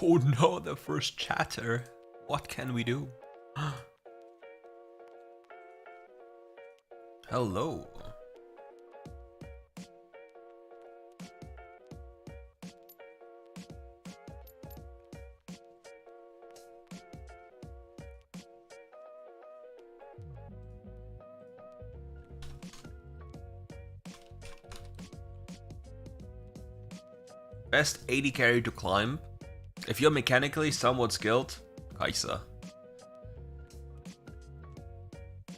Oh no, the first chatter. What can we do? Hello. Best 80 carry to climb. If you're mechanically somewhat skilled, Kaisa.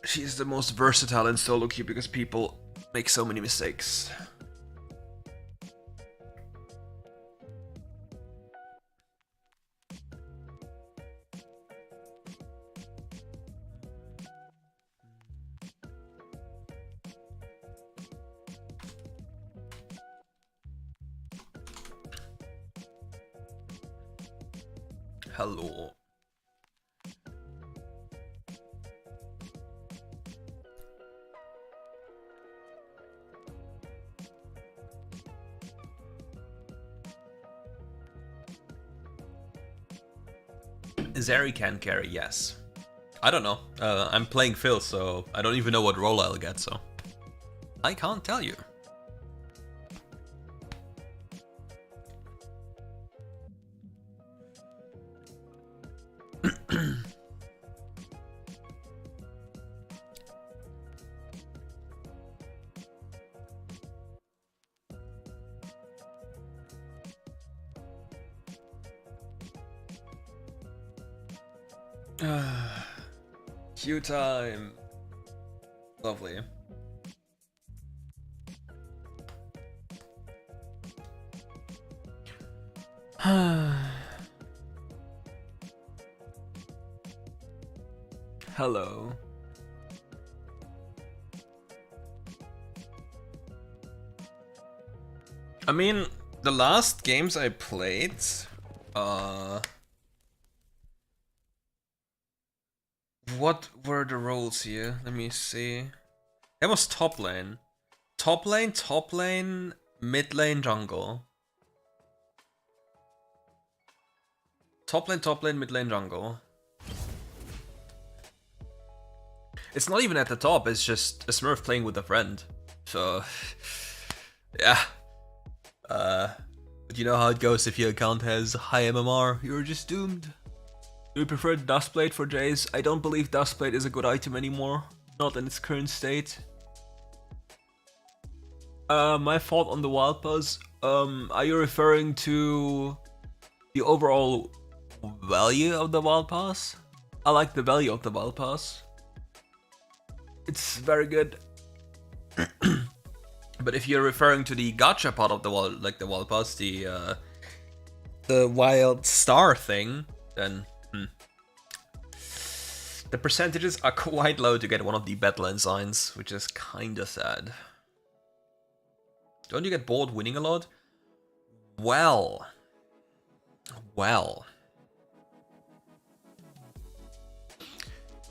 She's the most versatile in solo queue because people make so many mistakes. Hello. Zeri can carry, yes. I don't know. I'm playing Phil, so I don't even know what role I'll get, so I can't tell you. Queue time. Lovely. Hello. I mean, the last games I played, what were the roles here? Let me see. It was top lane. Top lane, mid lane, jungle. Top lane, mid lane, jungle. It's not even at the top, it's just a Smurf playing with a friend. So, yeah. But you know how it goes if your account has high MMR, you're just doomed. Do you prefer Dustblade for Jace? I don't believe Dustblade is a good item anymore. Not in its current state. My thought on the Wild Pass. Are you referring to the overall value of the Wild Pass? I like the value of the Wild Pass. It's very good. But if you're referring to the gacha part of the Wild, like the Wild Pass, the Wild Star thing, then the percentages are quite low to get one of the battle ensigns, which is kinda sad. Don't you get bored winning a lot? Well.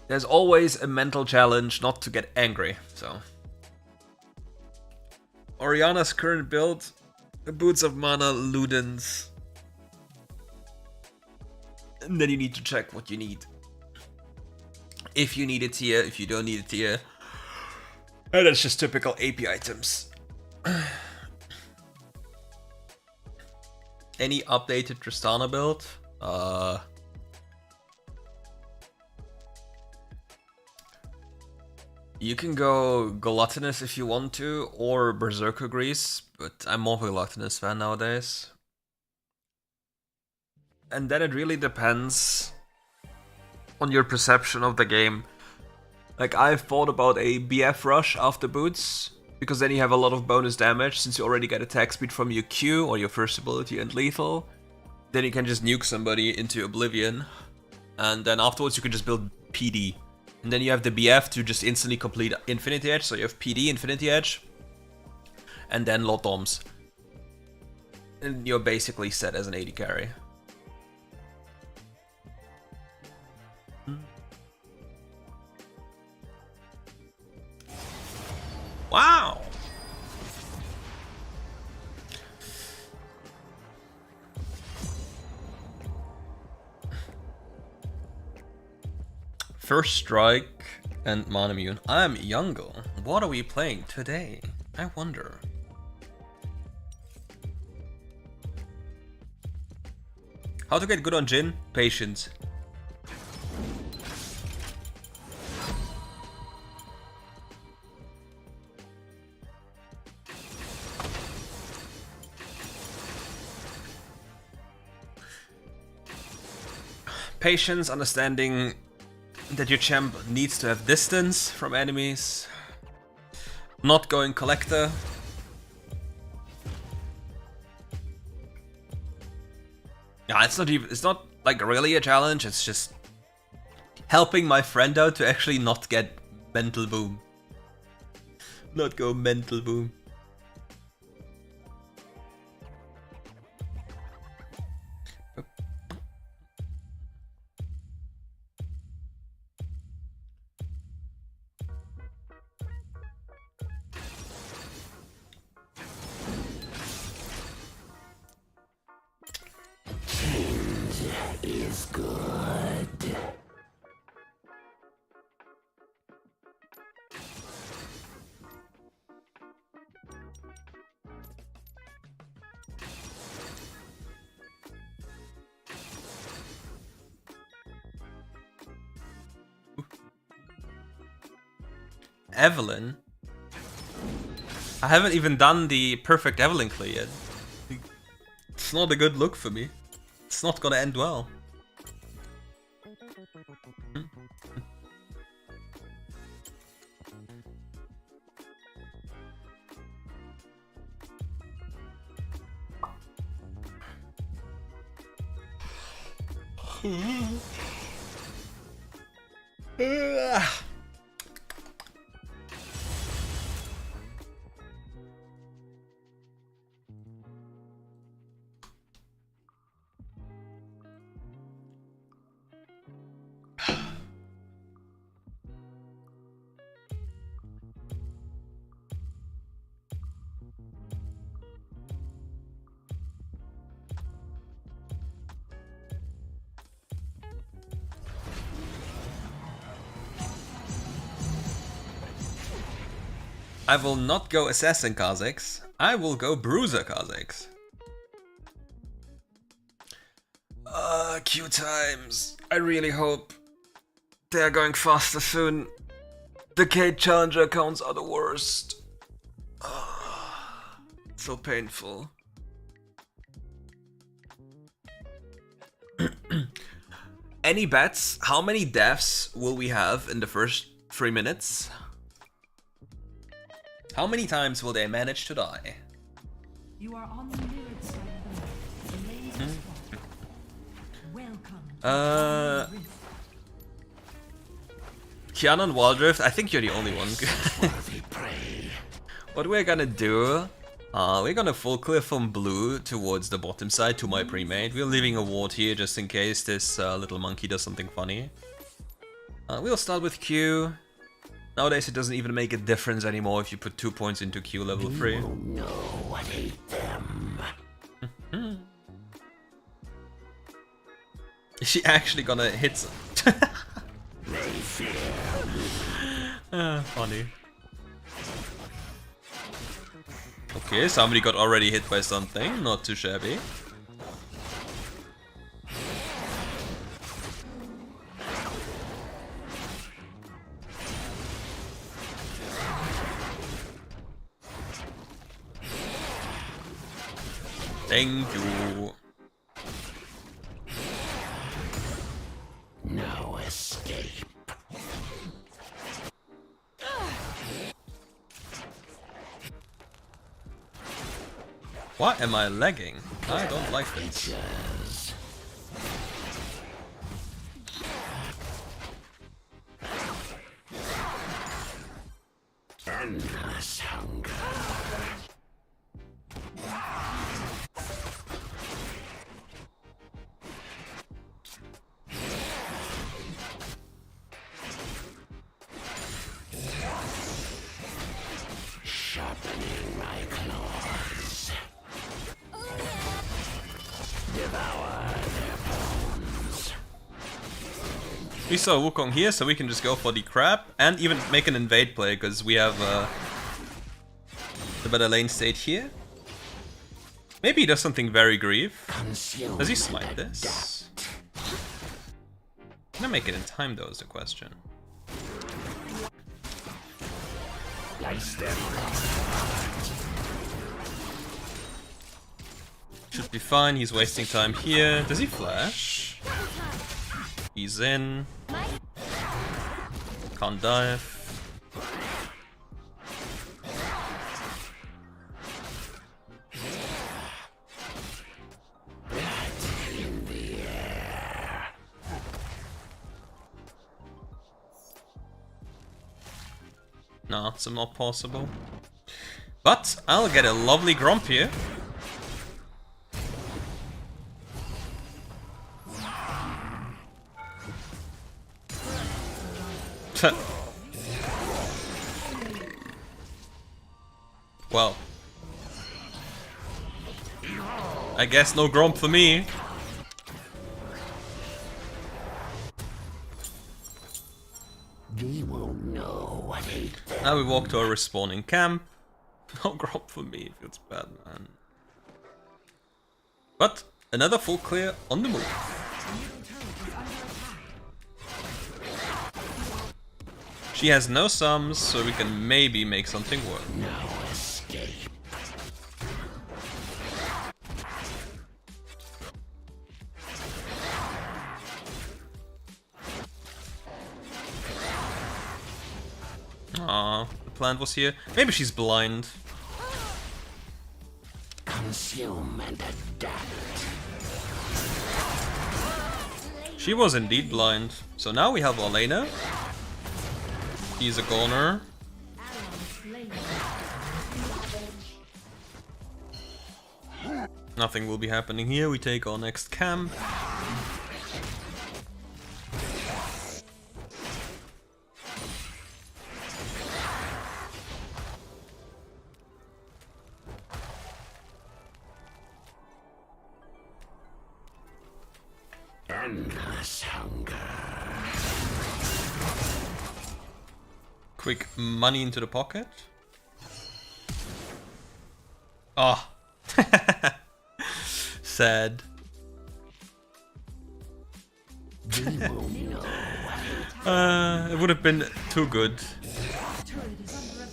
There's always a mental challenge not to get angry, so. Oriana's current build, Boots of Mana, Ludens. And then you need to check what you need. If you need a tier, if you don't need a tier. And that's just typical AP items. Any updated Tristana build? You can go Gluttonous if you want to, or Berserker Grease, but I'm more of a Gluttonous fan nowadays. And then it really depends on your perception of the game. Like, I've thought about a BF rush after boots, because then you have a lot of bonus damage, since you already get attack speed from your Q, or your first ability and lethal. Then you can just nuke somebody into oblivion, and then afterwards you can just build PD. And then you have the BF to just instantly complete Infinity Edge, so you have PD, Infinity Edge, and then Lot Doms. And you're basically set as an 80 carry. Wow! First Strike and Manamune. I'm Youngle. What are we playing today? I wonder. How to get good on Jhin? Patience. Patience, understanding that your champ needs to have distance from enemies. Not going collector. Yeah, it's not like really a challenge, it's just helping my friend out to actually not get mental boom. Not go mental boom. Is good. Evelyn? I haven't even done the perfect Evelyn clear yet. It's not a good look for me. It's not gonna end well. I will not go Assassin Kha'Zix. I will go Bruiser Kha'Zix. Queue times. I really hope they're going faster soon. Decade Challenger accounts are the worst. So painful. Any bets? How many deaths will we have in the first 3 minutes? How many times will they manage to die? You are on the mirrored side of the laser squad. Welcome to WildRift. Kiana and WildRift, I think you're the only one. What we're gonna do, we're gonna full clear from blue towards the bottom side to my pre-mate. We're leaving a ward here just in case this little monkey does something funny. We'll start with Q. Nowadays it doesn't even make a difference anymore if you put 2 points into Q level 3. No, I hate them. Is she actually gonna hit some? Funny. Okay, somebody got already hit by something, not too shabby. Thank you. No escape. Why am I lagging? I don't like this. Endless hunger. Sharpening my claws. Devour their bones. We saw Wukong here, so we can just go for the crab and even make an invade play, because we have the better lane state here. Maybe he does something very grief. Does he smite this? Can I make it in time though is the question. Should be fine, he's wasting time here. Does he flash? He's in. Can't dive. No, it's not possible. But I'll get a lovely Gromp here. Well, I guess no Gromp for me. They will know what ate them. Now we walk to our respawning camp. No Gromp for me, feels bad, man. But another full clear on the move. She has no sums, so we can maybe make something work. No escape. Aw, the plant was here. Maybe she's blind. Consume and adapt. She was indeed blind. So now we have Orlena. He's a goner. Nothing will be happening here. We take our next camp. Endless hunger. Quick money into the pocket. Ah. Sad. It would have been too good.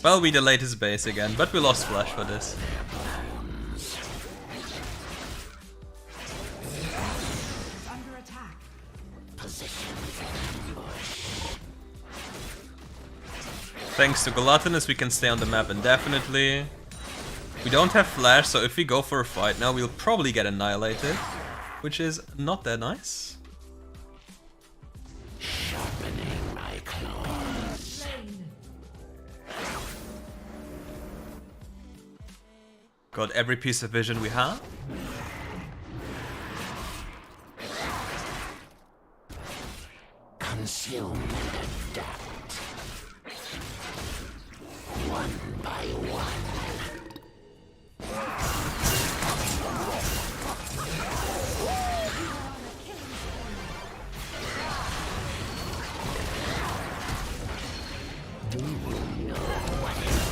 Well, we delayed his base again, but we lost flash for this. Under attack. Thanks to Gelatinous, we can stay on the map indefinitely. We don't have flash, so if we go for a fight now, we'll probably get annihilated, which is not that nice. Sharpening my claws. Got every piece of vision we have. Consume and adapt. One by one. They will know what is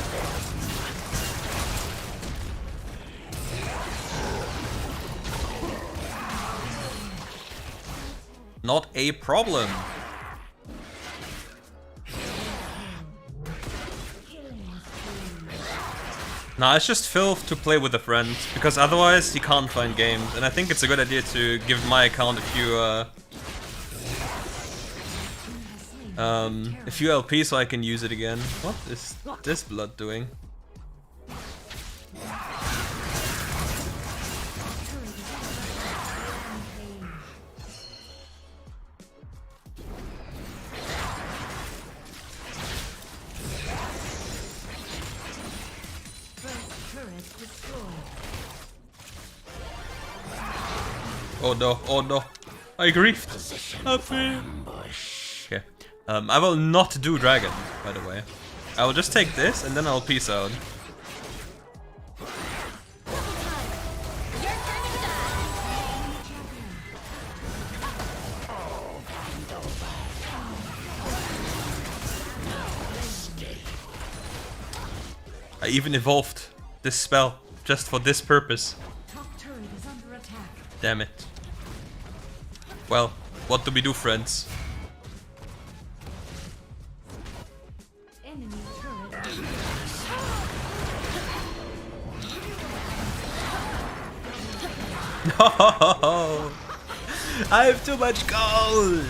Not a problem. Nah, it's just filth to play with a friend, because otherwise you can't find games, and I think it's a good idea to give my account a few LP so I can use it again. What is this blood doing? Oh no, oh no. I griefed. Okay. I will not do dragon, by the way. I will just take this and then I'll peace out. I even evolved this spell just for this purpose. Top turret is under attack. Damn it. Well, what do we do, friends? Enemy turret. No! I have too much gold!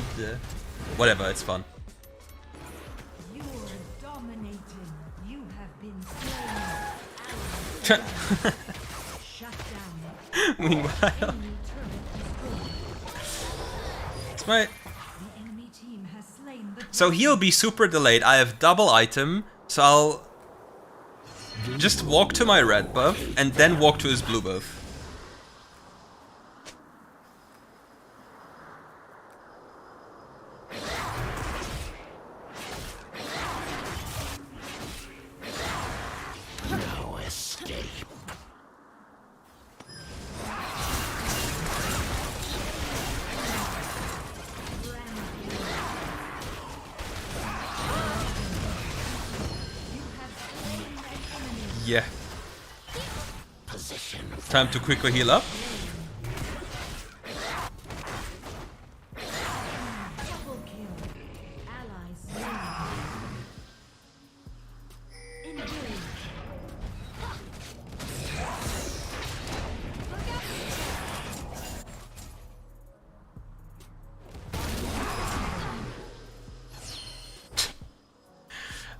Whatever, it's fun. You are dominating. You have been slain. Shut down. Meanwhile, Enemy turret destroyed. it's my... The enemy team has slain the So he'll be super delayed. I have double item, so I'll just walk to my red buff and then walk to his blue buff. No escape. Yeah. Position. Time to quickly heal up. double kill. Allies slain. Engage.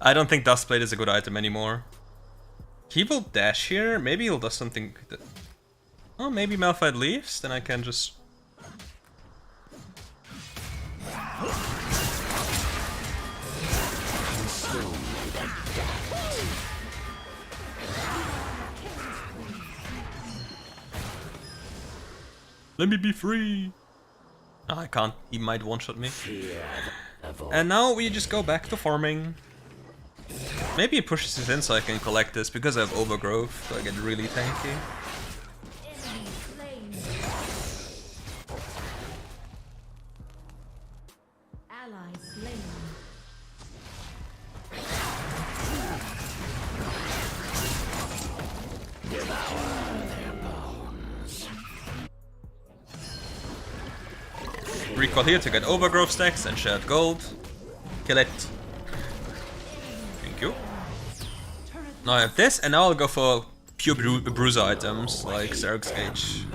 I don't think Dustblade is a good item anymore. He will dash here. Maybe he'll do something that... Oh, maybe Malphite leaves? Then I can just... Let me be free! Oh, I can't. He might one-shot me. And now we just go back to farming. Maybe he pushes it in so I can collect this, because I have overgrowth, so I get really tanky. Enemy slain. Ally slain. Recall here to get overgrowth stacks and shared gold. Kill it. Thank you. Now I have this, and now I'll go for pure bruiser items, like Zerg's Gauge.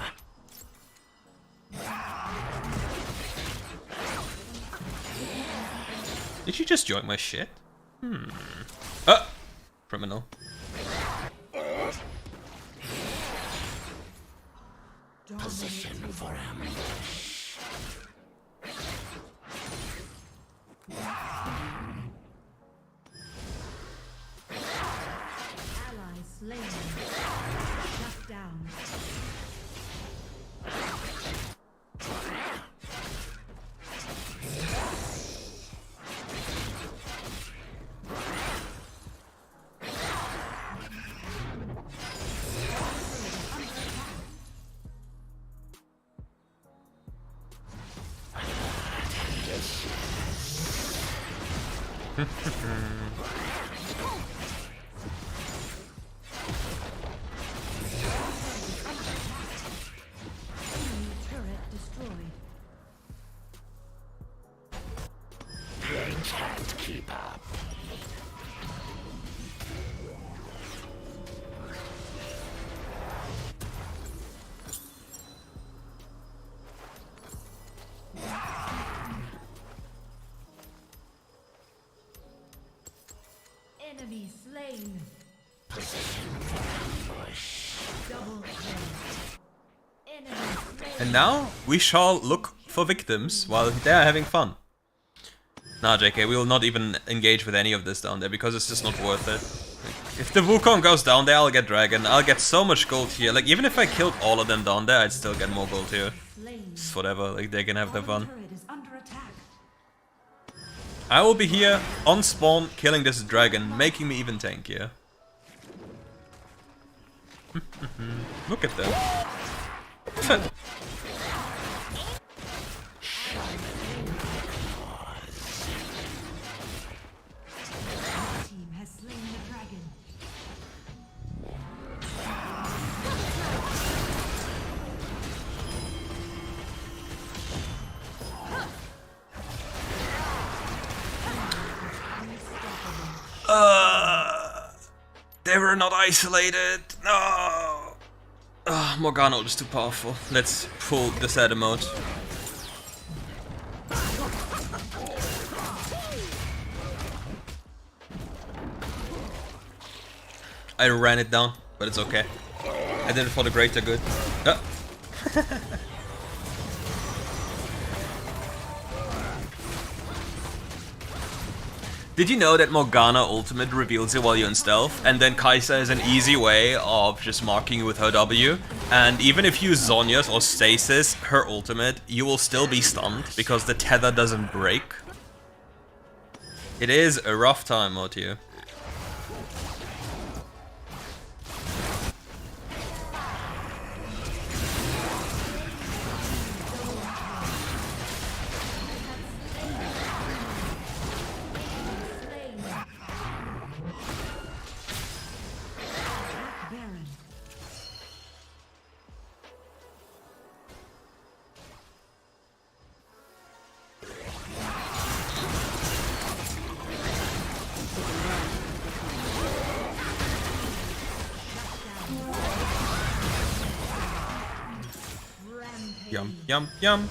Did you just join my shit? Ah! Criminal. Position for ambush. Ally slain. Shut down. Enemy turret destroyed. They can't keep up. Enemy slain. Position for ambush. Double kill. Enemy slain. And now we shall look for victims while they are having fun. Nah, JK, we will not even engage with any of this down there because it's just not worth it. Like, if the Wukong goes down there, I'll get Dragon. I'll get so much gold here. Like, even if I killed all of them down there, I'd still get more gold here. Slain. It's whatever, like, they can have their fun. Turret is under attack. I will be here on spawn killing this dragon, making me even tankier. Look at them. Team has slain the dragon. They were not isolated. No. Morgana is too powerful. Let's pull the Shadow mode. I ran it down, but it's okay. I did it for the greater good. Did you know that Morgana ultimate reveals you while you're in stealth, and then Kai'Sa is an easy way of just marking you with her W, and even if you use Zhonya's or Stasis, her ultimate, you will still be stunned because the tether doesn't break. It is a rough time out here. Yum, yum, yum.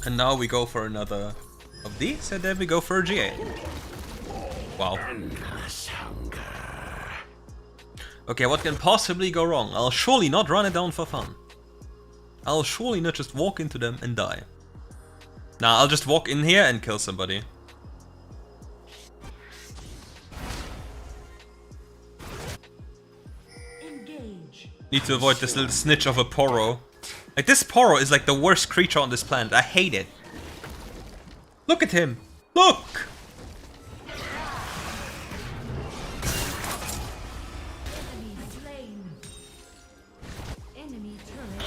And now we go for another of these, and then we go for a G8. Wow. Okay, what can possibly go wrong? I'll surely not run it down for fun. I'll surely not just walk into them and die. Nah, I'll just walk in here and kill somebody. Engage. Need to avoid this little snitch of a Poro. Like, this Poro is like the worst creature on this planet. I hate it. Look at him. Look! Enemy slain. Enemy turret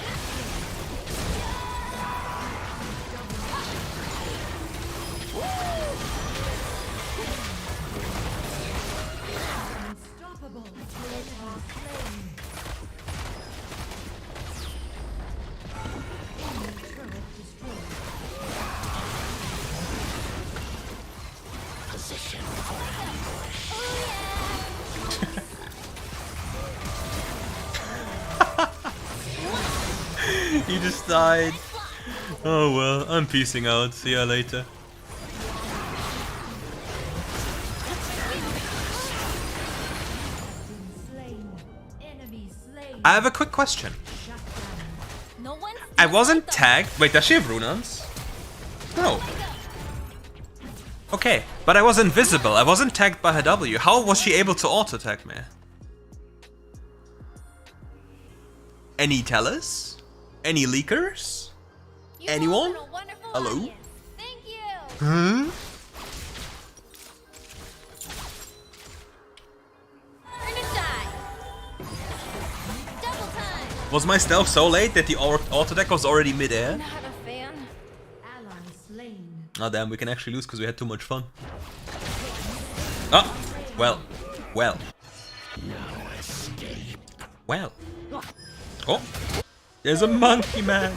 unstoppable. Enemy slain. Enemy turret destroyed. Position for ambush. He just died. Oh well, I'm peacing out. See ya later. Slain. Enemy slain. I have a quick question. Shut down. No one. I wasn't tagged. Wait, does she have Runans? No. Okay, but I was invisible. I wasn't tagged by her W. How was she able to auto-tag me? Any tellers? Any leakers? You Anyone? have a wonderful Hello? audience. Thank you. Hmm? Turn and die. Double time. Was my stealth so late that the auto-deck was already mid-air? Not a fan. Ally slain. Oh damn, we can actually lose because we had too much fun. Oh! Well. Well. Well. Oh! There's a monkey man!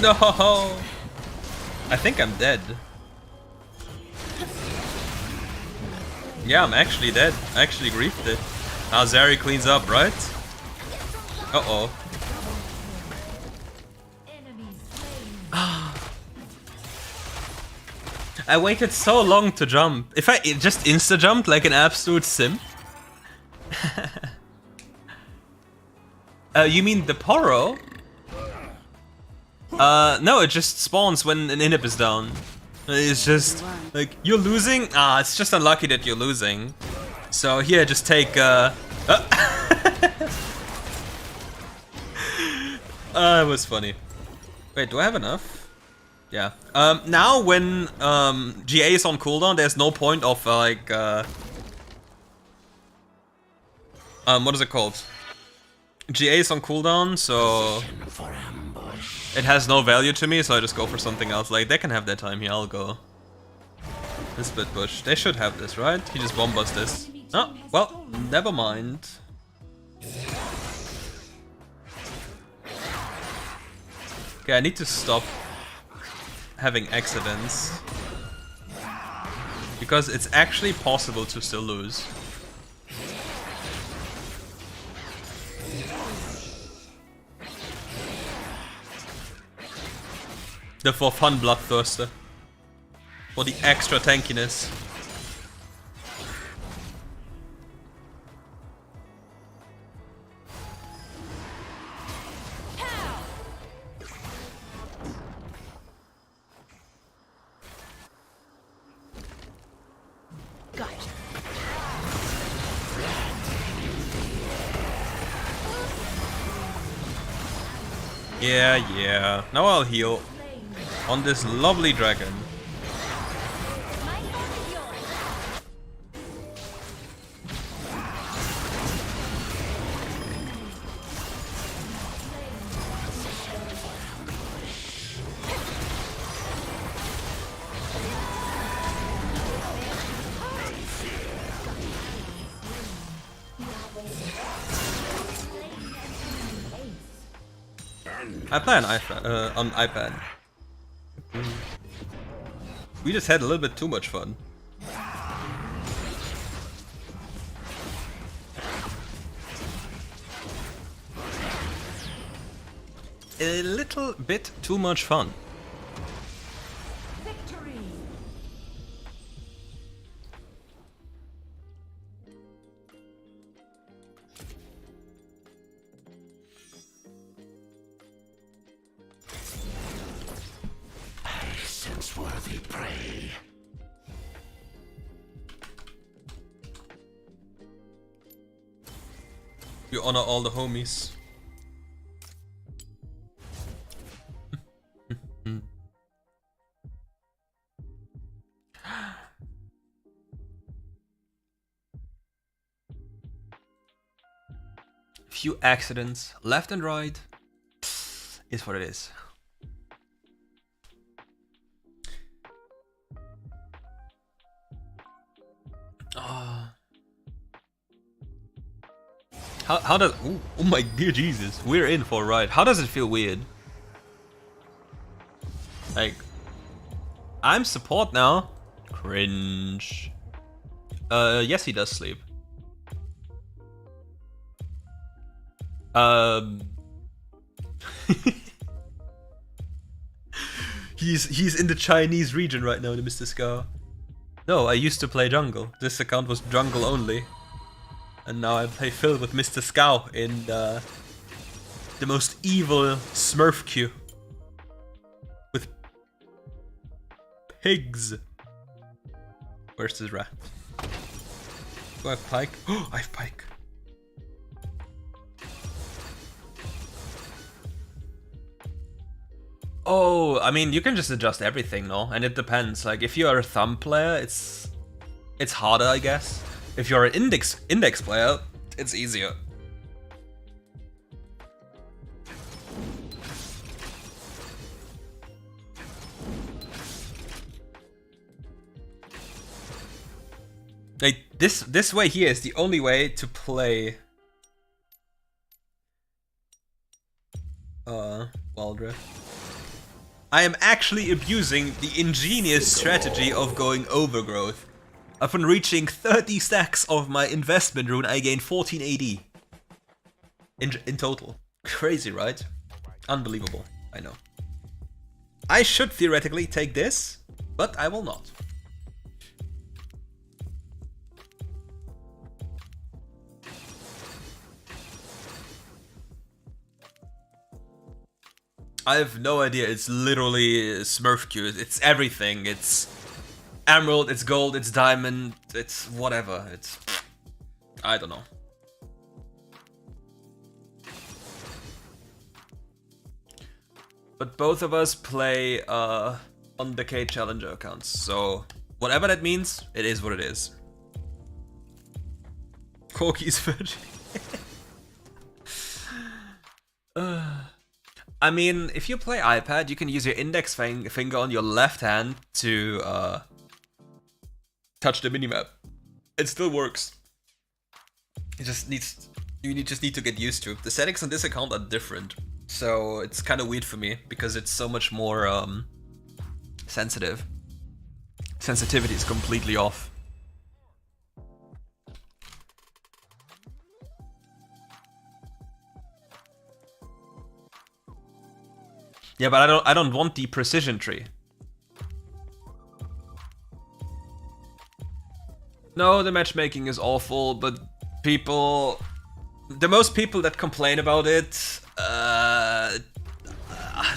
No! I think I'm dead. Yeah, I'm actually dead. I actually griefed it. Now Zeri cleans up, right? Uh-oh. Enemy slain. I waited so long to jump. If I just insta-jumped like an absolute simp? You mean the Poro? No, it just spawns when an inhib is down. It's just like you're losing. Ah, it's just unlucky that you're losing. So here, just take. It was funny. Wait, do I have enough? Yeah. Now when GA is on cooldown, there's no point of like what is it called? GA is on cooldown, so it has no value to me, so I just go for something else. Like, they can have their time here, I'll go. This split push. They should have this, right? He just bomb-busts this. Oh, well, never mind. Okay, I need to stop having accidents. Because it's actually possible to still lose. The for fun bloodthirster. For the extra tankiness. Yeah. Now I'll heal on this lovely dragon. My fault is yours. I play on iPad. We just had a little bit too much fun. A little bit too much fun. Victory. Worthy prey. You honor all the homies. Few accidents left and right is what it is. How does... Ooh, oh my dear Jesus, we're in for a ride. How does it feel weird? Like... I'm support now. Cringe. Yes, he does sleep. He's in the Chinese region right now, the Mr. Scar. No, I used to play jungle. This account was jungle only. And now I play Phil with Mr. Scow in the most evil Smurf queue. With pigs. Where's this rat? Do I have pike? Oh, I have pike. Oh, I mean, you can just adjust everything, no? And it depends. Like, if you're a thumb player, it's harder, I guess. If you're an index player, it's easier. Like this way here is the only way to play WildRift. I am actually abusing the ingenious strategy of going overgrowth. Upon reaching 30 stacks of my investment rune, I gain 14 AD. In total. Crazy, right? Unbelievable, I know. I should theoretically take this, but I will not. I have no idea. It's literally Smurf Q. It's everything. It's emerald, it's gold, it's diamond, it's whatever. It's... I don't know. But both of us play on Decade Challenger accounts, so whatever that means, it is what it is. Corky's veggie. I mean, if you play iPad, you can use your index finger on your left hand to touch the minimap. It still works. It just needs... You just need to get used to it. The settings on this account are different, so it's kind of weird for me because it's so much more sensitive. Sensitivity is completely off. Yeah, but I don't want the precision tree. No, the matchmaking is awful, but people... The most people that complain about it...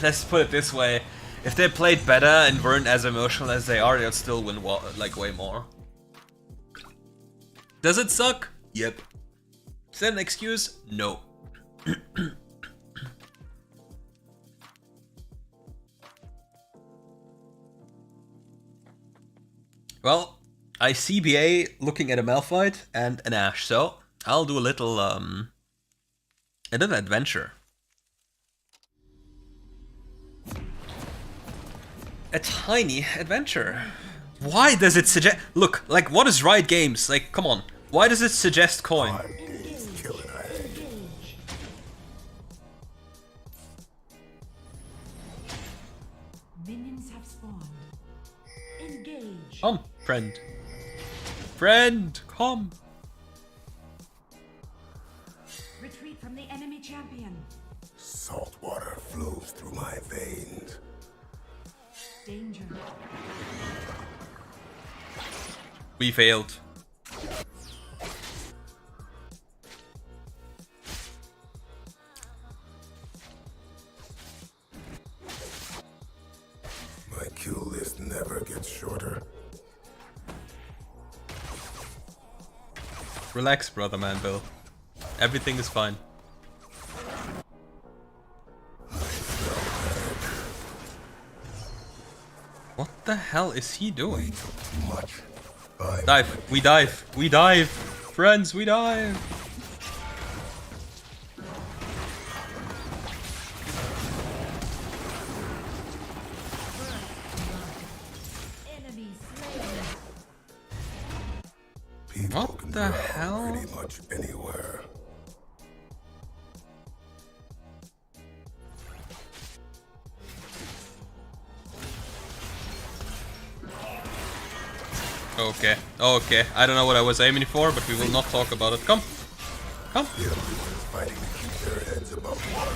let's put it this way. If they played better and weren't as emotional as they are, they'll still win like way more. Does it suck? Yep. Is that an excuse? No. Well, I see BA looking at a Malphite and an Ashe, so I'll do a little adventure. A tiny adventure. Why does it suggest... Look, like, what is Riot Games? Like, come on. Why does it suggest coin? Minions have spawned. Engage. Come, friend. Friend, come. Retreat from the enemy champion. Salt water flows through my veins. Danger. We failed. My kill list never gets shorter. Relax, brother man, Bill. Everything is fine. What the hell is he doing? Too much. Dive! We dive! We dive! Friends, we dive! Enemy slain. People What can the dwell hell? pretty much anywhere. Okay, okay. I don't know what I was aiming for, but we will not talk about it. Come! Come! Everyone's fighting to keep their heads above water.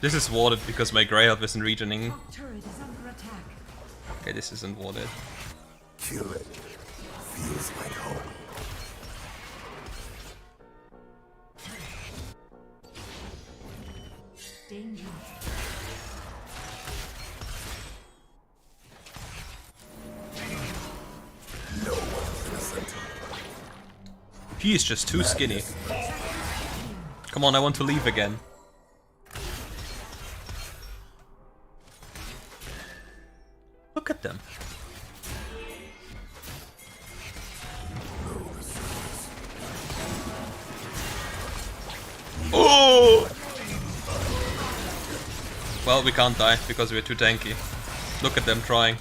This is warded because my Grey Elf isn't regening. Top turret is under attack. Okay, this isn't warded. Kill it. Feels like home. Danger. No one's innocent. He is just too skinny. Come on, I want to leave again. Look at them. Oh! Well, we can't die because we're too tanky. Look at them trying.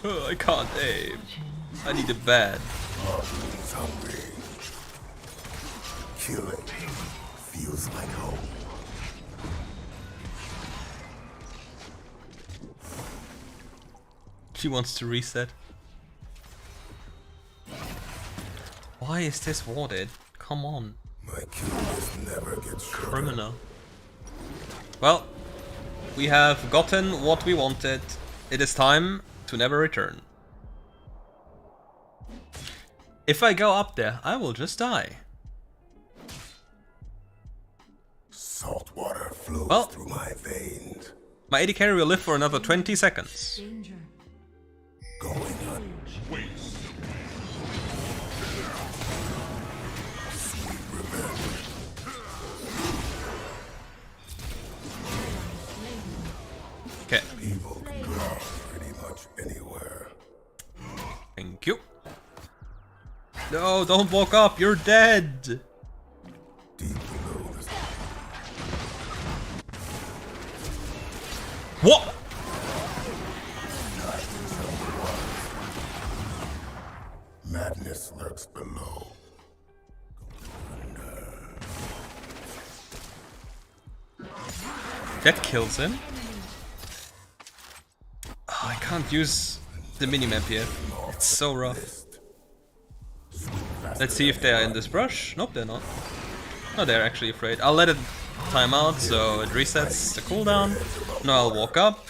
I can't aim. I need it bad. He's hungry. Kill it. Feels like home. She wants to reset. Why is this warded? Come on. My kill list never gets shorter. Criminal. Well, we have gotten what we wanted. it is time to never return. If I go up there, I will just die. Salt water flows Well. through my veins. My AD carry will live for another 20 seconds. Danger. Going on. Okay, People can grow pretty much anywhere. thank you. No, don't walk up, you're dead! Deep below the What? madness lurks below. That kills him. Oh, I can't use the minimap yet. It's so rough. Let's see if they are in this brush. Nope, they're not. No, they're actually afraid. I'll let it time out so it resets the cooldown. Now I'll walk up.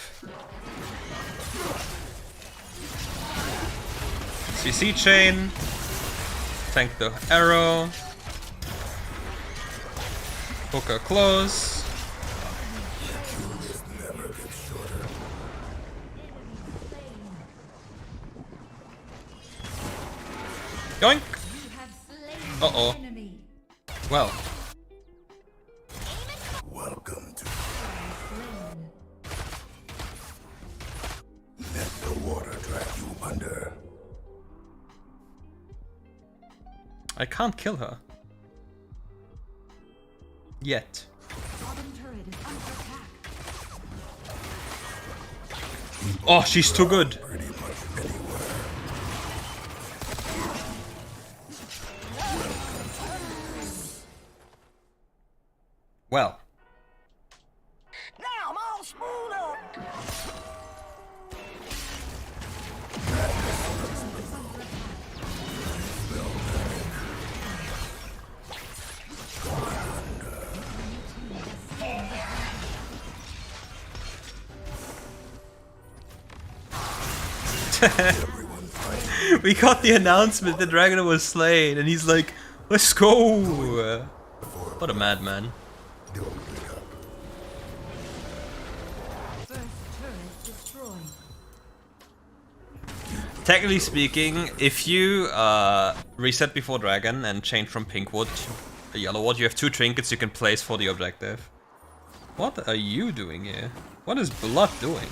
CC chain. Tank the arrow. Hooker close. Yoink! You have slain Uh-oh. the enemy. Well, Welcome to. Slain. Let the water drag you under. I can't kill her. Yet. Bottom turret is under attack. Oh, she's too good. Pretty much anywhere. Well. Now I'm all spooled up. We got the announcement that Dragon was slain, and he's like, let's go! What a madman. Don't pick up. First turret destroyed. Technically speaking, if you reset before Dragon and change from pink wood to yellow wood, you have 2 trinkets you can place for the objective. What are you doing here? What is Blood doing?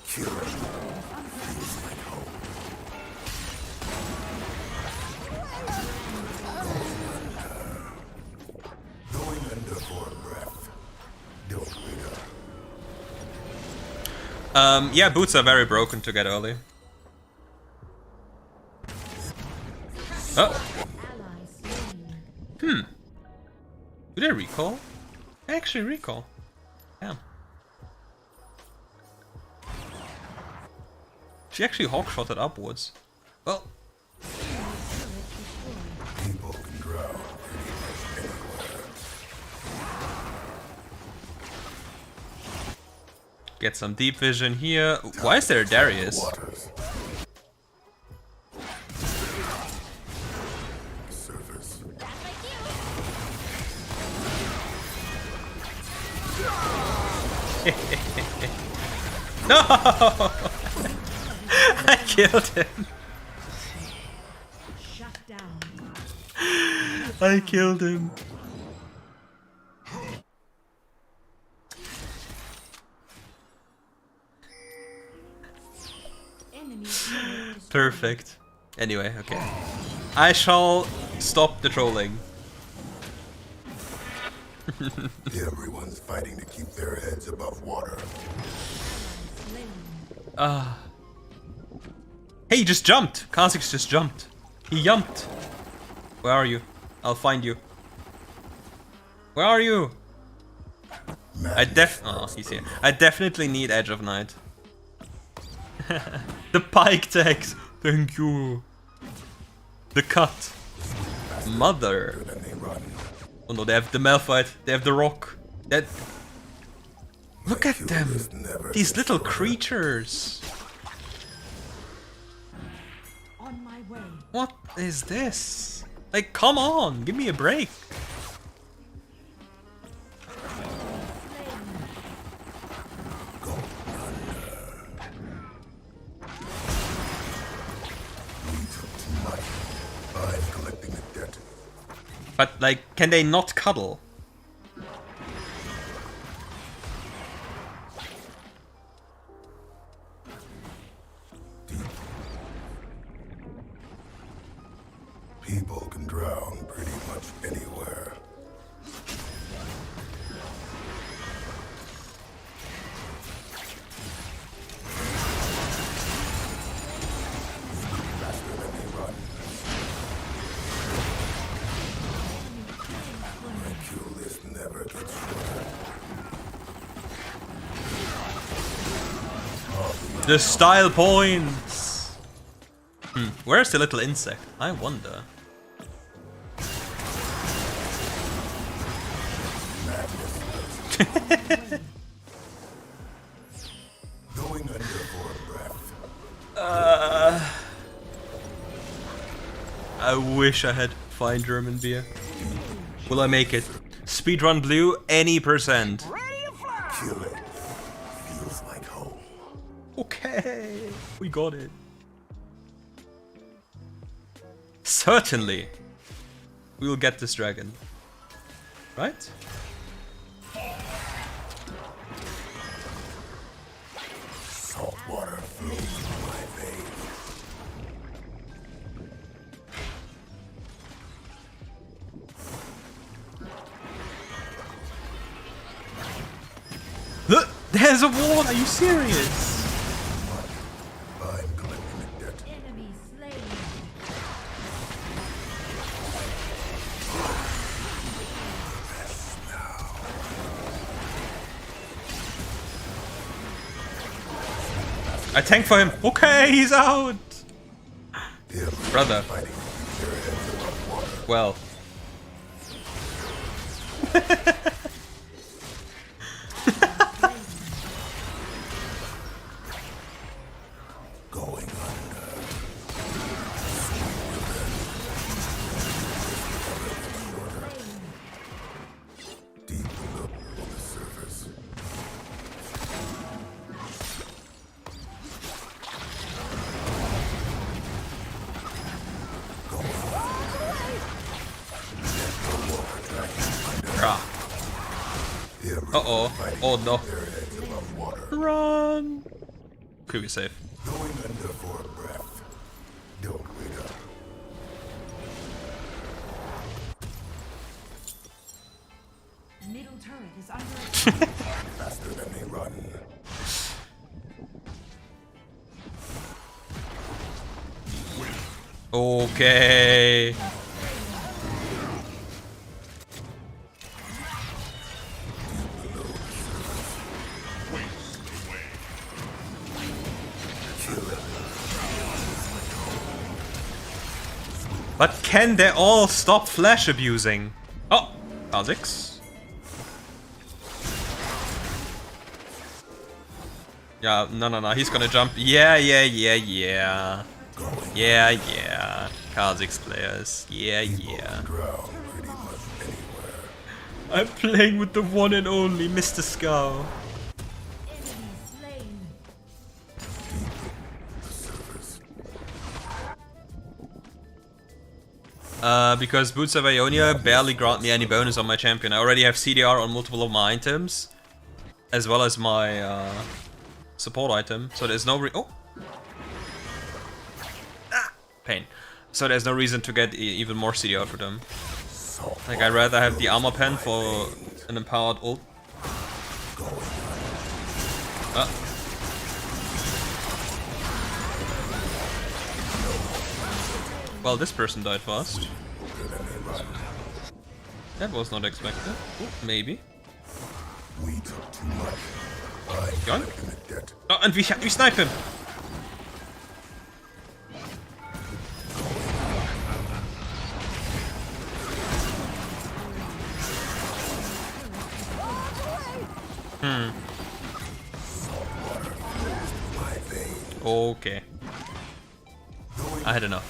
Killing feels like home. Going under for a breath. Don't wait up. Yeah, boots are very broken to get early. Oh, Ally slain. do they recall? They actually recall. Damn. She actually hawkshotted upwards. Well, People can drown pretty much anywhere. get some deep vision here. Why is there a Darius? Waters. Surface. No! I killed him. Shut down. I killed him. Enemy turret destroyed. Perfect. Anyway, okay. I shall stop the trolling. Everyone's fighting to keep their heads above water. Slain. Hey, he just jumped! Kha'Zix just jumped. He jumped. Where are you? I'll find you. Where are you? Oh, he's here. I definitely need Edge of Night. The pike tags. Thank you. The cut. Mother. Oh no, they have the Malphite. They have the rock. That. Look at them. These little creatures. On my way. What is this? Like, come on, give me a break. I'm collecting a debt. But like, can they not cuddle? People can drown pretty much anywhere. Faster than they run. My kill list never gets shorter. The style points. Where's the little insect? I wonder. Going under for a breath. I wish I had fine German beer. Will I make it? Speedrun blue, any percent. Ready to fly. Kill it. Feels like home. Okay, we got it. Certainly, we will get this dragon. Right? Salt water flows through my veins. Look, there's a wall. Are you serious? I'm collecting a debt. Enemy slain. I tank for him. Okay, he's out. Brother. Fighting their heads above water. Well. Going under. Deep look on the surface. Ah. Uh-oh. Oh no. Their heads above water. Run. Okay, we're safe. Going under for a breath. Don't wait up. Middle turret is under attack. Faster than they run. Okay. But can they all stop flash abusing? Oh, Kha'Zix. Yeah, no, he's gonna jump. Yeah. Yeah. Kha'Zix players. Yeah. Drown pretty much anywhere. I'm playing with the one and only Mr. Scow. Enemy slain. The surface. Because Boots of Ionia barely grant me any bonus on my champion. I already have CDR on multiple of my items, as well as my support item. So there's no pain. So there's no reason to get even more CDR for them. Like I'd rather have the armor pen for an empowered ult. Well, this person died fast. That was not expected. Ooh, maybe. We took too much. I'm Gone? collecting a debt. Oh, and we snipe him! Okay. I had enough.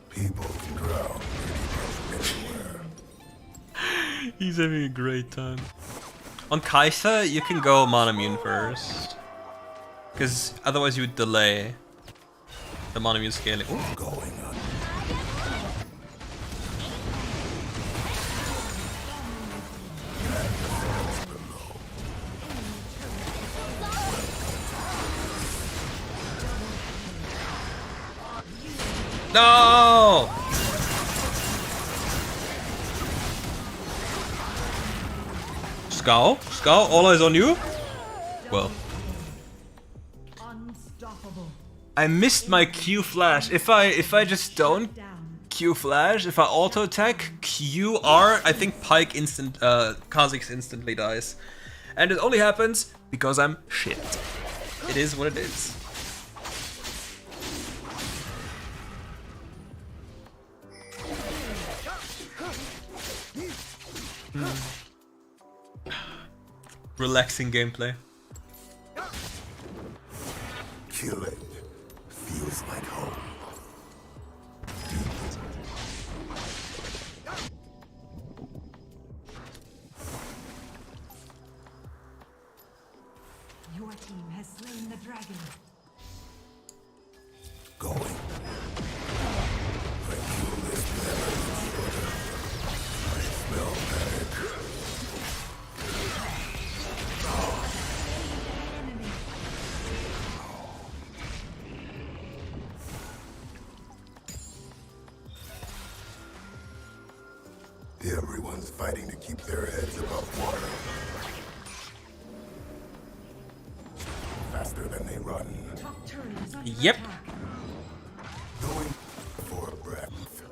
People can drown anywhere. He's having a great time. On Kai'Sa, you can go Manamune first. Because otherwise you would delay the Manamune scaling. Ooh. Going on. No! Scowl? Scowl? All eyes on you? Well. Unstoppable. I missed my Q flash. If I just don't Down. Q flash, if I auto attack Q R, I think Pike Kha'Zix instantly dies. And it only happens because I'm shit. It is what it is. Relaxing gameplay. Killing feels like home. Your team has slain the dragon. Going. I feel this never shorter. I smell panic. Everyone's fighting to keep their heads above water. Faster than they run. Top turret is under Yep. attack. Going for a breath.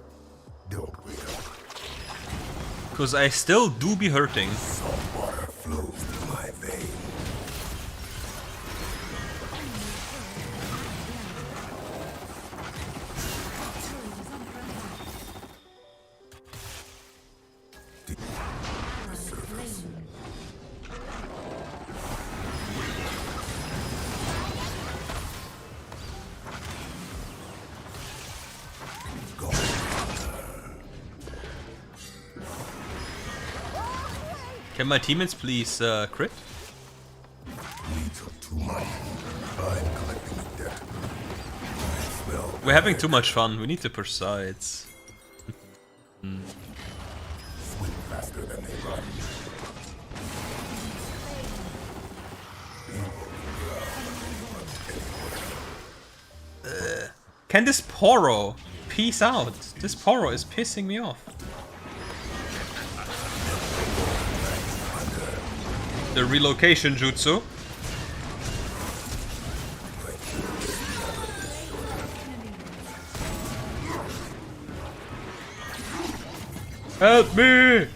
Don't we? Because I still do be hurting. Salt water flows through my veins. The surface. Go. Can my teammates please crit? We took too much. I'm collecting the debt. I smell We're having too much fun. We need to push sides. swim faster than they run. Can this Poro peace out? This Poro is pissing me off. The relocation jutsu. Help me!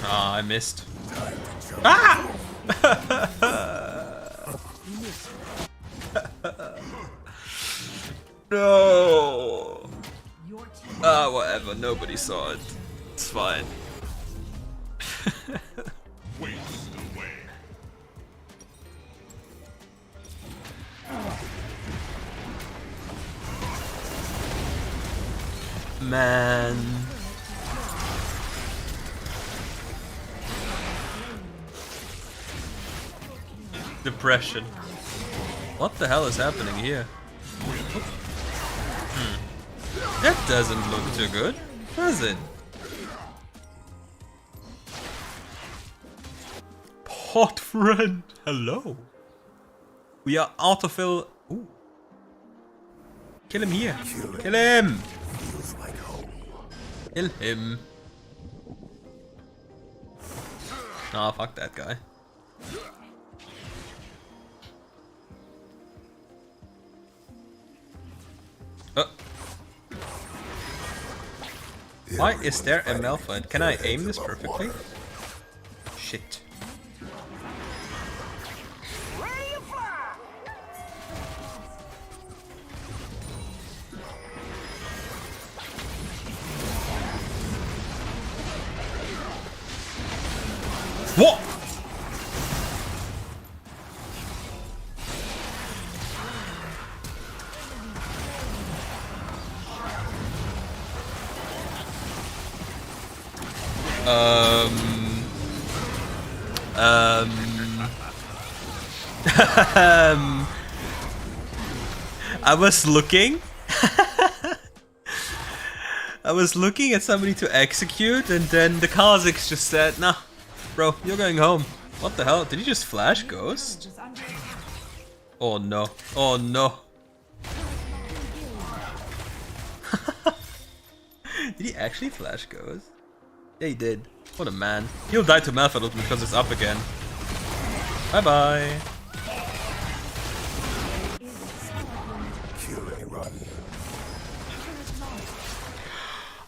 Ah, I missed. Ah! No! Your team Ah, whatever. Nobody saw it. It's fine. Man. Depression. What the hell is happening here? That doesn't look too good, does it? Pot friend, hello. We are autofill. Ooh. Kill him here. Kill him. Feels like home. Kill him. Ah, fuck that guy. Why is there a Malphite? Can I aim this perfectly? Shit. Ready I was looking. I was looking at somebody to execute, and then the Kazakhs just said, "Nah, bro, you're going home." What the hell? Did he just flash Ghost? Is under attack. Oh no! Oh no! Did he actually flash Ghost? Yeah, he did. What a man. He'll die to Method because it's up again. Bye bye. Kill and run.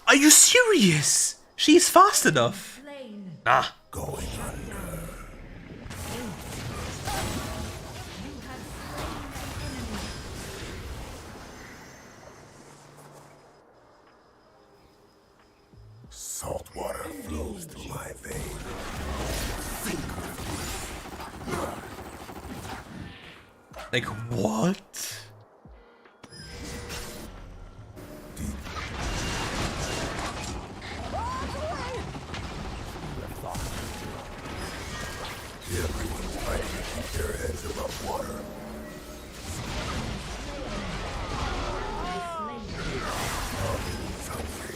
Are you serious? She's fast enough. Slain. Ah. Going under. You have slain an enemy. Salt water flows through my veins. Like what? Everyone's fighting to keep their heads above water. It's hungry.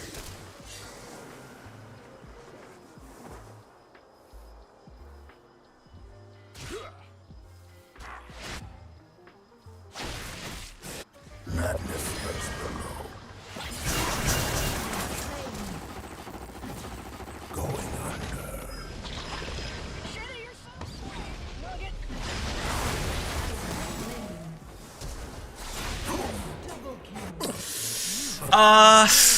Madness lurks below. Going under.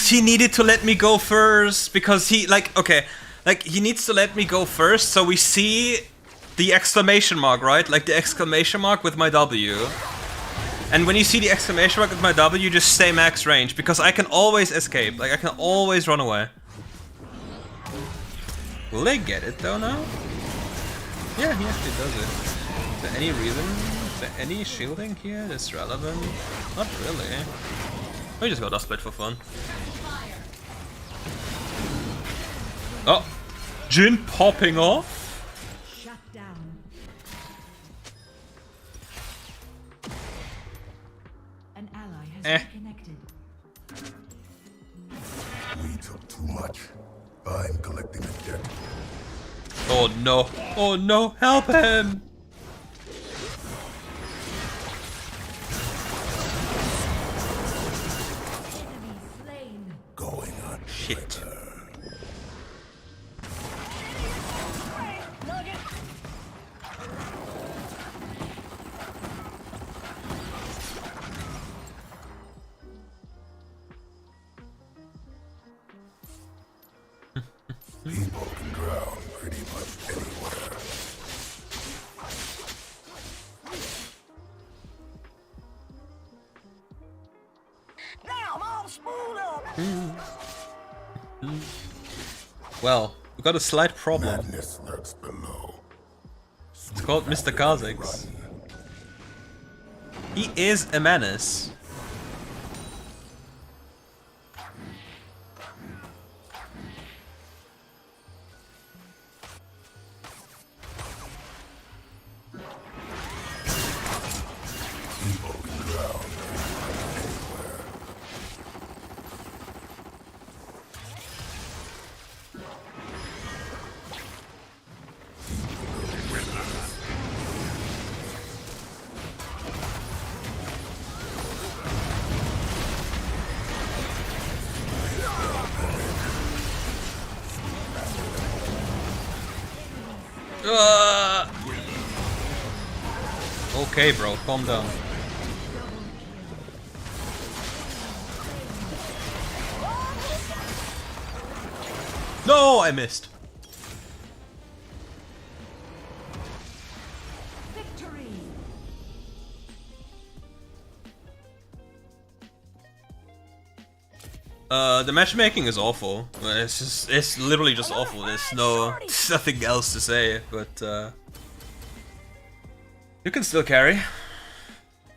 He needed to let me go first because he he needs to let me go first so we see the exclamation mark, right? Like the exclamation mark with my W. And when you see the exclamation mark with my W, just stay max range because I can always escape. Like I can always run away. Will they get it though now? Yeah, he actually does it. Is there any reason? Is there any shielding here that's relevant? Not really. We just got dust split for fun. Oh! Jin popping off? Shut down. An ally has been connected. We took too much. I'm collecting a debt. Oh no! Oh no! Help him! Enemy slain. Going on. Shit. People can drown pretty much anywhere. Now I'm all spooled up. Well, we got a slight problem. Madness lurks below. It's called Mr. Kazakhs. He is a menace. People can drown anywhere. Okay, bro, calm down. No, I missed. Victory. The matchmaking is awful. It's literally just awful. There's nothing else to say, but you can still carry.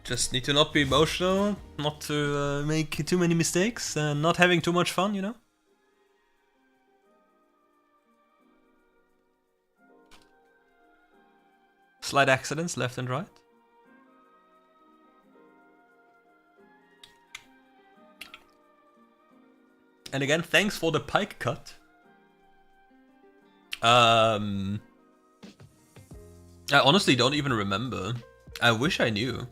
Just need to not be emotional, not to make too many mistakes, and not having too much fun, you know? Slight accidents left and right. And again, thanks for the pike cut. I honestly don't even remember. I wish I knew.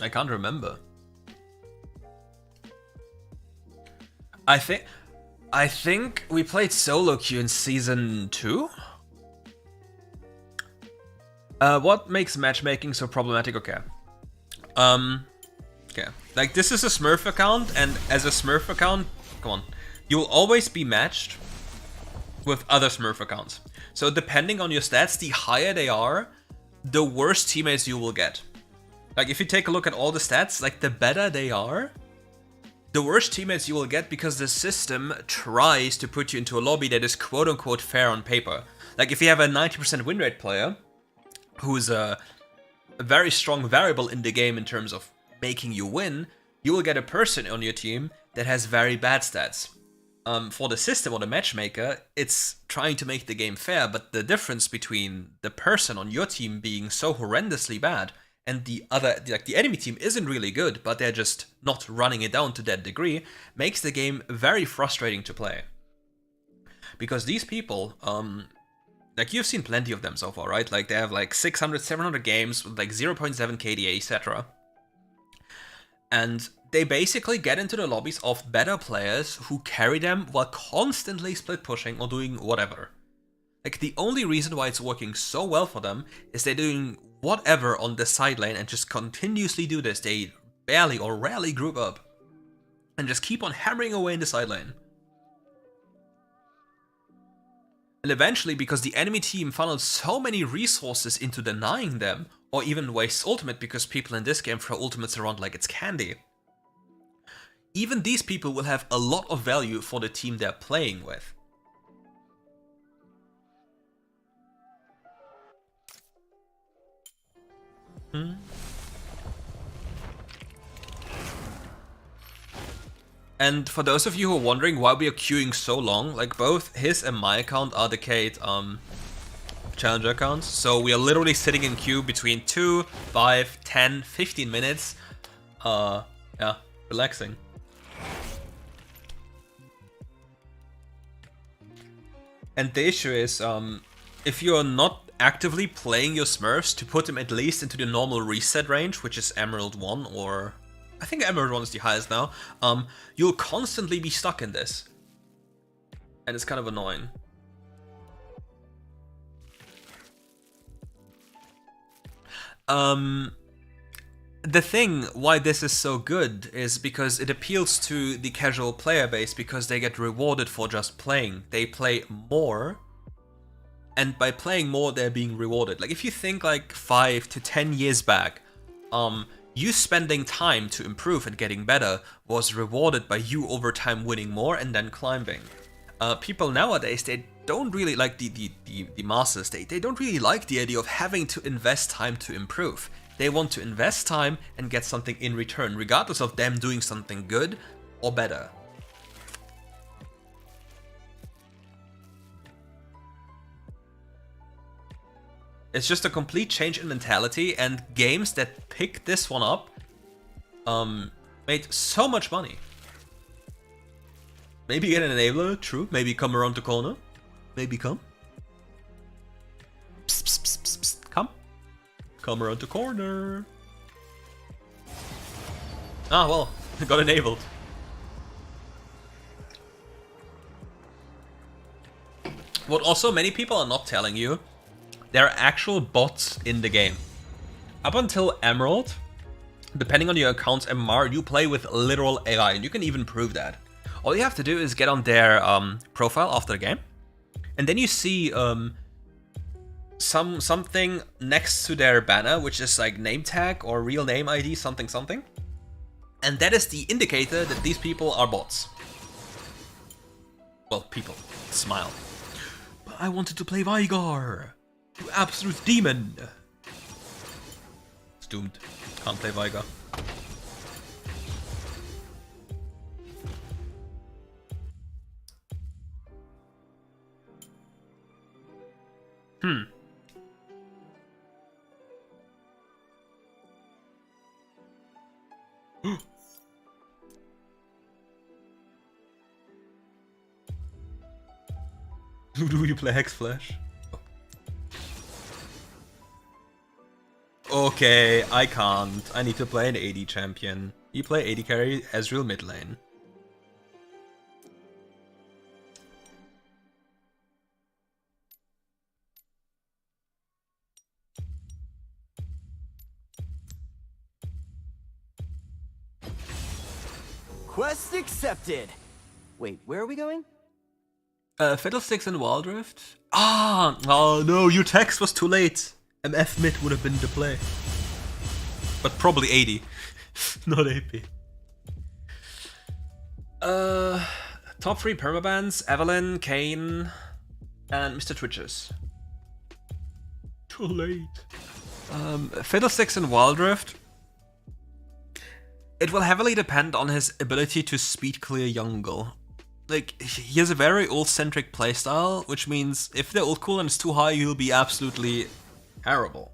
I can't remember. I think we played solo queue in season 2. What makes matchmaking so problematic? Okay. Okay. Like, this is a Smurf account, and as a Smurf account, come on, you'll always be matched with other Smurf accounts. So depending on your stats, the higher they are, the worse teammates you will get. Like, if you take a look at all the stats, like, the better they are, the worse teammates you will get, because the system tries to put you into a lobby that is quote-unquote fair on paper. Like, if you have a 90% win rate player, who's a very strong variable in the game in terms of making you win, you will get a person on your team that has very bad stats. For the system or the matchmaker, it's trying to make the game fair, but the difference between the person on your team being so horrendously bad and the other, like the enemy team isn't really good, but they're just not running it down to that degree, makes the game very frustrating to play. Because these people, like, you've seen plenty of them so far, right? Like, they have like 600, 700 games with like 0.7 KDA, etc. And they basically get into the lobbies of better players who carry them while constantly split pushing or doing whatever. Like, the only reason why it's working so well for them is they're doing whatever on the side lane and just continuously do this. They barely or rarely group up and just keep on hammering away in the side lane. And eventually, because the enemy team funnels so many resources into denying them, or even wastes ultimate because people in this game throw ultimates around like it's candy, even these people will have a lot of value for the team they're playing with. And for those of you who are wondering why we are queuing so long, like, both his and my account are decayed challenger accounts, so we are literally sitting in queue between 2, 5, 10, 15 minutes. Yeah, relaxing. And the issue is, if you're not actively playing your Smurfs to put them at least into the normal reset range, which is Emerald 1, or I think Emerald 1 is the highest now, you'll constantly be stuck in this. And it's kind of annoying. The thing why this is so good is because it appeals to the casual player base, because they get rewarded for just playing. They play more, and by playing more, they're being rewarded. Like, if you think like 5 to 10 years back, you spending time to improve and getting better was rewarded by you over time winning more and then climbing. People nowadays, they don't really like the masses, they don't really like the idea of having to invest time to improve. They want to invest time and get something in return, regardless of them doing something good or better. It's just a complete change in mentality, and games that picked this one up made so much money. Maybe get an enabler, true. Maybe come around the corner. Maybe come. Psst, psst, psst, psst, psst. Come. Come around the corner. Ah, well, got enabled. What also many people are not telling you, there are actual bots in the game. Up until Emerald, depending on your account's MMR, you play with literal AI, and you can even prove that. All you have to do is get on their profile after the game, and then you see something next to their banner, which is like name tag or real name ID, something something, and that is the indicator that these people are bots. Well, people. Smile. But I wanted to play Vigar. You absolute demon. It's doomed. Can't play Vigar. Do you play Hex Flash? Okay, I can't. I need to play an AD champion. You play AD carry Ezreal mid lane. Quest accepted. Wait, where are we going? Fiddlesticks and WildRift? Ah! Oh no, your text was too late. MF mid would have been the play. But probably 80. Not AP. Top 3 permabans, Evelyn, Kane, and Mr. Twitches. Too late. Fiddlesticks and WildRift. It will heavily depend on his ability to speed clear jungle. Like, he has a very ult-centric playstyle, which means if the ult cooldown is too high, he'll be absolutely terrible.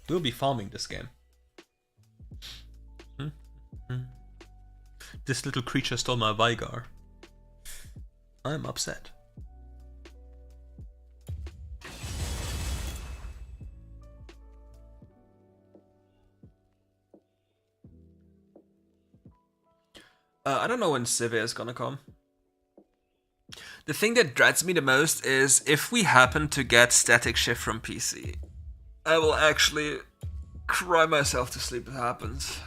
We'll be farming this game. This little creature stole my Vigar. I'm upset. I don't know when Civ is gonna come. The thing that dreads me the most is if we happen to get static shift from PC. I will actually cry myself to sleep if it happens.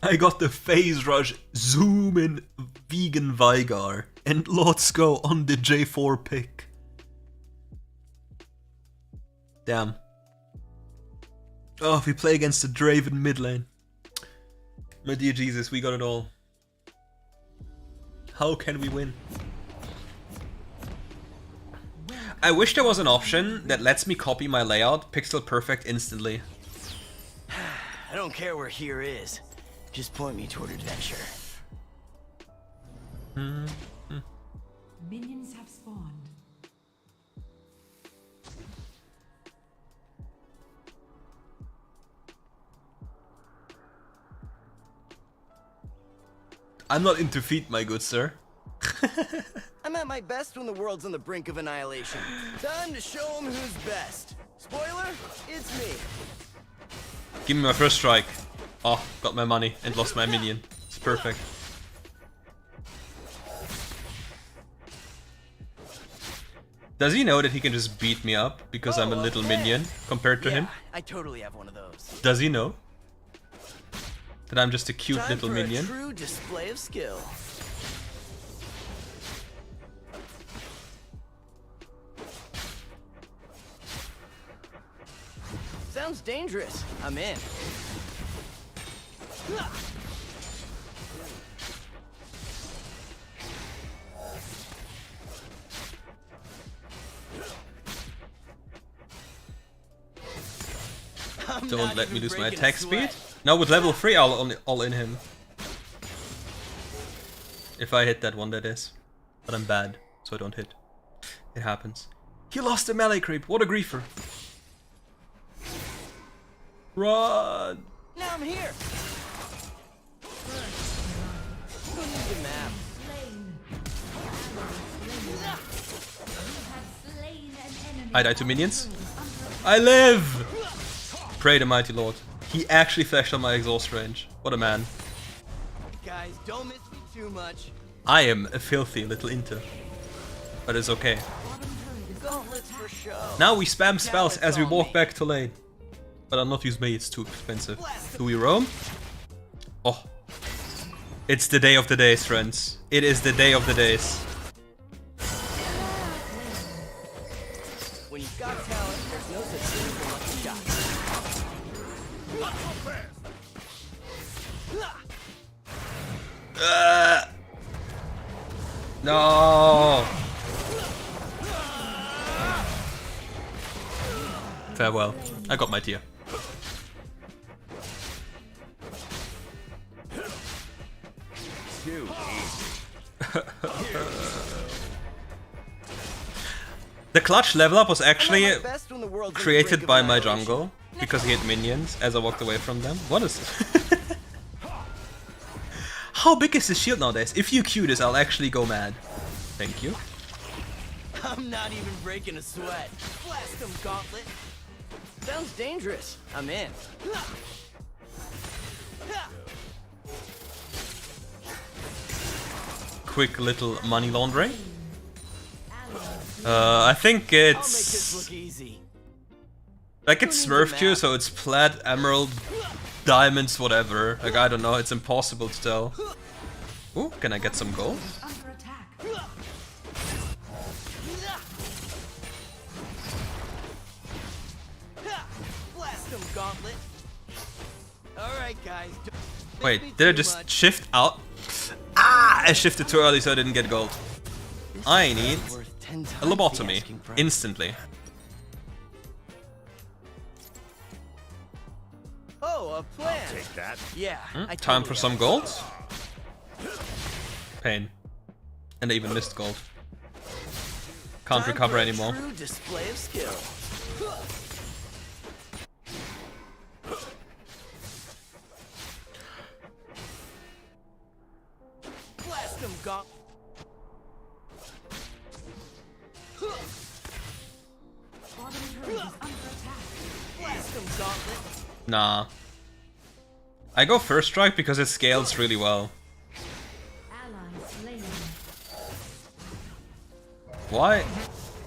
I got the phase rush zoom in vegan Vigar and let's go on the J4 pick. Damn. Oh, if we play against the Draven mid lane. My dear Jesus, we got it all. How can we win? I wish there was an option that lets me copy my layout pixel perfect instantly. I don't care where here is. Just point me toward adventure. Minions have spawned. I'm not into feet, my good sir. I'm at my best when the world's on the brink of annihilation. Time to show them who's best. Spoiler, it's me. Give me my first strike. Oh, got my money and lost my minion. It's perfect. Does he know that he can just beat me up because I'm a little minion compared to him? I totally have one of those. Does he know that I'm just a cute Time little for minion? A true display of skill. Sounds dangerous. I'm in. Don't let me lose my attack speed. Now with level 3 I'll all in him. If I hit that one, that is. But I'm bad, so I don't hit. It happens. He lost the melee creep, what a griefer. Run! Now I'm here. Who needs a map? I die to minions. I live! Pray the mighty lord. He actually flashed on my exhaust range. What a man. Guys, don't miss me too much. I am a filthy little inter. But it's okay. Gauntlets for show. Now we spam spells as we walk back to lane. But I'll not use me, it's too expensive. Do we roam? Oh. It's the day of the days, friends. It is the day of the days. When you've got talent, there's no such thing as a lucky shot. No! Farewell. I got my tier. The clutch level up was actually I'm at my best when the world's on the created brink of by my annihilation. jungle because he had minions as I walked away from them. What is this? How big is this shield nowadays? If you Q this, I'll actually go mad. Thank you. I'm not even breaking a sweat. Blast him, Gauntlet. Sounds dangerous. I'm in. Quick little money laundering. I think I'll make this it's look easy. like it's Smurf Q, so it's plat, emerald, diamonds, whatever. Like I don't know, it's impossible to tell. Ooh, can I get some gold? Under attack. Blast him, Gauntlet. Alright, guys. don't Wait, be did I too just much. shift out? Ah, I shifted too early so I didn't get gold. I need Worth 10 times a the lobotomy asking price. instantly. Oh, a plan. Take that. Yeah. I Time totally for have some it. gold. Pain. And I even missed gold. Can't Time recover for a anymore. True display of skill. Blast him, Gauntlet. Bottom turret is under attack. Blast him, Gauntlet. Nah. I go first strike because it scales really well. Ally slain. Why?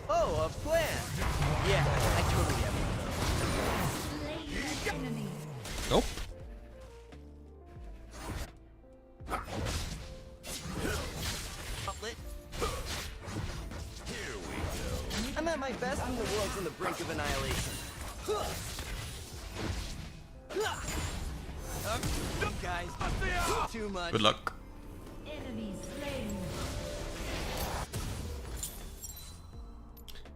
Oh, a plan. Yeah, I totally have one. Slain an enemy. Nope. Gauntlet. I'm at my best when the world's on the brink of annihilation. Guys, too much. Good luck. Enemy slain.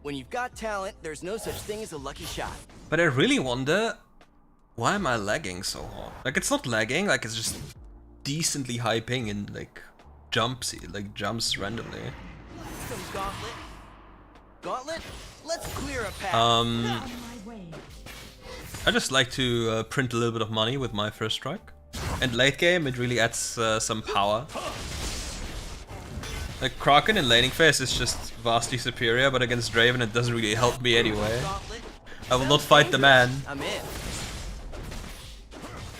When you've got talent, there's no such thing as a lucky shot. But I really wonder, why am I lagging so hard? Like it's not lagging, like it's just decently high ping and like jumps randomly. Some Gauntlet. Gauntlet, let's clear a path. On my way. I just like to print a little bit of money with my first strike. And late game, it really adds some power. Like Kraken in laning phase is just vastly superior, but against Draven it doesn't really help me anyway. Gauntlet. I will not fight the man. I'm in.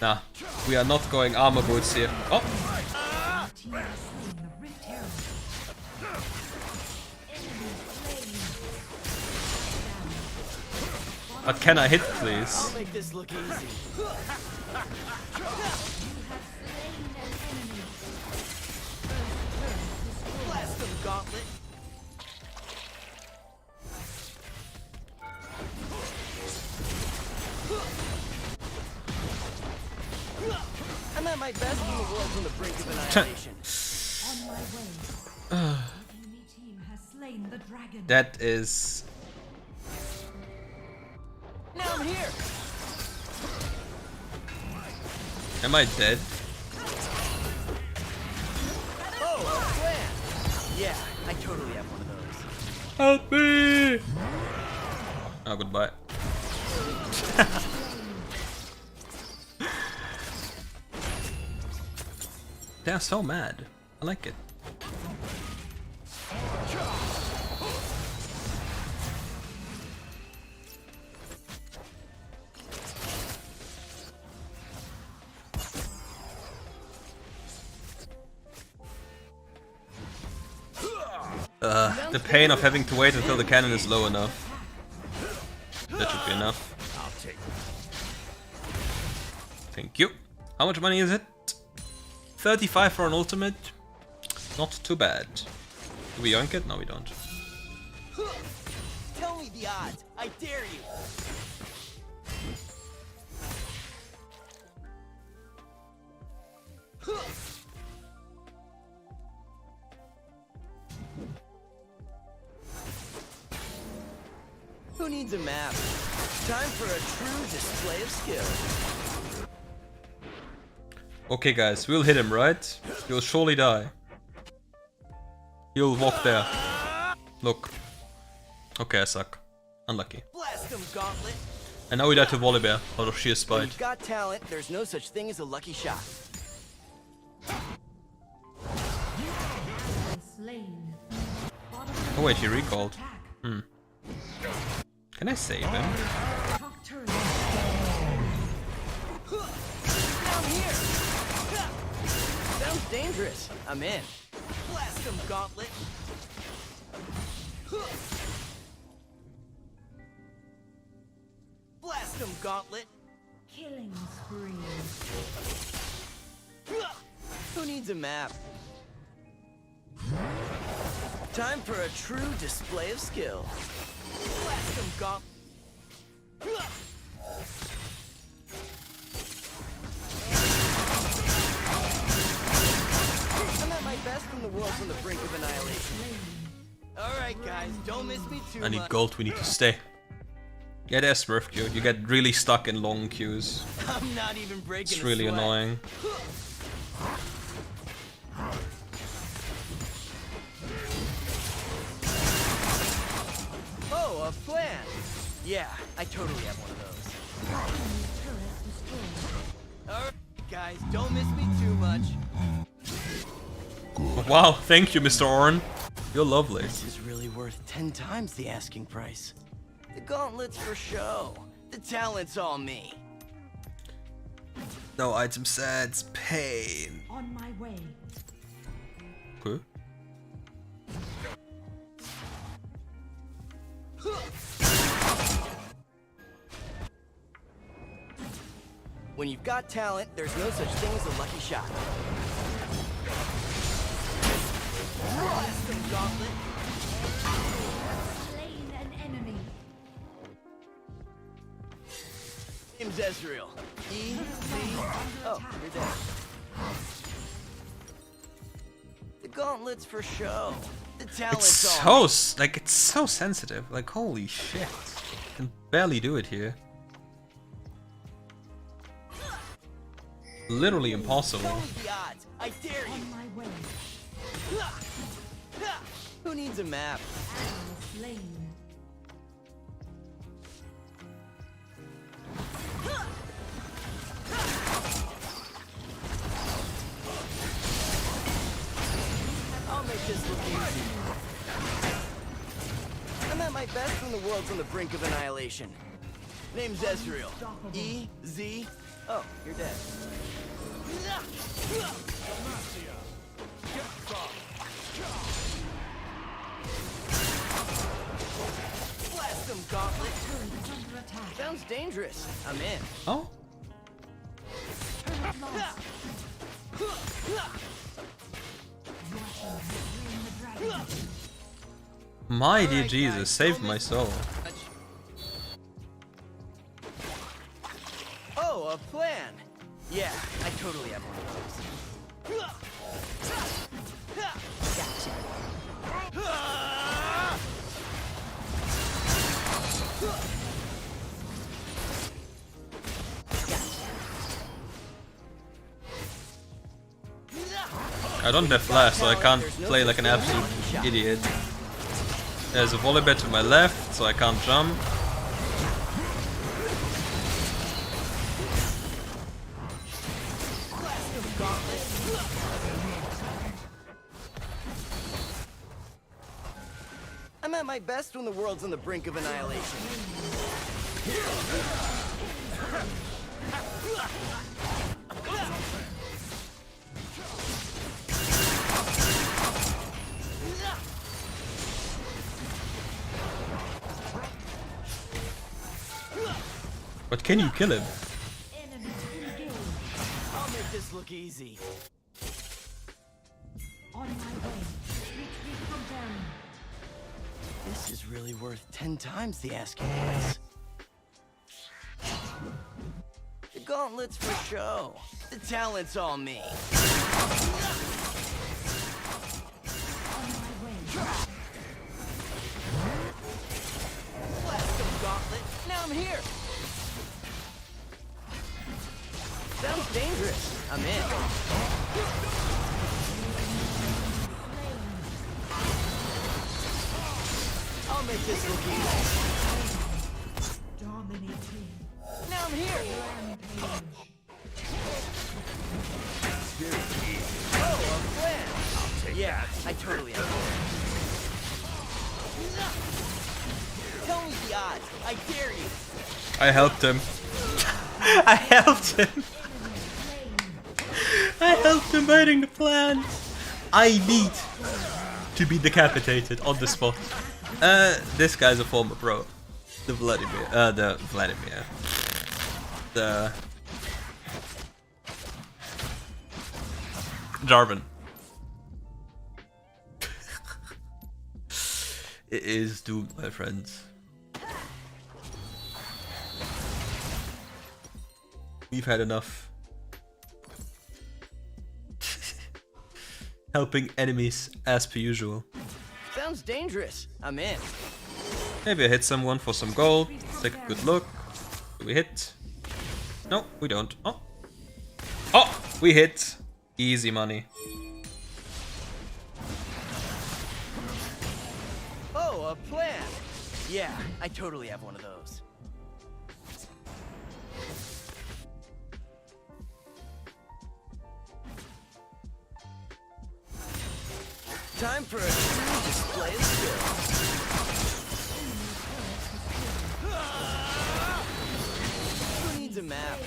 Nah, we are not going armor boots here. Oh, Your team has slain the Rift Herald. Enemy slain. but can I hit please? I'll make this look easy. You have slain an enemy. First turret destroyed. Blast them, Gauntlet. I'm at my best when the world's on the brink of annihilation. On my way. The enemy team has slain the dragon. That is... Now I'm here. Am I dead? Oh, a plan. Yeah, I totally have one of those. Help me! Oh, goodbye. They're so mad. I like it. The pain of having to wait until the cannon is low enough. That should be enough. I'll take it. Thank you. How much money is it? 35 for an ultimate? Not too bad. Do we yoink it? No, we don't. Tell me the odds. I dare you. Who needs a map? Time for a true display of skill. Okay guys, we'll hit him, right? He'll surely die. He'll walk there. Look. Okay, I suck. Unlucky. Blast him, Gauntlet. And now we die to Volibear out of sheer When spite. you've got talent, there's no such thing as a lucky shot. Slain. Oh wait, he recalled. Can I save him? Top turret. Down here. Sounds dangerous. I'm in. Blast him, Gauntlet. Blast him, Gauntlet. Killing spree. Who needs a map? Time for a true display of skill. Blast him, Gauntlet. I'm at my best when the world's on the brink of annihilation. Alright guys, don't miss me too I need much. gold, we need to stay. Yeah, there's Smurf queue. You get really stuck in long queues. I'm not even breaking It's a really sweat. annoying. Oh, a plan. Yeah, I totally have one of those. Alright guys, don't miss me too much. Wow, thank you, Mr. Orn. You're lovely. This is really worth 10 times the asking price. The gauntlet's for show. The talent's all me. No item sets, pain. On my way. Okay. When you've got talent, there's no such thing as a lucky shot. Blast him, Gauntlet. Slain an enemy. Name's Ezreal. E, Z. Oh, you're dead. The gauntlet's for show. The It's talent's all so it's so sensitive. Like holy shit, I can barely do it here. Literally impossible. Challenge the odds. I dare you. On my way. Who needs a map? Slain. I'll make this look easy. I'm at my best when the world's on the brink of annihilation. Name's Ezreal. E, Z. Oh, you're dead. Blast him, Gauntlet. Under attack. Sounds dangerous. I'm in. Oh, Turret lost. Slain the dragon. my dear Alright, Jesus, guys, saved don't my miss- soul. Oh, a plan. Yeah, I totally have one of those. I don't have flash, so I can't play like an absolute idiot. There's a Volibear to my left, so I can't jump. I'm at my best when the world's on the brink of annihilation. But can you kill him? Enemy engaged. I'll make this look easy. On my way. Retreat from them. This is really worth 10 times the asking price. The gauntlet's for show. The talent's all me. On my way. Blast him, Gauntlet. Now I'm here. Sounds dangerous. I'm in. I'll I'll make this look easy. Dominating. Now I'm here. Oh, a plan. Yeah, I totally have one. Tell me the odds. I dare you. I helped him. I helped him. I helped him writing the plan. I need to be decapitated on the spot. This guy's a former pro. The Jarvan. It is doomed, my friends. We've had enough. Helping enemies as per usual. Sounds dangerous. I'm in. Maybe I hit someone for some gold. Let's take a good look. Do we hit? No, we don't. Oh. Oh, we hit. Easy money. Oh, a plan. Yeah, I totally have one of those. Time for a true display of skill. Who needs a map?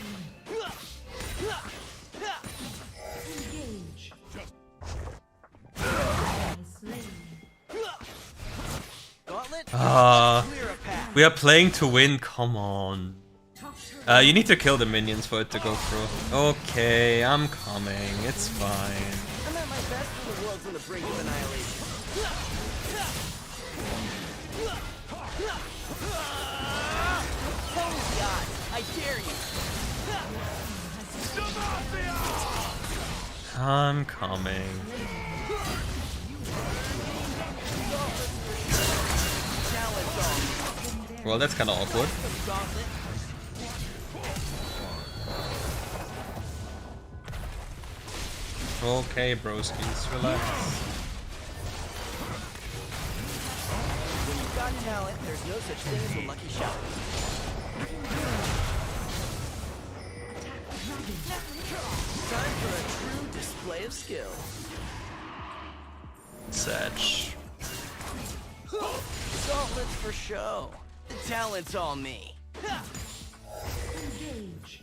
Engage. Gauntlet? Ah, Clear a path. we are playing to win. Come on. You need to kill the minions for it to go through. Okay, I'm coming. It's fine. I'm at my best when the world's on the brink of annihilation. Tell me the odds. I dare you. I'm coming. Challenge on. Well, that's kind of awkward. Gauntlet. Okay, broskies, relax. When you've got talent, there's no such thing as a lucky shot. Time for a true display of skill. Satch. Gauntlets for show. The talent's all me. Engage.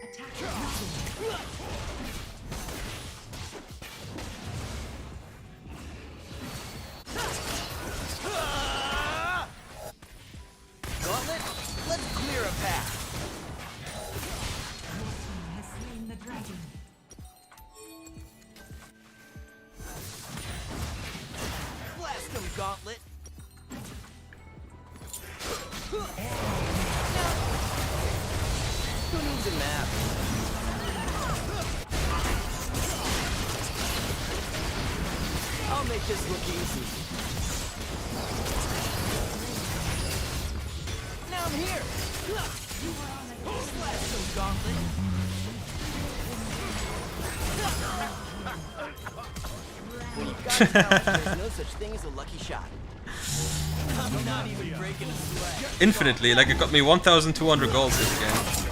Attack. Gauntlet, let's clear a path. Has slain the dragon. Blast him, Gauntlet. Who needs a map? I'll make this look easy. Now I'm here. Blast him, Gauntlet. When you've got talent, there's no such thing as a lucky shot. I'm not even breaking a sweat. Infinitely, like it got me 1,200 gold this game.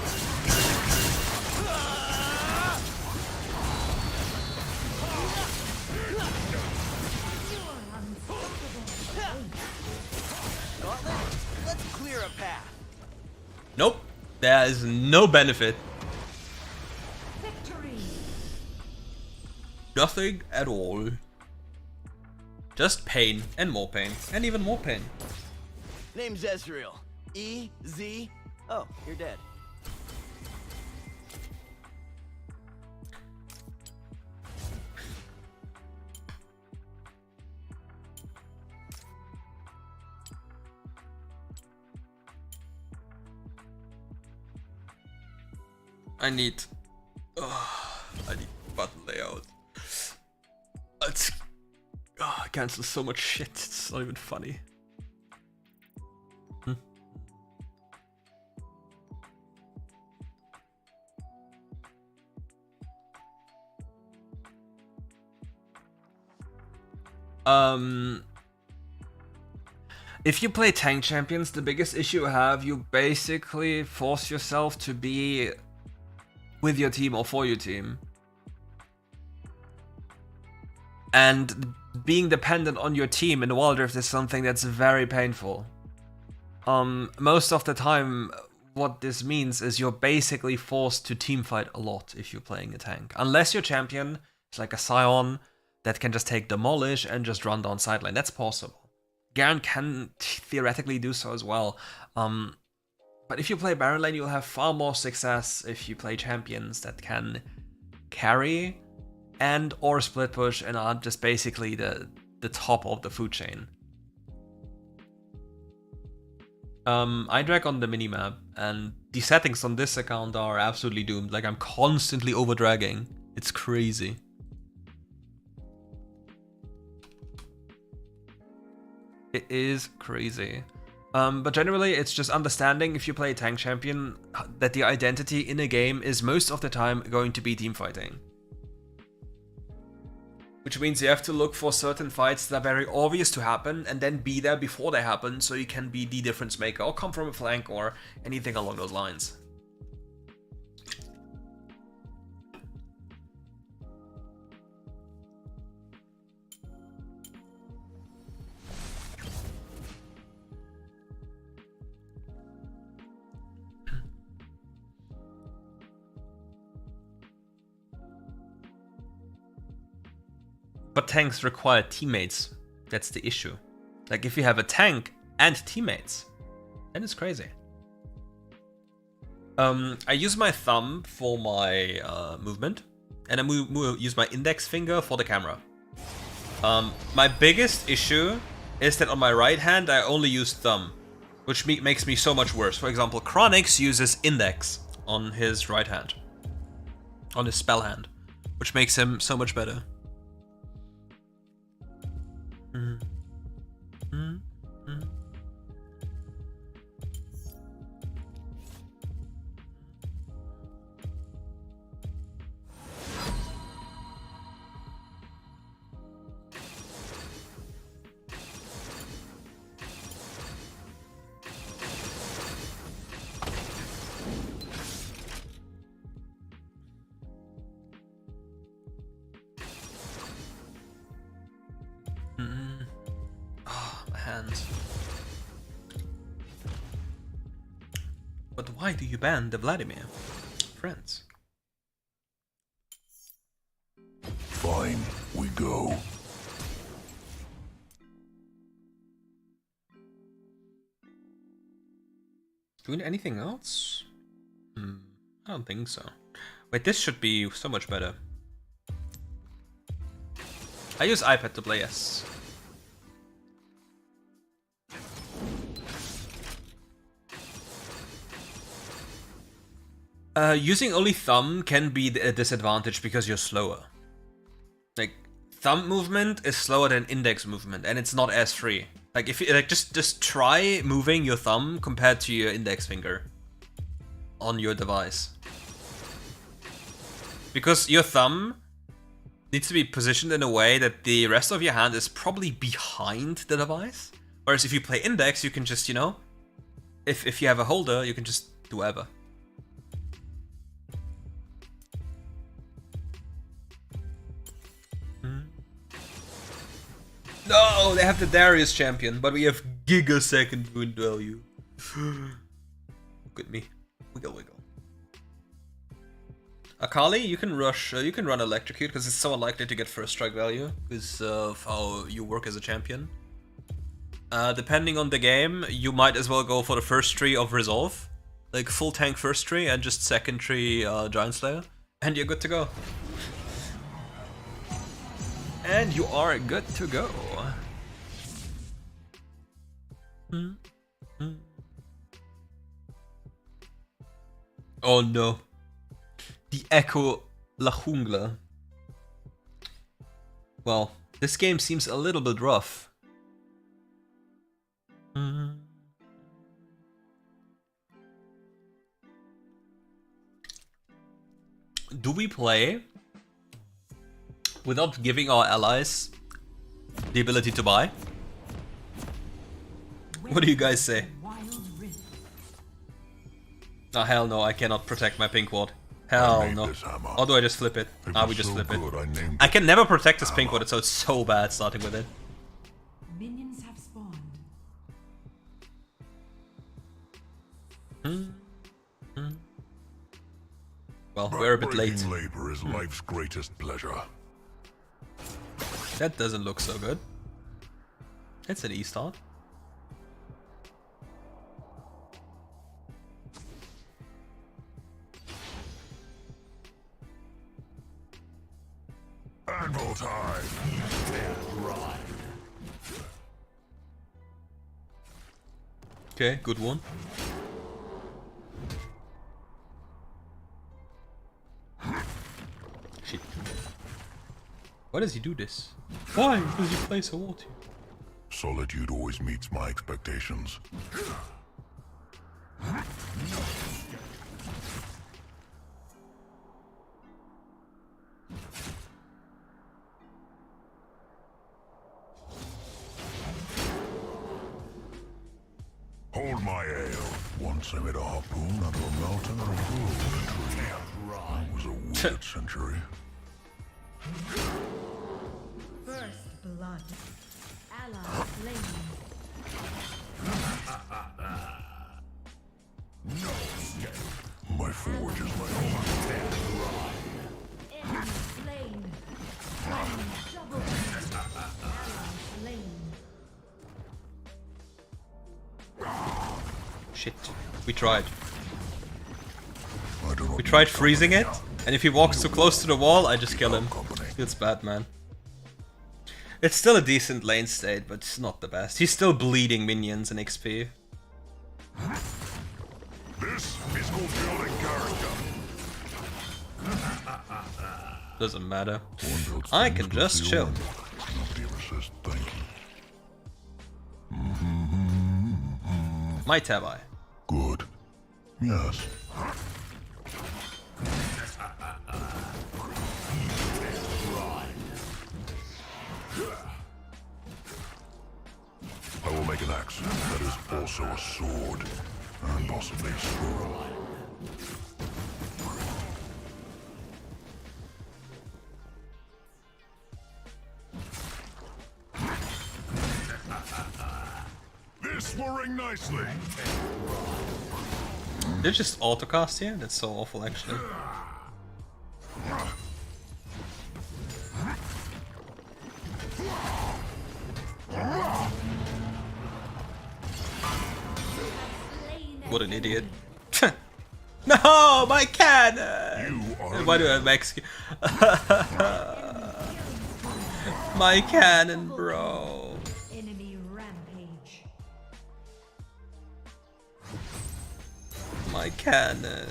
Gauntlet, let's clear a path. Nope, there is no benefit. Victory. Nothing at all. Just pain, and more pain, and even more pain. Name's Ezreal. E-Z. Oh, you're dead. I need button layout. Let's cancel so much shit. It's not even funny. If you play tank champions, the biggest issue you have, you basically force yourself to be with your team or for your team. And being dependent on your team in WildRift is something that's very painful. Most of the time, what this means is you're basically forced to teamfight a lot if you're playing a tank. Unless your champion is like a Scion that can just take Demolish and just run down sideline. That's possible. Garen can theoretically do so as well. But if you play Baron lane, you'll have far more success if you play champions that can carry and or split push and are just basically the top of the food chain. I drag on the minimap, and the settings on this account are absolutely doomed. Like, I'm constantly over dragging. It's crazy. It is crazy. But generally, it's just understanding, if you play a tank champion, that the identity in a game is most of the time going to be teamfighting. Which means you have to look for certain fights that are very obvious to happen and then be there before they happen, so you can be the difference maker or come from a flank or anything along those lines. But tanks require teammates. That's the issue. Like, if you have a tank and teammates, then it's crazy. I use my thumb for my movement, and I use my index finger for the camera. My biggest issue is that on my right hand, I only use thumb, which makes me so much worse. For example, Chronix uses index on his right hand, on his spell hand, which makes him so much better. Hands. But why do you ban the Vladimir? Friends. Fine, we go. Doing anything else? I don't think so. Wait, this should be so much better. I use iPad to play, yes. Using only thumb can be a disadvantage because you're slower. Like, thumb movement is slower than index movement, and it's not as free. Like, if you like, just try moving your thumb compared to your index finger on your device, because your thumb needs to be positioned in a way that the rest of your hand is probably behind the device. Whereas if you play index, you can just, you know, if you have a holder, you can just do whatever. No, they have the Darius champion, but we have gigasecond wound value. Look at me. Wiggle, wiggle. Akali, you can rush, you can run electrocute because it's so unlikely to get first strike value because of how you work as a champion. Depending on the game, you might as well go for the first tree of Resolve. Like full tank first tree and just second tree Giant Slayer. And you're good to go. And you are good to go. Oh no. The Echo La Jungla. Well, this game seems a little bit rough. Do we play without giving our allies the ability to buy? What do you guys say? WildRift. Oh hell no, I cannot protect my pink ward. Hell made no. this hammer. Or do I just flip it? It Ah, was we just so flip it. good, I named I it can never protect this pink ward, so it's so bad starting with it. Minions have spawned. Well, we're a bit late. Backbreaking labor is life's greatest pleasure. That doesn't look so good. It's an E-start. Anvil time! Okay, good one. Shit. Why does he do this? Why does he play so watery? Solitude always meets my expectations. Hold my ale. Once I made a harpoon out of a mountain and a grove tree. That was a weird century. First blood. Ally slain. My forge is my home. Enemy slain. Enemy double kill. Ally slain. Shit. We tried. I do not We tried need freezing it, company. and if he walks too close to the wall, I just kill him. Company. It's bad, man. It's still a decent lane state, but it's not the best. He's still bleeding minions and XP. This is called building character. Doesn't matter. One builds I things can 'cause just they chill. own. Nobody ever says thank you. Might have I. Good. Yes. I will make an axe that is also a sword, and possibly a scroll. This will ring nicely. Did it just autocast here? That's so awful, actually. What an idiot. No, my cannon! You are Why do I have max? My cannon, bro. Enemy rampage. My cannon.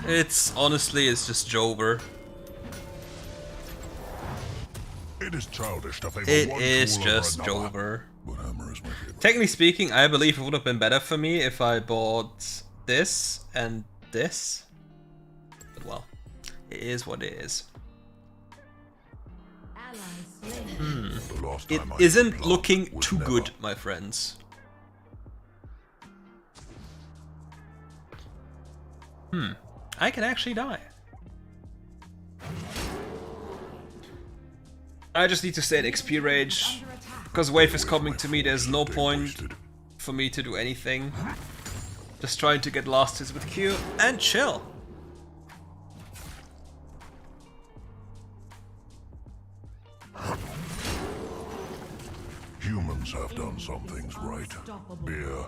It's honestly, it's just Jover. It is childish to favor It one is tool over just another, Jover. but hammer is my favorite. Technically speaking, I believe it would have been better for me if I bought this and this. But well, it is what it is. Ally slain. The last It time I isn't played looking was too never. good, my friends. I can actually die. I just need to stay at XP rage. Because wave is coming to me, there's no Stay point wasted. for me to do anything. Just trying to get last hits with Q and chill. Humans have done some things right. Unstoppable. Beer.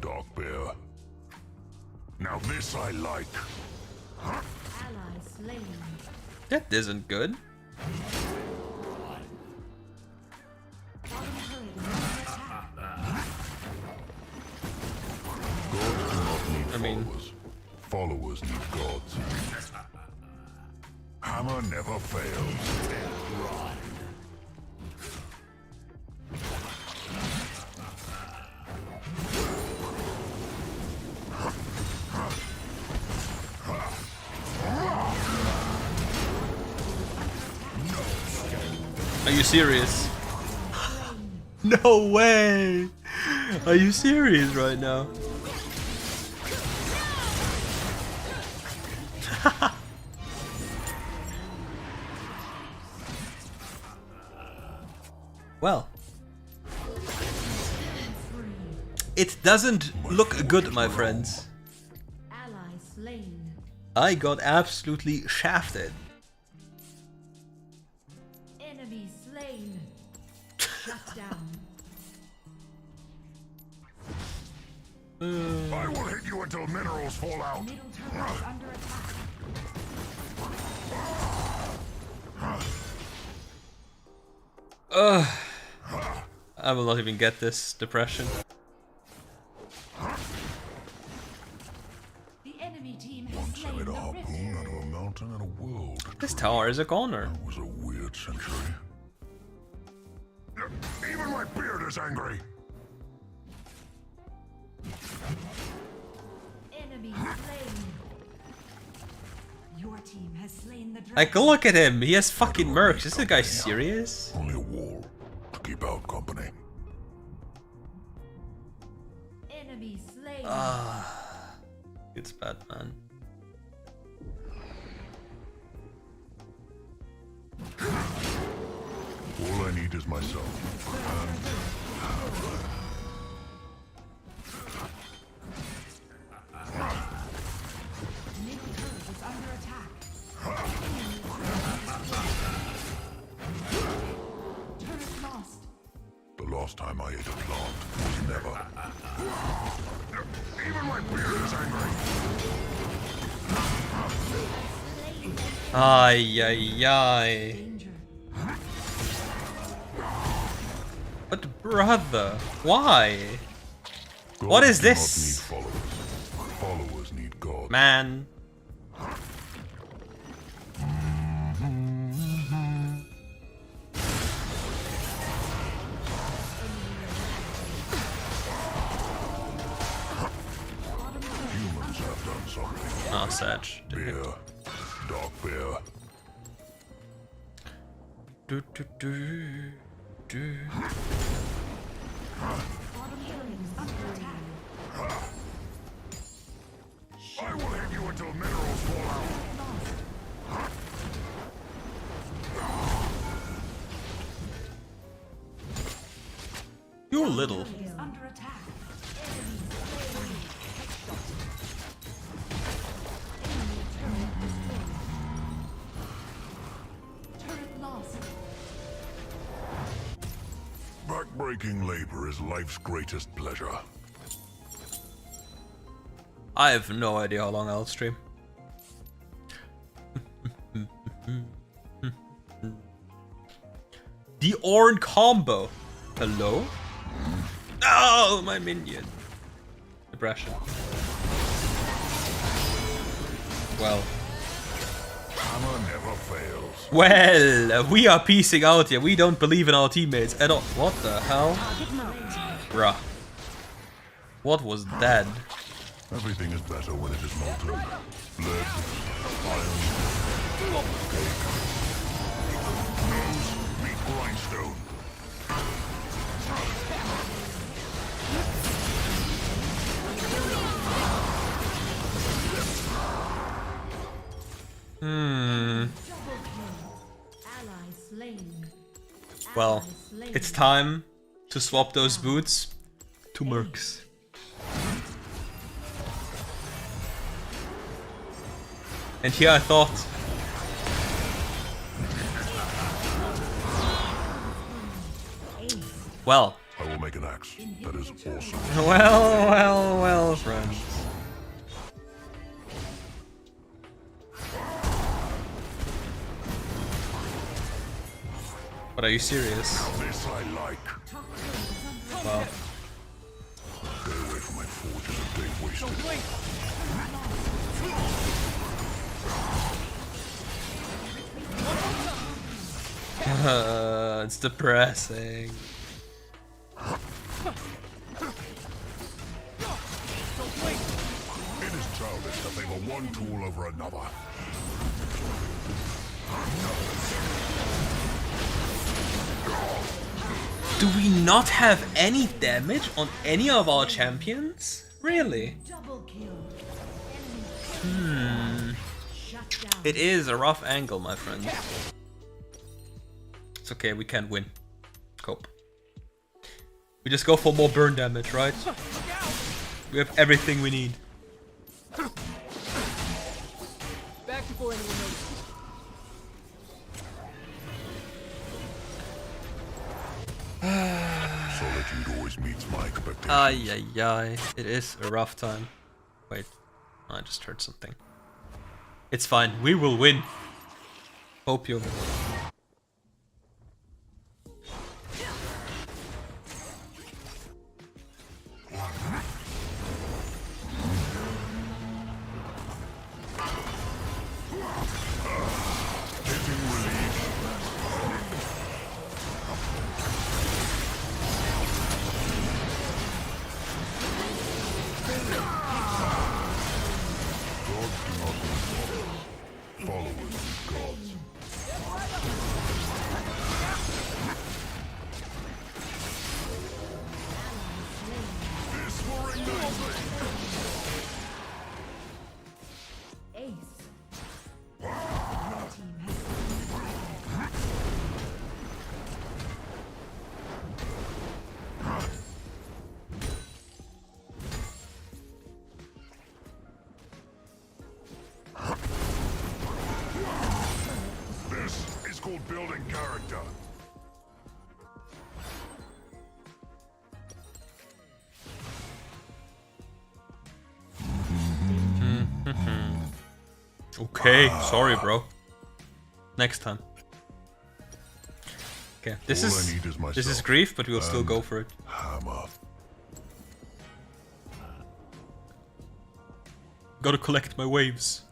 Dark beer. Now this I like. Ally slain. That isn't good. Bottom turret is under attack. Gods do not need I mean- followers. Followers need gods. Hammer never fails. Are you serious? No way! Are you serious right now? Well, it doesn't look good, my friends. Ally slain. I got absolutely shafted. Enemy slain. Shut down. I will hit you until minerals fall out. Middle turret is under attack. I will not even get this depression. The enemy team has Once I slain made the a Rift. harpoon out of a mountain and a world. This tower is a corner. That was a weird century. Even my beard is angry. Enemy slain. Your team has slain the dragon. Like, look at him. He has fucking mercs. Is this guy serious? Only a wall to keep out company. Enemy slain. It's bad, man. All I need is myself. Middle turret is under attack. Turret lost. The last time I ate a plant was never. Even my beard is angry. Ay, ay, ay. Danger. But brother, why? God What is does not this? need followers. Followers need God. Man. Humans have done something. Oh, Satch. Beer. Dark beer. Do, do, do, do. Bottom turret is under attack. I will hit you until minerals fall out. You little. Is under attack. Turret lost. Backbreaking labor is life's greatest pleasure. I have no idea how long I'll stream. The Orn combo. Hello? Oh, my minion. Depression. Well. Hammer never fails. Well, we are piecing out here. We don't believe in our teammates at all. What the hell? Bruh. What was that? Everything is better when it is molten. Lead, iron, cake. Nose, meat grindstone. Ally slain. Well, Ally slain. it's time to swap those boots to mercs. And here I thought, well, I will make an axe. That is awesome. well, friends. But are you serious? This I like. Well, Stay away from my forges a day wasted. it's depressing. It is childish to favor one tool over another. Do we not have any damage on any of our champions? Really? Double kill. Shut down. It is a rough angle, my friend. It's okay, we can't win. Cope. We just go for more burn damage, right? We have everything we need. Back before anyone notices. Solitude always meets my expectations. Ay, ay, ay. It is a rough time. Wait, I just heard something. It's fine, we will win. Hope you. Ace. Your team has This is called building character. Okay, sorry, bro. Next time. Okay, this All I is need is this is myself grief, but we'll still go for it. Hammer. Gotta collect my waves.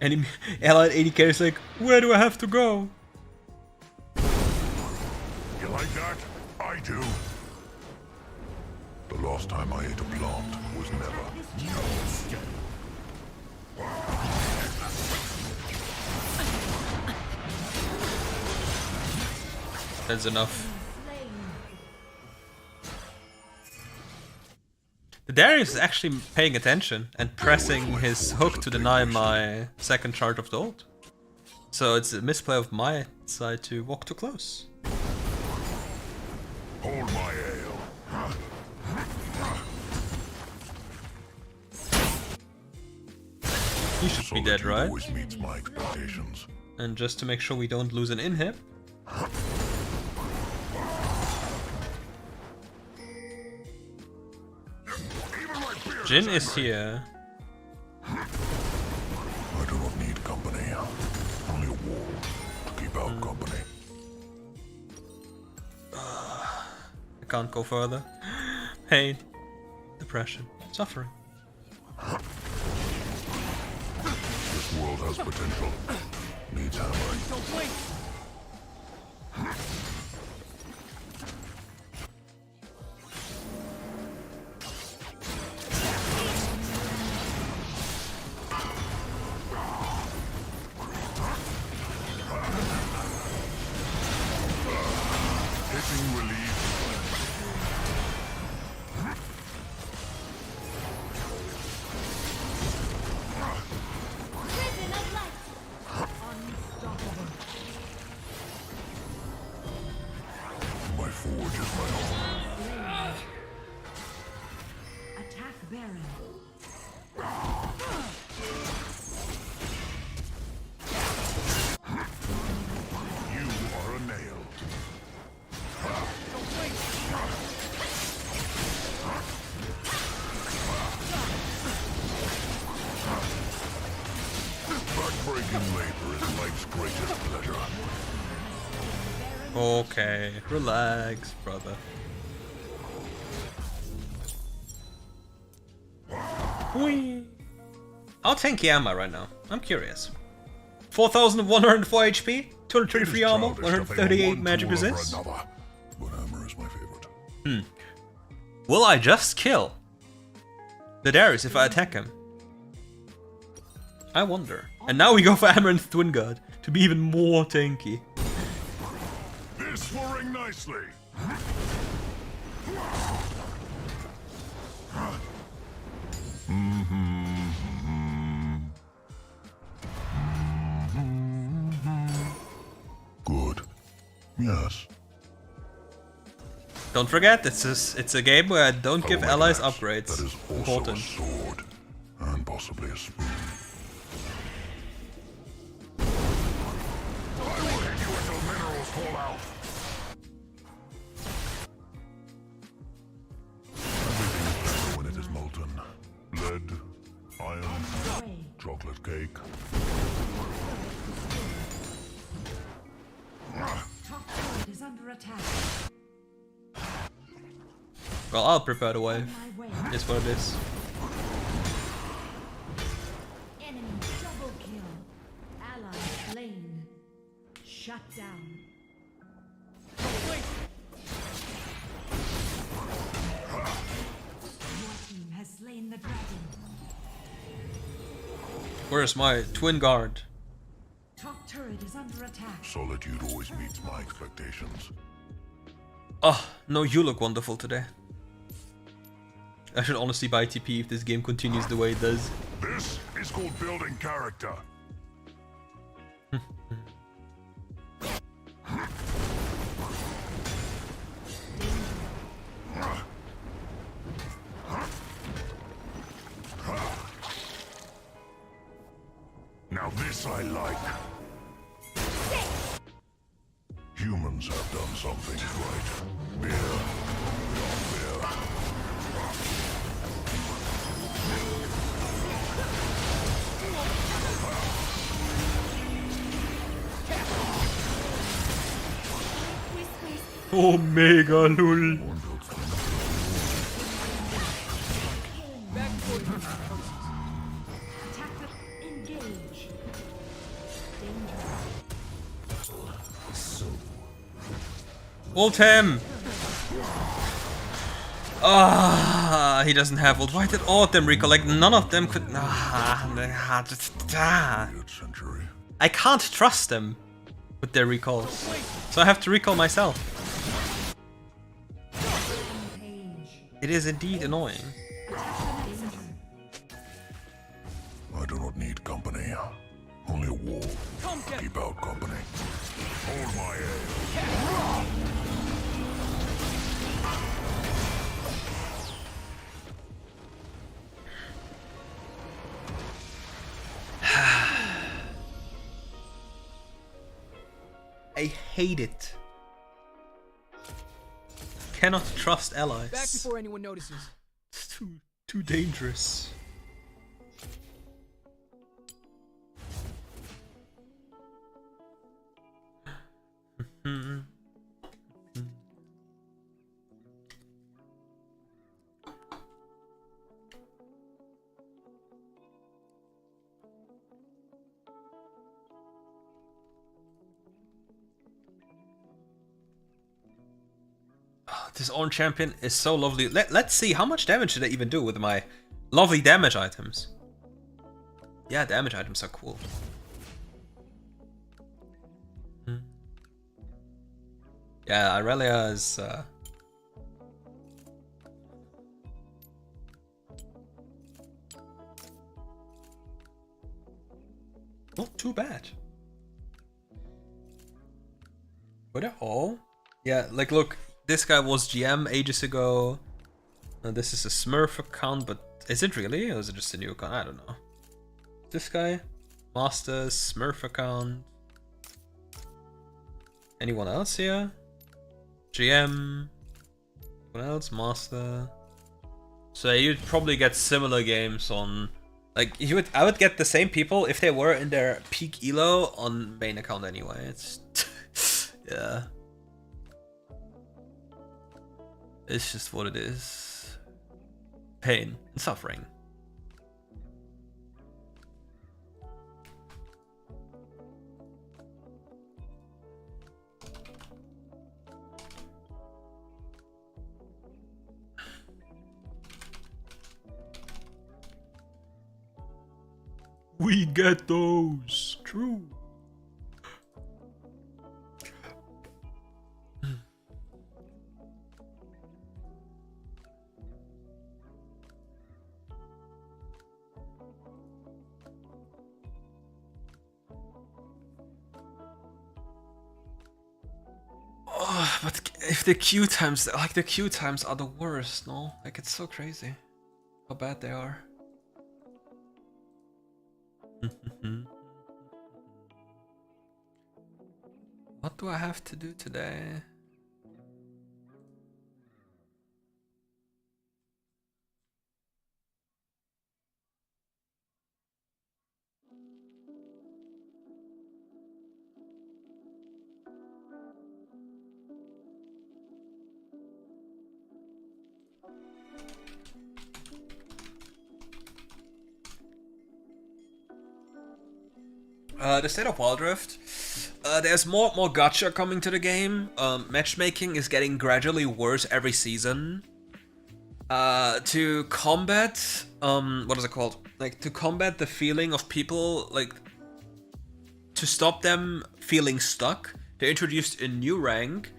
Any allied AD carries like, where do I have to go? You like that? I do. The last time I ate a plant was never. That's enough. The Darius is actually paying attention and pressing his hook to deny my second charge of the ult. So it's a misplay of my side to walk too close. Hold my ale. He should be dead, Solitude right? always meets my expectations. And just to make sure we don't lose an inhib. Jin is here. I do not need company. Only a wall to keep out company. I can't go further. Pain, depression, suffering. This world has potential. Needs hammering. Don't blink. Hitting relief. My forge is my home. attack Baron. You are a nail. Backbreaking labor is life's greatest pleasure. Okay, relax, brother. Whee! I'll tank Yama right now. I'm curious. 4,104 HP, 233 armor, 138 magic resist. But hammer is my favorite. Will I just kill the Darius if I attack him? I wonder. And now we go for Amaranth Twin Guard to be even more tanky. This for nicely. Good. Yes. Don't forget, it's a game where I don't give Follow my allies glance. upgrades. That is also Important. a sword. And possibly a spoon. I will hit you until minerals fall out. Everything is better when it is molten. Lead, iron, Way. chocolate cake. Top turret is under attack. Well, I'll prepare the wave. My way. Is what it is. Enemy double kill. Ally slain. Shut down. Your team has slain the dragon. Where's my twin guard? Top turret is under attack. Solitude always meets my expectations. Oh, no, you look wonderful today. I should honestly buy TP if this game continues the way it does. This is called building character. Now this I like. Humans have done something right. Beer. Beer. Omega lul. Back before you notice. Attacker engage. Danger. Ult him! Ah, he doesn't have ult. Why did all of them recall? Like, none of them could. Century. I can't trust them with their recalls. So I have to recall myself. Page. It is indeed annoying. Danger. I do not need company. Only a wall. Come get Keep out company. Hold my ale. I hate it. Cannot trust allies. back before anyone notices. It's too dangerous. This orange champion is so lovely. Let's see, how much damage did I even do with my lovely damage items? Yeah, damage items are cool. Yeah, Irelia is... not too bad. Were they all? Yeah, like look, this guy was GM ages ago. This is a Smurf account, but is it really? Or is it just a new account? I don't know. This guy? Master, Smurf account. Anyone else here? GM. What else? Master. So you'd probably get similar games on... Like, I would get the same people if they were in their peak elo on main account anyway. It's... yeah. It's just what it is. Pain and suffering. We get those. True. But if the queue times, like the queue times are the worst, no? Like it's so crazy how bad they are. What do I have to do today? The state of WildRift. There's more gacha coming to the game. Matchmaking is getting gradually worse every season. To combat what is it called? Like to combat the feeling of people, like to stop them feeling stuck, they introduced a new rank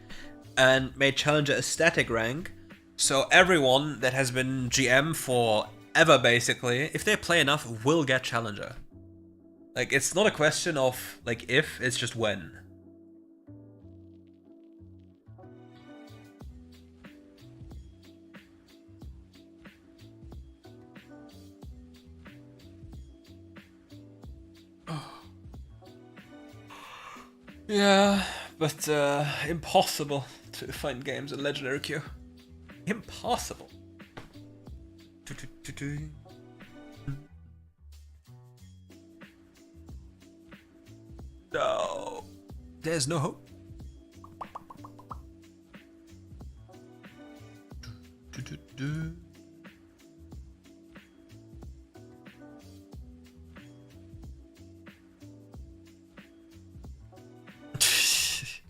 and made Challenger a static rank. So everyone that has been GM forever basically, if they play enough, will get Challenger. Like, it's not a question of, like, if, it's just when. Yeah, but, impossible to find games in Legendary Queue. Impossible. No, there's no hope.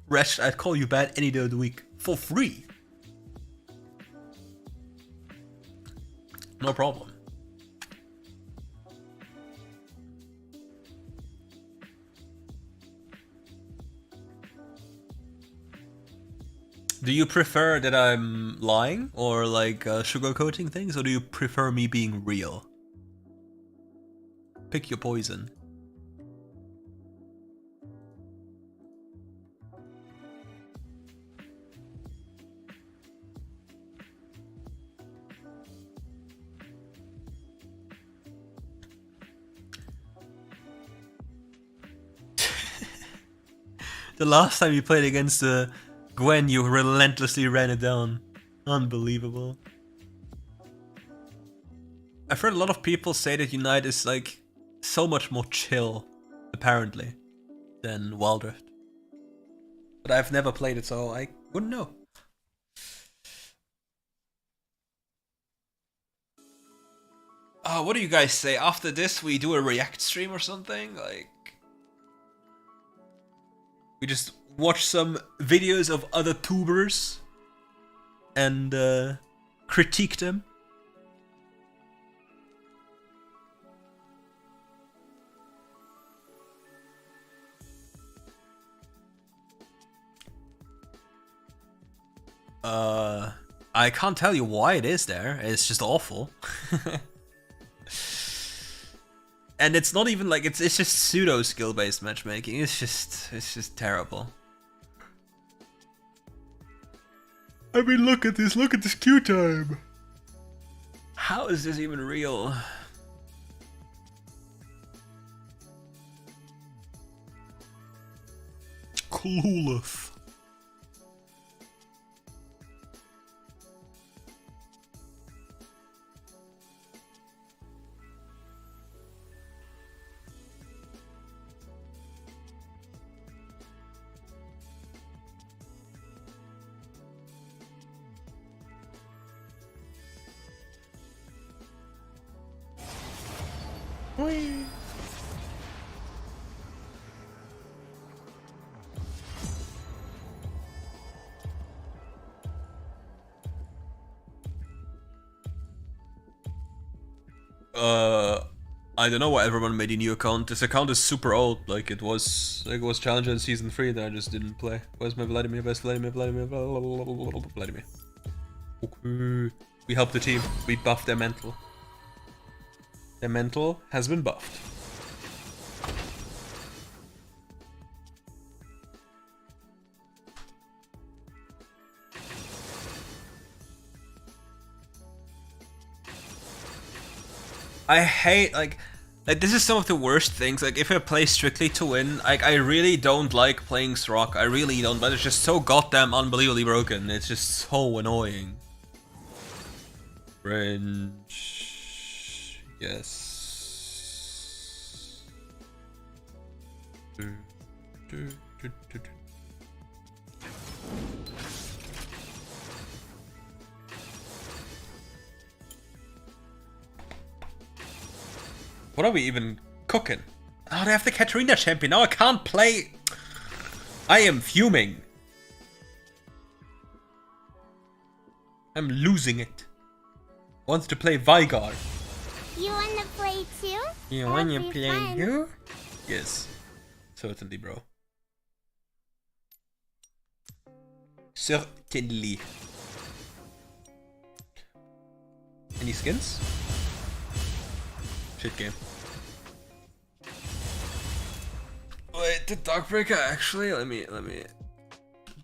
Resh, I'd call you bad any day of the week for free. No problem. Do you prefer that I'm lying or like sugarcoating things, or do you prefer me being real? Pick your poison. The last time you played against Gwen, you relentlessly ran it down. Unbelievable. I've heard a lot of people say that Unite is like so much more chill, apparently, than WildRift. But I've never played it, so I wouldn't know. What do you guys say? After this, we do a react stream or something? Like, we just watch some videos of other tubers and critique them. I can't tell you why it is there. It's just awful. And it's not even like it's just pseudo skill based matchmaking. It's just terrible. I mean, look at this queue time. How is this even real? Clueless. I don't know why everyone made a new account. This account is super old. Like it was Challenger in season 3 that I just didn't play. Where's my Vladimir? Where's Vladimir? Vladimir. Okay. We helped the team. We buffed their mental. Their mental has been buffed. I hate like this is some of the worst things. Like if I play strictly to win, like I really don't like playing Srock. I really don't, but it's just so goddamn unbelievably broken. It's just so annoying. Range. Yes. What are we even cooking? Oh, they have the Katarina champion. Now I can't play. I am fuming. I'm losing it. Wants to play Vygar. You wanna play too? You wanna play too? Yes. Certainly, bro. Certainly. Any skins? Shit game. Wait, the Darkbreaker actually? Let me.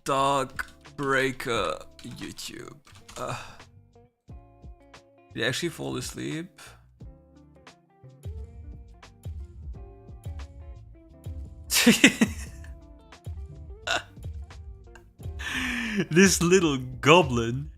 Darkbreaker YouTube. Did he actually fall asleep? This little goblin.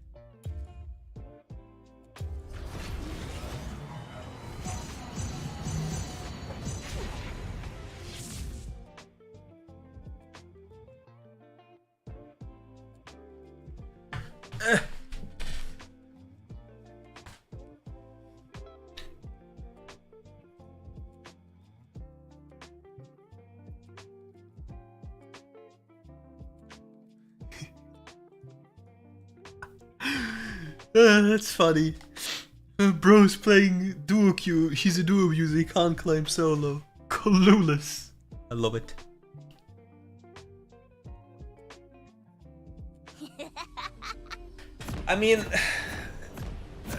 That's funny. Bro's playing duo queue. He's a duo user. He can't climb solo. Clueless. I love it. I mean,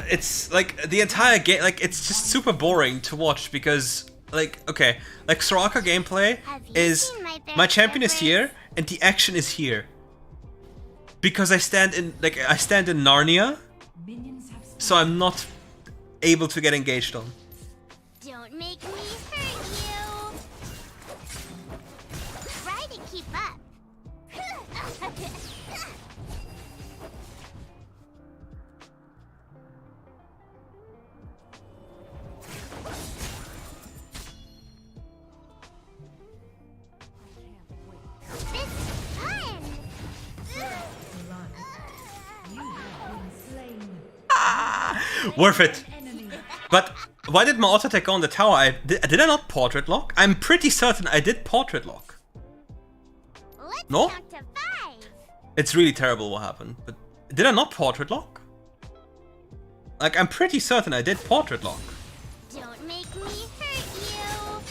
it's like the entire game. Like it's just super boring to watch because, like, okay, like Soraka gameplay is my champion is here and the action is here. Because I stand in Narnia. So I'm not able to get engaged on. Don't make me hurt you. Try to keep up. This is fun. Worth it. But why did my auto attack go on the tower? Did I not portrait lock? I'm pretty certain I did portrait lock. Let's No? count to 5. It's really terrible what happened. But did I not portrait lock? Like I'm pretty certain I did portrait lock. Don't make me hurt you.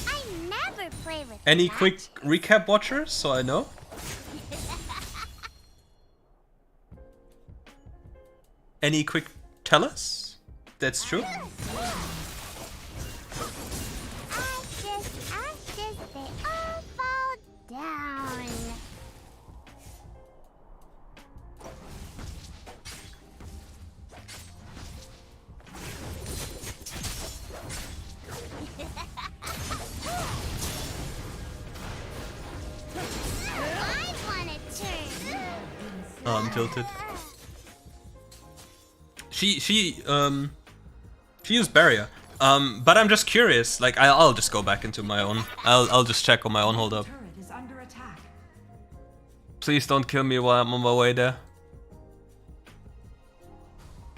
I never play with Any that. quick recap watchers so I know? Any quick tell us? That's true. Ashes, they all fall down. I want to turn. Oh, I'm tilted. She used barrier. But I'm just curious. Like I'll just go back into my own. I'll just check on my own. Hold up. Turret is under attack. Please don't kill me while I'm on my way there.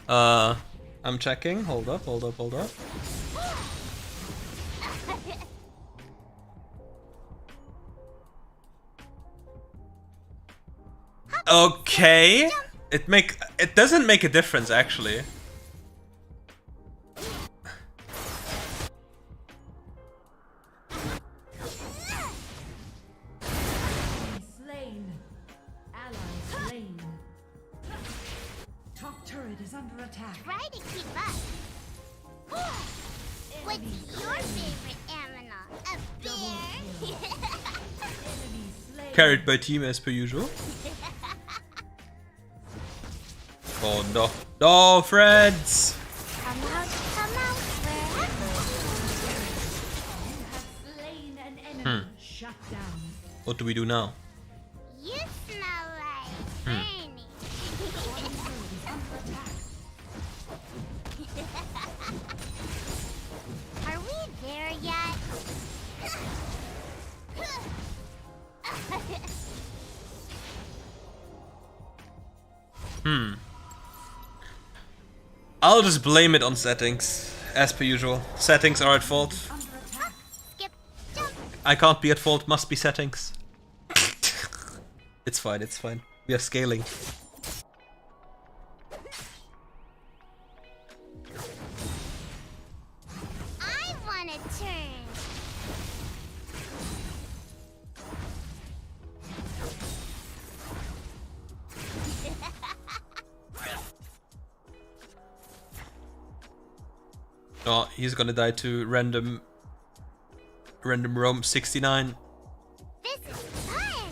I'm checking. Hold up. Okay. It doesn't make a difference actually. Slain. Ally slain. Top turret is under attack. Try to keep up. What's your favorite animal? A bear? Carried by team as per usual. Oh no. No, friends! Come out, wherever. Slain an enemy. Shut down. What do we do now? You smell like burning. Are we there yet? I'll just blame it on settings, as per usual. Settings are at fault. Skip, jump. I can't be at fault, must be settings. It's fine, it's fine. We are scaling. I wanna turn. Oh, he's gonna die to random roam 69. This is fun.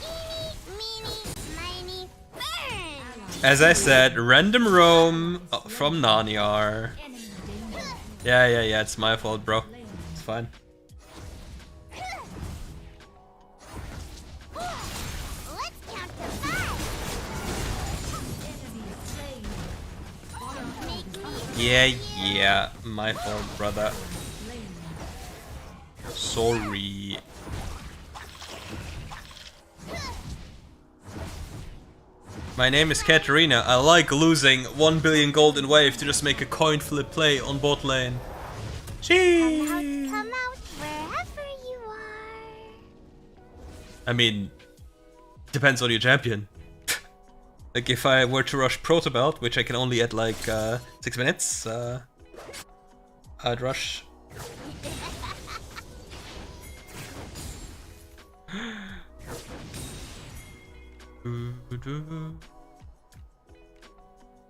Eeny, meeny, miny, burn. As I said, random roam from Nanyar. Yeah, it's my fault, bro. It's fine. Let's count to 5. Make me Yeah, my fault, brother. Sorry. My name is Katarina. I like losing 1 billion gold in wave to just make a coin flip play on bot lane. Gee. come out wherever you are. I mean, depends on your champion. Like if I were to rush Protobelt, which I can only at like 6 minutes, I'd rush.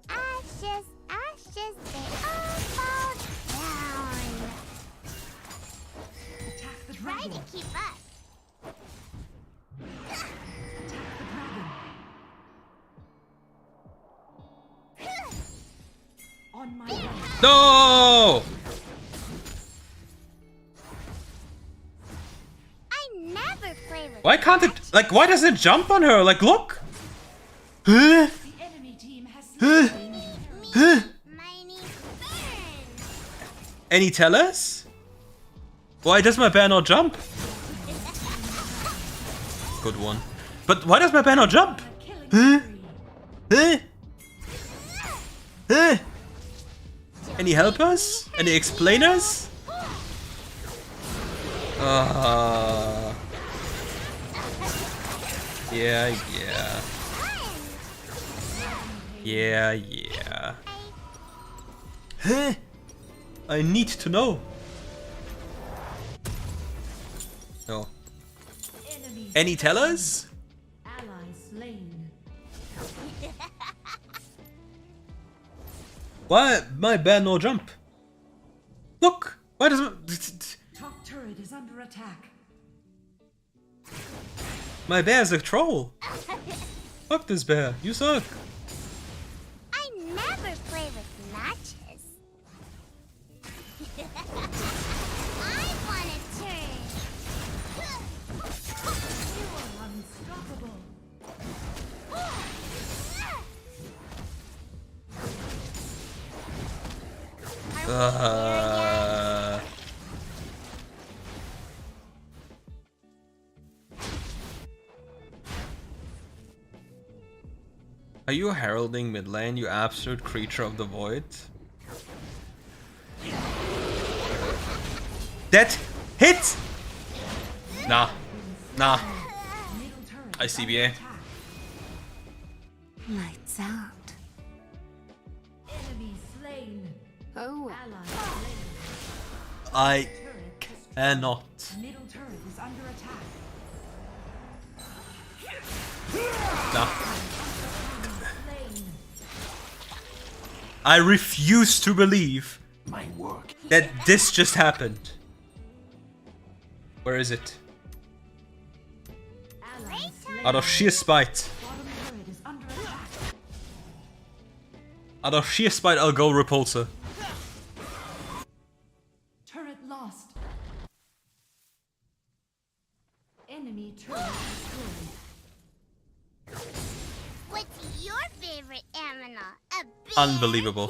Ashes, ashes, they all fall down. Attack the Try dragon. to keep up. On my way. No! I never play with Why can't it? Like, why doesn't it jump on her? Like, look. Huh? The enemy team has slain. Miny burn. Any tellers? Why does my bear not jump? Good one. But why does my bear not jump? Huh? Huh? Huh? Any helpers? Any explainers? Yeah. Huh? I need to know. No. Enemy Any tellers? ally slain. Why my bear no jump? Look! Why does Top turret is under attack. my bear's a troll? Fuck this bear, you suck. I never play with matches. I wanna turn. You are unstoppable. Are you heralding mid lane, you absolute creature of the void? That hit! Nah. Middle turret I is CBA. under attack. Lights out. Enemy slain. Oh, Ally slain. I Turret is- cannot. Middle turret is under attack. Nah. Slain. I refuse to believe My work. that this just happened. Where is it? Ally slain. Out of sheer spite. Bottom turret is under attack. Out of sheer spite, I'll go Repulsor. Turret lost. Enemy turret destroyed. What's your favorite animal? A bear? Unbelievable.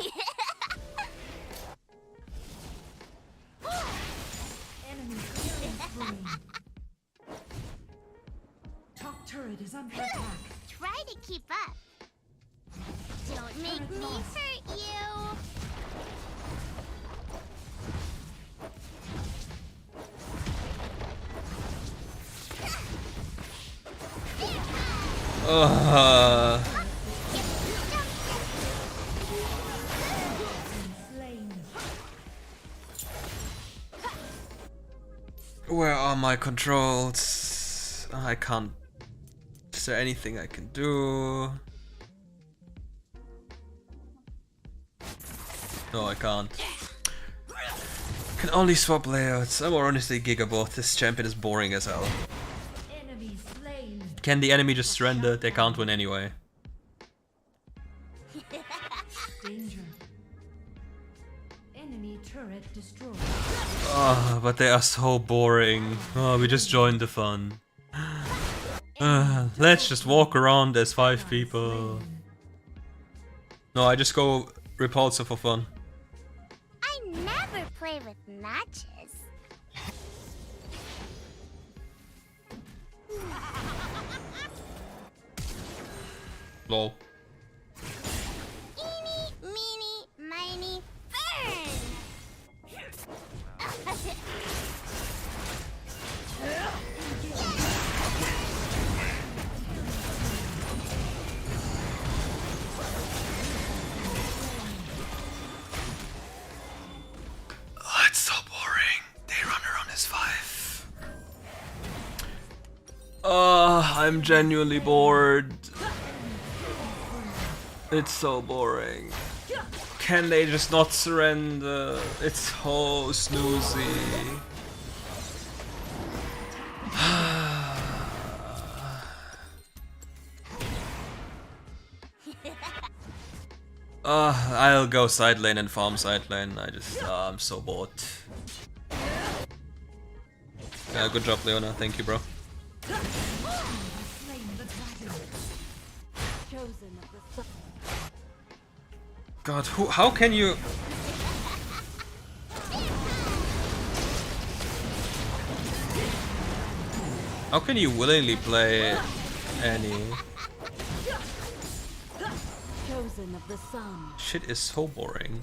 Enemy killing spree. Top turret is under attack. Try to keep up. Don't make me hurt you. Slain. Where are my controls? I can't. Is there anything I can do? No, I can't. Can only swap layouts. I'm honestly Gigabot. This champion is boring as hell. Enemy slain. Can the enemy just surrender? They can't win anyway. Danger. Enemy turret destroyed. Oh, but they are so boring. Oh, we just joined the fun. Let's just walk around as 5 people. No, I just go Repulsor for fun. I never play with matches. Lol. Eeny, meeny, miny, burn! Oh, it's so boring. They run around as 5. I'm genuinely bored. It's so boring. Can they just not surrender? It's so snoozy. I'll go side lane and farm side lane. I'm so bored. Yeah, good job, Leona. Thank you, bro. Slain the dragon. Chosen of the sun. God, how can you... How can you willingly play any... Chosen of the sun. Shit is so boring.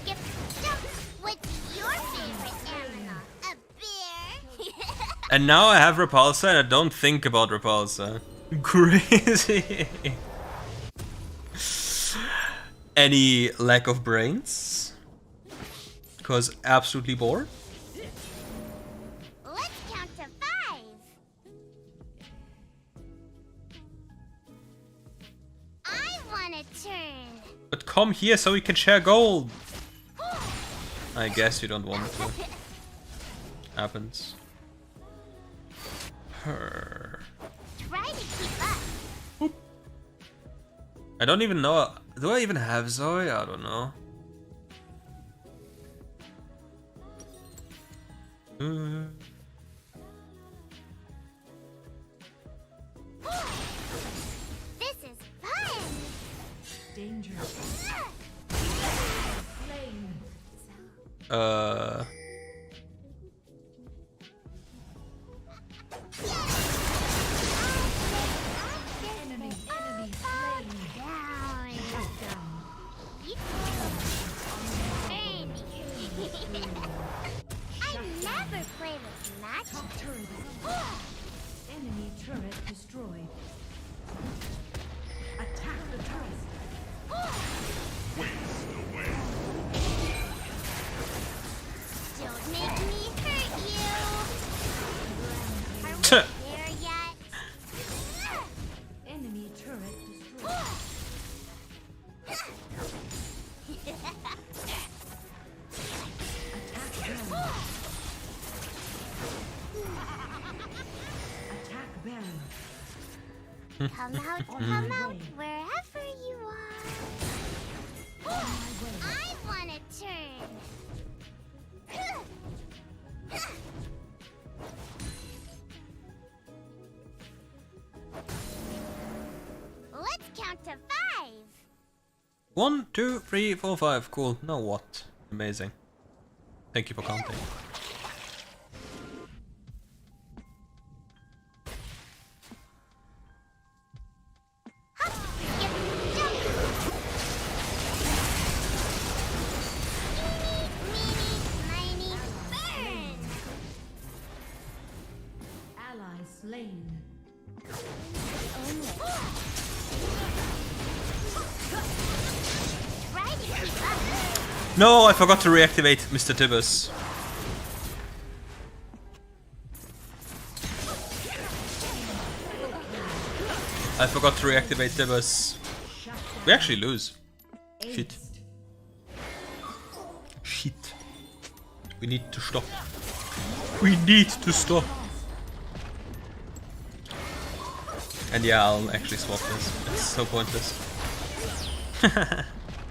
Skip, jump. What's your favorite animal? A bear? And now I have Repulsor and I don't think about Repulsor. Crazy. Any lack of brains? Because absolutely bored? Let's count to 5. I want a turn. But come here so we can share gold. I guess you don't want to. Happens. Her. Try to keep up. I don't even know. Do I even have Zoe? I don't know. This is fun. Danger. Slain. Enemy slain. Down. Down. I never play with matches. Top turret is under. Enemy turret destroyed. Attack the turret. Don't make me hurt you. Are we there yet? Enemy turret destroyed. Attack Baron. Attack Baron. Come out, wherever you are. I want a turn. Let's count to 5. 1, 2, 3, 4, 5. Cool. Now what? Amazing. Thank you for counting. Ally slain. No, I forgot to reactivate Mr. Tibbers. I forgot to reactivate Tibbers. We actually lose. Shit. Shit. We need to stop. We need to stop. And yeah, I'll actually swap this. It's so pointless.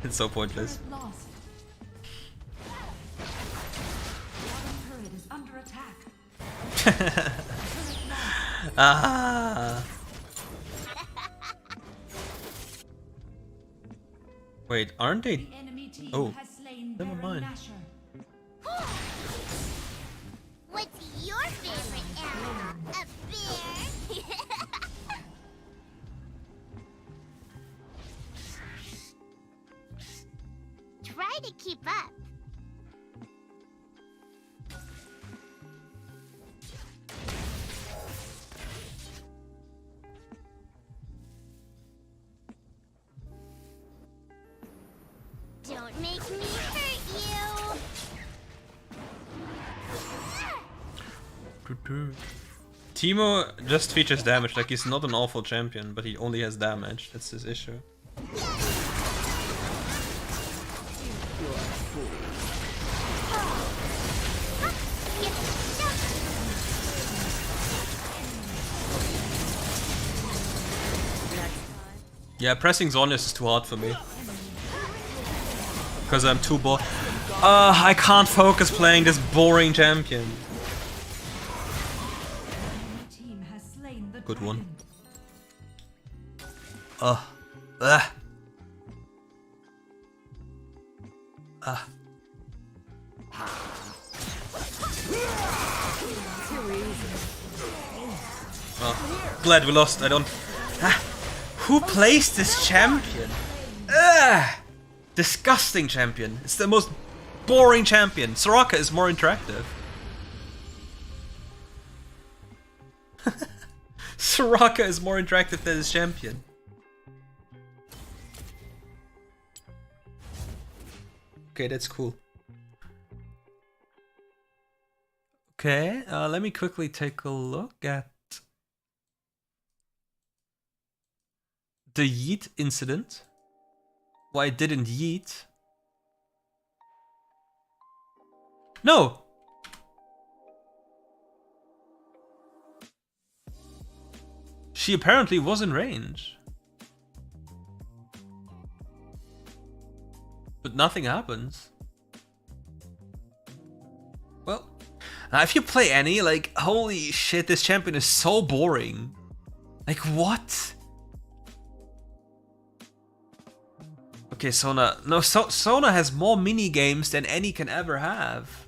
It's so pointless. Lost. Turret is under attack. Ah. Wait, aren't they? The enemy team Oh, has slain never Baron mind. Nashor. What's your favorite animal? A bear? Try to keep up. Don't make me hurt you. Timo just features damage, like he's not an awful champion, but he only has damage. That's his issue. Yeah, pressing Zonius is too hard for me. Because I'm too bored. I can't focus playing this boring champion. The team has slain the Good one. dragon. Oh, glad we lost. I don't. Who plays this champion? Disgusting champion. It's the most boring champion. Soraka is more interactive. Soraka is more interactive than his champion. Okay, that's cool. Okay, let me quickly take a look at the yeet incident. Why didn't yeet? No! She apparently was in range. But nothing happens. Well, now if you play any, like, holy shit, this champion is so boring. Like, what? Okay, Sona. No, Sona has more mini games than any can ever have.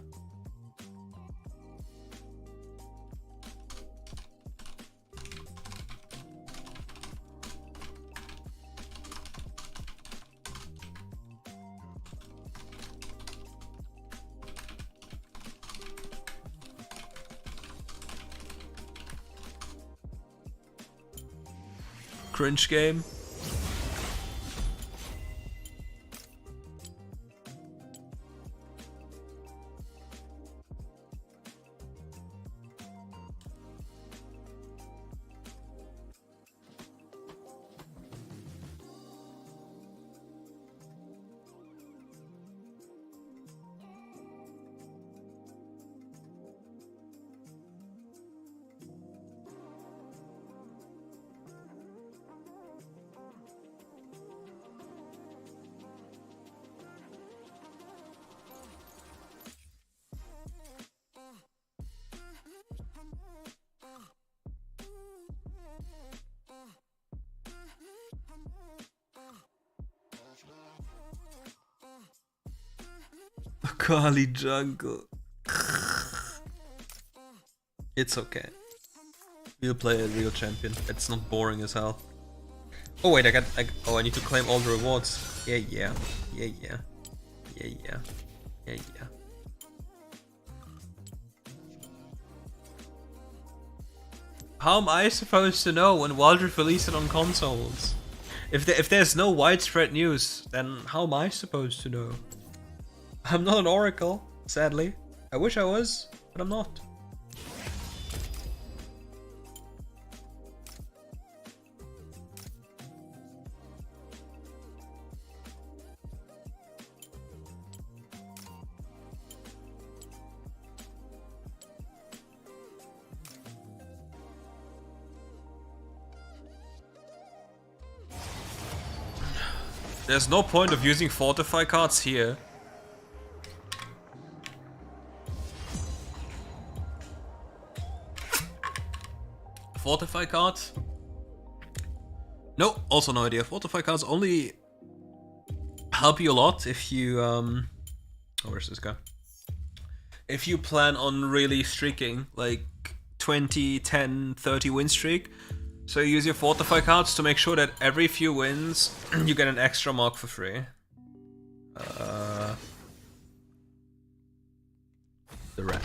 Cringe game. Kali jungle. It's okay. We'll play a real champion. It's not boring as hell. Oh wait, I need to claim all the rewards. Yeah. How am I supposed to know when WildRift released it on consoles? If there's no widespread news, then how am I supposed to know? I'm not an oracle, sadly. I wish I was, but I'm not. There's no point of using fortify cards here. Fortify cards? No, also no idea. Fortify cards only help you a lot if you oh, where's this guy? If you plan on really streaking, like 20, 10, 30 win streak. So you use your fortify cards to make sure that every few wins you get an extra mark for free. The rat.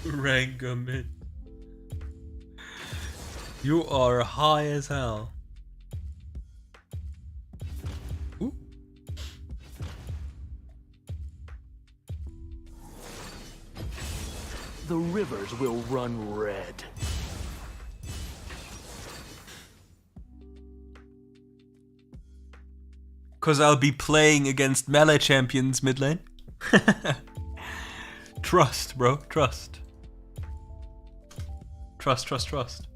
Rangamin. You are high as hell. Ooh. The rivers will run red. Cause I'll be playing against melee champions mid lane. Trust, bro. Trust. Trust, trust, trust.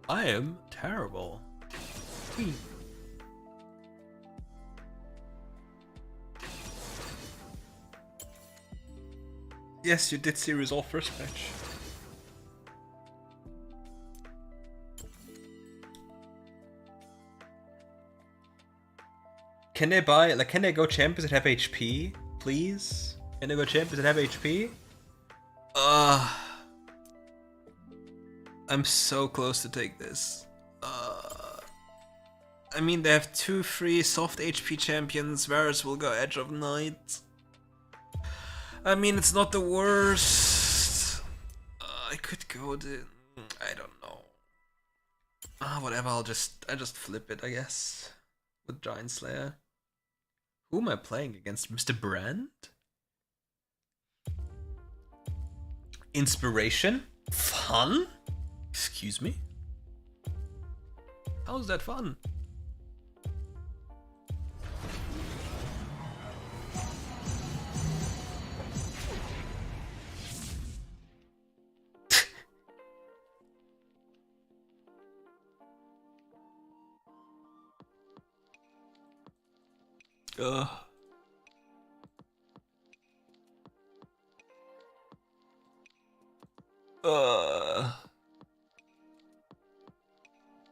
I am terrible. Yes, you did see resolve first match. Can they buy, like, can they go champions that have HP, please? Can they go champions that have HP? I'm so close to take this. I mean, they have 2 free soft HP champions. Varus will go Edge of Night. I mean, it's not the worst. I could go to... I don't know. Whatever, I just flip it, I guess. With Giant Slayer. Who am I playing against? Mr. Brand? Inspiration? Fun? Excuse me? How's that fun?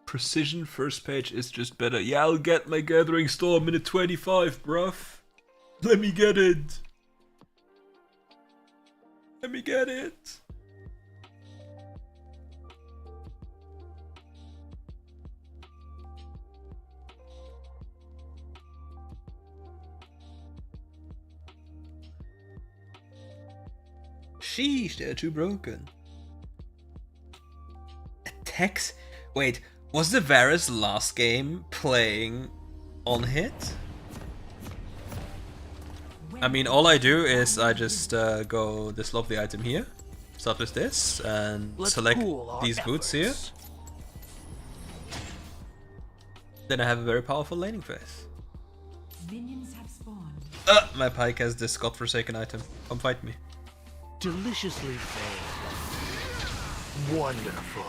Precision first page is just better. Yeah, I'll get my Gathering Storm minute 25, bruv. Let me get it. Let me get it. Sheesh, they're too broken. Attacks? Wait, was the Varus last game playing on hit? I mean, all I do is I just go this lovely item here, start with this and Let's select pool our these boots here. efforts. Then I have a very powerful laning phase. Minions have spawned. My pike has this godforsaken item. Come fight me. Deliciously vain. Wonderful.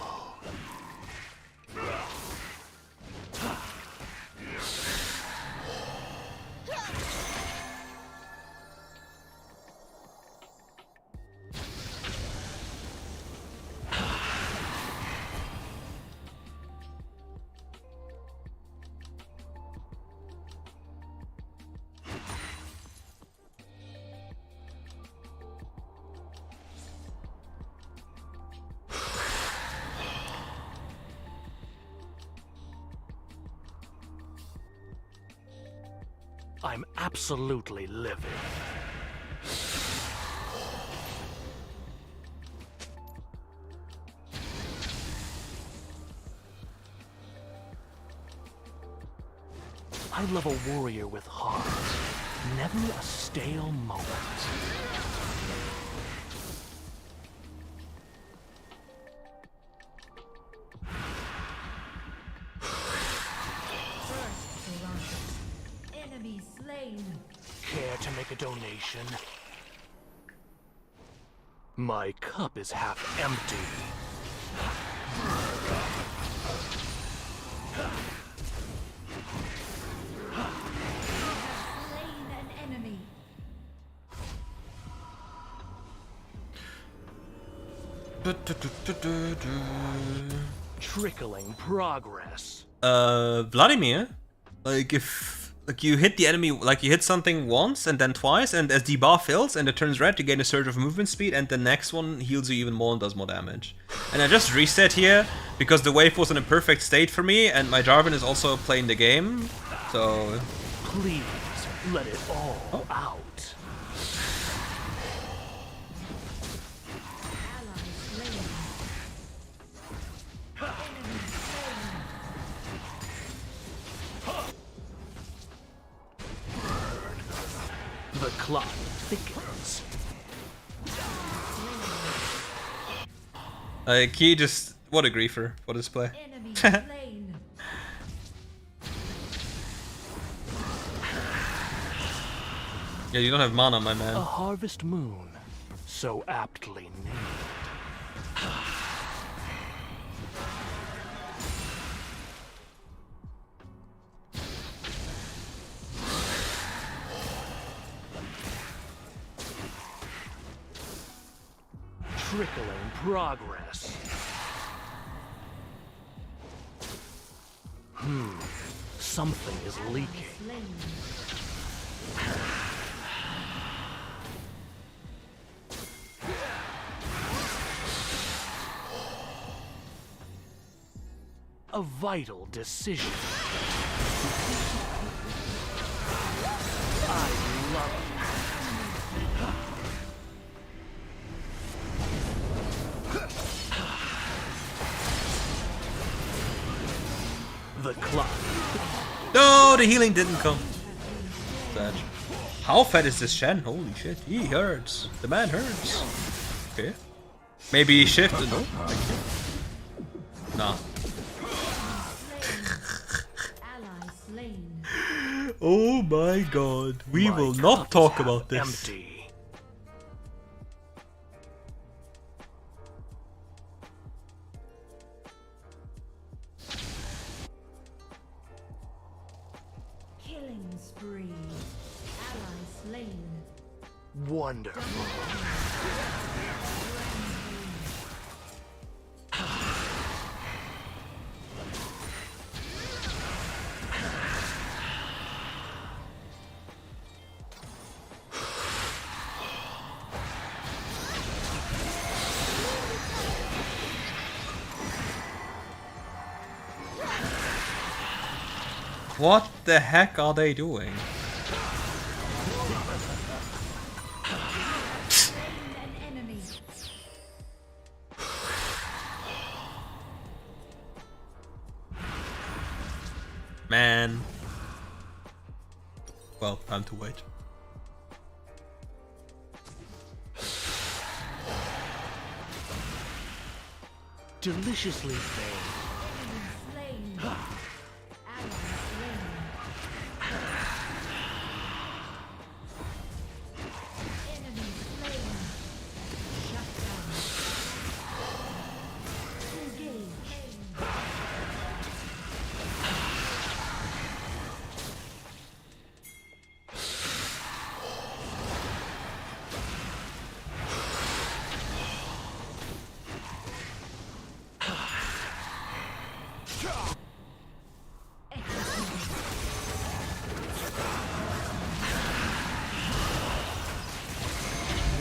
I'm absolutely livid. I love a warrior with heart. Never a stale moment. Enemy slain. Care to make a donation? My cup is half empty. Slain an enemy. Trickling progress. Vladimir, like if you hit the enemy, like you hit something once and then twice, and as the bar fills and it turns red, you gain a surge of movement speed, and the next one heals you even more and does more damage. And I just reset here because the wave was in a perfect state for me, and my Jarvan is also playing the game, so. Please let it all out. Ally slain. Enemy slain. The clock thickens. He just, what a griefer for this play. Enemy slain. Yeah, you don't have mana, my A man. harvest moon, so aptly named. Trickling progress. Something is leaking. Slain. A vital decision. I love it. The clock. No, the healing didn't come. Sad. How fat is this Shen? Holy shit, he hurts. The man hurts. Okay. Maybe he shifted. No. Nah. Ally slain. Oh my god. We My will cup not is talk half about this. Empty. Killing spree. Ally slain. Wonderful. What the heck are they doing? An enemy. Man. Well, time to wait. Deliciously vain. Slain. Ally slain. Enemy slain. Shut down. Engage.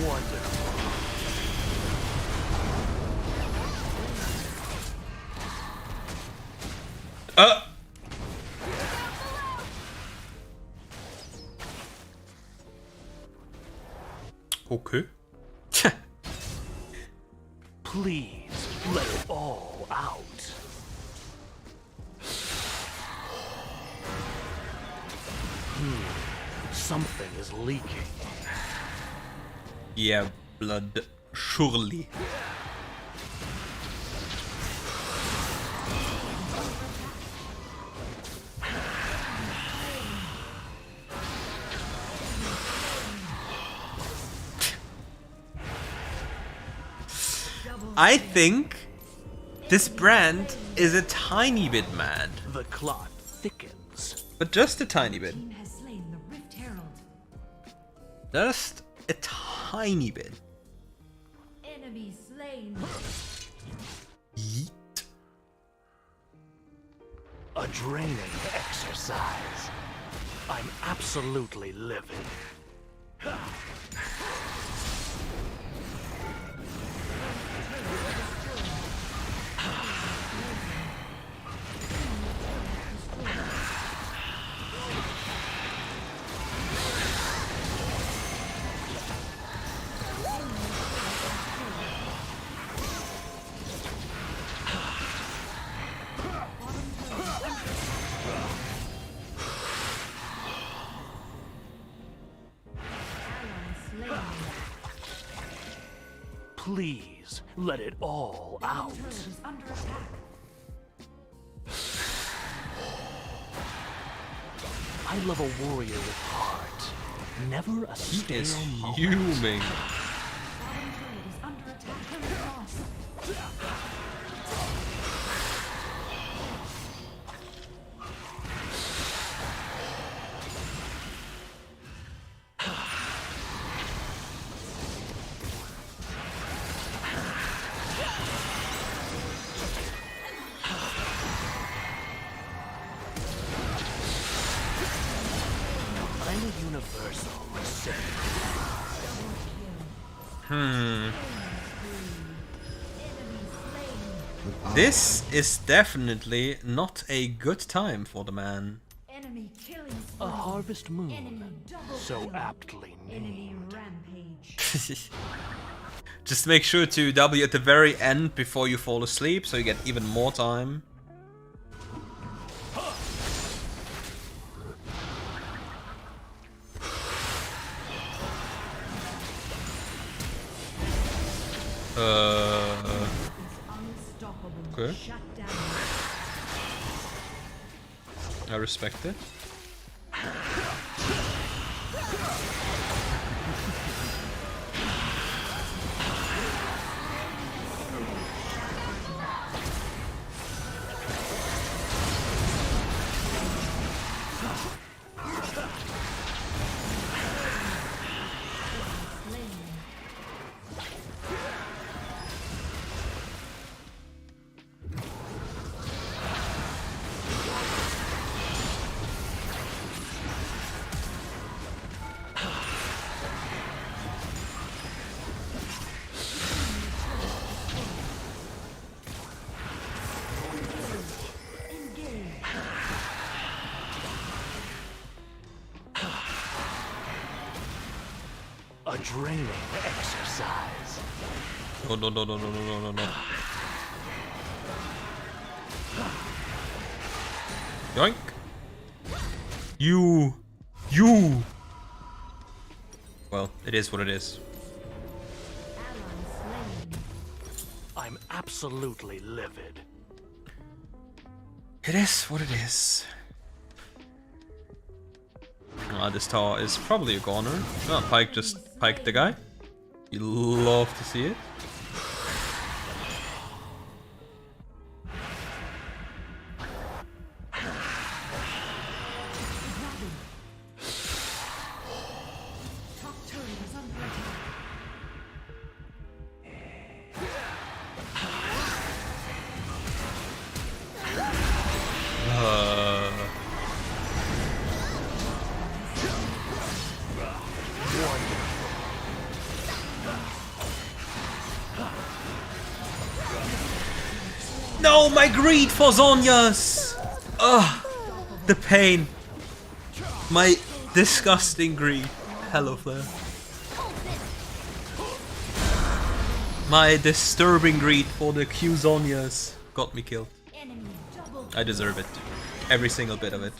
Wonderful. Okay. Please, let it all out. Something is leaking. Yeah, blood. Surely. I think this brand is a tiny bit mad, The clot thickens. but just a tiny bit. Team has slain the Rift Herald. Just a tiny bit. Enemy slain. Yeet. A draining exercise. I'm absolutely livid. Please, let it all out. Turret is under attack. I love a warrior with heart. Never a He stale is moment. fuming. Bottom turret is under attack. Turret lost. I'm a universal recipient. This is definitely not a good time for the man. Enemy killing A spree. harvest moon, Enemy double so kill. aptly Enemy named. rampage. Just make sure to W at the very end before you fall asleep, so you get even more time. Unstoppable. Okay. Shut down. I respect it. A draining exercise. No, no, no, no, no, no, no, no. Yoink. You. Well, it is what it is. Ally slain. I'm absolutely livid. It is what it is. This tower is probably a goner. Oh, Pike just piked the guy. You love to see it. Top turret is under attack. No, my greed for Zhonya's! Ugh, the pain. My disgusting greed. Hello, Flare. My disturbing greed for the Q Zhonya's got me killed. Enemy double I deserve it. Every single bit of it.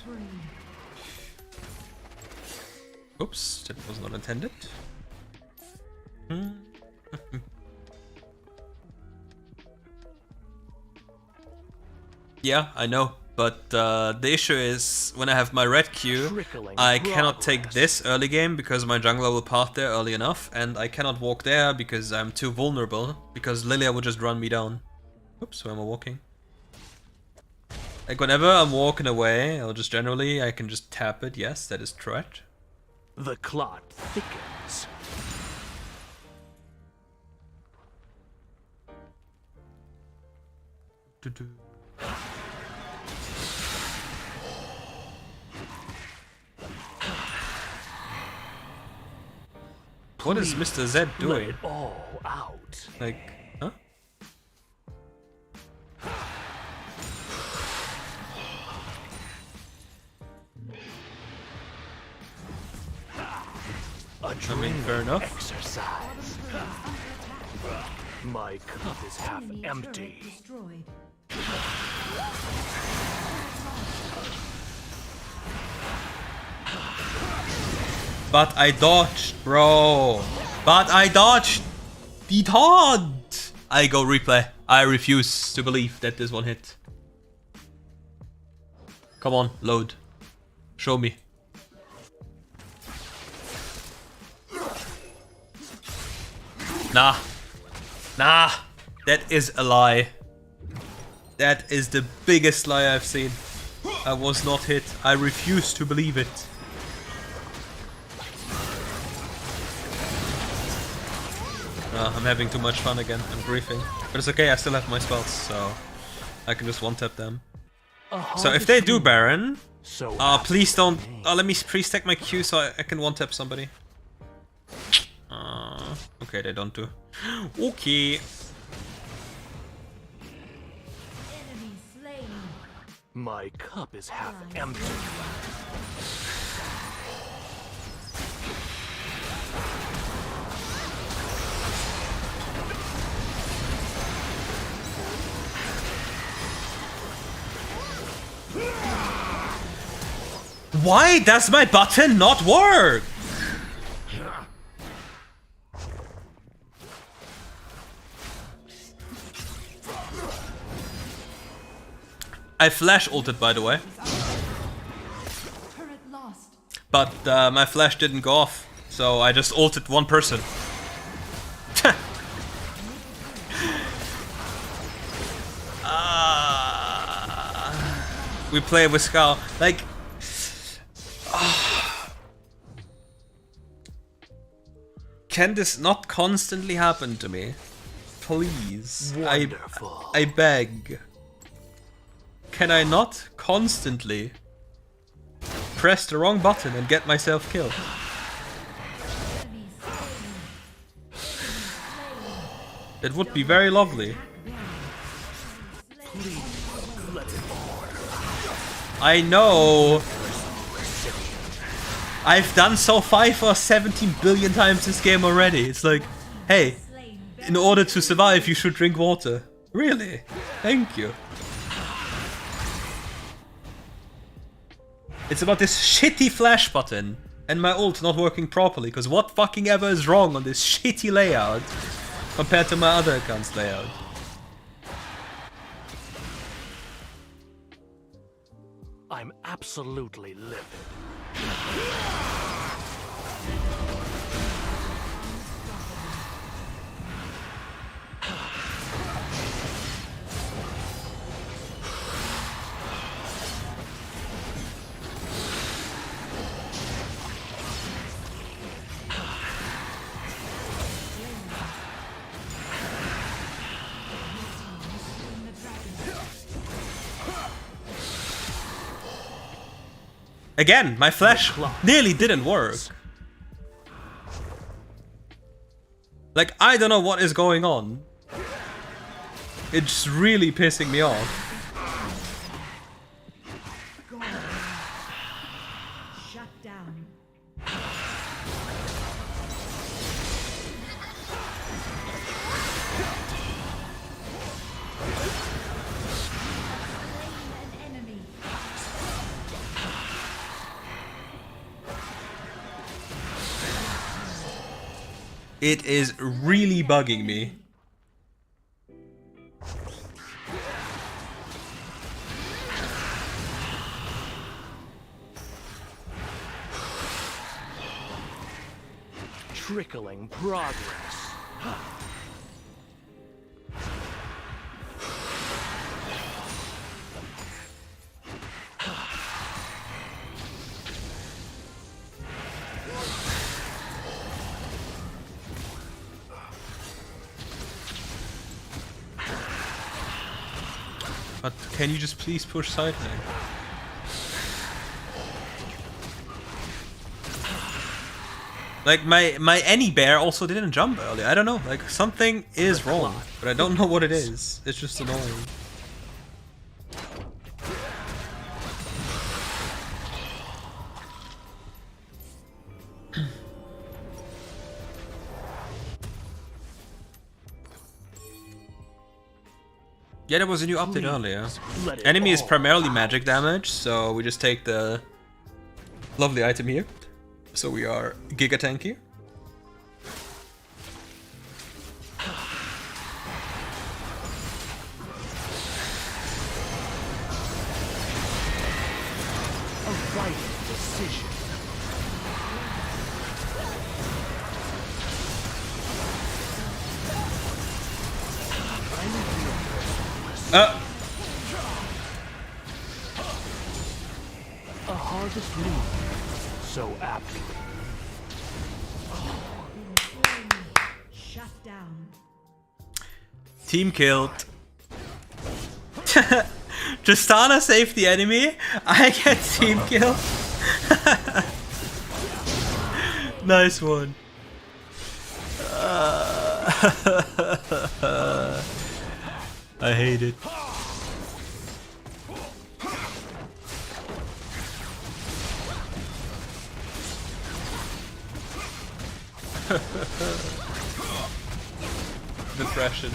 Oops, that was not intended. Yeah, I know. But the issue is, when I have my red Q, Trickling I cannot take progress. this early game because my jungler will path there early enough, and I cannot walk there because I'm too vulnerable, because Lilia would just run me down. Oops, where am I walking? Like, whenever I'm walking away, or just generally, I can just tap it. Yes, that is correct. The clot thickens. What is Mr. Z Let doing? it all out. Like, huh? A mean, fair enough. exercise. My cup is half enemy turret empty. destroyed. But I dodged, bro. But I dodged the taunt. I go replay. I refuse to believe that this one hit. Come on, load. Show me. Nah. Nah. That is a lie. That is the biggest lie I've seen. I was not hit. I refuse to believe it. I'm having too much fun again. I'm griefing. But it's okay, I still have my spells, so I can just one-tap them. So if they do Baron, So please don't... let me pre-stack my Q so I can one-tap somebody. Okay, they don't do. Okay. Enemy slain. my cup is half empty. Why does my button not work? I flash ulted, by the way, Turret lost. but my flash didn't go off, so I just ulted one person. We play with Scout. Like, can this not constantly happen to me? Please, Wonderful. I beg. Can I not constantly press the wrong button and get myself killed? Enemy slain. It would be very lovely. I know. I've done so 5 or 17 billion times this game already. It's like, hey, in order to survive, you should drink water. Really? Thank you. It's about this shitty flash button and my ult not working properly, because what fucking ever is wrong on this shitty layout compared to my other account's layout? I'm absolutely livid. Again, my flash nearly didn't work. Like, I don't know what is going on. It's really pissing me off. Shut down. An enemy. It is really bugging me. Trickling progress. But can you just please push side lane? Like my any bear also didn't jump earlier. I don't know. Like something is wrong, but I don't know what it is. It's just annoying. Yeah, there was a new update earlier. Enemy is primarily magic damage, so we just take the lovely item here. So we are Giga Tanky. A vital decision. A harvest moon. So aptly. Shut down. Team killed. Tristana saved the enemy. I get team kill. Nice one. I hate it. Depression.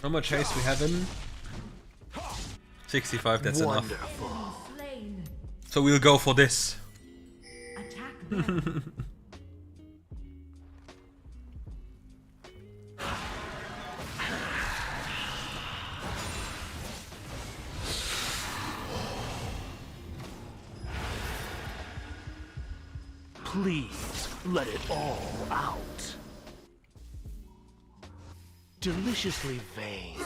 How much haste we have him? 65, that's enough. Slain. So we'll go for this. Attack them. Please let it all out. Deliciously vain.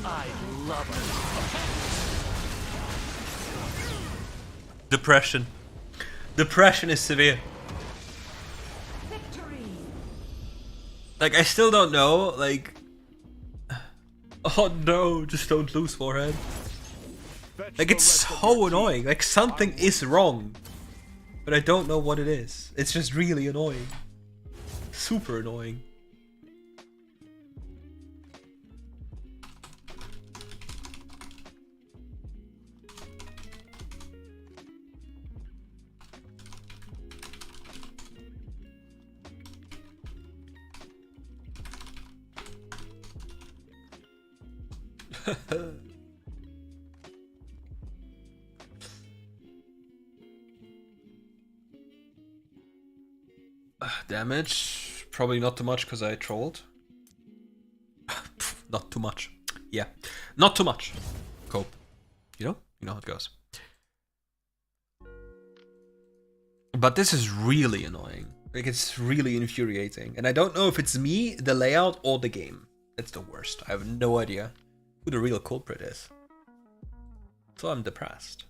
I love it. Depression. Depression is severe. Victory. Like, I still don't know, like... Oh no, just don't lose, forehead. Like, it's so annoying. Like, something is wrong. But I don't know what it is. It's just really annoying. Super annoying. Damage, probably not too much because I trolled. Not too much. Yeah, not too much. Cope. You know how it goes. But this is really annoying. Like, it's really infuriating. And I don't know if it's me, the layout, or the game. It's the worst. I have no idea who the real culprit is. So I'm depressed.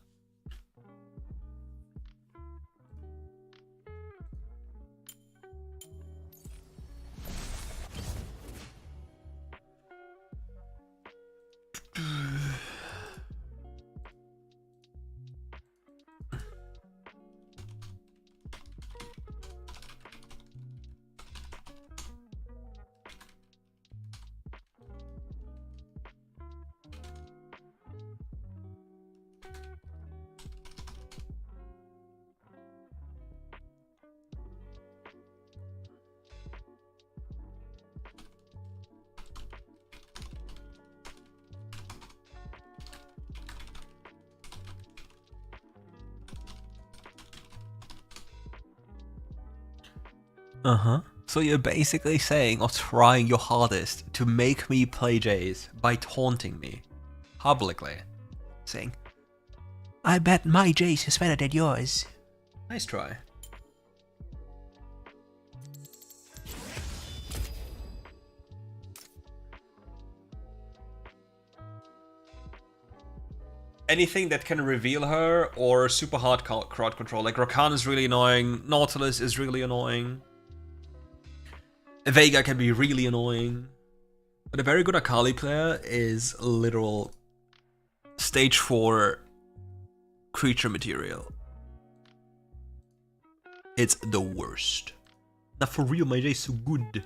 Uh-huh. So you're basically saying or trying your hardest to make me play Jace by taunting me publicly. Saying, I bet my Jace is better than yours. Nice try. Anything that can reveal her or super hard crowd control. Like Rakan is really annoying, Nautilus is really annoying. Veigar can be really annoying. But a very good Akali player is literal stage 4 creature material. It's the worst. Now for real, my J is so good.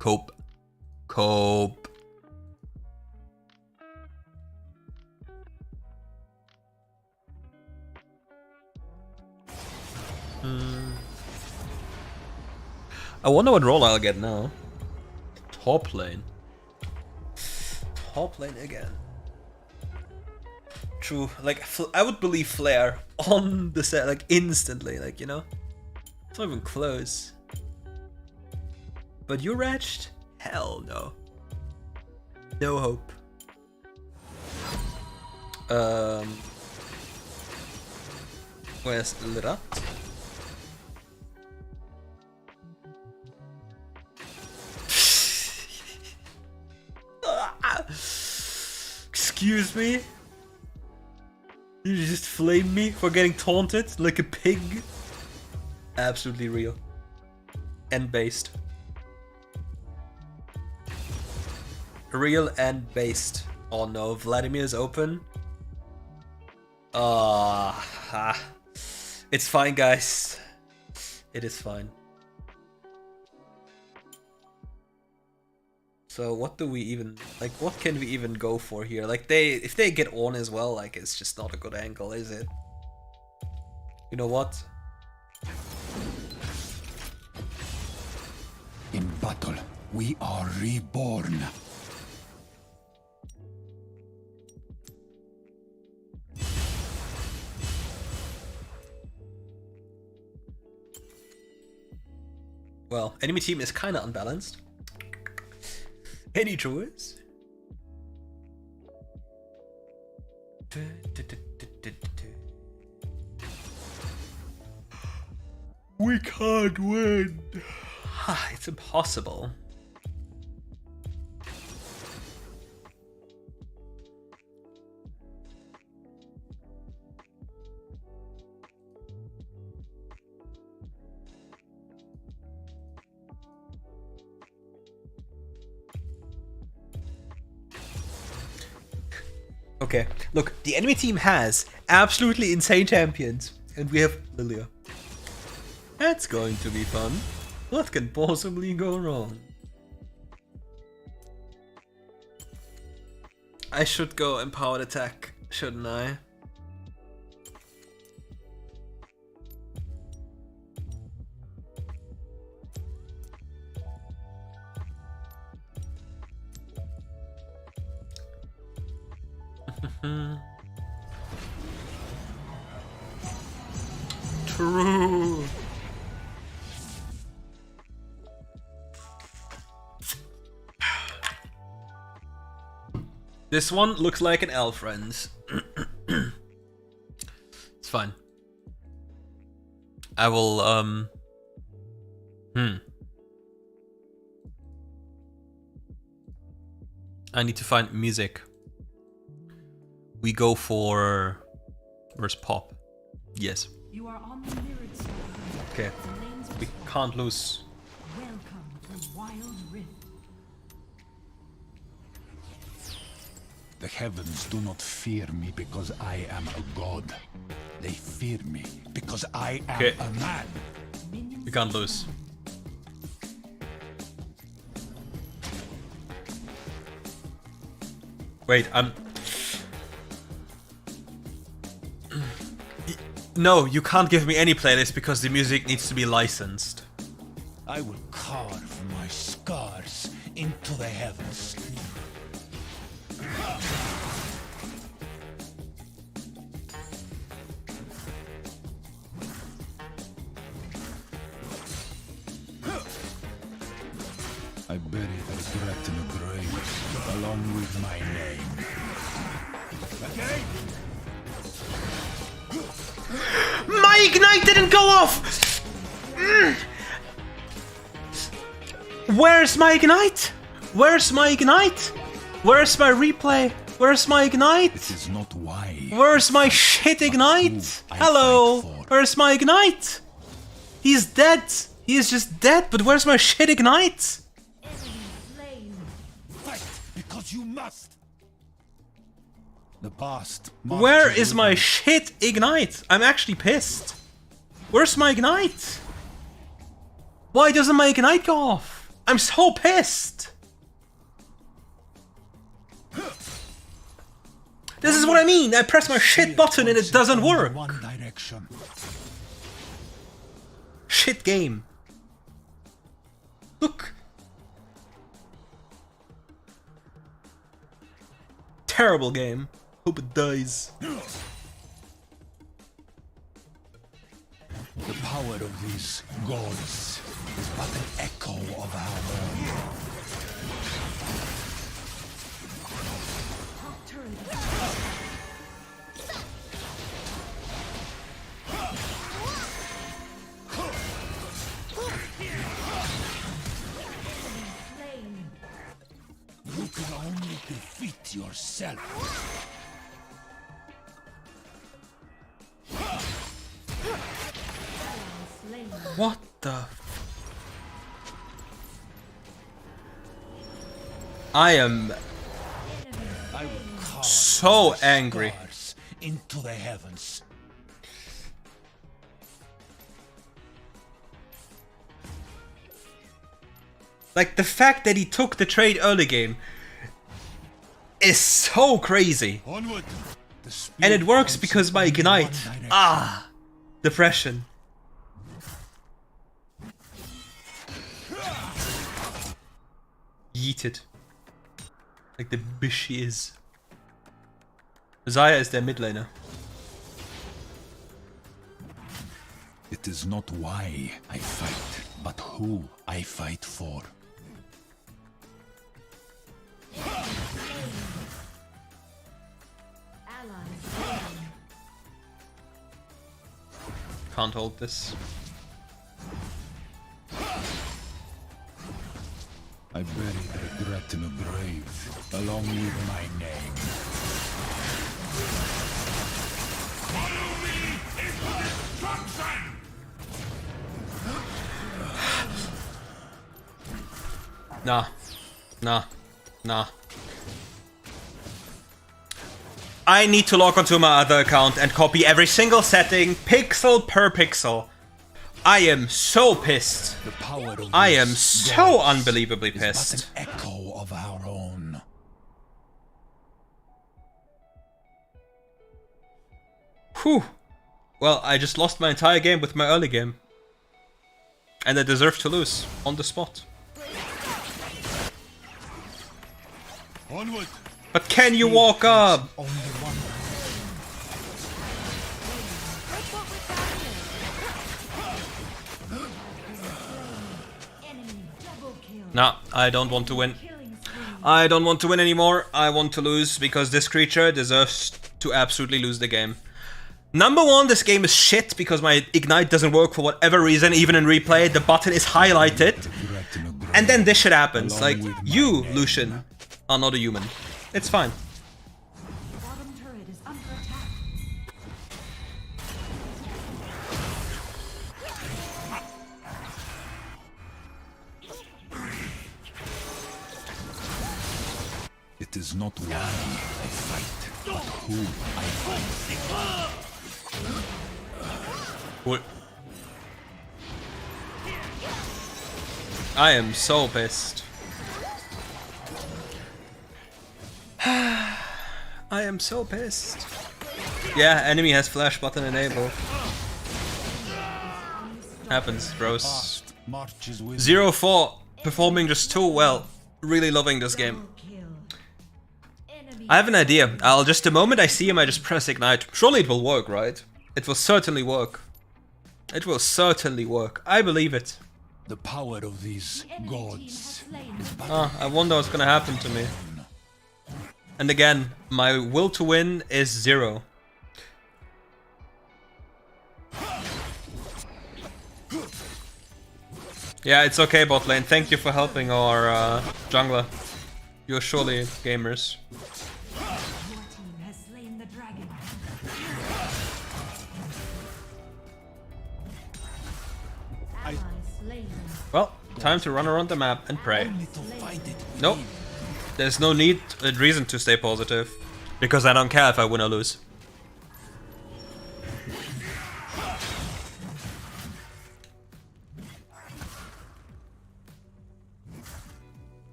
Cope. Cope. I wonder what role I'll get now. Top lane. Top lane again. True, like, I would believe Flare on the set, like, instantly, like, you know? It's not even close. But you're wretched? Hell no. No hope. Where's Lira? Excuse me? You just flame me for getting taunted like a pig? Absolutely real. And based. Real and based. Oh no, Vladimir's open. It's fine, guys. It is fine. So what do we even, like, what can we even go for here? Like, if they get on as well, like, it's just not a good angle, is it? You know what? In battle, we are reborn. Well, enemy team is kinda unbalanced. Any choice? We can't win. It's impossible. Okay, look, the enemy team has absolutely insane champions, and we have Lilia. That's going to be fun. What can possibly go wrong? I should go empowered attack, shouldn't I? True. This one looks like an elf, friends. It's fine. I will, I need to find music. We go for... Where's Pop? Yes. You are on the mirrored side. Okay. The lanes We can't lose. Welcome to Wild Rift. The heavens do not fear me because I am a god. They fear me because I am Okay. a man. We can't lose. Wait, No, you can't give me any playlist because the music needs to be licensed. I will carve my scars into the heavens. I bury the regret in a grave, along with my name. Okay? My ignite didn't go off! Where's my ignite? Where's my ignite? Where's my replay? Where's my ignite? It is not why. Where's my shit ignite? Hello? Where's my ignite? He's dead. He is just dead, but where's my shit ignite? Fight because you must. The past. Where is my shit ignite? I'm actually pissed. Where's my ignite? Why doesn't my ignite go off? I'm so pissed. This is what I mean. I press my shit button and it doesn't work. One direction. Shit game. Look. Terrible game. Hope it dies. The power of these gods is but an echo of our own. Top turret. You can only defeat yourself. What the? I am I will carve so the angry. stars into the heavens. Like, the fact that he took the trade early game is so crazy. Onward. And it works because my ignite. Ah, depression. Yeeted. Like the bish he is. Zaya is their mid laner. It is not why I fight, but who I fight for. Can't hold this. I bury the regret in a grave, along with my name. Nah. Nah. Nah. I need to log onto my other account and copy every single setting, pixel per pixel. I am so pissed. The power of I am these so gods unbelievably is but pissed. an echo of our own. Whew. Well, I just lost my entire game with my early game. And I deserve to lose on the spot. Onward. But can you walk up? Only one. Enemy double kill. Nah, I don't want to win. Killing spree. I don't want to win anymore. I want to lose because this creature deserves to absolutely lose the game. Number one, this game is shit because my Ignite doesn't work for whatever reason. Even in replay, the button is highlighted. And then this shit happens. Like, you, Lucian, are not a human. It's fine. Bottom turret is under attack. It is not one I fight, but who I fight. What? I am so pissed. I am so pissed. Yeah, enemy has flash button enable. Happens, bros. Past marches with 0-4, performing just too well. Really loving this game. Double kill. Enemy I have an idea. The moment I see him, I just press Ignite. Surely it will work, right? It will certainly work. It will certainly work. I believe it. the power of these enemy team has gods. slain. Ah, I wonder what's gonna happen to me. And again, my will to win is 0. Yeah, it's okay, bot lane. Thank you for helping our jungler. You're surely gamers. Your team has slain the dragon. Ally slain. Well, time to run around the map and pray. Only to find it Nope. There's no reason to stay positive. Because I don't care if I win or lose.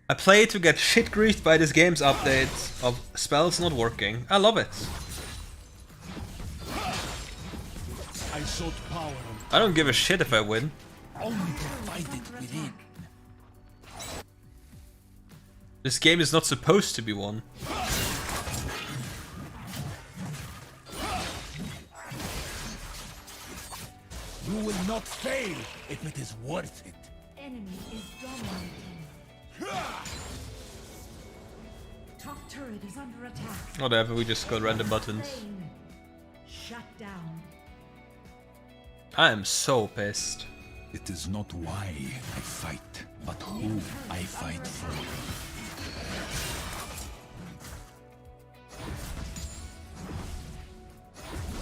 I play to get shit griefed by this game's update of spells not working. I love it. I sought power I don't give a shit if I win. only to find it within. This game is not supposed to be won. You will not fail if it is worth it. Enemy is dominating. Top turret is under attack. Whatever, we just got random buttons. Slain. Shut down. I am so pissed. It is not why I fight, but who I fight for.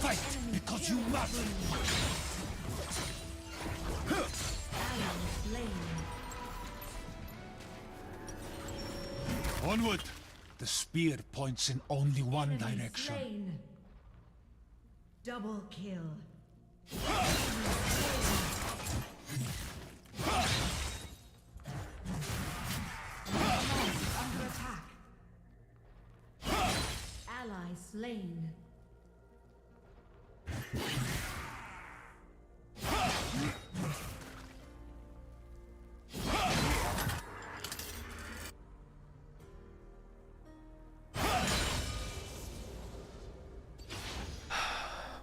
Fight because you must. Ally slain. Onward. The spear points in only one Enemy direction. slain. Double kill. Under attack. Ally slain.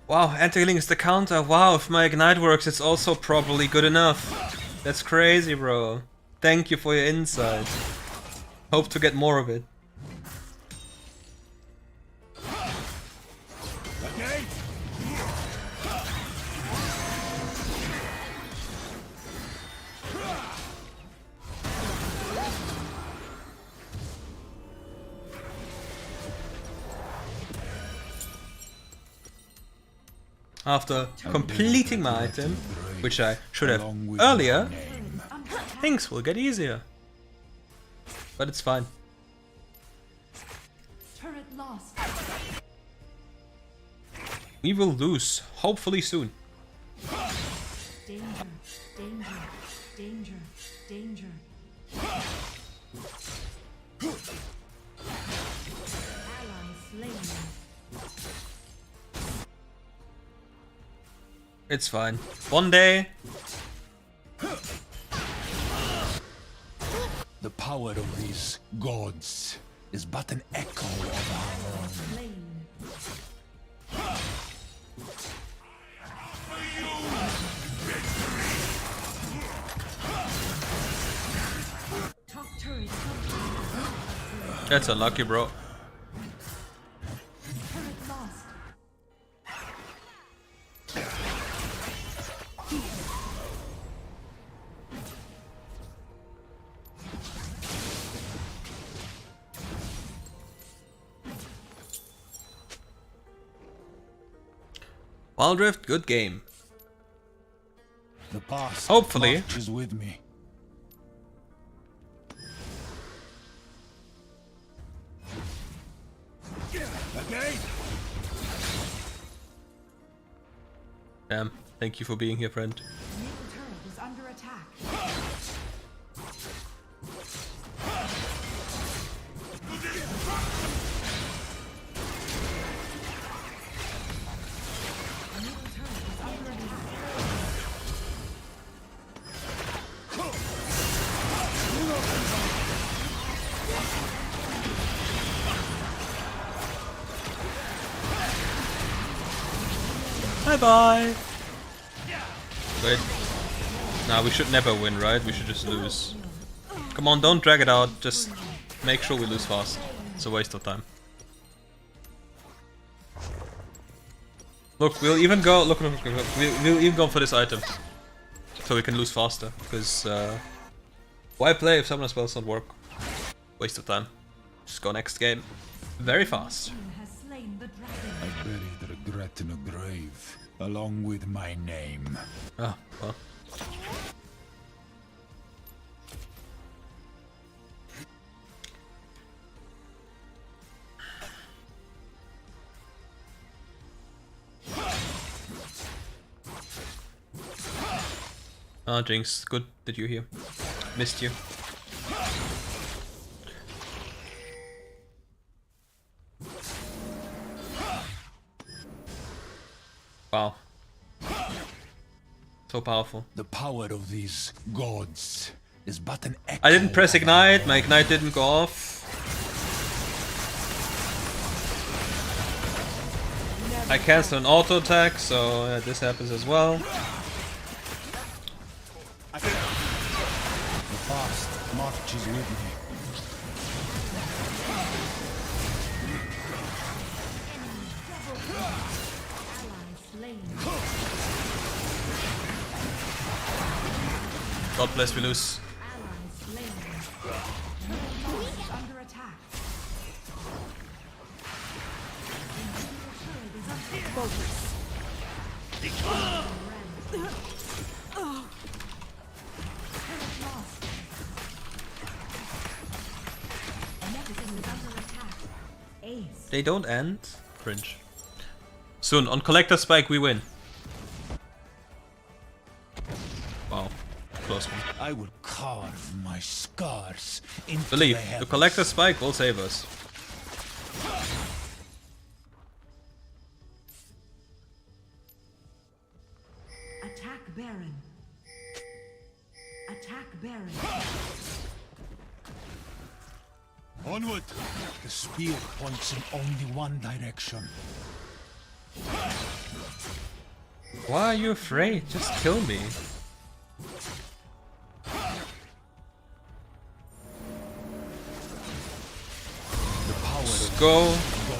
Wow, anti-healing is the counter. Wow, if my ignite works, it's also probably good enough. That's crazy, bro. Thank you for your insight. Hope to get more of it. Okay? After completing my item, which I should have Along with earlier, Under attack. things will get easier. But it's fine. Turret lost. We will lose, hopefully soon. Danger, danger, danger, danger. Ally slain. It's fine. One day. The power of these gods is but an echo of our own. Slain. Top turret. That's unlucky, bro. Turret lost. WildRift, good game. The past Hopefully. marches with me. Okay. Damn, thank you for being here, friend. Middle turret is under attack. Middle turret is under attack. Bye bye. Wait. Nah, we should never win, right? We should just lose. Come on, don't drag it out. Just make sure we lose fast. It's a waste of time. Look, we'll even go. Look. We'll even go for this item, so we can lose faster. Because why play if someone's spells don't work? Waste of time. Just go next game. Very fast. Team has slain the dragon. I buried regret in a grave, along with my name. Ah, well. Ah, Jinx, good that you're here. Missed you. Wow. So powerful. The power of these gods is but an echo. I didn't press of ignite, my ignite didn't go off. I canceled an auto attack, so this happens as well. The past marches with me. Ally slain. God bless, we lose. Ally slain. Turret lost is under attack. Middle turret is under focus. Turret lost. Everything is under attack. Ace. They don't end? Cringe. Soon, on Collector Spike we win. Wow, close one. I will carve my scars into Believe, the the heavens. Collector Spike will save us. Attack Baron. Attack Baron. Onward! The spear points in only one direction. Why are you afraid? Just kill me. The power of Go,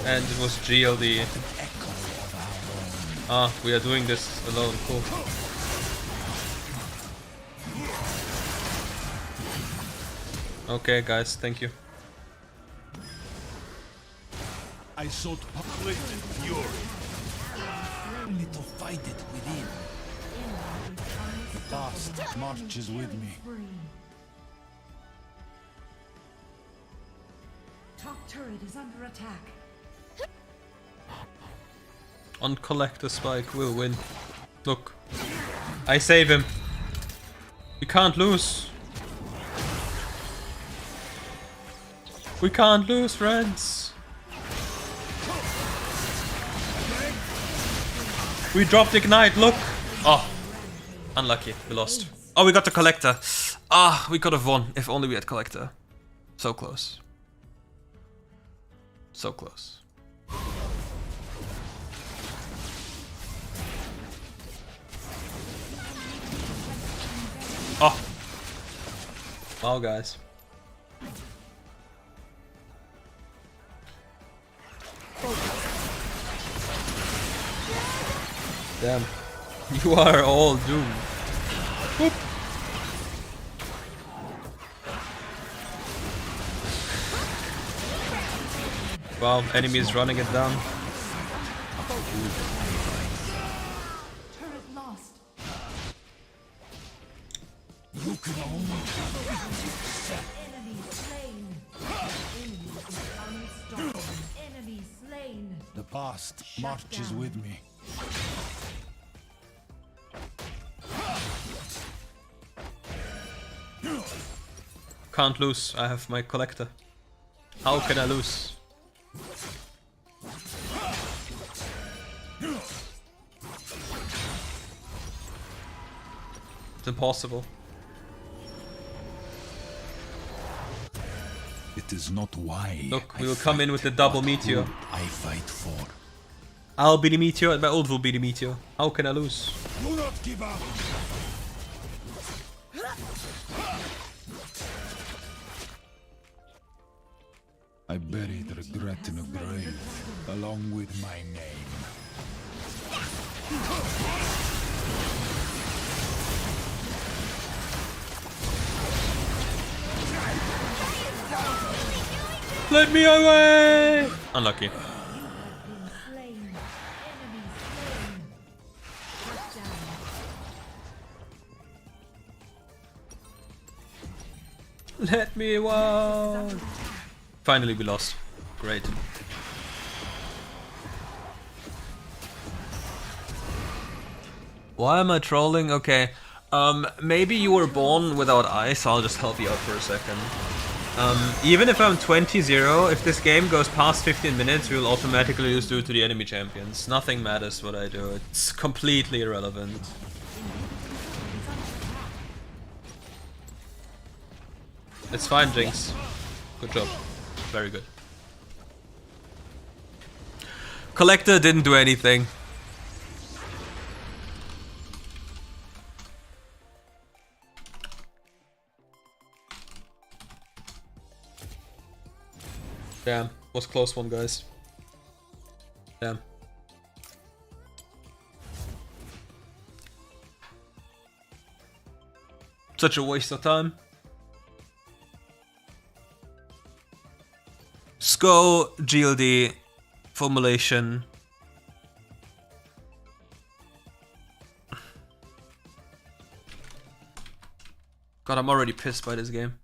and it was GLD. echo of our own. Ah, we are doing this alone, cool. Okay guys, thank you. I sought public fury. Only to fight it within. The past marches with me. Free. Top turret is under attack. On Collector Spike we'll win. Look. I save him. We can't lose. We can't lose, friends. We dropped Ignite, look. Oh, unlucky, we lost. Oh, we got the Collector. Ah, we could have won if only we had Collector. So close. So close. Oh. Wow, guys. Damn. You are all doomed. Whoop. Wow, enemy is running it down. Turret lost. Enemy slain. Enemy is unstoppable. Enemy slain. The past marches with me. Can't lose, I have my Collector. How can I lose? It's impossible. It is not why. Look, we will come in with the double meteor. I fight for. I'll be the meteor and my ult will be the meteor. How can I lose? Do not give up. I buried regret in a grave, along with my name. Let me away! Unlucky. Slain. Enemy slain. Shut down. Let me away! Finally we lost. Great. Why am I trolling? Okay. Maybe you were born without eyes, so I'll just help you out for a second. Even if I'm 20-0, if this game goes past 15 minutes, we will automatically lose due to the enemy champions. Nothing matters what I do. It's completely irrelevant. It's fine, Jinx. Good job. Very good. Collector didn't do anything. Damn, was close one, guys. Damn. Such a waste of time. SCO, GLD, formulation. God, I'm already pissed by this game.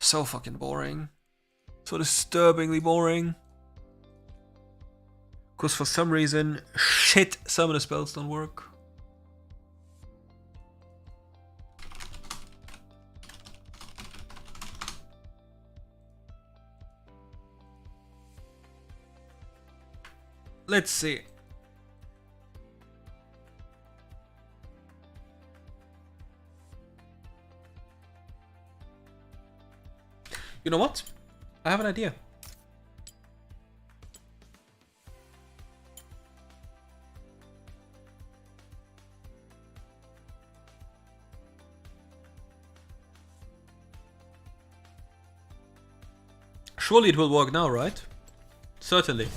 So fucking boring. So disturbingly boring. Because for some reason, shit, some of the spells don't work. Let's see. You know what? I have an idea. Surely it will work now, right? Certainly.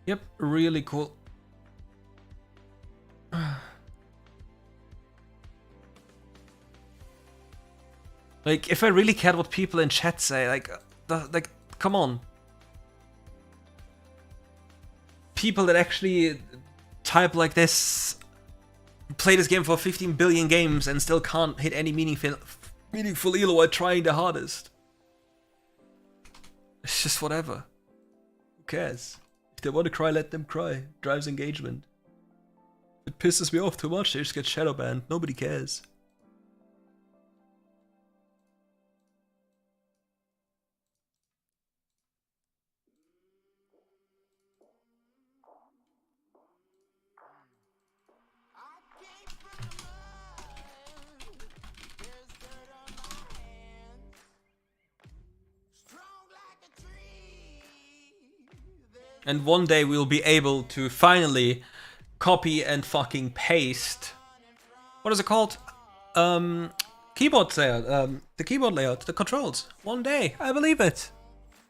Yep, really cool. Like, if I really cared what people in chat say, like, come on. People that actually type like this, play this game for 15 billion games and still can't hit any meaningful elo while trying the hardest. It's just whatever. Who cares? If they want to cry, let them cry. Drives engagement. If it pisses me off too much, they just get shadow banned. Nobody cares. And one day we'll be able to finally copy and fucking paste. What is it called? Keyboard layout. The keyboard layout, the controls. One day, I believe it.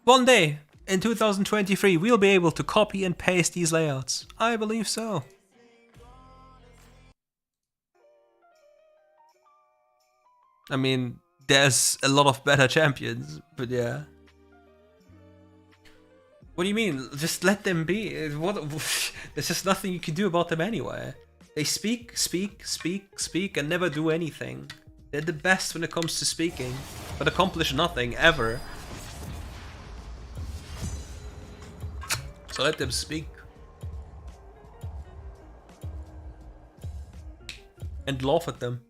One day, in 2023, we'll be able to copy and paste these layouts. I believe so. I mean, there's a lot of better champions, but yeah. What do you mean? Just let them be. What? There's just nothing you can do about them anyway. They speak, and never do anything. They're the best when it comes to speaking, but accomplish nothing, ever. So let them speak. And laugh at them.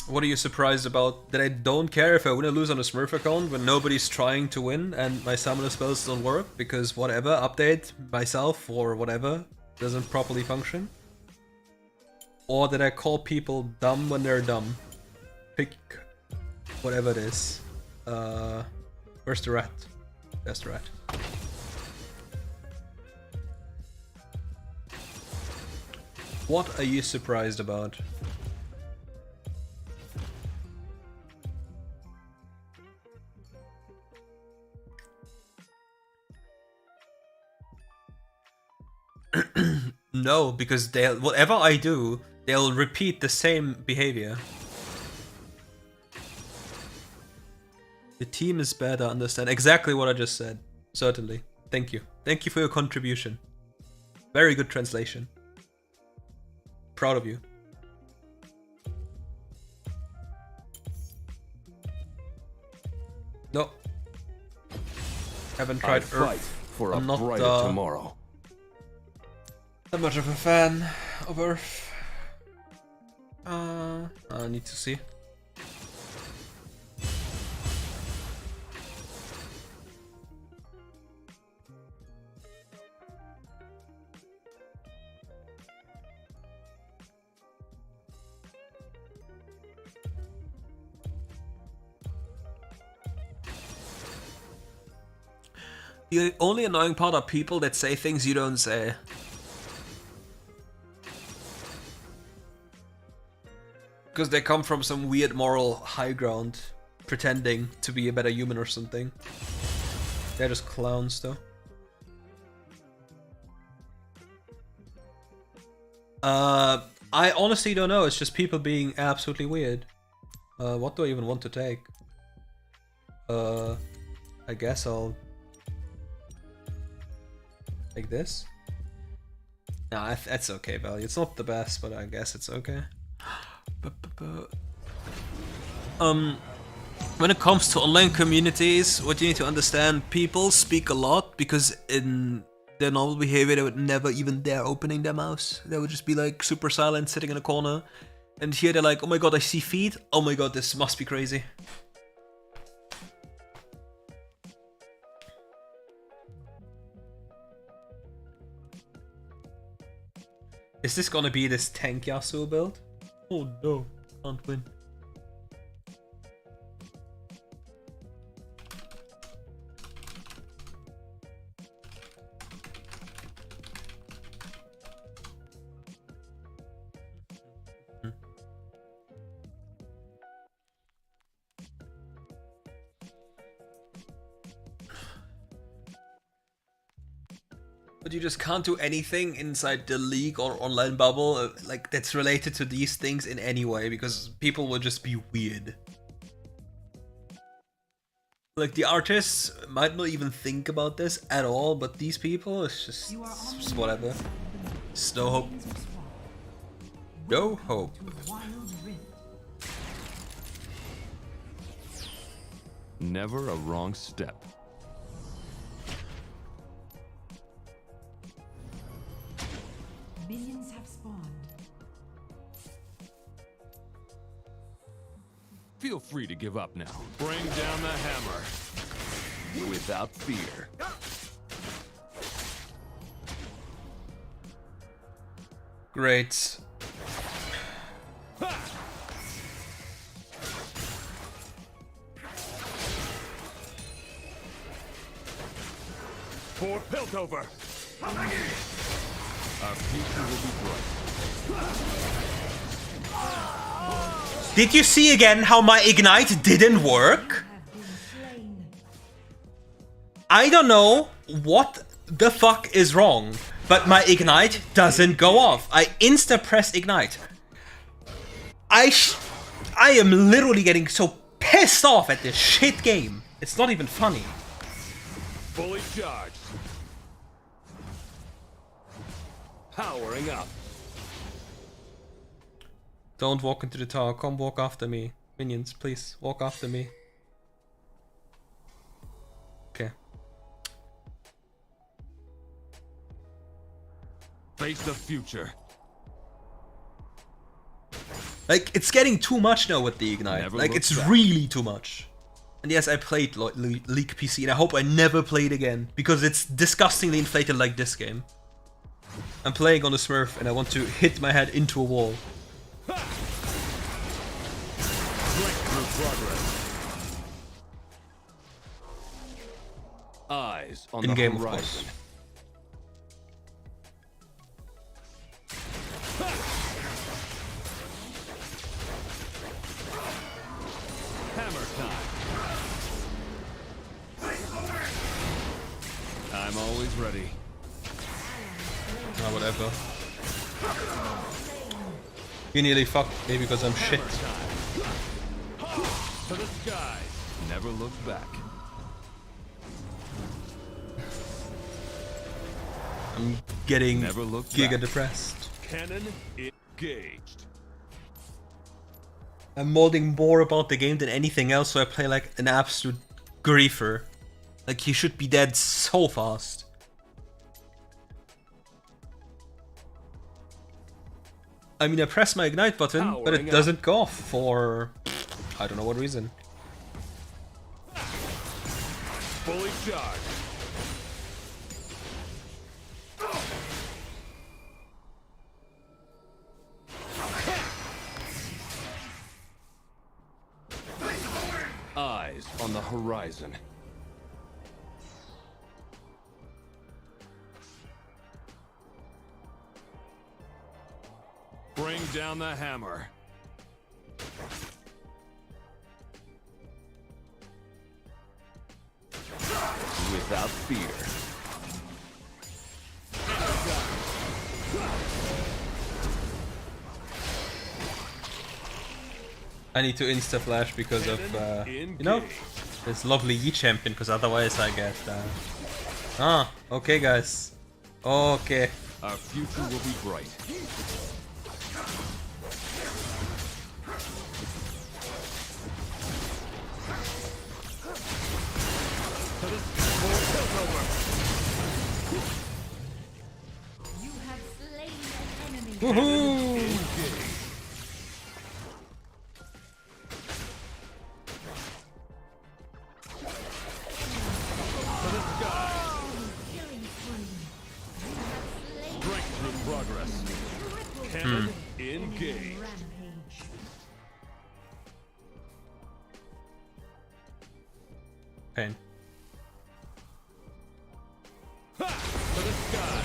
What are you surprised about? That I don't care if I win or lose on a Smurf account when nobody's trying to win and my summoner spells don't work because whatever, update myself or whatever doesn't properly function? Or that I call people dumb when they're dumb? Pick whatever it is. Where's the rat? There's the rat. What are you surprised about? No, because they'll, whatever I do, they'll repeat the same behavior. The team is better, understand exactly what I just said. Certainly. Thank you. Thank you for your contribution. Very good translation. Proud of you. No. Haven't tried Earth. For I'm a not brighter tomorrow. Not much of a fan of Earth. I need to see. The only annoying part are people that say things you don't say. Because they come from some weird moral high ground, pretending to be a better human or something. They're just clowns though. I honestly don't know, it's just people being absolutely weird. What do I even want to take? I guess I'll take this. Nah, that's okay value. It's not the best, but I guess it's okay. When it comes to online communities, what you need to understand, people speak a lot because in their normal behavior they would never even dare opening their mouths. They would just be like super silent, sitting in a corner. And here they're like, oh my god, I see feet. Oh my god, this must be crazy. Is this gonna be this tank Yasuo build? Oh no, can't win. But you just can't do anything inside the league or online bubble like that's related to these things in any way, because people will just be weird. Like the artists might not even think about this at all, but these people, it's just whatever. It's no hope. No hope. Never a wrong step. Minions have spawned. Feel free to give up now. Bring down the hammer. Without fear. Great. For Piltover. Our future will be bright. Did you see again how my ignite didn't work? I don't know what the fuck is wrong, but my ignite doesn't go off. I insta-press ignite. I am literally getting so pissed off at this shit game. It's not even funny. Fully charged. Powering up. Don't walk into the tower. Come walk after me. Minions, please, walk after me. Okay. Face the future. Like, it's getting too much now with the ignite. Never Like, look it's back. really too much. And yes, I played League PC, and I hope I never play it again, because it's disgustingly inflated like this game. I'm playing on a Smurf, and I want to hit my head into a wall. Breakthrough progress. Eyes on In the game, of horizon. course. Hammer time. I'm always ready. Oh, whatever. You nearly fucked me because I'm shit. To the sky. Never look back. I'm getting Never look giga back. depressed. Cannon engaged. I'm molding more about the game than anything else, so I play like an absolute griefer. Like, he should be dead so fast. I mean, I press my ignite button, but Powering it up. doesn't go off for I don't know what reason. Fully charged. Eyes on the horizon. Bring down the hammer. Without fear. I need to insta flash because of you know, this lovely Yi champion, because otherwise I get okay guys. Okay. Our future will be bright. You have slain an enemy. Woohoo! Killing spree. Breakthrough progress. Cannon engaged. Rampage. Pain. To the sky.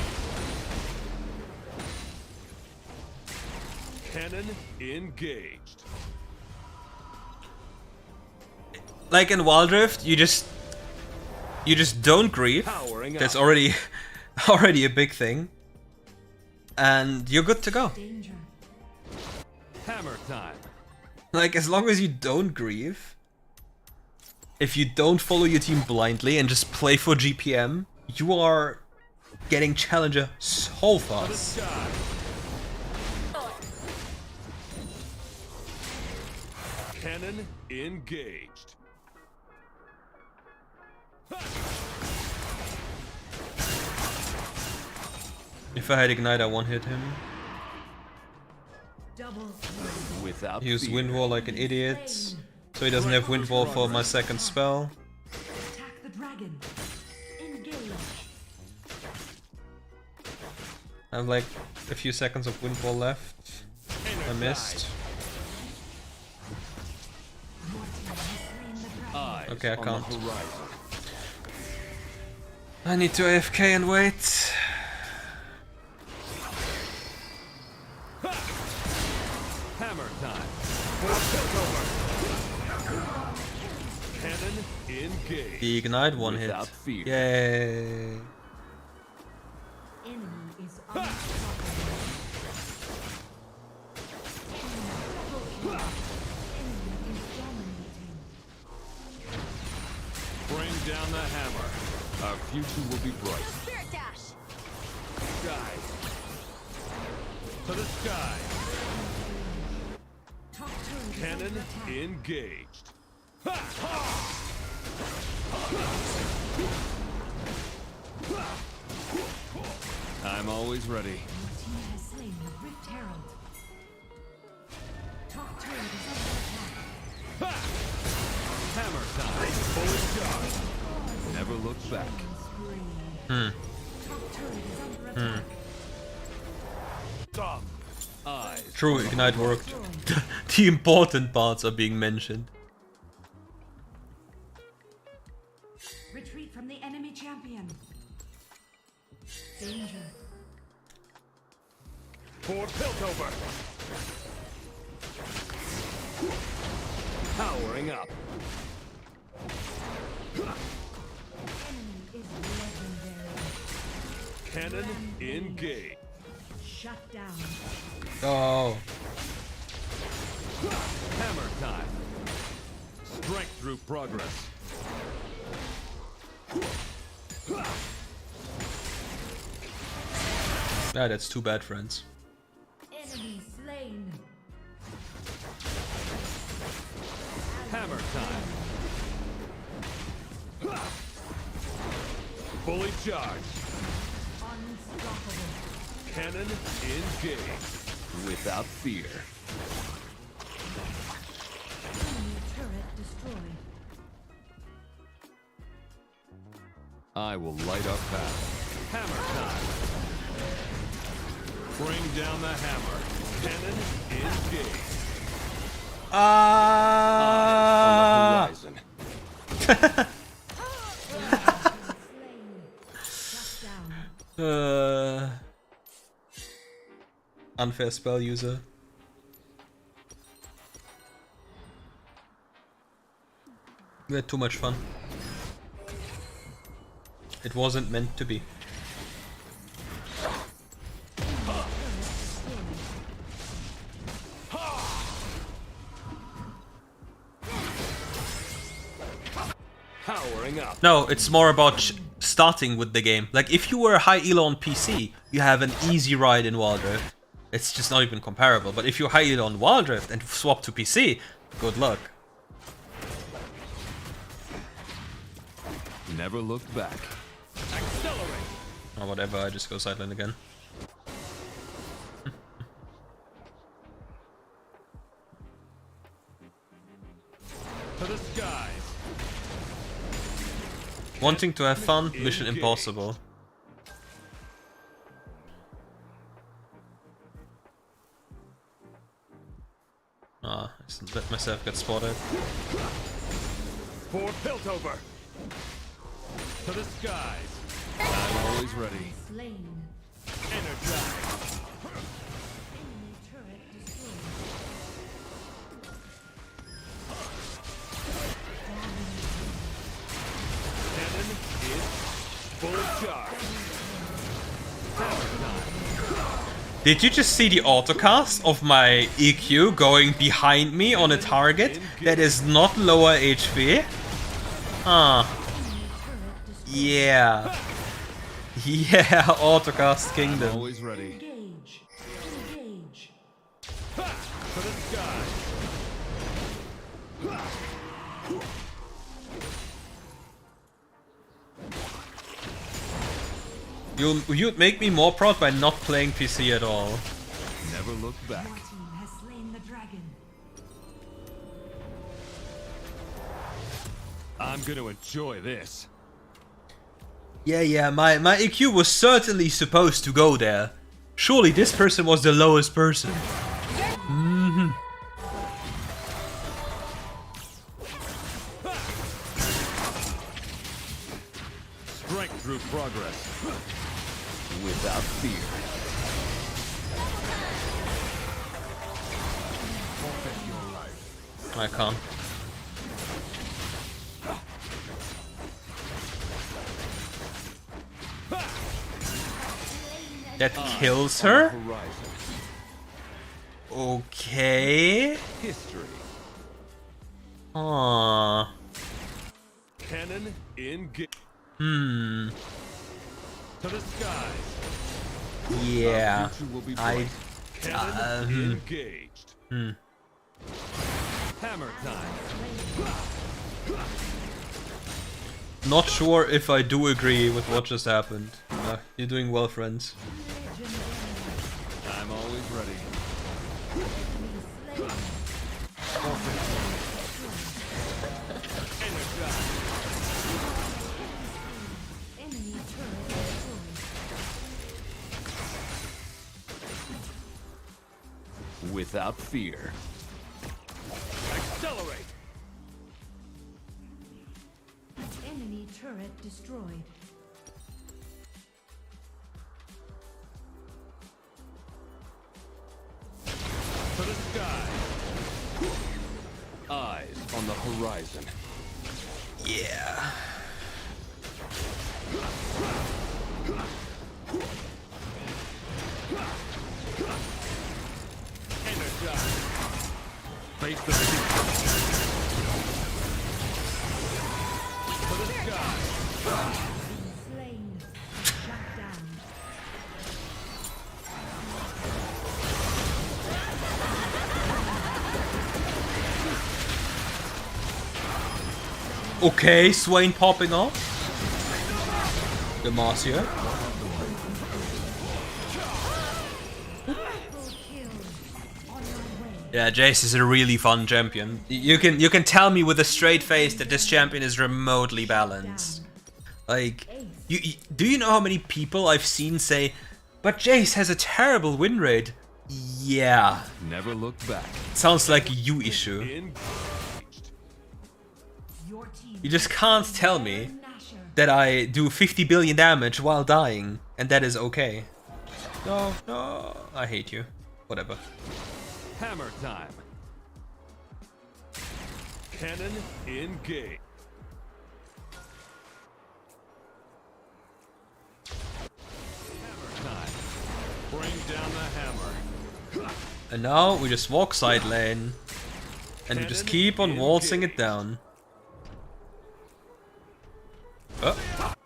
Cannon engaged. Like in WildRift, you just don't grieve. Powering That's up. already already a big thing. And you're good to go. Danger. Hammer time. Like, as long as you don't grieve, if you don't follow your team blindly and just play for GPM, you are getting Challenger so To the fast. sky. Cannon engaged. If I had Ignite, I one-hit him. Double. Without Use fear. Wind Wall like an idiot, so he doesn't have Wind Wall for my second spell. Attack the dragon. Engage. I have like a few seconds of Wind Wall left. I missed. Eyes Okay, I on can't. the horizon. I need to AFK and wait. Hammer time. Cannon engaged. The Ignite one hit. Without fear. Yay. Enemy is unstoppable. Enemy is dominating. Bring down the hammer. Our future will be bright. Spirit dash. Sky. To the sky. Top turret is Cannon under attack. engaged. I'm always ready. Your team has slain the Rift Herald. Top turret is under attack. Hammer time. Fully charged. Never look back. Spree. Top turret is under attack. Stop. Eyes. True, Ignite worked. The important parts are being mentioned. Retreat from the enemy champion. Danger. For Piltover. Powering up. Enemy is legendary. Cannon engaged. Shut down. Oh. Hammer time. Strength through progress. Ah, that's too bad, friends. Enemy slain. Hammer time. Fully charged. Unstoppable. Cannon engaged. Without fear. Enemy turret destroyed. I will light our path. Hammer time. Bring down the hammer. Cannon engaged. Ah. On the horizon. Shut down. Unfair spell user. We had too much fun. It wasn't meant to be. Powering up. No, it's more about starting with the game. Like, if you were a high elo on PC, you have an easy ride in WildRift. It's just not even comparable. But if you're high elo on WildRift and swap to PC, good luck. Never look back. Accelerate. Or whatever, I just go sideline again. To the skies. Wanting to have fun, mission impossible. Ah, I just let myself get spotted. For Piltover. To the skies. I'm always ready. Slain. Energize. Enemy turret destroyed. Cannon is fully charged. Did you just see the autocast of my EQ going behind me on a target that is not lower HP? Huh. Yeah. Yeah, autocast kingdom. Always ready. Engage. Engage. To the sky. You'd make me more proud by not playing PC at all. Never look back. Your team has slain the dragon. I'm gonna enjoy this. Yeah, my EQ was certainly supposed to go there. Surely this person was the lowest person. Strength through progress. Without fear. I can't. That kills her? Horizon. Okay. History. Aww. Cannon engage. Hmm. To the skies. Yeah. Future will be I. bright. Cannon engaged. Hammer time. Not sure if I do agree with what just happened. You're doing well, friends. I'm always ready. Enemy turret destroyed. Without fear. Accelerate. Enemy turret destroyed. To the sky. Eyes on the horizon. Yeah. Energize. Face the future. To the sky. Slain. Shut down. Okay, Swain popping off. Demacia. Yeah, Jace is a really fun champion. You can tell me with a straight face that this champion is remotely balanced. Like, do you know how many people I've seen say, but Jace has a terrible win rate? Yeah. Never look back. Sounds like a you issue. Engaged. Your team You just can't tell me Nasher. that I do 50 billion damage while dying, and that is okay. No, I hate you. Whatever. Hammer time. Cannon engaged. Hammer time. Bring down the hammer. And now we just walk side lane, and we just keep on waltzing it down. Oh.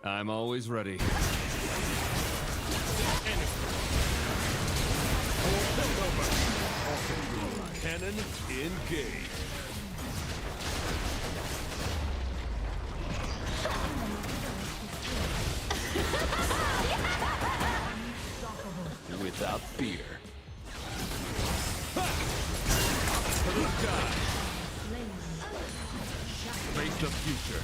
I'm always ready. Cannon engaged. Without fear. To the sky. Face the future.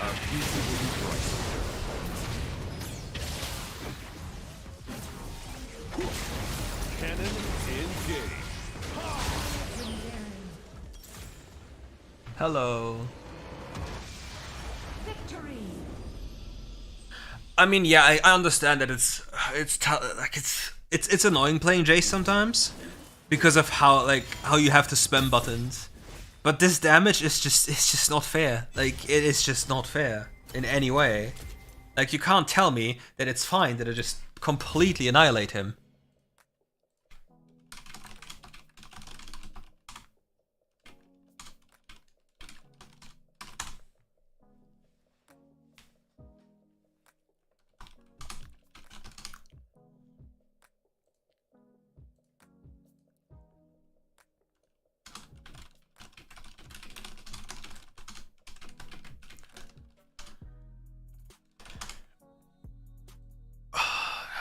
Our future will be bright. Cannon engaged. Hello. Victory. I mean, yeah, I understand that it's annoying playing Jace sometimes because of how you have to spam buttons. But this damage is it's just not fair. Like, it is just not fair in any way. Like, you can't tell me that it's fine that I just completely annihilate him.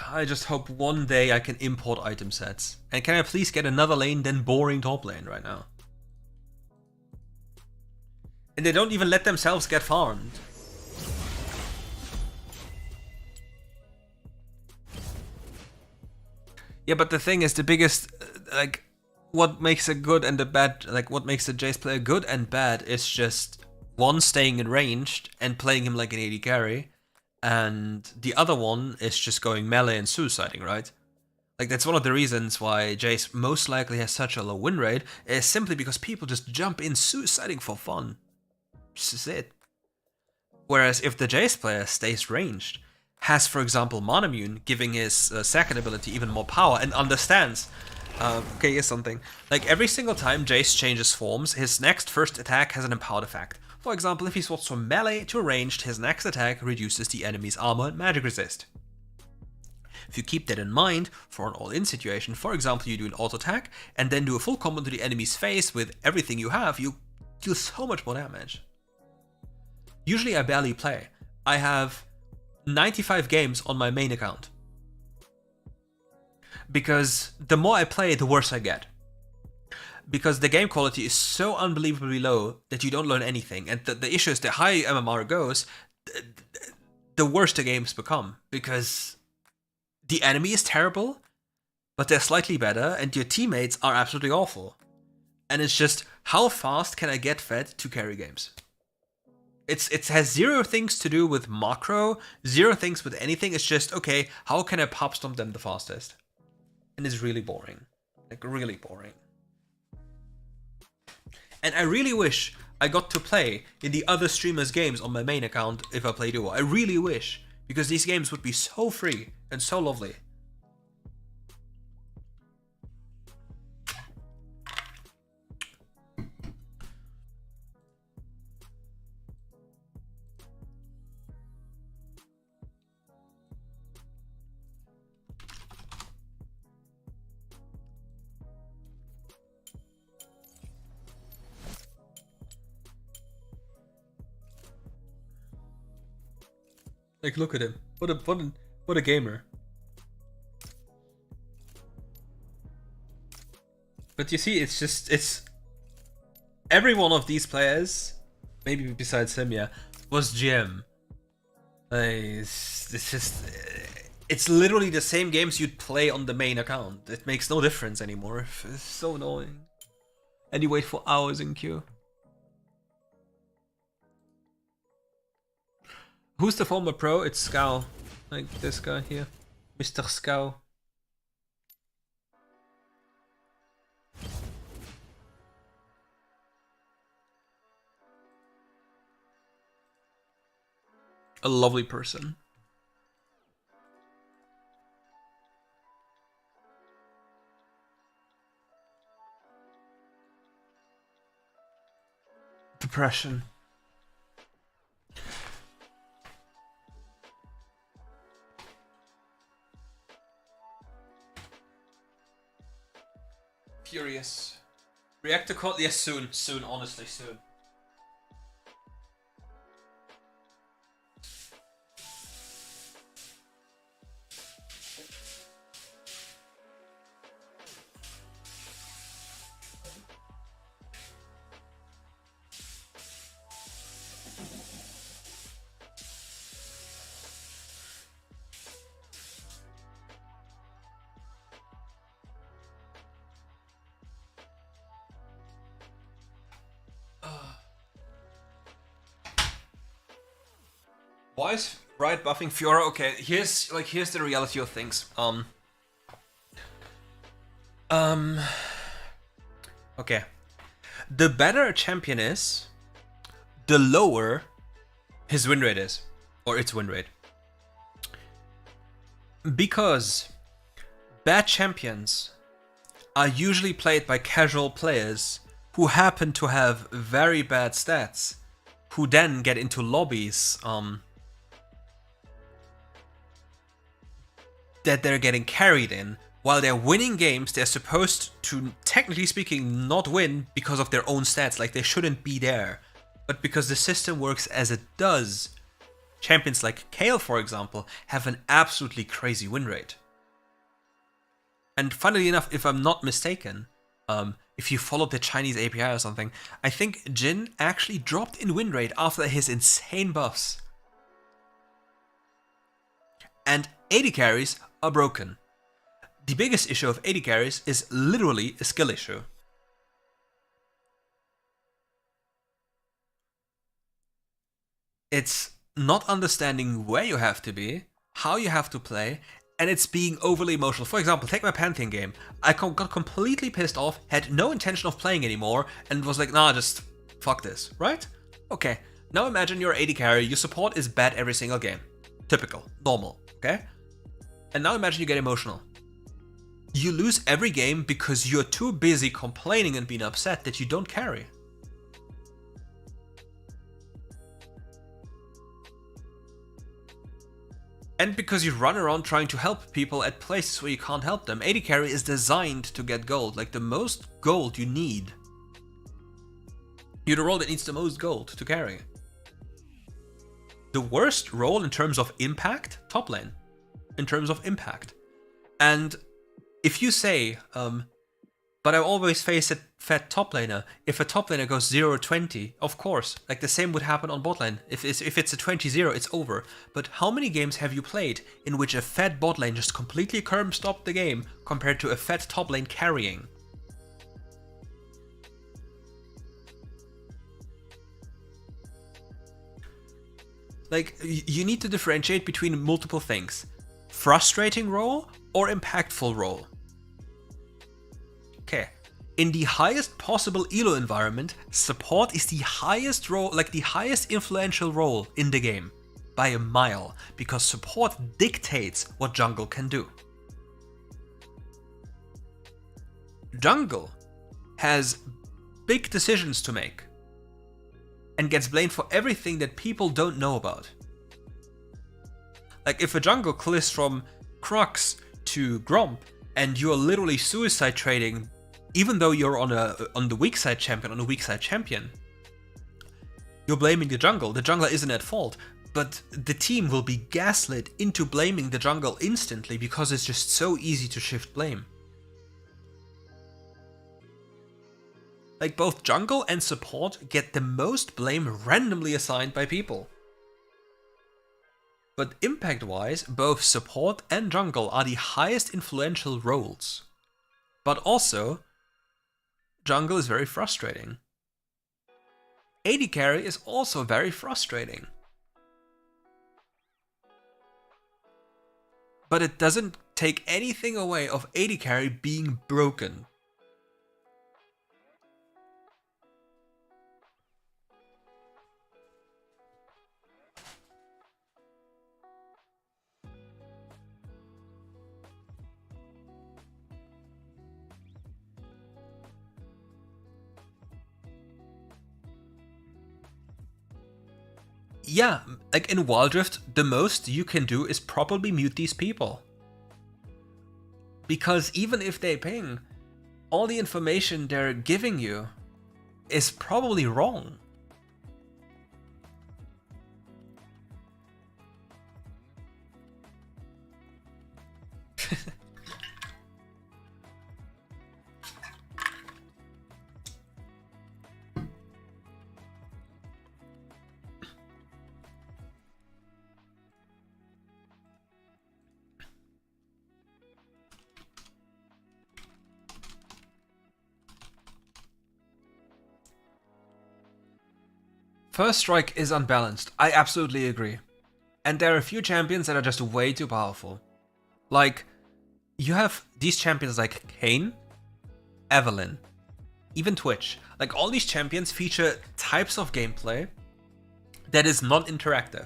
I just hope one day I can import item sets. And can I please get another lane than boring top lane right now? And they don't even let themselves get farmed. Yeah, but the thing is, the biggest, like, what makes a good and a bad, like, what makes a Jace player good and bad is just, one, staying in ranged and playing him like an AD carry. And the other one is just going melee and suiciding, right? Like, that's one of the reasons why Jace most likely has such a low win rate, is simply because people just jump in suiciding for fun. This is it. Whereas if the Jace player stays ranged, has, for example, Monomune, giving his second ability even more power, and understands... okay, here's something. Like, every single time Jace changes forms, his next first attack has an empowered effect. For example, if he swaps from melee to ranged, his next attack reduces the enemy's armor and magic resist. If you keep that in mind, for an all-in situation, for example, you do an auto attack, and then do a full combo to the enemy's face with everything you have, you deal so much more damage. Usually I barely play. I have 95 games on my main account. Because the more I play, the worse I get. Because the game quality is so unbelievably low that you don't learn anything. And the issue is, the higher MMR goes, the worse the games become. Because the enemy is terrible, but they're slightly better, and your teammates are absolutely awful. And it's just, how fast can I get fed to carry games? It has zero things to do with macro, zero things with anything. It's just, okay, how can I pop stomp them the fastest? And it's really boring. Like, really boring. And I really wish I got to play in the other streamers' games on my main account if I play Duo. I really wish, because these games would be so free and so lovely. Like, look at him. What a gamer. But you see, it's every one of these players, maybe besides him, yeah, was GM. It's literally the same games you'd play on the main account. It makes no difference anymore. It's so annoying. And you wait for hours in queue. Who's the former pro? It's Scow. Like this guy here. Mr. Scow. A lovely person. Depression. Furious. Reactor code? Yes, soon, honestly, soon. Why is Bright buffing Fiora? Okay, here's the reality of things. Okay. The better a champion is, the lower his win rate is, or its win rate. Because bad champions are usually played by casual players who happen to have very bad stats, who then get into lobbies that they're getting carried in. While they're winning games, they're supposed to, technically speaking, not win because of their own stats, like they shouldn't be there. But because the system works as it does, champions like Kale, for example, have an absolutely crazy win rate. And funnily enough, if I'm not mistaken, if you followed the Chinese API or something, I think Jin actually dropped in win rate after his insane buffs. And AD carries are broken. The biggest issue of AD carries is literally a skill issue. It's not understanding where you have to be, how you have to play, and it's being overly emotional. For example, take my Pantheon game. I got completely pissed off, had no intention of playing anymore, and was like, nah, just fuck this, right? Okay, now imagine you're AD carry, your support is bad every single game. Typical, normal, okay? And now imagine you get emotional. You lose every game because you're too busy complaining and being upset that you don't carry. And because you run around trying to help people at places where you can't help them. AD carry is designed to get gold, like the most gold you need. You're the role that needs the most gold to carry. The worst role in terms of impact, top lane. In terms of impact. And if you say, but I always face a fat top laner. If a top laner goes 0-20, of course, like the same would happen on bot lane. If it's a 20-0, it's over. But how many games have you played in which a fat bot lane just completely curb stopped the game compared to a fat top lane carrying? Like, you need to differentiate between multiple things. Frustrating role or impactful role. Okay, in the highest possible elo environment, support is the highest role, like the highest influential role in the game, by a mile, because support dictates what jungle can do. Jungle has big decisions to make, and gets blamed for everything that people don't know about. Like if a jungle clears from Crux to Gromp, and you're literally suicide trading, even though you're on the weak side champion, you're blaming the jungle. The jungler isn't at fault, but the team will be gaslit into blaming the jungle instantly because it's just so easy to shift blame. Like both jungle and support get the most blame randomly assigned by people. But impact-wise, both support and jungle are the highest influential roles. But also, jungle is very frustrating. AD carry is also very frustrating. But it doesn't take anything away of AD carry being broken. Yeah, like in WildRift, the most you can do is probably mute these people. Because even if they ping, all the information they're giving you is probably wrong. First strike is unbalanced, I absolutely agree. And there are a few champions that are just way too powerful. Like, you have these champions like Kayn, Evelynn, even Twitch, like all these champions feature types of gameplay that is non-interactive.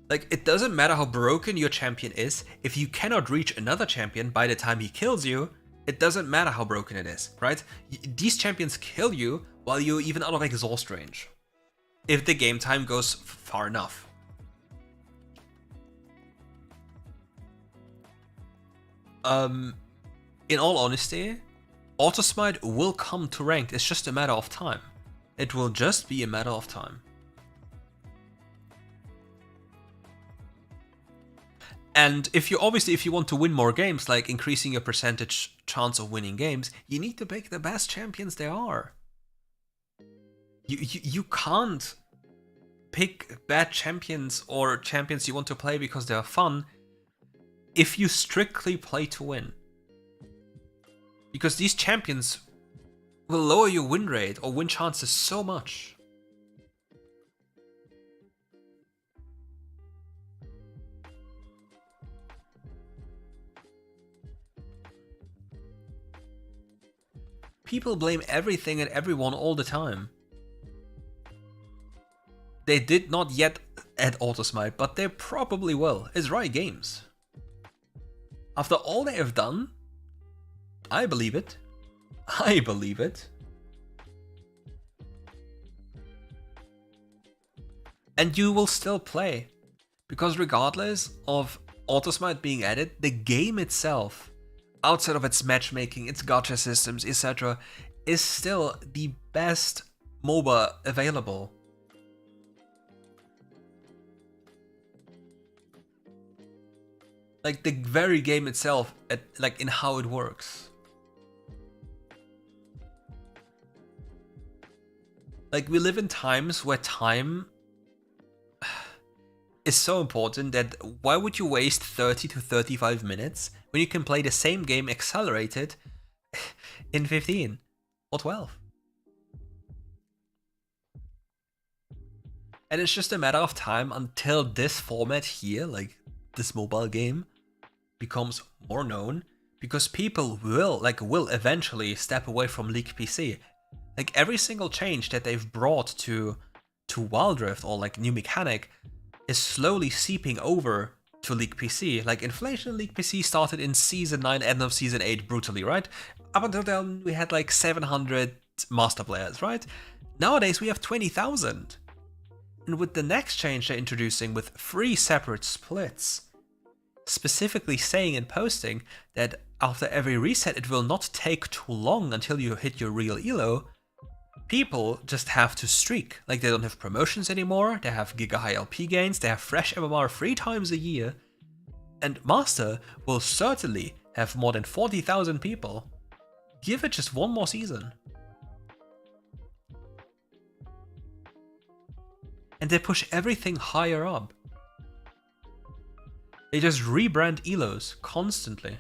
Like, it doesn't matter how broken your champion is, if you cannot reach another champion by the time he kills you, it doesn't matter how broken it is, right? These champions kill you while you're even out of exhaust range, if the game time goes far enough. In all honesty, Autosmite will come to ranked, it's just a matter of time. It will just be a matter of time. And if you want to win more games, like increasing your percentage chance of winning games, you need to pick the best champions there are. You can't pick bad champions or champions you want to play because they are fun if you strictly play to win. Because these champions will lower your win rate or win chances so much. People blame everything and everyone all the time. They did not yet at Autosmite, but they probably will. It's Riot Games. After all they have done, I believe it. I believe it. And you will still play. Because regardless of Autosmite being added, the game itself, outside of its matchmaking, its gacha systems, etc., is still the best MOBA available. Like the very game itself, like in how it works. Like we live in times where time is so important that why would you waste 30 to 35 minutes when you can play the same game accelerated in 15 or 12? And it's just a matter of time until this format here, like this mobile game, becomes more known, because people will eventually step away from League PC. Like every single change that they've brought to WildRift or like new mechanic is slowly seeping over to League PC. Like inflation in League PC started in Season 9, end of Season 8 brutally, right? Up until then we had like 700 master players, right? Nowadays we have 20,000. And with the next change they're introducing with 3 separate splits, specifically saying and posting that after every reset it will not take too long until you hit your real elo, people just have to streak. Like they don't have promotions anymore, they have giga high LP gains, they have fresh MMR 3 times a year, and Master will certainly have more than 40,000 people. Give it just one more season. And they push everything higher up. They just rebrand elos constantly.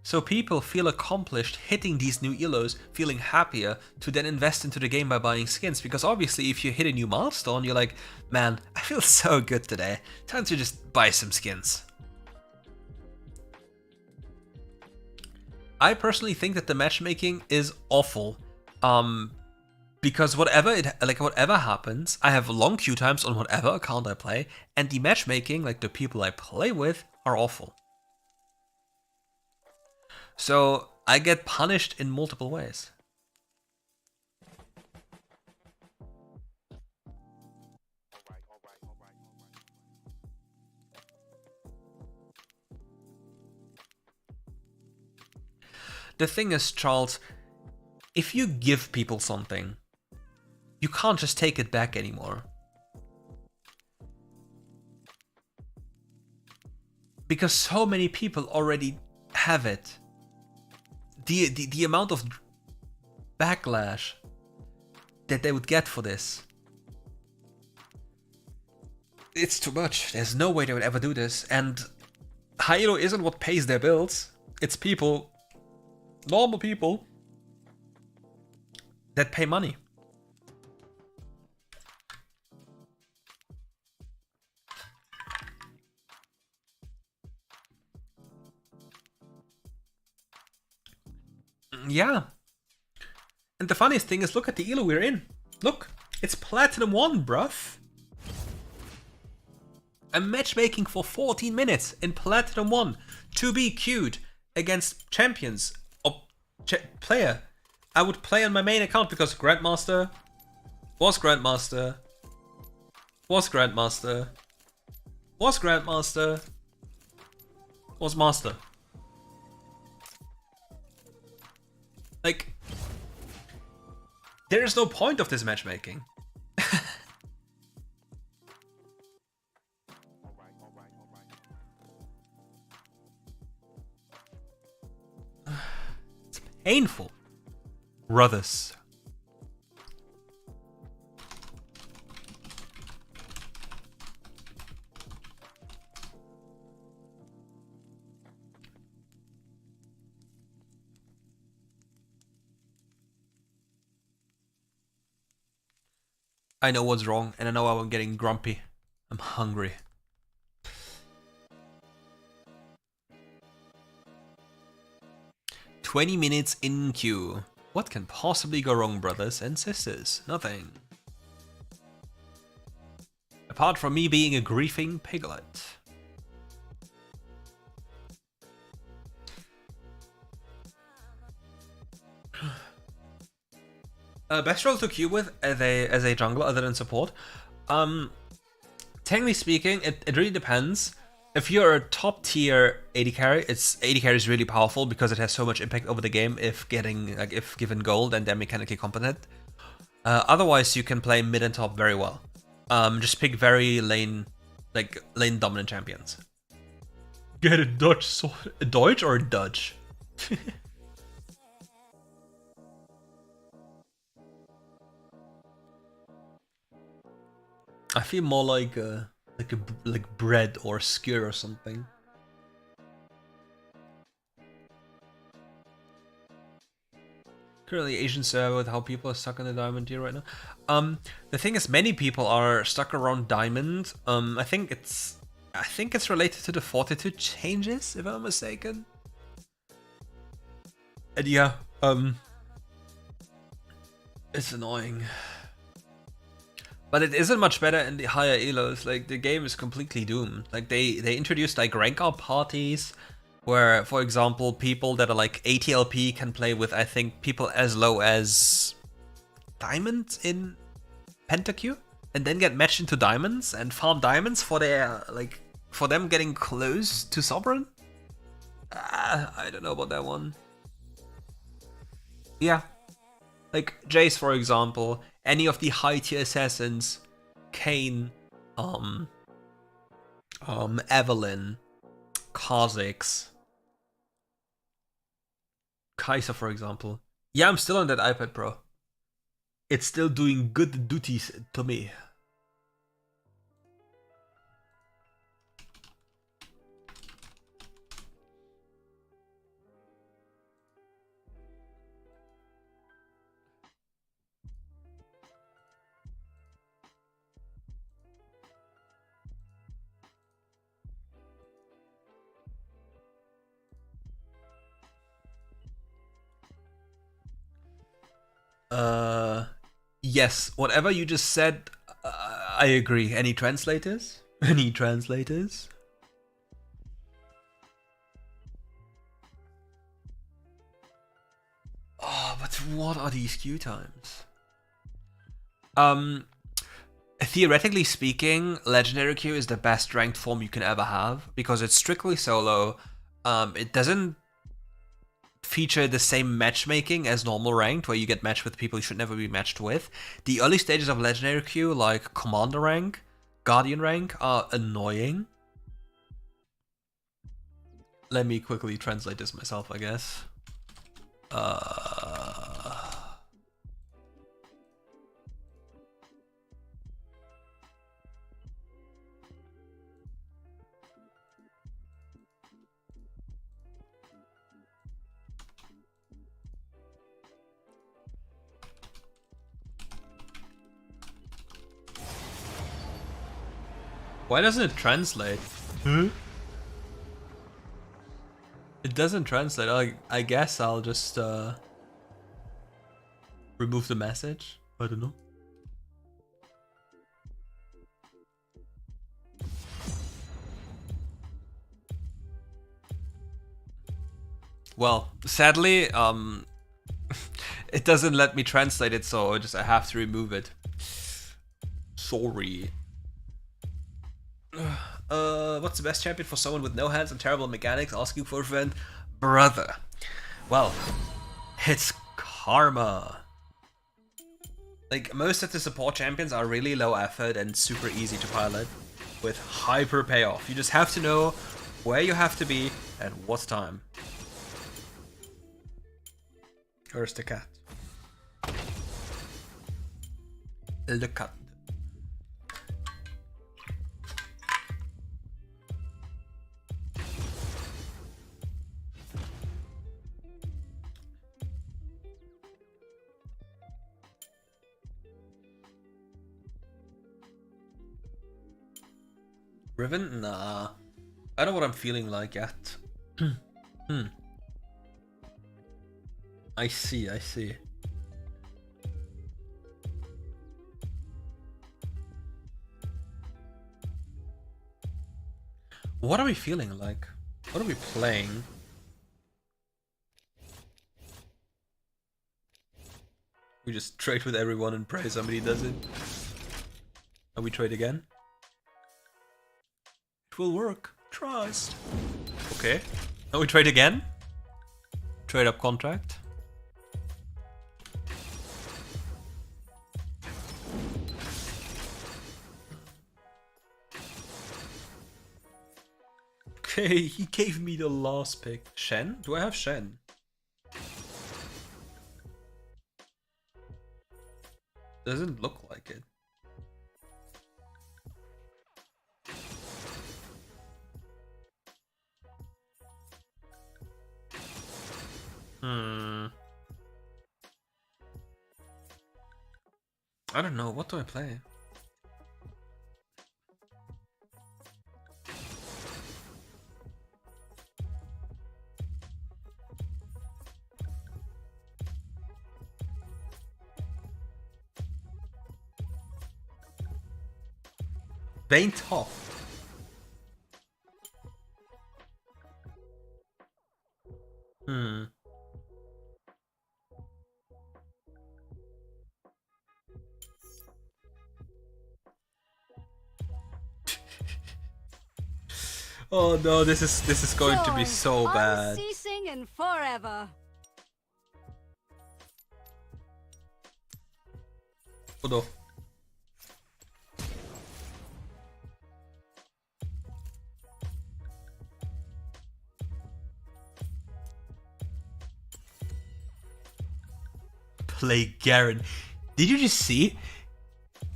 So people feel accomplished hitting these new elos, feeling happier to then invest into the game by buying skins. Because obviously if you hit a new milestone, you're like, man, I feel so good today. Time to just buy some skins. I personally think that the matchmaking is awful. Because whatever happens, I have long queue times on whatever account I play, and the matchmaking, like the people I play with, are awful. So I get punished in multiple ways. The thing is, Charles, if you give people something, you can't just take it back anymore. Because so many people already have it. The amount of backlash that they would get for this, it's too much. There's no way they would ever do this. And high elo isn't what pays their bills. It's people, normal people, that pay money. Yeah. And the funniest thing is, look at the elo we're in. Look, it's Platinum 1, bruv. I'm matchmaking for 14 minutes in Platinum 1 to be queued against champions or player. I would play on my main account because Grandmaster was Grandmaster was Grandmaster was Grandmaster was Master. Like, there is no point of this matchmaking. It's painful. Brothers. I know what's wrong, and I know I'm getting grumpy. I'm hungry. "20 minutes in queue. What can possibly go wrong, brothers and sisters? Nothing. Apart from me being a griefing piglet." Best role to queue with as a jungler other than support. Technically speaking, it really depends. If you're a top tier AD carry, 80 carry is really powerful because it has so much impact over the game if given gold and they're mechanically competent. Otherwise, you can play mid and top very well. Just pick very lane dominant champions. Get a Dutch sword, a Deutsch or a Dutch? I feel more like bread or skyr or something. Currently Asian server with how people are stuck in the diamond tier right now. The thing is, many people are stuck around diamond. I think it's related to the fortitude changes, if I'm not mistaken. And yeah, it's annoying. But it isn't much better in the higher elos. Like, the game is completely doomed. Like, they introduced like rank up parties where, for example, people that are like ATLP can play with, I think, people as low as diamonds in PentaQ, and then get matched into diamonds and farm diamonds for their for them getting close to Sovereign. I don't know about that one. Yeah. Like Jace, for example, any of the high tier assassins, Kayn, Evelyn, Kha'Zix, Kai'Sa, for example. Yeah, I'm still on that iPad Pro. It's still doing good duties to me. Yes, whatever you just said, I agree. Any translators? Any translators? Oh, but what are these queue times? Theoretically speaking, Legendary queue is the best ranked form you can ever have because it's strictly solo. It doesn't feature the same matchmaking as normal ranked, where you get matched with people you should never be matched with. The early stages of Legendary queue, like Commander rank, Guardian rank, are annoying. Let me quickly translate this myself, I guess. Why doesn't it translate? Huh? It doesn't translate. I guess I'll just Remove the message? I don't know. Well, sadly, it doesn't let me translate it, so I have to remove it. Sorry. What's the best champion for someone with no hands and terrible mechanics? Asking for a friend, brother. Well, it's Karma. Like, most of the support champions are really low effort and super easy to pilot, with hyper payoff. You just have to know where you have to be at what time. Where's the cat? The cat. Riven? Nah. I know what I'm feeling like yet. I see, I see. What are we feeling like? What are we playing? We just trade with everyone and pray somebody does it. And we trade again? It will work. Trust. Okay. Now we trade again? Trade up contract. Okay, he gave me the last pick. Shen? Do I have Shen? Doesn't look like it. I don't know, what do I play? Vayne top. Oh no, this is going to be so bad. Unceasing and forever. Oh no. Play Garen. Did you just see?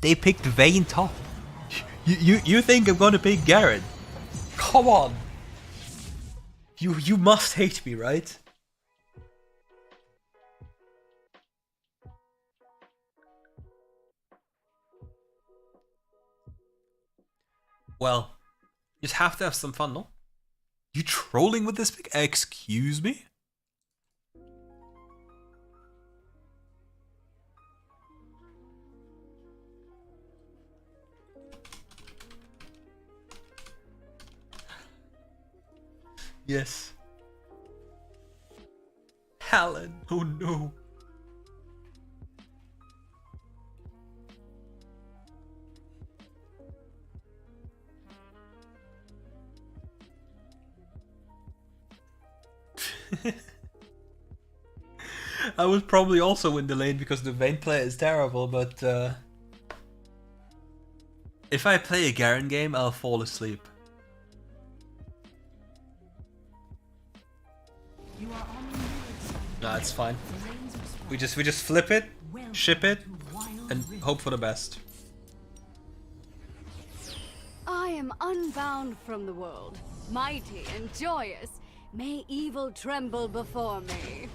They picked Vayne top. You think I'm gonna pick Garen? Come on. You must hate me, right? Well, you just have to have some fun, no? You trolling with this pick? Excuse me? Yes. Helen, oh no. I would probably also win the lane because the Vayne play is terrible, but if I play a Garen game, I'll fall asleep. You are on the mirrored side. Nah, it's fine. The lanes are spoiled. We just flip it, Welcome ship it, to WildRift. and hope for the best. I am unbound from the world, mighty and joyous. May evil tremble before me.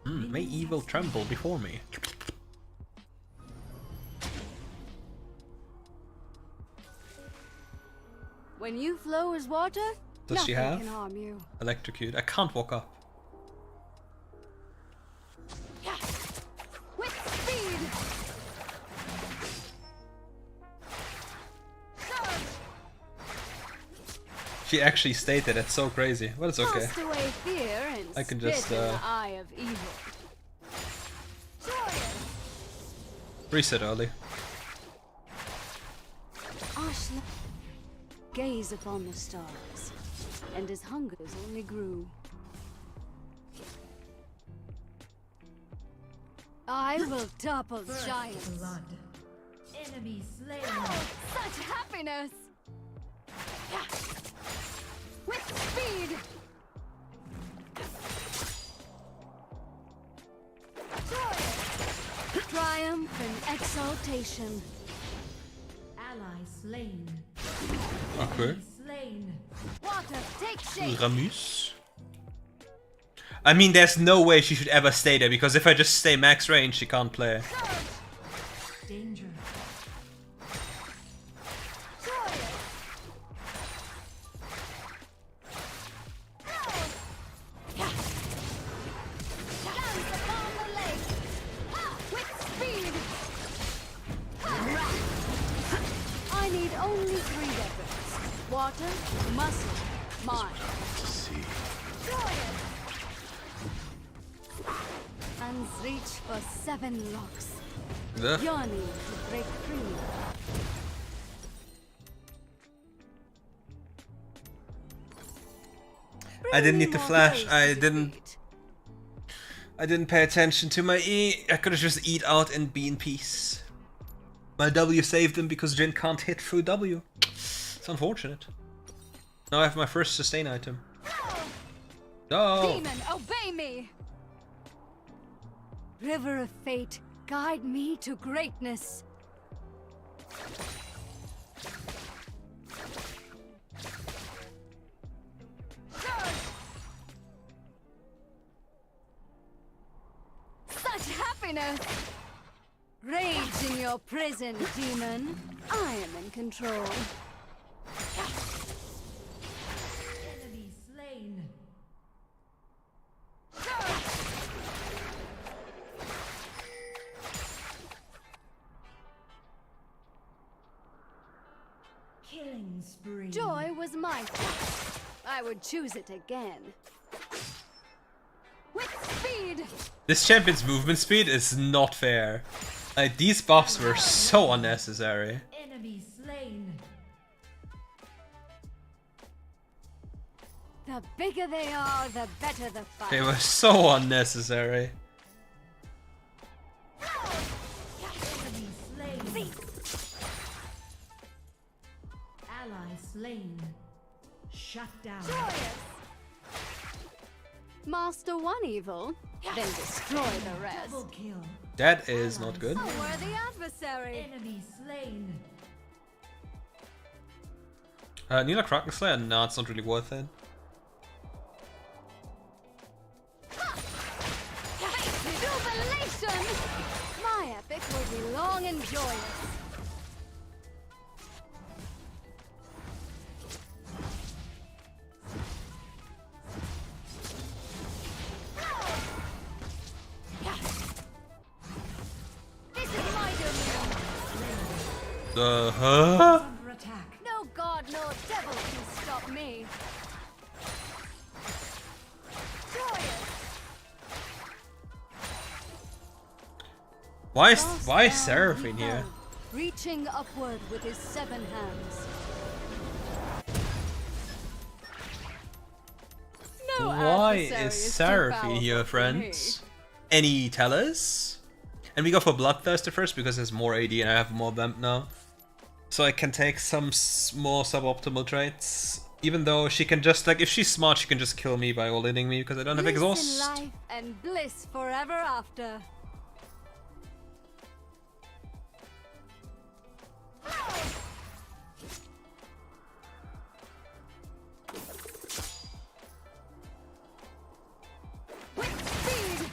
May evil tremble before me. When you flow as water, Does she nothing have? can harm you. Electrocute. I can't walk up. Wits She actually stated it's so crazy. But it's okay. Cast away fear and I can spit just, in the eye of evil. Reset early. Ashla gaze upon the stars, and his hungers only grew. I will topple giants. Blood. Enemy slain. Such happiness! With speed! Triumph and exaltation. Ally slain. Okay. Enemy slain. Water, take shape! Ramus. I mean, there's no way she should ever stay there, because if I just stay max range, she can't play. Danger. I need only 3 weapons. Water, muscle, mind. Hands reach for 7 locks. Ugh. Yawning to break free. I didn't need to More flash. blows I to didn't. defeat. I didn't pay attention to my E. I could have just eat out and be in peace. My W saved him because Jin can't hit through W. It's unfortunate. Now I have my first sustain item. No. Demon, obey me! River of fate, guide me to greatness. Such happiness! Rage in your prison, demon. I am in control. Enemy slain. Killing spree. Joy was my choice. I would choose it again. With speed! This champion's movement speed is not fair. Like, these buffs were so unnecessary. Enemy slain. The bigger they are, the better the fight. They were so unnecessary. Enemy slain. Ally slain. Shut down. Master one evil, then destroy the rest. Double kill. That is not good. A worthy adversary. Enemy slain. Nila Krakenslayer? No, it's not really worth it. Jubilation! My epic will be long and joyous. This is my domain. Huh? Under attack. No god nor devil can stop me. Joyous! Why is Cast Seraphine down he here? fell, reaching upward with his 7 hands. No Why adversary is too Seraphine powerful here, for friends? Any tellers? And we go for Bloodthirster first because there's more AD and I have more vamp now. So I can take some more suboptimal traits. Even though she can just, like, if she's smart, she can just kill me by all-inning me because I don't have Bliss in exhaust. life and bliss forever after. With speed,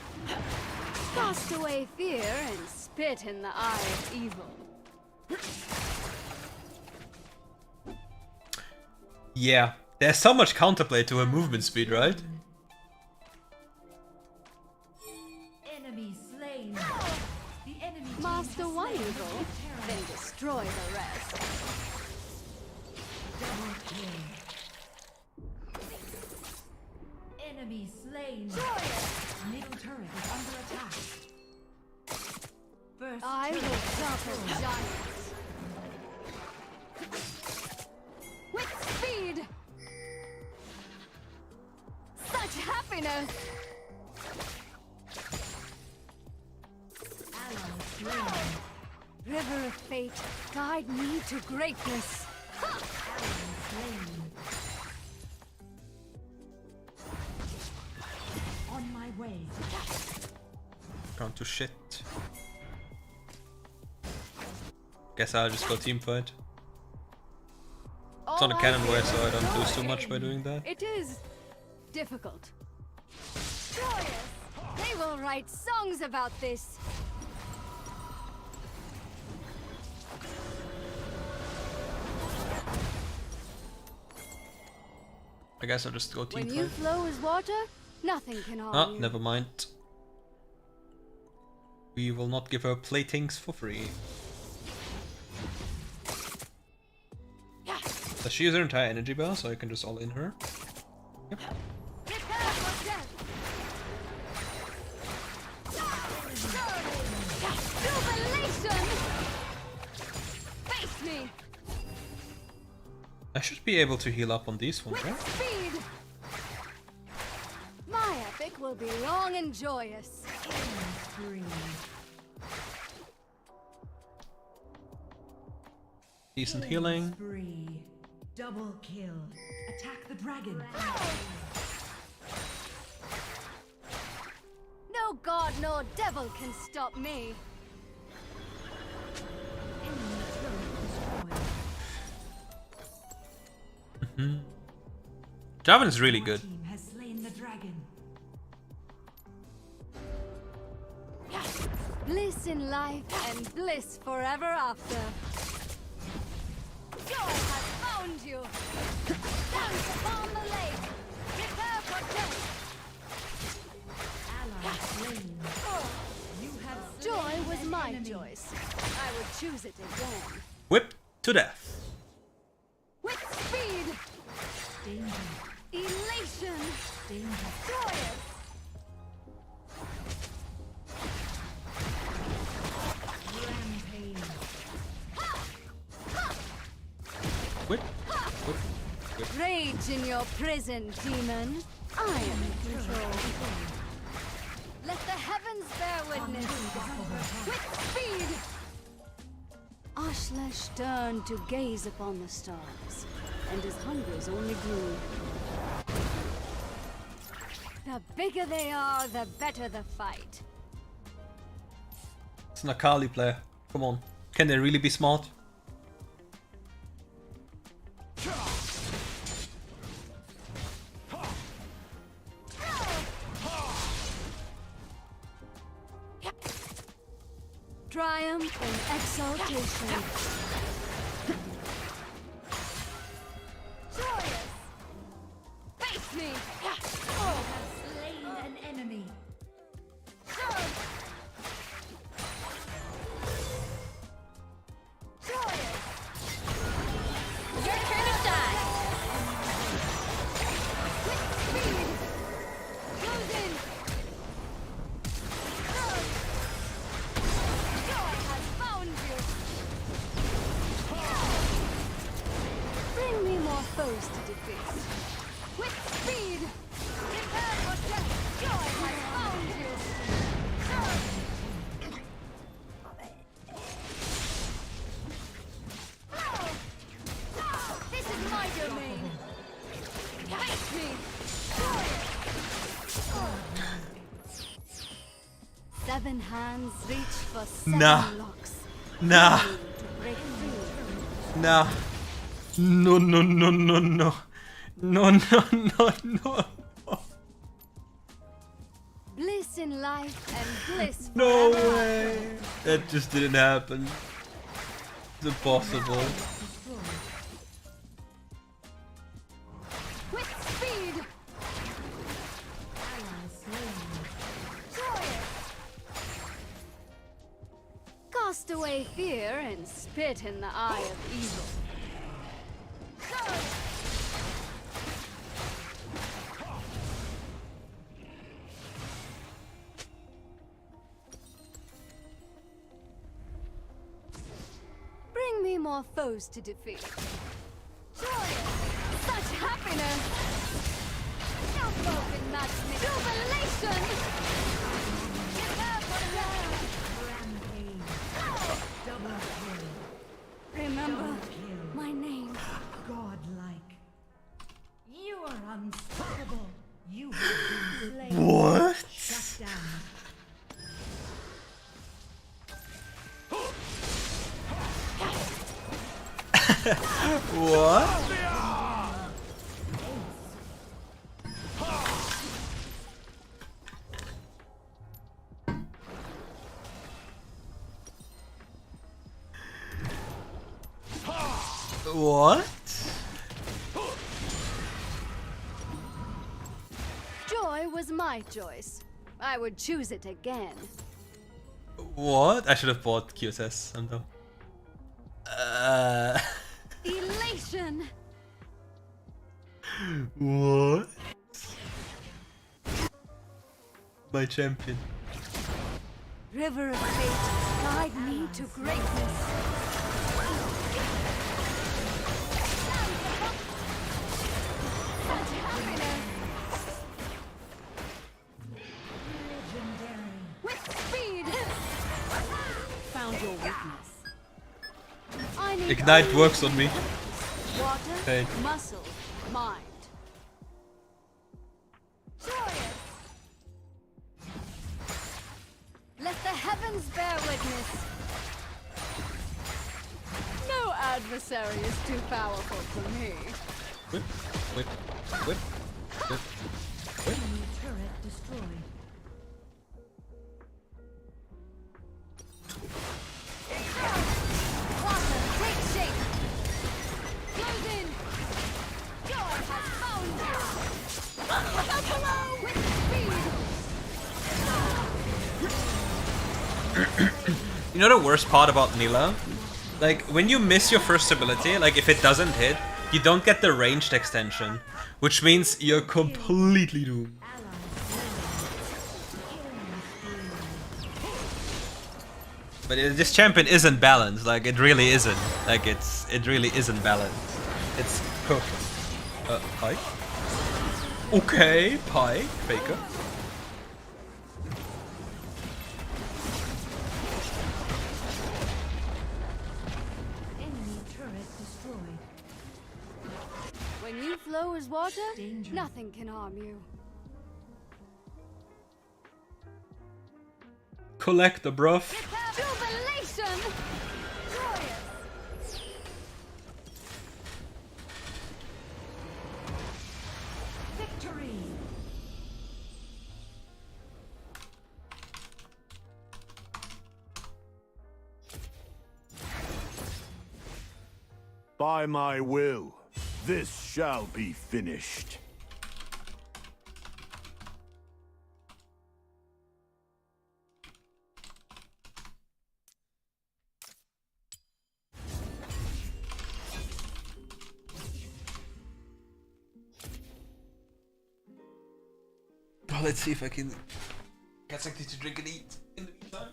cast away fear and spit in the eye of evil. Yeah, there's so much counterplay to her movement speed, right? Enemy slain. The enemy team Master has one slain evil, the then terror. destroy the rest. Double kill. slain. Middle turret is under attack. First I will turret topple destroyed. giants. With speed! Such happiness! Ally slain. River of fate, guide me to greatness. Ha! Ally slain. On my way. Can't do shit. Guess I'll just go team fight. It's on a All cannon I way, feel so I don't lose is too much by joy. doing that. It is difficult. Joyous! They will write songs about this. I guess I'll just go team When you fight. flow as water, nothing can harm Ah, you. never mind. We will not give her playthings for free. Does she use her entire energy bar, so I can just all in her? Yep. Prepare for death. Jubilation! Face me I should be able to heal up on these ones, with right? speed. My epic will be long and joyous. Spree. Decent healing. Spree. Double kill. Attack the dragon. No god nor devil can stop me. Enemy turret destroyed. Javan is really good. Team has slain the dragon. Bliss in life and bliss forever after. Joy has found you. Dance upon the lake. Prepare for death. Ally slain. You have Joy slain was an my enemy. choice. I would choose it again. Whip to death. With speed, Danger. elation, Danger. joyous. Rampage. Whip. Whip. Rage in your prison, demon. I am in control. Let the heavens bear witness. With speed! Ashlesh turned to gaze upon the stars, and his hungers only grew. The bigger they are, the better the fight. It's an Akali player. Come on. Can they really be smart? Triumph and exaltation. Joyous! Face me! Oh, Slain an enemy. joyous! Your turn to die! With speed! Close in! Joy has found you! Bring me more foes to defeat. With speed! Prepare for death! Joy has found you! This is my domain! Face me! Seven hands reach for seven Nah. locks. Nah. To break free. Nah. No, no, no, no, no. No, no, no, no. Bliss in life and bliss No forever way. That just didn't happen. It's impossible. with speed. Joyous. Cast away fear and spit in the eye of evil. more foes to defeat. Joyous! Such happiness! No broken matchmaking! Jubilation! Prepare for death! Rampage. Double kill. Remember my name. Godlike. You are unstoppable. You have been slain. What? Shut down. What? What? Joy was my choice. I would choose it again. What? I should have bought QSS. I'm dumb. Elation! What? My champion. River of fate, guide me to greatness. Such happiness! Legendary. With speed! Found your weakness. I need Ignite only works on me. water, Okay. muscle, mind. Joyous! Let the heavens bear witness. No adversary is too powerful for me. Whip, whip, whip, whip, whip. Enemy turret destroyed. Water, take shape. Close in. Joy has found you. Buffalo with speed. You know the worst part about Nila? Like, when you miss your first ability, like if it doesn't hit, you don't get the ranged extension. Which means you're completely doomed. But this champion isn't balanced, like it really isn't. Like it really isn't balanced. It's perfect. Pike? Okay, Pike, Faker. Enemy turret destroyed. When you flow as water, Danger. nothing can harm you. Collect the bruff. Jubilation! Joyous! Victory. By my will, this shall be finished. Well, let's see if I can get something to drink and eat in the meantime.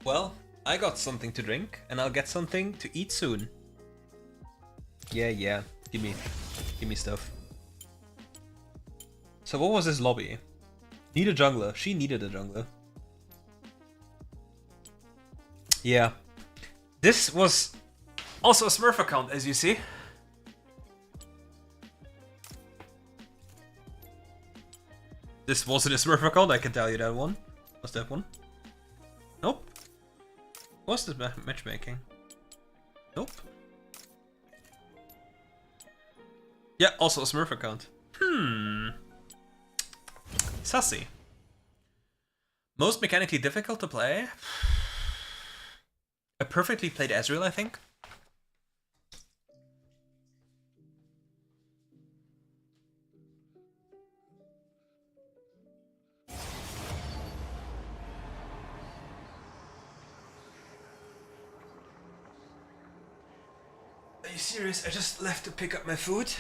Well, I got something to drink, and I'll get something to eat soon. Yeah. Give me stuff. So what was this lobby? Need a jungler. She needed a jungler. Yeah. This was also a Smurf account, as you see. This wasn't a Smurf account, I can tell you that one. Was that one? Nope. What's this matchmaking? Nope. Yeah, also a Smurf account. Sussy. Most mechanically difficult to play? I perfectly played Ezreal, I think. Are you serious? I just left to pick up my food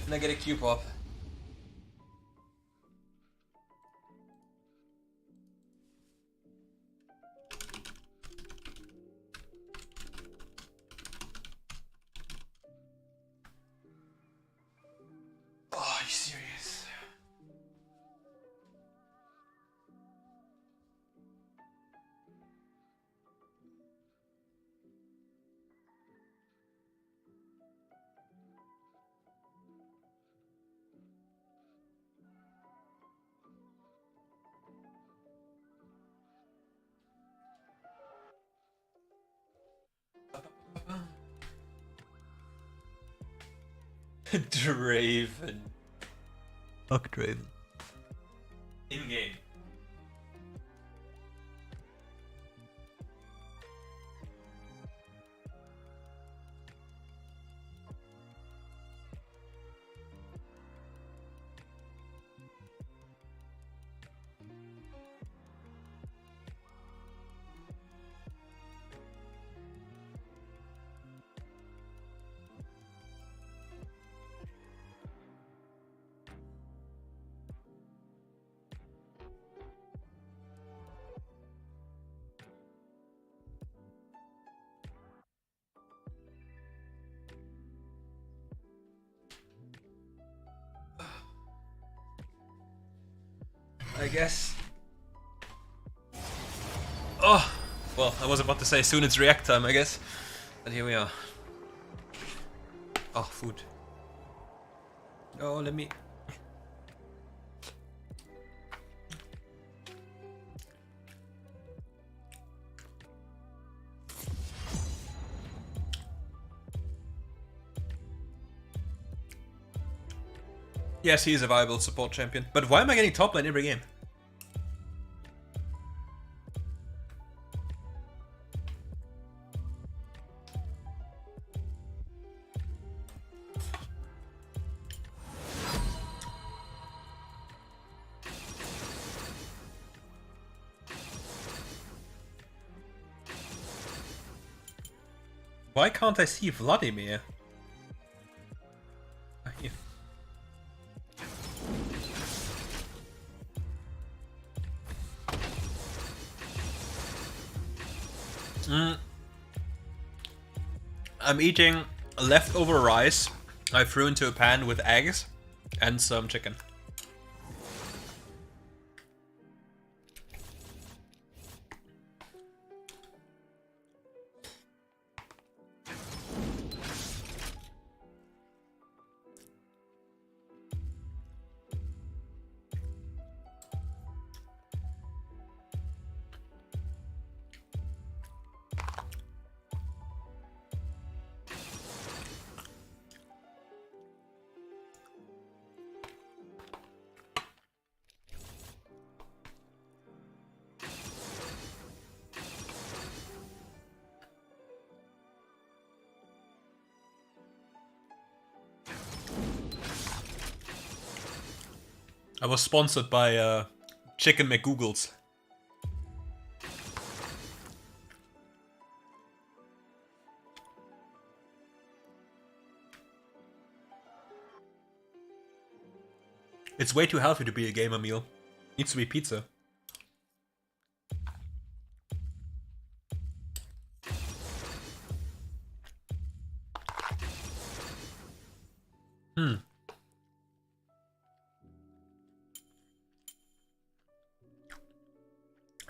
and I get a cube pop. Oh, are you serious? Draven. Fuck Draven. In game. I guess. Oh, well, I was about to say soon it's react time, I guess. But here we are. Oh, food. Oh, let me. Yes, he is a viable support champion. But why am I getting top lane every game? Why can't I see Vladimir? Here. I'm eating leftover rice I threw into a pan with eggs and some chicken. I was sponsored by Chicken McGoogles. It's way too healthy to be a gamer meal. Needs to be pizza.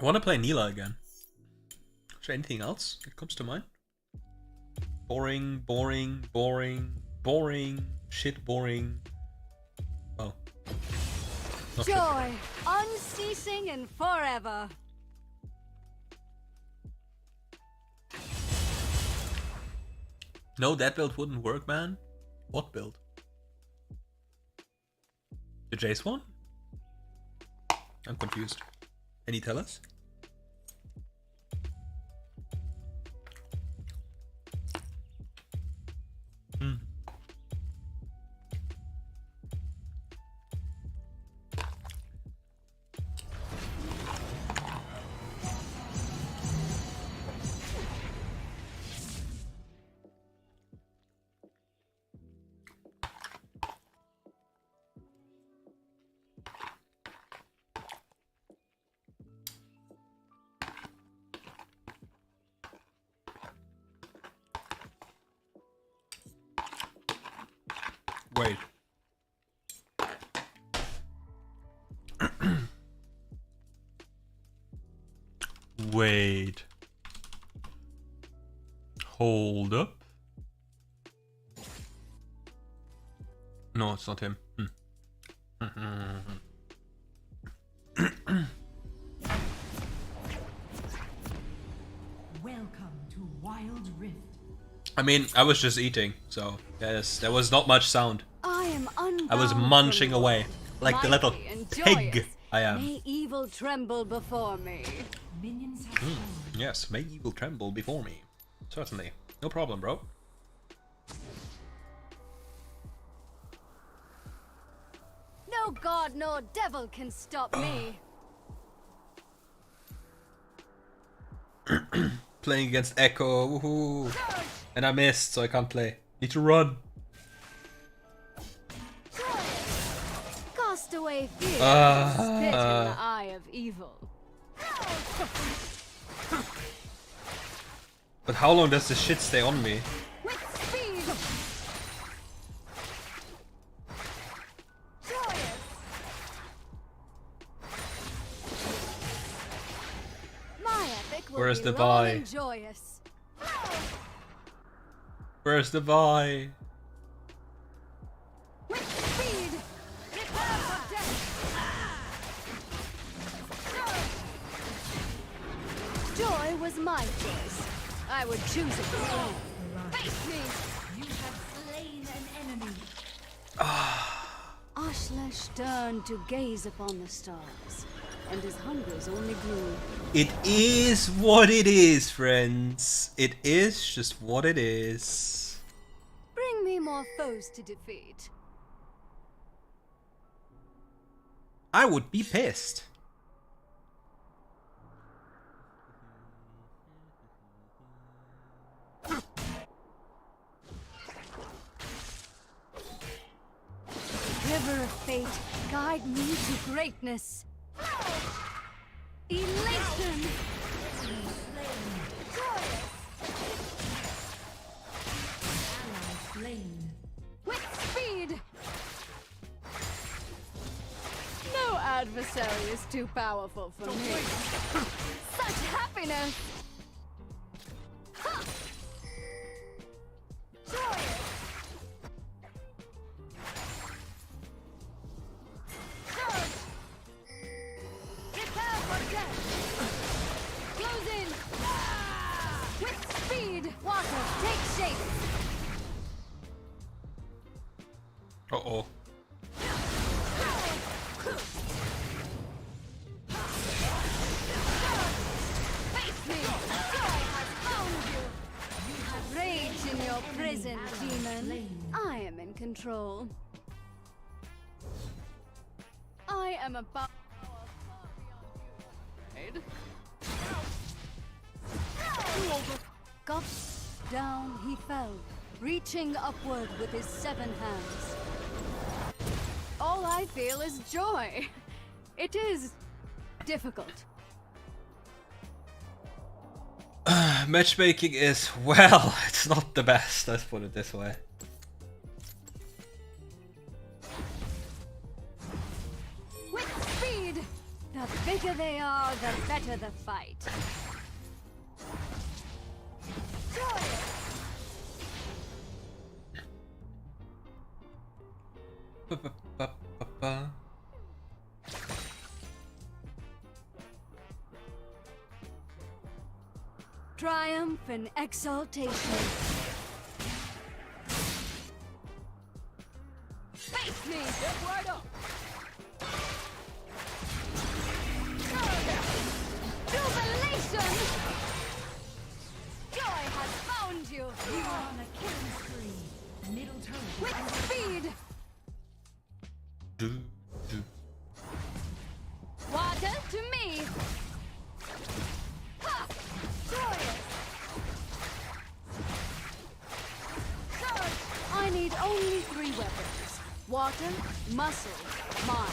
I want to play Neela again. Is there anything else that comes to mind? Boring, boring, boring, boring, shit boring. Oh. Not shit. Joy, unceasing and forever. No, that build wouldn't work, man. What build? The Jace one? I'm confused. Can you tell us? Hmm. Wait. Wait. Hold up. No, it's not him. Welcome to Wild Rift. I mean, I was just eating, so yes, there was not much sound. I am I was unbound munching from away, like the little mighty and pig joyous. I am. May evil tremble before me. Minions have spawned. Yes, may evil tremble before me. Certainly. No problem, bro. No god nor devil can stop me. Playing against Echo, woohoo! And I missed, so I can't play. Need to run. Cast away fear. Spit in the eye of evil. But how long does this shit stay on me? With speed. Joyous. My epic will Where's be the long buy? and joyous. Where's the buy? With speed. Prepare for death. Joy was my choice. I would choose it before. Face me. You have slain an enemy. Ashlesh turned to gaze upon the stars, and his hungers only grew. It is what it is, friends. It is just what it is. Bring me more foes to defeat. I would be pissed. River of fate, guide me to greatness. Elation! Slain. With speed! No adversary is too powerful for me. Such happiness! Ha! Joyous! Surge! Prepare for death! Close in! Ah! With speed! Water, take shape! Uh-oh. Face me! Joy has found you! You have rage in your prison, demon. I am in control. I am about Got down he fell, reaching upward with his 7 hands. All I feel is joy. It is difficult. Matchmaking is, well, it's not the best, let's put it this way. With speed, the The bigger they are, the better the fight. Triumph and exaltation. Face me! Step right up. Jubilation! Joy has found you! You are on a killing spree. Middle turret. With speed! Water to me! Ha! Joyous! Surge! I need only 3 weapons. Water, muscle, mind.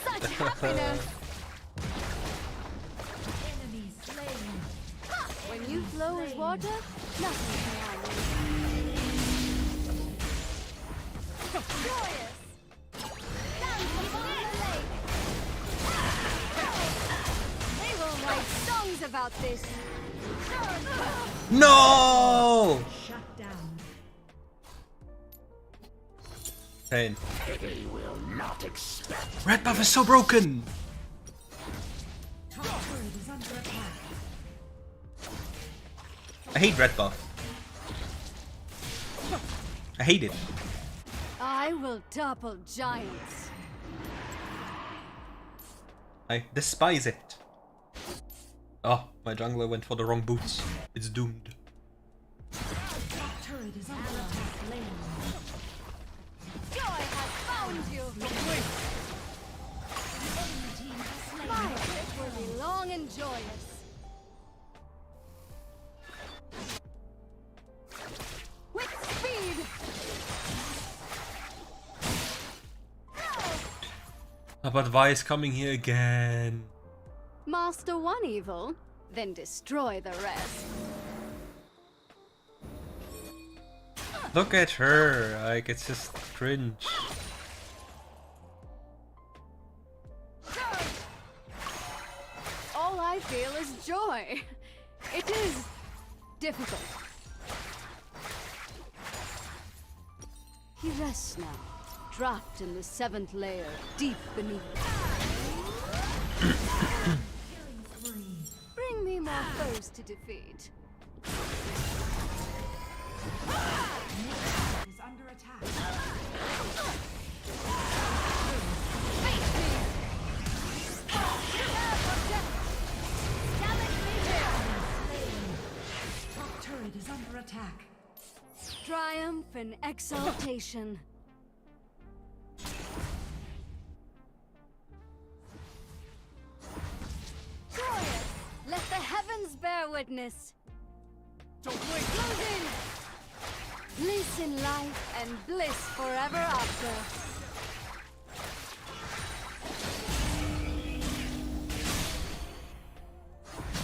Such happiness! Enemy slain. Ha! When you flow as water, nothing can harm you. Joyous! Dancing on the lake! They will write songs about this! No! Shut down. Pain. They will not expect. Red buff is so broken! Top turret is under attack. I hate red buff. I hate it. I will topple giants. I despise it. Oh, my jungler went for the wrong boots. It's doomed. Top turret is under attack. Lane. Joy has found you! Enemy team has slain. My trip will be long and joyous. With speed! But why is coming here again? Master one evil, then destroy the rest. Look at her, like it's just cringe. All I feel is joy. It is difficult. He rests now, trapped in the 7th layer, deep beneath. Bring me more foes to defeat. Is under attack. Face me! Top turret is under attack. Triumph and exaltation. Joyous! Let the heavens bear witness. Don't blink. Close in! Bliss in life and bliss forever after.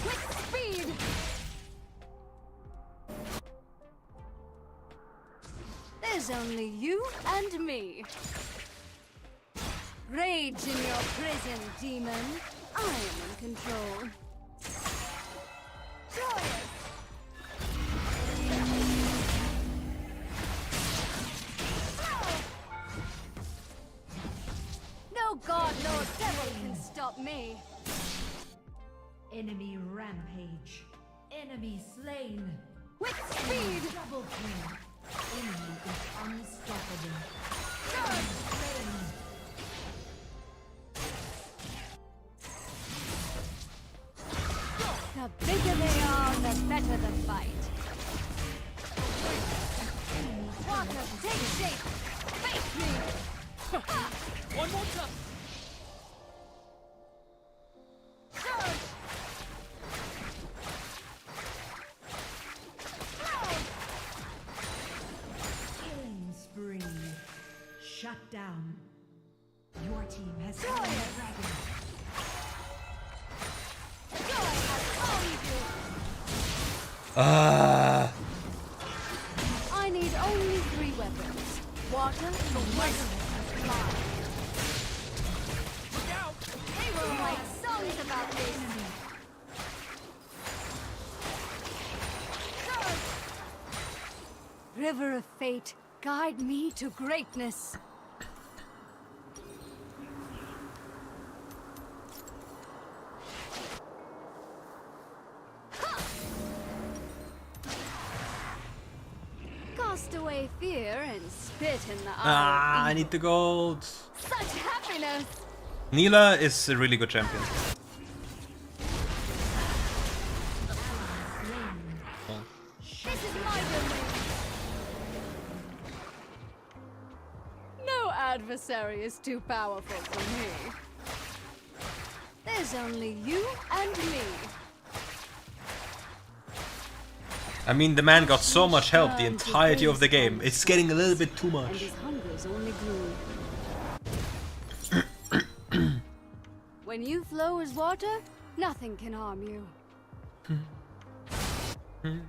With speed! There's only you and me. Rage in your prison, demon. I am in control. Joyous! No god, no devil can stop me. Enemy rampage. Enemy slain. With speed! Double kill. Enemy is unstoppable. Enemy slain. The bigger they are, the better the fight. Water, take shape! Face me! One more time. Surge! Killing spree. Shut down. Your team has slain the dragon. Joy has found you! Ah. I need only 3 weapons. Water, water, fly. Look out! They will write songs about this. River of fate, guide me to greatness. Cast away fear and spit in the eye. Ah, I need the gold. Such happiness! Neela is a really good champion. This is my domain. No adversary is too powerful for me. There's only you and me. I mean, the man got so much help the entirety of the game. It's getting a little bit too And much. his hunger's only grew. When you flow as water, nothing can harm you. Close in!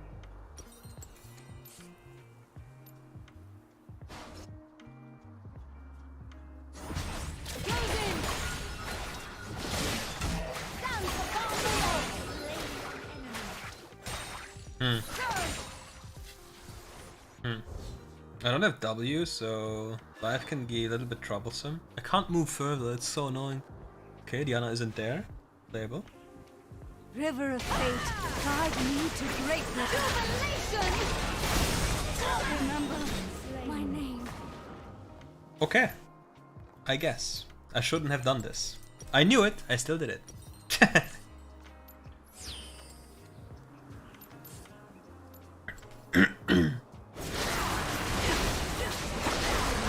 Dance upon the wall! I don't have W, so life can be a little bit troublesome. I can't move further, it's so annoying. Okay, Diana isn't there. Label. River of fate, guide me to greatness. Jubilation! Remember my name. Okay. I guess. I shouldn't have done this. I knew it, I still did it.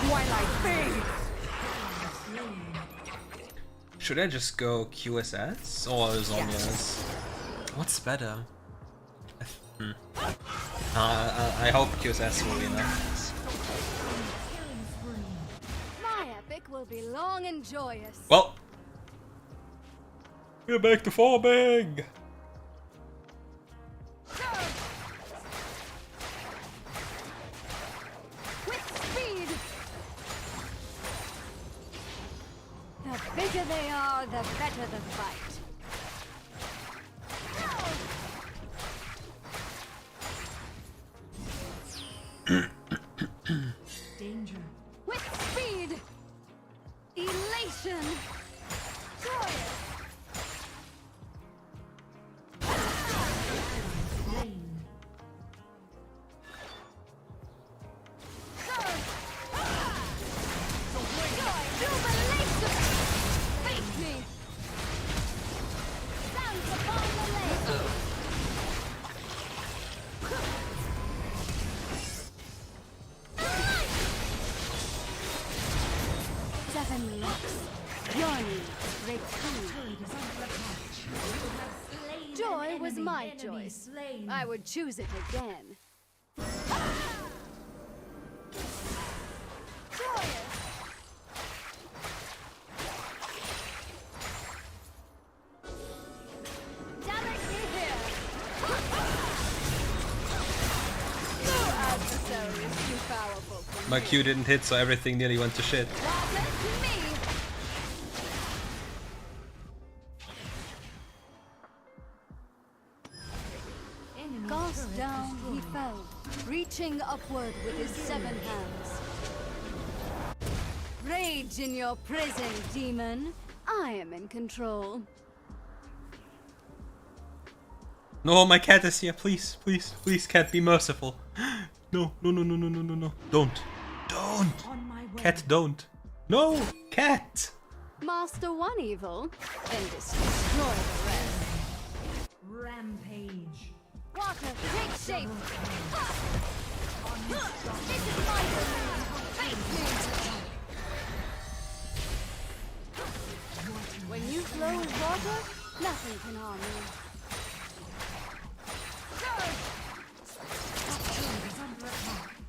Twilight fade. Should I just go QSS or Zombies? What's better? I hope QSS will be enough. My epic will be long and joyous. Well, we're back to farming. With speed. The bigger they are, the better the fight. Danger. With speed. Elation. Joyous. Slain. Jubilation. Face me. Dance upon the lake. Seven locks. Yawning. Break through. Joy was my choice. I would choose it again. Joyous. Damn it, be here. No adversary is too powerful for My me. Q didn't hit, so everything nearly went to shit. Water to me. Cast down, he fell, reaching upward with his 7 hands. Rage in your prison, demon. I am in control. No, my cat is here. Please, please, please, cat, be merciful. No, no, no, no, no, no, no, no. Don't. Don't. On my way. Cat, don't. No, cat. Master one evil, and destroy the rest. Rampage. Water, take shape. This is my domain. Face me. When you flow as water, nothing can harm you.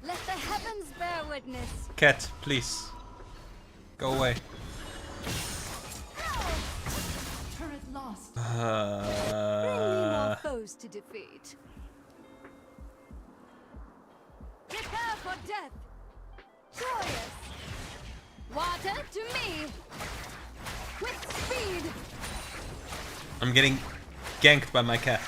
Let the heavens bear witness. Cat, please. Go away. Turret lost. Bring me more foes to defeat. Prepare for death. Joyous. I'm getting ganked by my cat.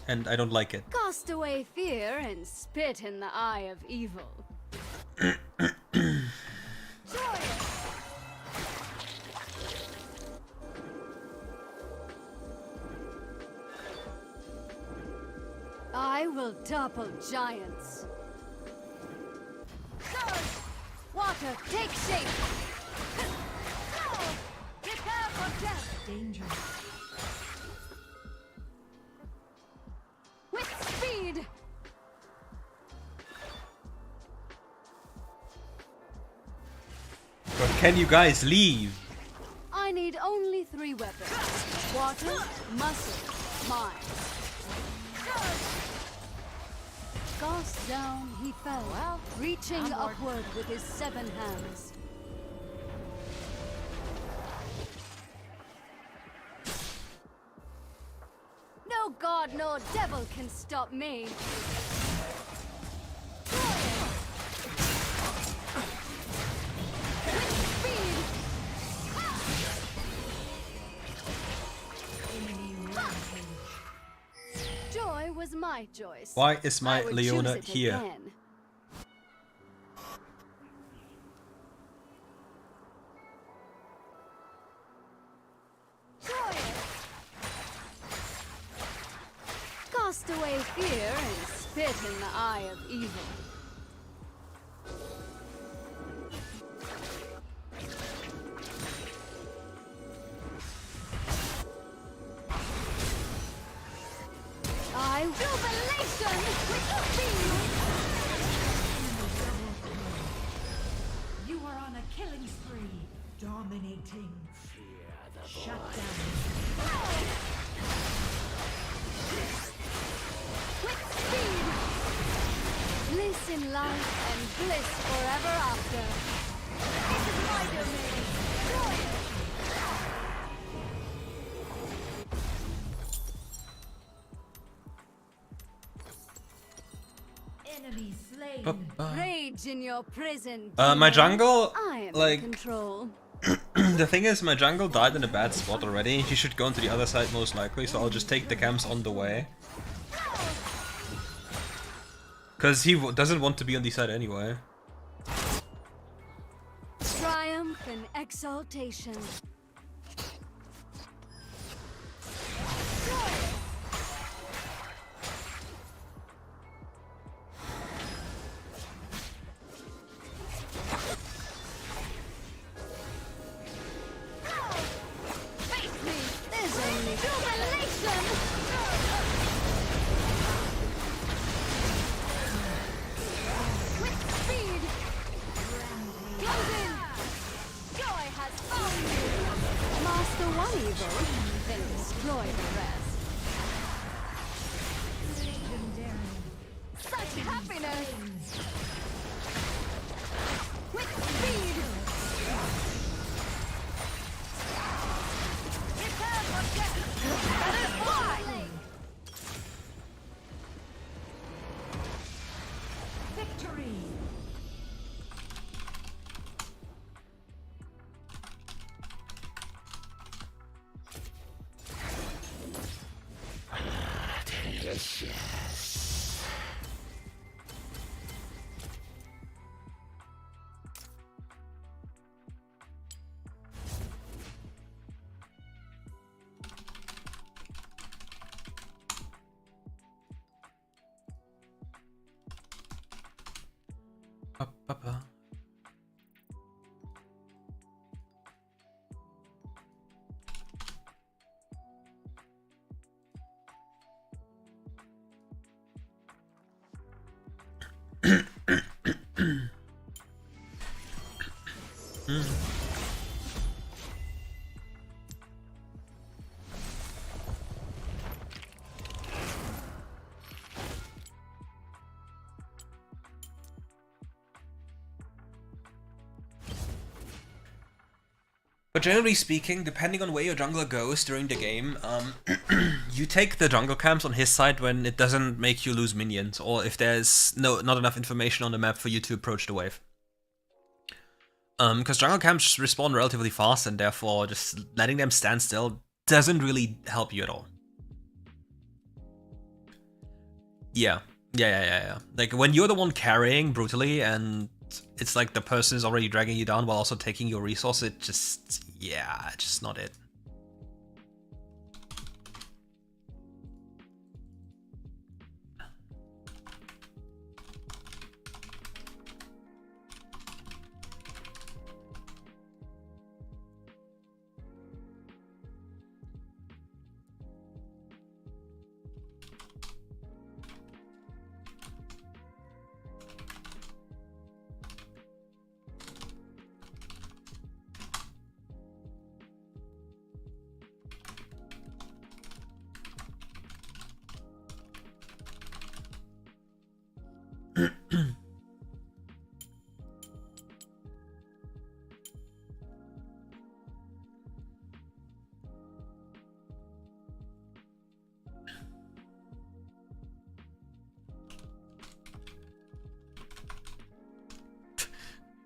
And I don't like it. Cast away fear and spit in the eye of evil. I will topple giants. Surge! Water, take shape! Prepare for death! Danger. With speed! But can you guys leave? I need only 3 weapons. Water, muscle, mine. Cast down, he fell, reaching upward with his 7 hands. No god, no devil can stop me. With speed! Joy was my choice. Why is my I would Leona choose it here? again. Cast away fear and spit in the eye of evil. I jubilation with speed. You are on a killing spree. Dominating. Shut down. With speed. Bliss in life and bliss forever after. This is my domain. Joy. Enemy slain. Rage in your prison. My demon. jungle, I am like, in control. the thing is, my jungle died in a bad spot already. He should go into the other side most likely, so I'll just take the camps on the way. Because he doesn't want to be on the side anyway. Triumph and exaltation. Face me, there's only jubilation. With speed. Close in. Joy has found you. Master one evil, then destroy the rest. Such happiness. With speed. Prepare for death. That is why. Victory. But generally speaking, depending on where your jungler goes during the game, you take the jungle camps on his side when it doesn't make you lose minions, or if there's not enough information on the map for you to approach the wave. Because jungle camps respawn relatively fast, and therefore just letting them stand still doesn't really help you at all. Yeah. Like when you're the one carrying brutally and it's like the person is already dragging you down while also taking your resource, it's just not it.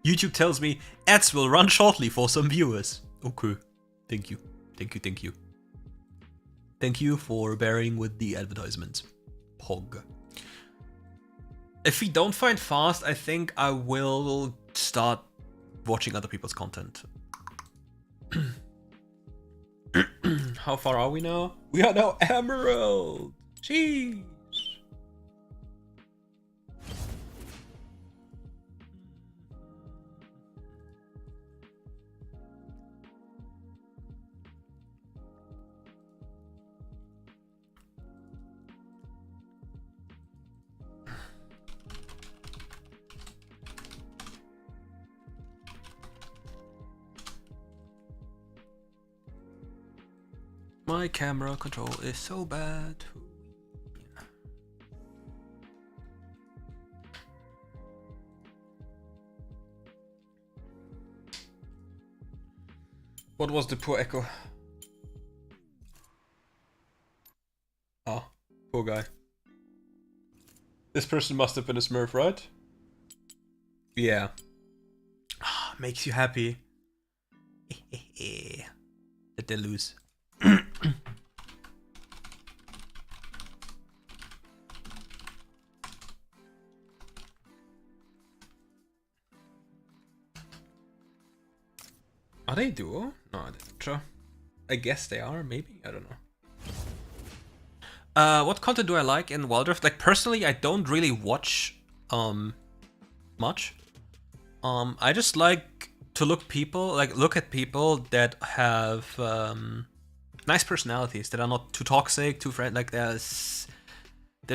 YouTube tells me ads will run shortly for some viewers. Okay. Thank you. Thank you for bearing with the advertisement. Pog. If we don't find fast, I think I will start watching other people's content. How far are we now? We are now Emerald! Jeez! My camera control is so bad. What was the poor echo? Oh, poor guy. This person must have been a smurf, right? Yeah. Makes you happy. That they lose. Are they duo? No, I didn't. Sure. I guess they are, maybe? I don't know. What content do I like in WildRift? Like, personally, I don't really watch, much. I just like to look at people that have, nice personalities, that are not too toxic, too like, they're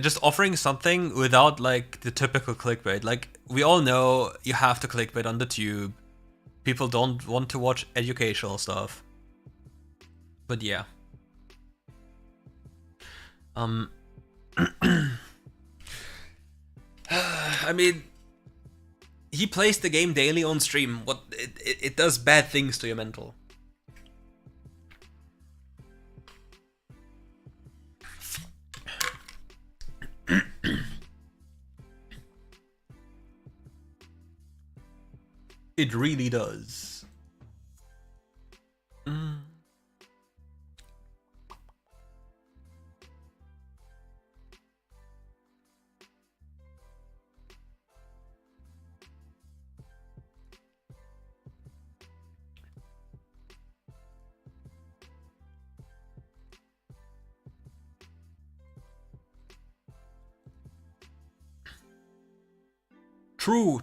just offering something without, like, the typical clickbait. Like, we all know you have to clickbait on the tube. People don't want to watch educational stuff. But yeah. I mean, he plays the game daily on stream. It does bad things to your mental. It really does.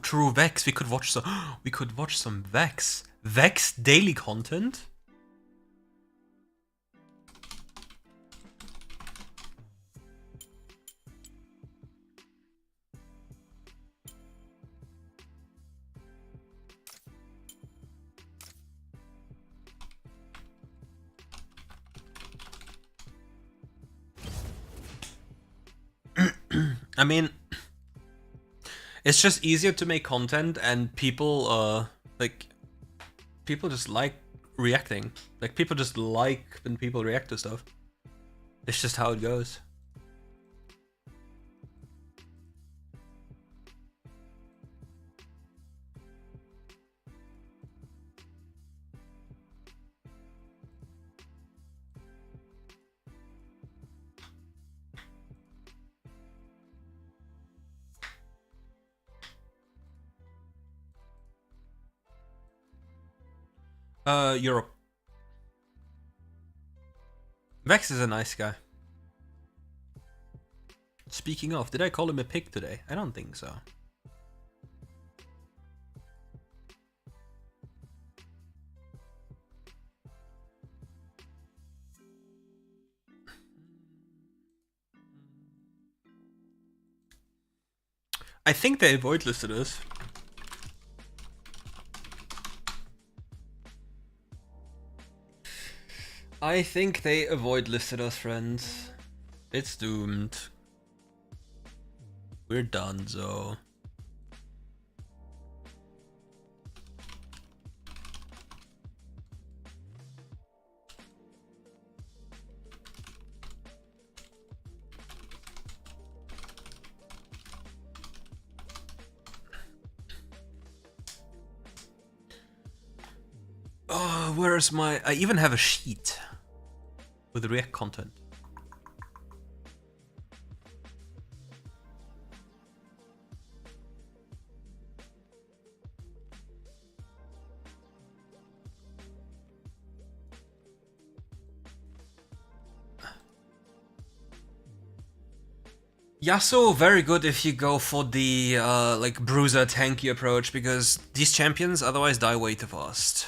True, Vex. We could watch some Vex. Vex daily content? I mean, it's just easier to make content, and people people just like reacting. Like, people just like when people react to stuff. It's just how it goes. Europe. Vex is a nice guy. Speaking of, did I call him a pig today? I don't think so. I think they avoid listed us. I think they avoid listed us, friends. It's doomed. We're done, so. Oh, where's my... I even have a sheet with React content. Yasuo, very good if you go for the like bruiser tanky approach, because these champions otherwise die way too fast.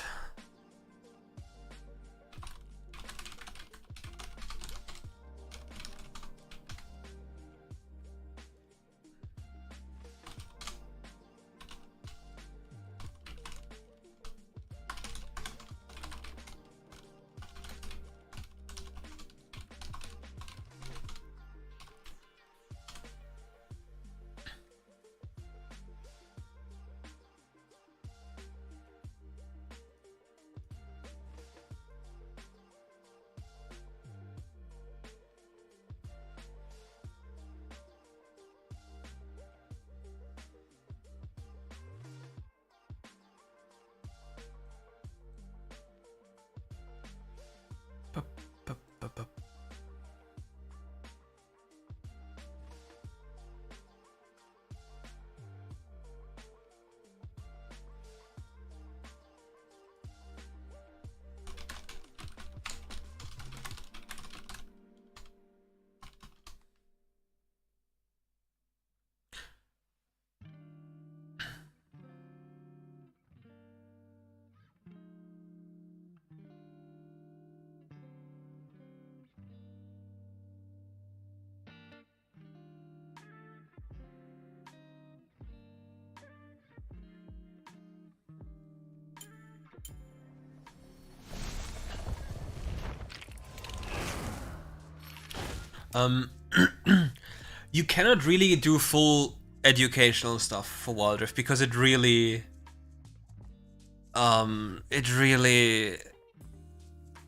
You cannot really do full educational stuff for WildRift because it really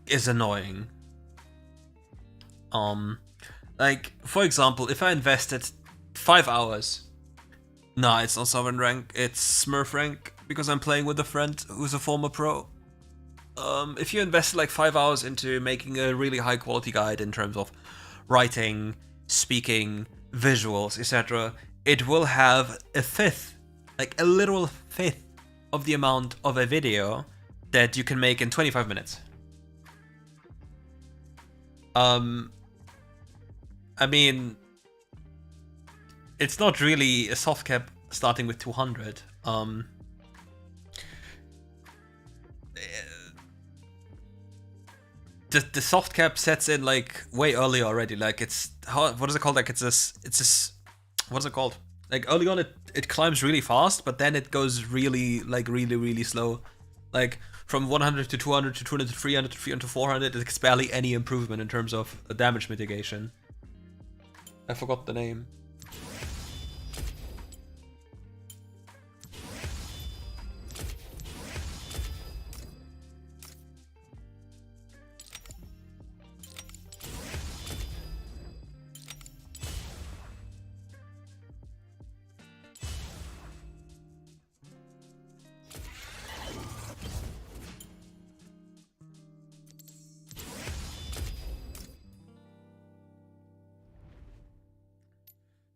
is annoying. Like, for example, if I invested 5 hours, nah, it's not Sovereign rank, it's Smurf rank, because I'm playing with a friend who's a former pro. If you invested like 5 hours into making a really high quality guide in terms of writing, speaking, visuals, etc., it will have a fifth, like a literal fifth of the amount of a video that you can make in 25 minutes. I mean, it's not really a soft cap starting with 200. The soft cap sets in like way early already. Like it's what is it called? Like it's this what is it called? Like early on it climbs really fast, but then it goes really slow. Like from 100 to 200 to 200 to 300 to 300 to 400, it's barely any improvement in terms of damage mitigation. I forgot the name.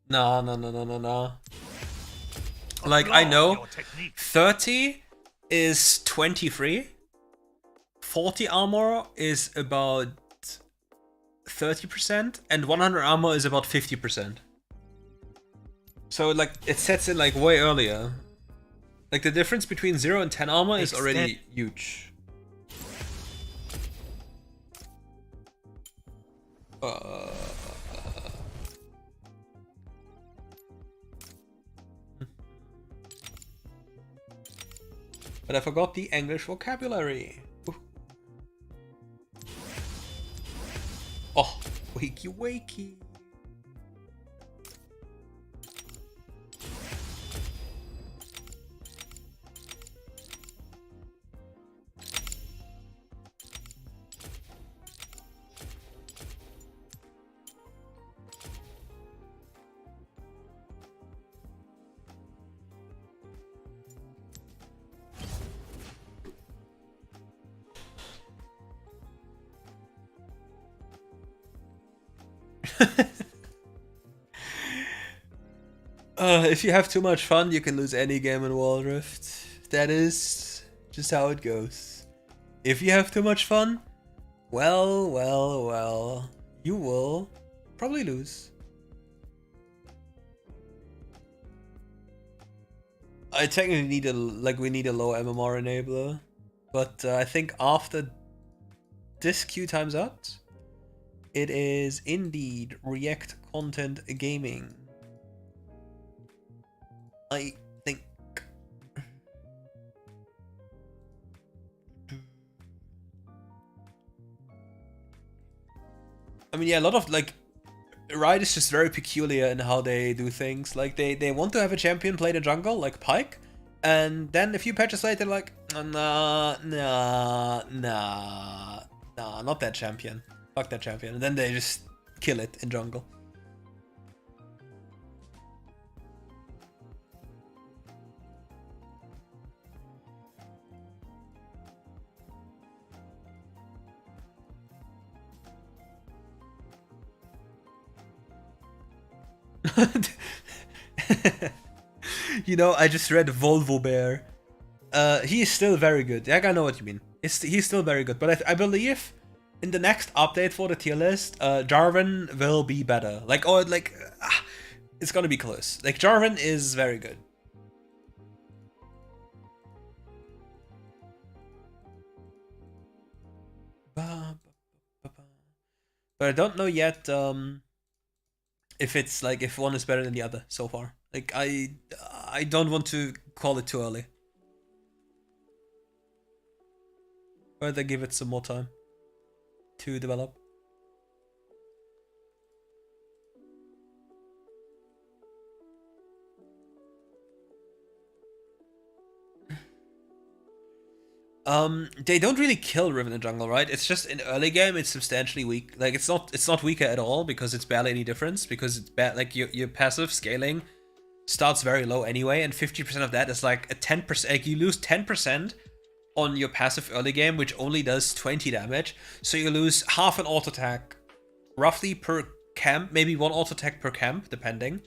No. Like, I know 30 is 23, 40 armor is about 30%, and 100 armor is about 50%. So like it sets in like way earlier. Like the difference between 0 and 10 armor is already huge. But I forgot the English vocabulary. Ooh. Oh, wakey wakey. If you have too much fun, you can lose any game in WildRift. That is just how it goes. If you have too much fun, well, you will probably lose. I technically need we need a low MMR enabler, but I think after this queue time's out, it is indeed React Content Gaming. I think. I mean, yeah, a lot of like Riot is just very peculiar in how they do things. Like they want to have a champion play the jungle, like Pyke, and then a few patches later, like nah, not that champion. Fuck that champion, and then they just kill it in jungle. You know, I just read Volvo Bear. He is still very good. Like, I know what you mean. He's still very good, but I believe in the next update for the tier list, Jarvan will be better. It's gonna be close. Like, Jarvan is very good. But I don't know yet if it's like if one is better than the other so far. Like I don't want to call it too early. Rather give it some more time to develop. They don't really kill Riven in jungle, right? It's just in early game it's substantially weak. Like it's not weaker at all because it's barely any difference, because it's bad. Like your passive scaling starts very low anyway, and 50% of that is like a 10%. Like you lose 10% on your passive early game, which only does 20 damage. So you lose half an auto attack roughly per camp, maybe one auto attack per camp, depending.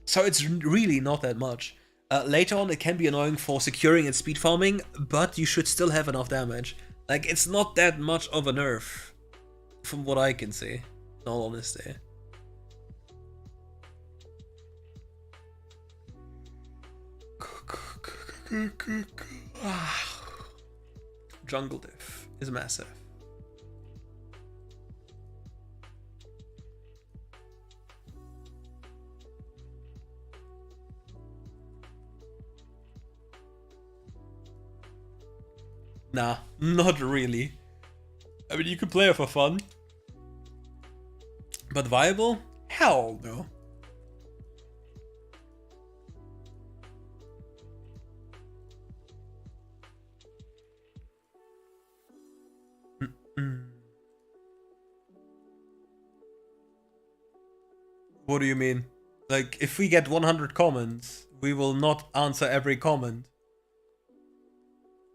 So it's really not that much. Later on, it can be annoying for securing and speed farming, but you should still have enough damage. Like, it's not that much of a nerf, from what I can see, in all honesty. Jungle diff is massive. Nah, not really. I mean, you can play it for fun. But viable? Hell no. What do you mean? Like, if we get 100 comments, we will not answer every comment.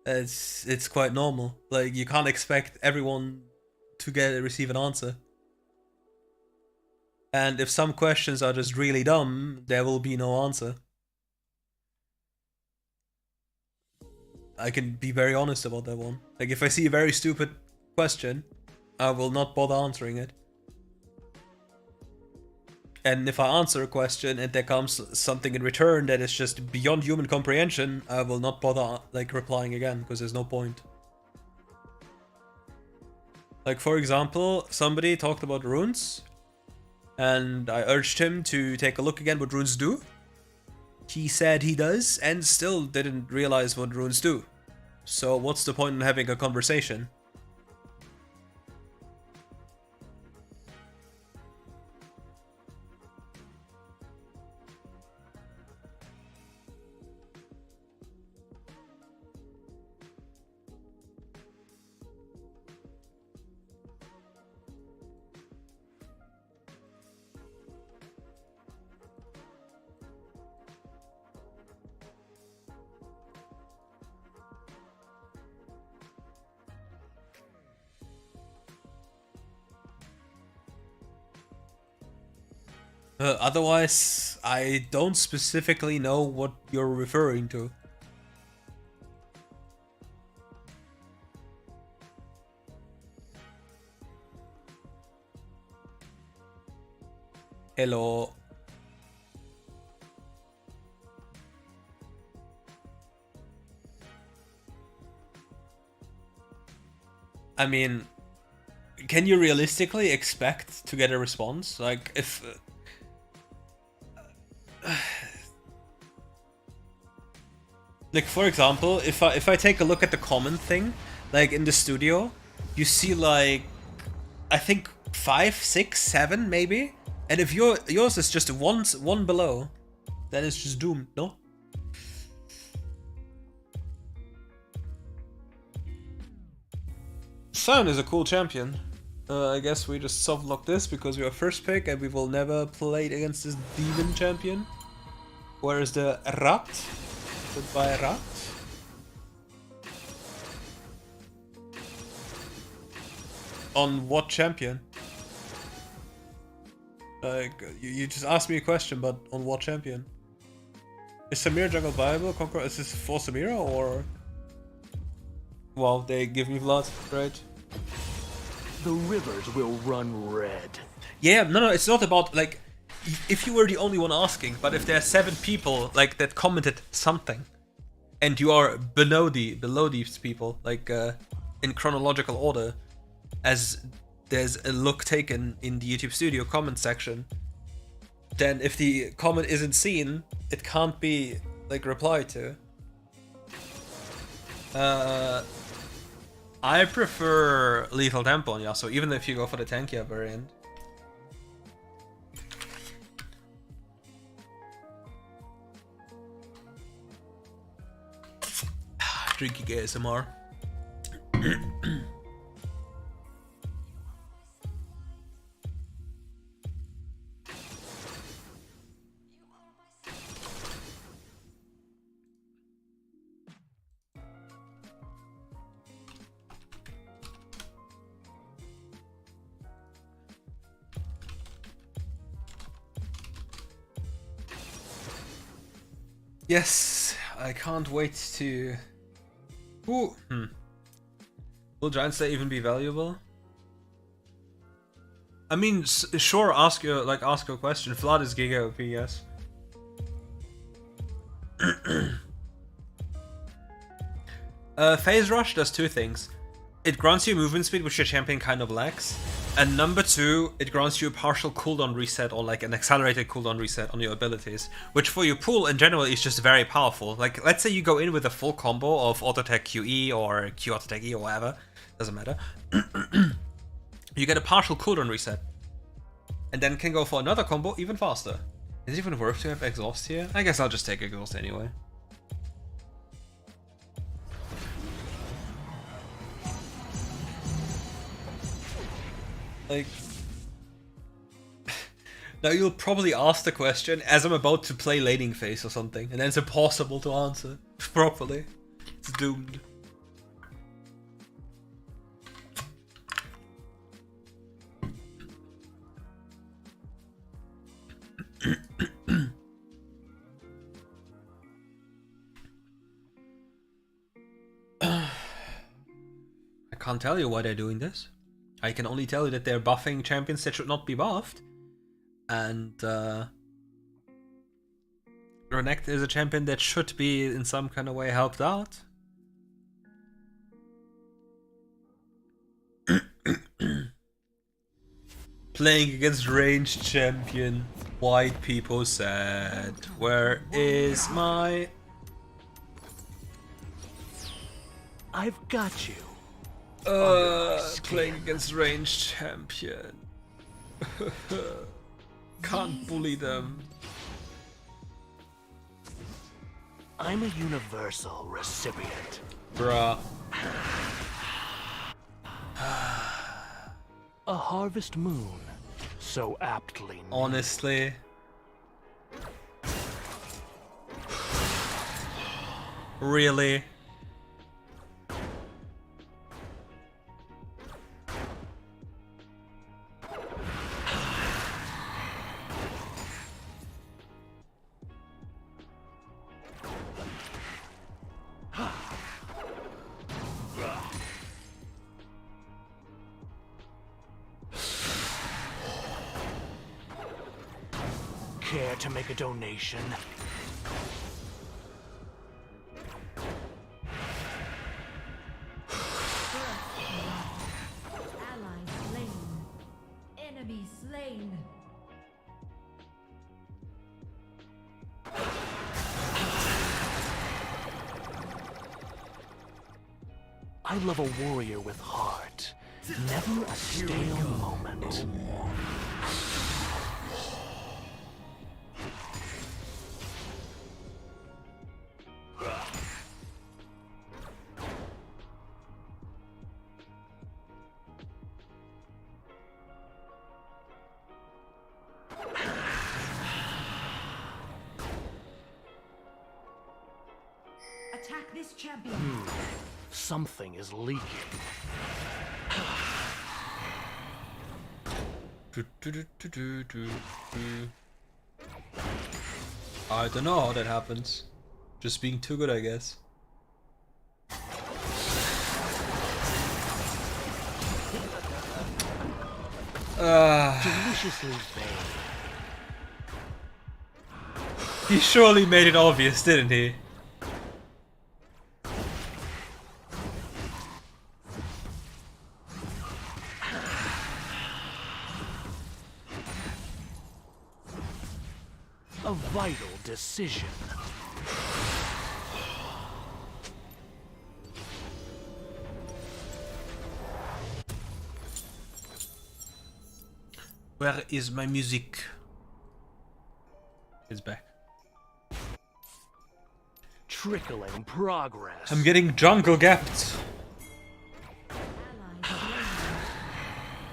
It's quite normal. Like, you can't expect everyone to receive an answer. And if some questions are just really dumb, there will be no answer. I can be very honest about that one. Like, if I see a very stupid question, I will not bother answering it. And if I answer a question and there comes something in return that is just beyond human comprehension, I will not bother like replying again, because there's no point. Like, for example, somebody talked about runes, and I urged him to take a look again what runes do. He said he does, and still didn't realize what runes do. So what's the point in having a conversation? Otherwise, I don't specifically know what you're referring to. Hello. I mean, can you realistically expect to get a response? Like, if... like, for example, if I take a look at the comment thing, like in the studio, you see like, I think 5, 6, 7 maybe? And if yours is just one below, then it's just doomed, no? Sun is a cool champion. I guess we just softlock this because we are first pick and we will never play against this demon champion. Where is the rat? Goodbye, rat. On what champion? Like, you just asked me a question, but on what champion? Is Samira jungle viable? Is this for Samira or? Wow, they give me blood, right? The rivers will run red. Yeah, no, it's not about like if you were the only one asking, but if there are 7 people like that commented something, and you are below these people, like in chronological order, as there's a look taken in the YouTube Studio comment section, then if the comment isn't seen, it can't be like replied to. I prefer Lethal Tempo on Yasuo, even if you go for the tankier variant. Drinking ASMR. Yes, I can't wait to... Ooh. Will Giant Slay even be valuable? I mean, sure, ask your question. Vlad is Giga OP, yes. Phase Rush does 2 things. It grants you movement speed, which your champion kind of lacks. And number 2, it grants you a partial cooldown reset or like an accelerated cooldown reset on your abilities, which for your pool in general is just very powerful. Like, let's say you go in with a full combo of auto attack QE or Q auto attack E or whatever, doesn't matter. You get a partial cooldown reset, and then can go for another combo even faster. Is it even worth to have exhaust here? I guess I'll just take exhaust anyway. Like, now you'll probably ask the question as I'm about to play laning phase or something, and then it's impossible to answer properly. It's doomed. I can't tell you why they're doing this. I can only tell you that they're buffing champions that should not be buffed. And Renekton is a champion that should be in some kind of way helped out. Playing against ranged champion. White people said, where is my... I've got you. Playing against ranged champion. Can't bully them. I'm a universal recipient. Bruh. A harvest moon, so aptly named. Honestly. Really? Care to make a donation? Ally slain. Enemy slain. I love a warrior with heart. Never a stale moment. Attack this champion. Something is leaking. I don't know how that happens. Just being too good, I guess. Deliciously vain. He surely made it obvious, didn't he? A vital decision. Where is my music? It's back. Trickling progress. I'm getting jungle gapped. Ally slain.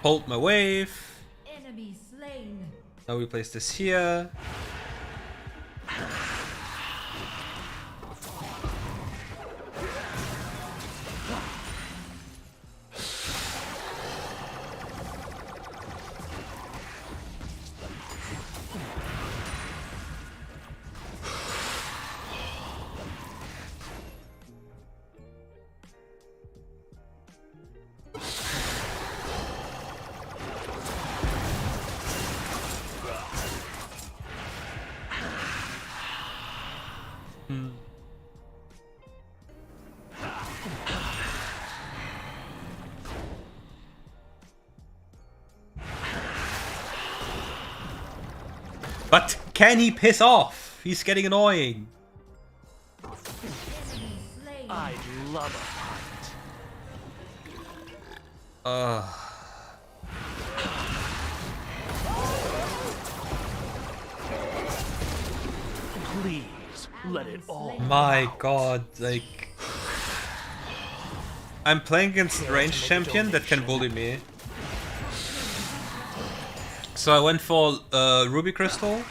Hold my wave. Enemy slain. Now we place this here. But can he piss off? He's getting annoying. Enemy slain. I'd love a fight. Please, let it all My out. god, like... I'm playing against a ranged champion that can bully me. So I went for Ruby Crystal.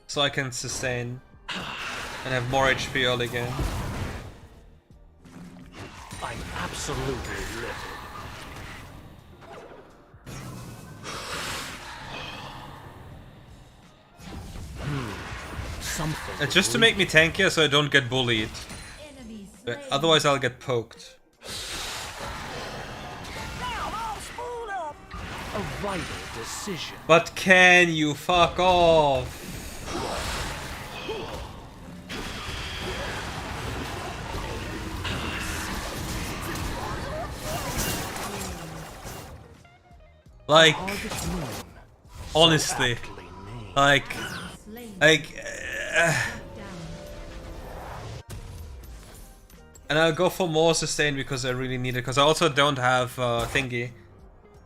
So I can sustain. And have more HP early game. I'm absolutely livid. Something. It's just to make me tankier so I don't get bullied. Enemy slain. Otherwise I'll get poked. vital decision. But can you fuck off? Like, honestly, like, and I'll go for more sustain because I really need it. Because I also don't have thingy,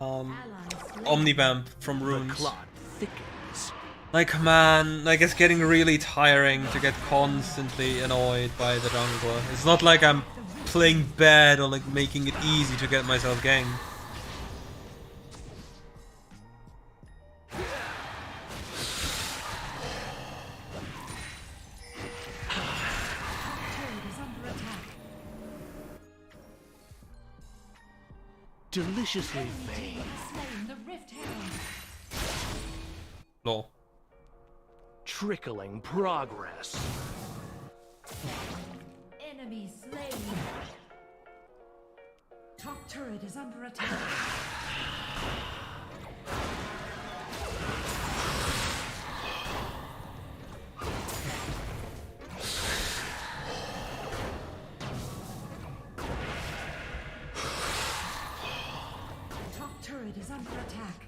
Omnibamp from runes. Like, man, like it's getting really tiring to get constantly annoyed by the jungler. It's not like I'm playing bad or like making it easy to get myself ganked. Deliciously vain. The Rift Herald. Lol. Trickling progress. Enemy slain. Top turret is under attack. Top turret is under attack.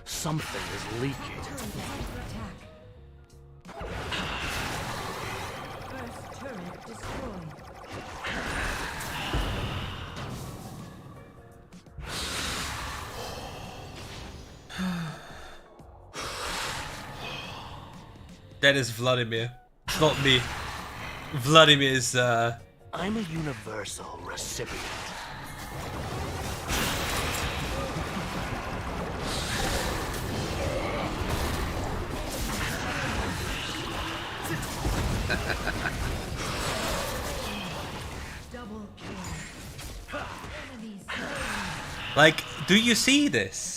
Something is leaking. Turret is under attack. First turret destroyed. That is Vladimir. It's not me. Vladimir is I'm a universal recipient. Double kill. Enemy slain. like, do you see this?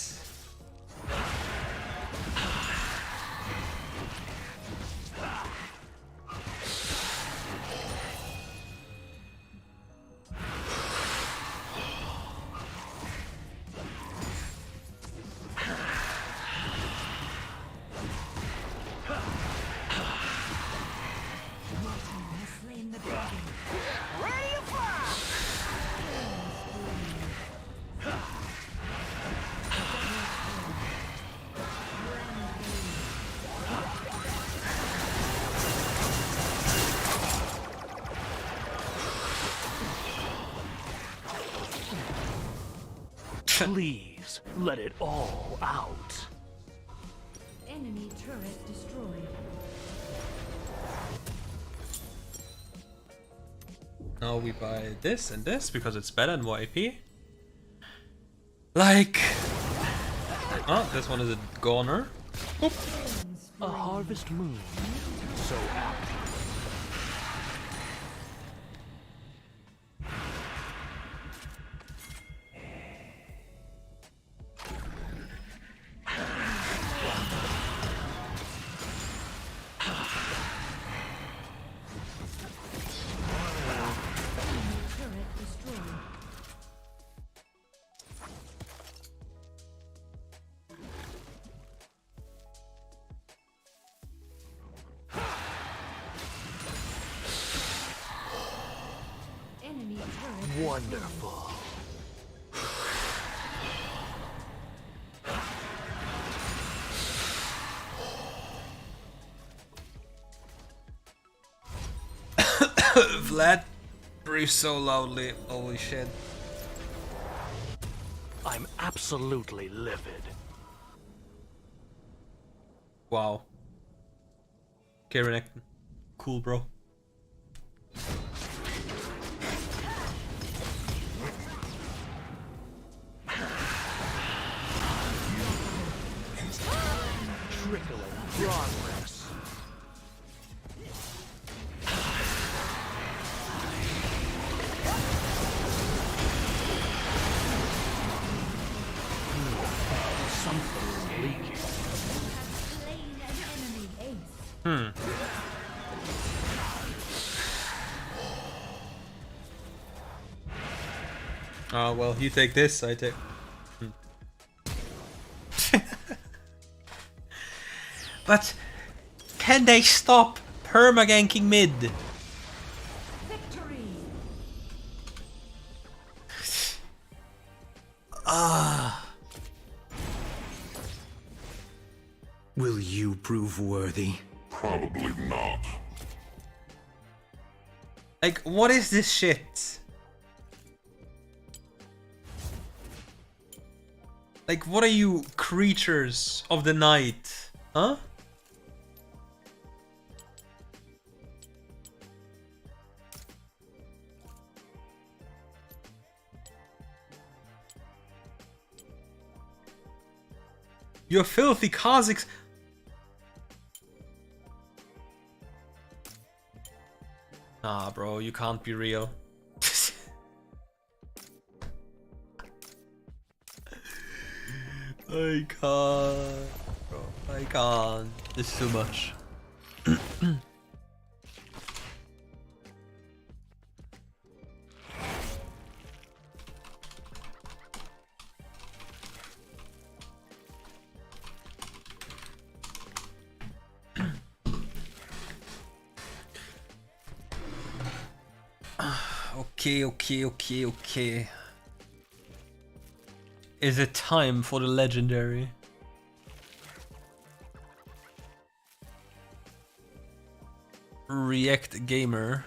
Has slain the dragon. Ready to fly! Please, let it all out. Enemy turret destroyed. Now we buy this and this because it's better and more AP. Like, oh, this one is a goner. Oop. A harvest moon. So apt. Turret destroyed. Enemy turret Wonderful. Vlad breathes so loudly. Holy shit. I'm absolutely livid. Wow. Karen Acton. Cool, bro. Trickling progress. Something is leaking. slain an enemy ace. Ah, well, you take this, I take... But can they stop permaganking mid? Victory. Will you prove worthy? Probably not. Like, what is this shit? Like, what are you, creatures of the night? Huh? You're filthy Kazakhs. Nah, bro, you can't be real. I can't, bro. I can't. This is too much. Okay. Is it time for the legendary? React Gamer.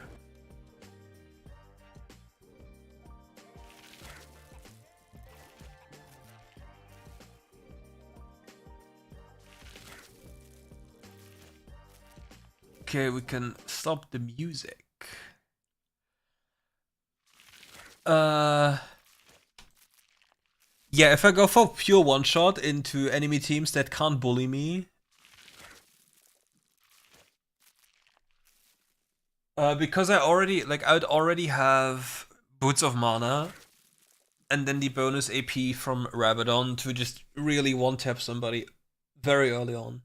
Okay, we can stop the music. Yeah, if I go for pure one-shot into enemy teams that can't bully me. Because I'd already have Boots of Mana, and then the bonus AP from Rabadon to just really one-tap somebody very early on.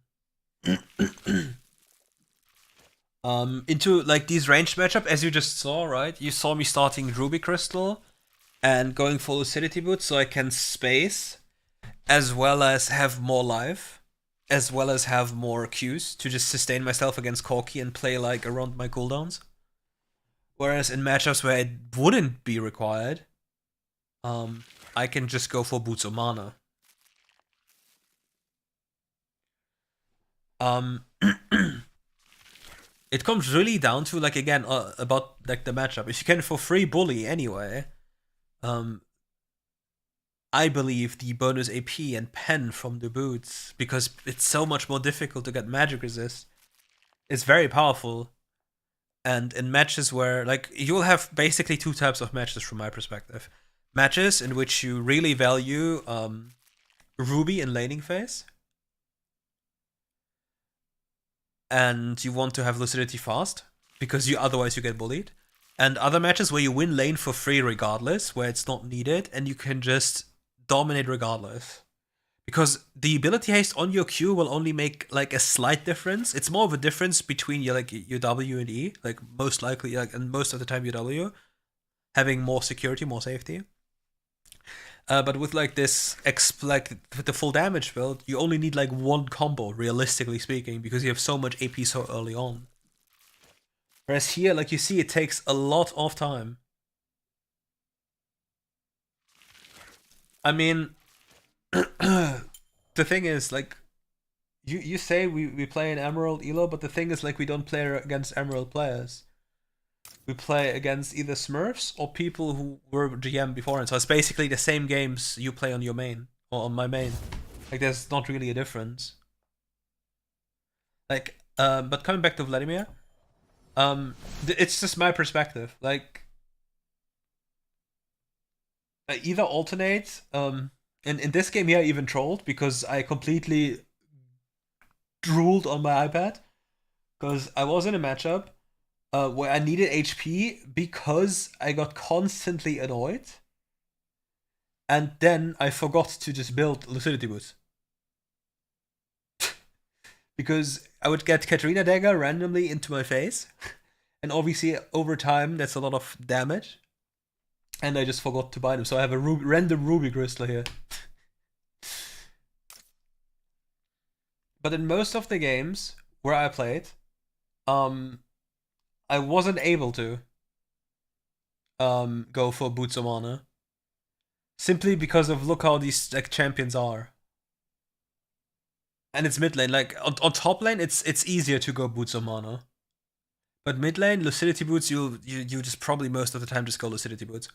Into like these ranged matchup, as you just saw, right? You saw me starting Ruby Crystal and going for Lucidity Boots so I can space, as well as have more life, as well as have more Qs to just sustain myself against Corki and play like around my cooldowns. Whereas in matchups where it wouldn't be required, I can just go for Boots of Mana. It comes really down to, like, again, about like the matchup. If you can for free bully anyway, I believe the bonus AP and pen from the boots, because it's so much more difficult to get magic resist, is very powerful. And in matches where, like, you'll have basically two types of matches from my perspective. Matches in which you really value Ruby in laning phase, and you want to have Lucidity fast, because otherwise you get bullied. And other matches where you win lane for free regardless, where it's not needed, and you can just dominate regardless. Because the ability haste on your Q will only make like a slight difference. It's more of a difference between your W and E, like most likely, like, and most of the time your W, having more security, more safety. But with like this, like with the full damage build, you only need like one combo, realistically speaking, because you have so much AP so early on. Whereas here, like you see, it takes a lot of time. I mean, the thing is, like, you say we play an Emerald Elo, but the thing is, like, we don't play against Emerald players. We play against either Smurfs or people who were GM beforehand. So it's basically the same games you play on your main, or on my main. Like, there's not really a difference. Like, but coming back to Vladimir, it's just my perspective. Like, I either alternate, and in this game here I even trolled, because I completely drooled on my iPad, because I was in a matchup where I needed HP because I got constantly annoyed, and then I forgot to just build Lucidity Boots. Because I would get Katarina Dagger randomly into my face, and obviously over time that's a lot of damage. And I just forgot to buy them, so I have a random ruby crystal here. But in most of the games where I played, I wasn't able to go for Boots of Honor. Simply because of look how these like champions are. And it's mid lane. Like on top lane, it's easier to go Boots of Honor. But mid lane, Lucidity Boots, you just probably most of the time just go Lucidity Boots.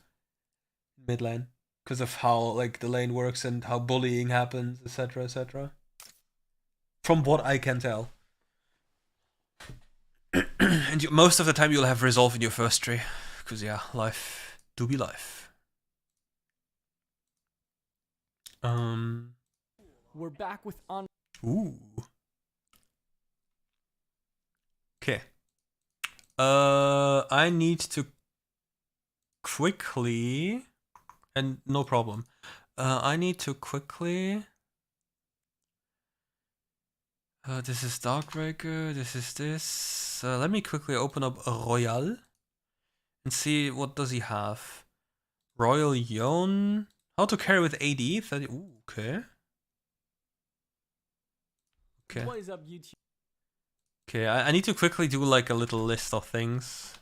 Mid lane. Because of how like the lane works and how bullying happens, etc. etc. From what I can tell. And most of the time you'll have resolve in your first tree. Because yeah, life do be life. We're back with on. Ooh. Okay. I need to quickly, and no problem. I need to quickly. This is Darkbreaker. This is this. Let me quickly open up a Royal and see what does he have. Royal Yon. How to carry with AD? 30. Ooh, okay. Okay. What is up, YouTube? Okay, I need to quickly do like a little list of things.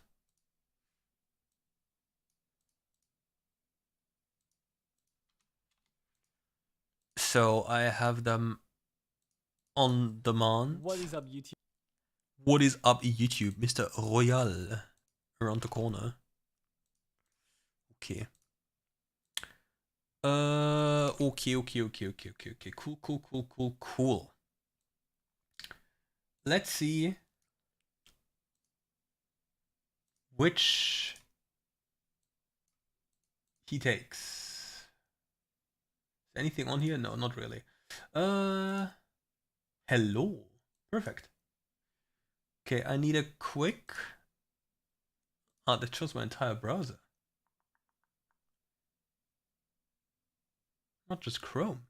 So I have them on demand. What is up, YouTube? What is up, YouTube? Mr. Royal around the corner. Okay. Okay. Cool. Let's see which he takes. Anything on here? No, not really. Hello. Perfect. Okay, I need a quick. Ah, that shows my entire browser. Not just Chrome.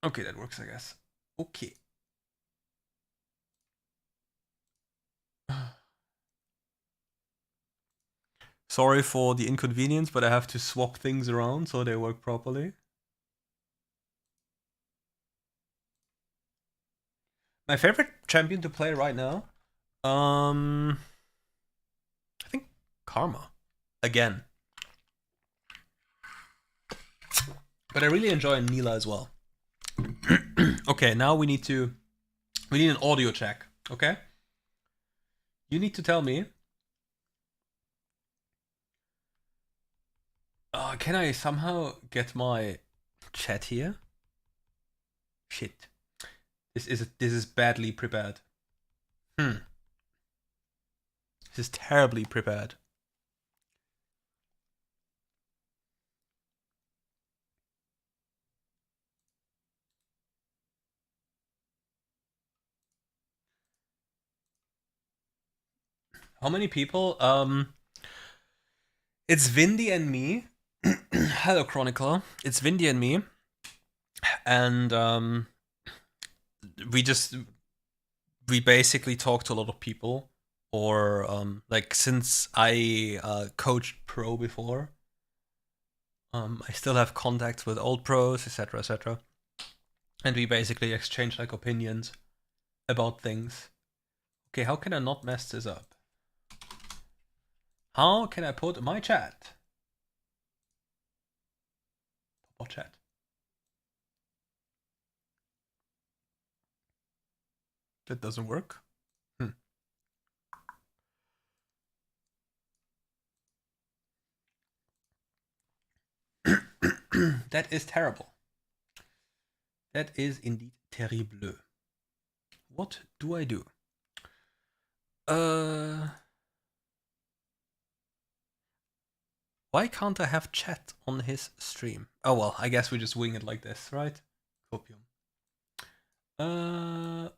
Okay, that works, I guess. Okay. Sorry for the inconvenience, but I have to swap things around so they work properly. My favorite champion to play right now? I think Karma. Again. But I really enjoy Neela as well. Okay, now we need an audio check, okay? You need to tell me. Can I somehow get my chat here? Shit. This is badly prepared. This is terribly prepared. How many people? It's Vindy and me. Hello, Chronicler. It's Vindy and me. And we basically talk to a lot of people. Or like since I coached pro before, I still have contacts with old pros, etc., etc. And we basically exchange like opinions about things. Okay, how can I not mess this up? How can I put my chat? Or chat. That doesn't work. That is terrible. That is indeed terrible. What do I do? Why can't I have chat on his stream? Oh well, I guess we just wing it like this, right? Copium.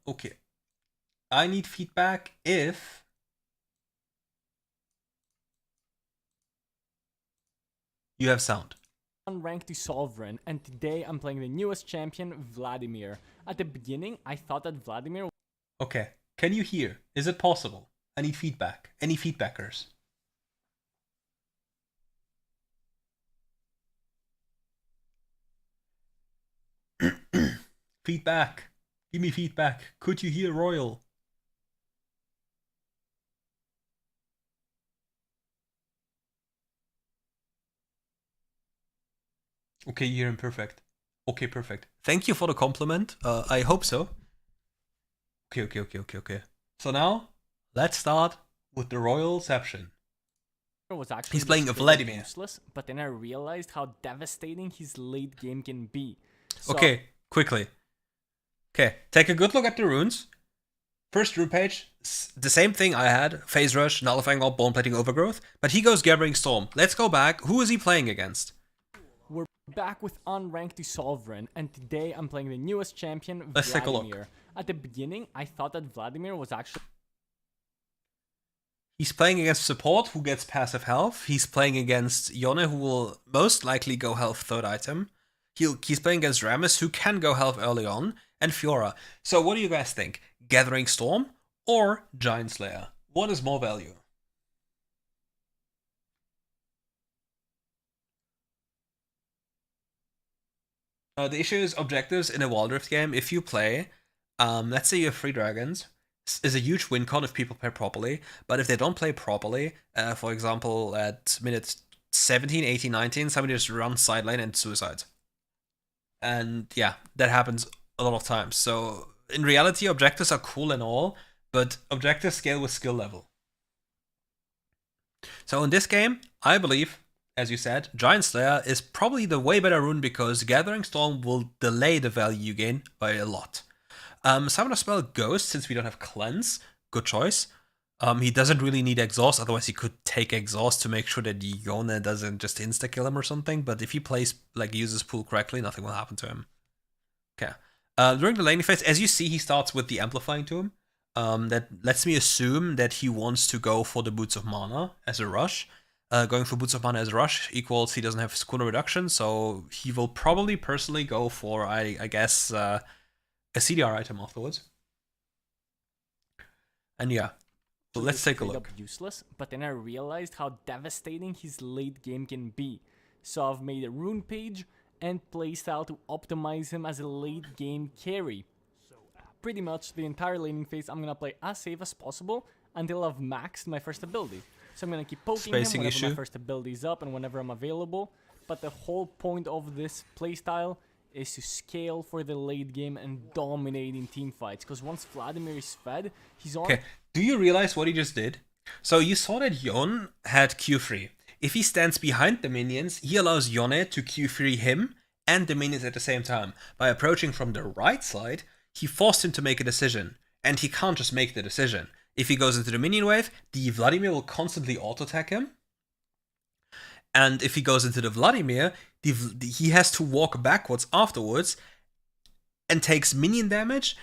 Okay. I need feedback if you have sound. Ranked to Sovereign, and today I'm playing the newest champion, Vladimir. At the beginning, I thought that Vladimir... Okay, can you hear? Is it possible? I need feedback. Any feedbackers? Feedback. Give me feedback. Could you hear Royal? Okay, you hear him perfect. Okay, perfect. Thank you for the compliment. I hope so. Okay. So now, let's start with the Royalception. was actually He's playing a just Vladimir. useless, but then I realized how devastating his late game can be. So, Okay, quickly. Okay, take a good look at the runes. First rune page, the same thing I had. Phase Rush, Nullifying All, Bone Plating Overgrowth. But he goes Gathering Storm. Let's go back. Who is he playing against? we're back with Unranked to Sovereign, and today I'm playing the newest champion, Let's take a Vladimir. look. At the beginning, I thought that Vladimir was actually... He's playing against Support, who gets passive health. He's playing against Yone, who will most likely go health third item. He's playing against Rammus, who can go health early on, and Fiora. So what do you guys think? Gathering Storm or Giant Slayer? What is more value? The issue is objectives in a WildRift game. If you play, let's say you have 3 dragons, is a huge win con if people play properly. But if they don't play properly, for example, at minute 17, 18, 19, somebody just runs side lane and suicides. And yeah, that happens a lot of times. So in reality, objectives are cool and all, but objectives scale with skill level. So in this game, I believe, as you said, Giant Slayer is probably the way better rune because Gathering Storm will delay the value you gain by a lot. Summoner spell Ghost, since we don't have Cleanse, good choice. He doesn't really need Exhaust, otherwise he could take Exhaust to make sure that Yone doesn't just insta-kill him or something, but if he plays, like, uses pool correctly, nothing will happen to him. Okay. During the laning phase, as you see, he starts with the Amplifying Tomb. That lets me assume that he wants to go for the Boots of Mana as a rush. Going for Boots of Mana as a rush equals he doesn't have Schooner Reduction, so he will probably personally go for, I guess, a CDR item afterwards. And yeah, so let's take a look. Useless, but then I realized how devastating his late game can be. So I've made a rune page and playstyle to optimize him as a late game carry. Pretty much the entire laning phase I'm gonna play as safe as possible until I've maxed my first ability. So I'm gonna keep poking Spacing him whenever issue. my first ability is up and whenever I'm available. But the whole point of this playstyle is to scale for the late game and dominate in team fights. Because once Vladimir is fed, he's on... Okay, do you realize what he just did? So you saw that Yone had Q3. If he stands behind the minions, he allows Yone to Q3 him and the minions at the same time. By approaching from the right side, he forced him to make a decision. And he can't just make the decision. If he goes into the minion wave, the Vladimir will constantly auto-attack him. And if he goes into the Vladimir, he has to walk backwards afterwards and takes minion damage,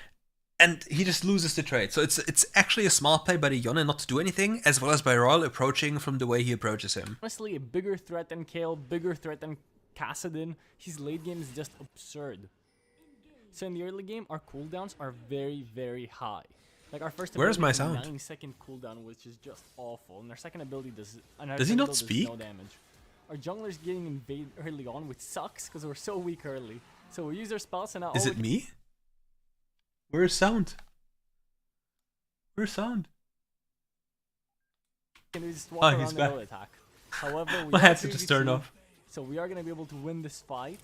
and he just loses the trade. So it's actually a smart play by the Yone not to do anything, as well as by Royal approaching from the way he approaches him. Honestly, a bigger threat than Kayle, bigger threat than Kassadin. His late game is just absurd. So in the early game, our cooldowns are very, very high. Like our first Where's ability my has a sound? 9-second cooldown, which is just awful. And our second ability does... Does he not speak? No damage. Our jungler's getting invaded early on, which sucks, because we're so weak early. So we use our spells and now... Is it me? Where's sound? Where's sound? Can we just walk Oh, around he's and back. auto attack? However, we My are headset just turned 3v2, off. So we are going to be able to win this fight.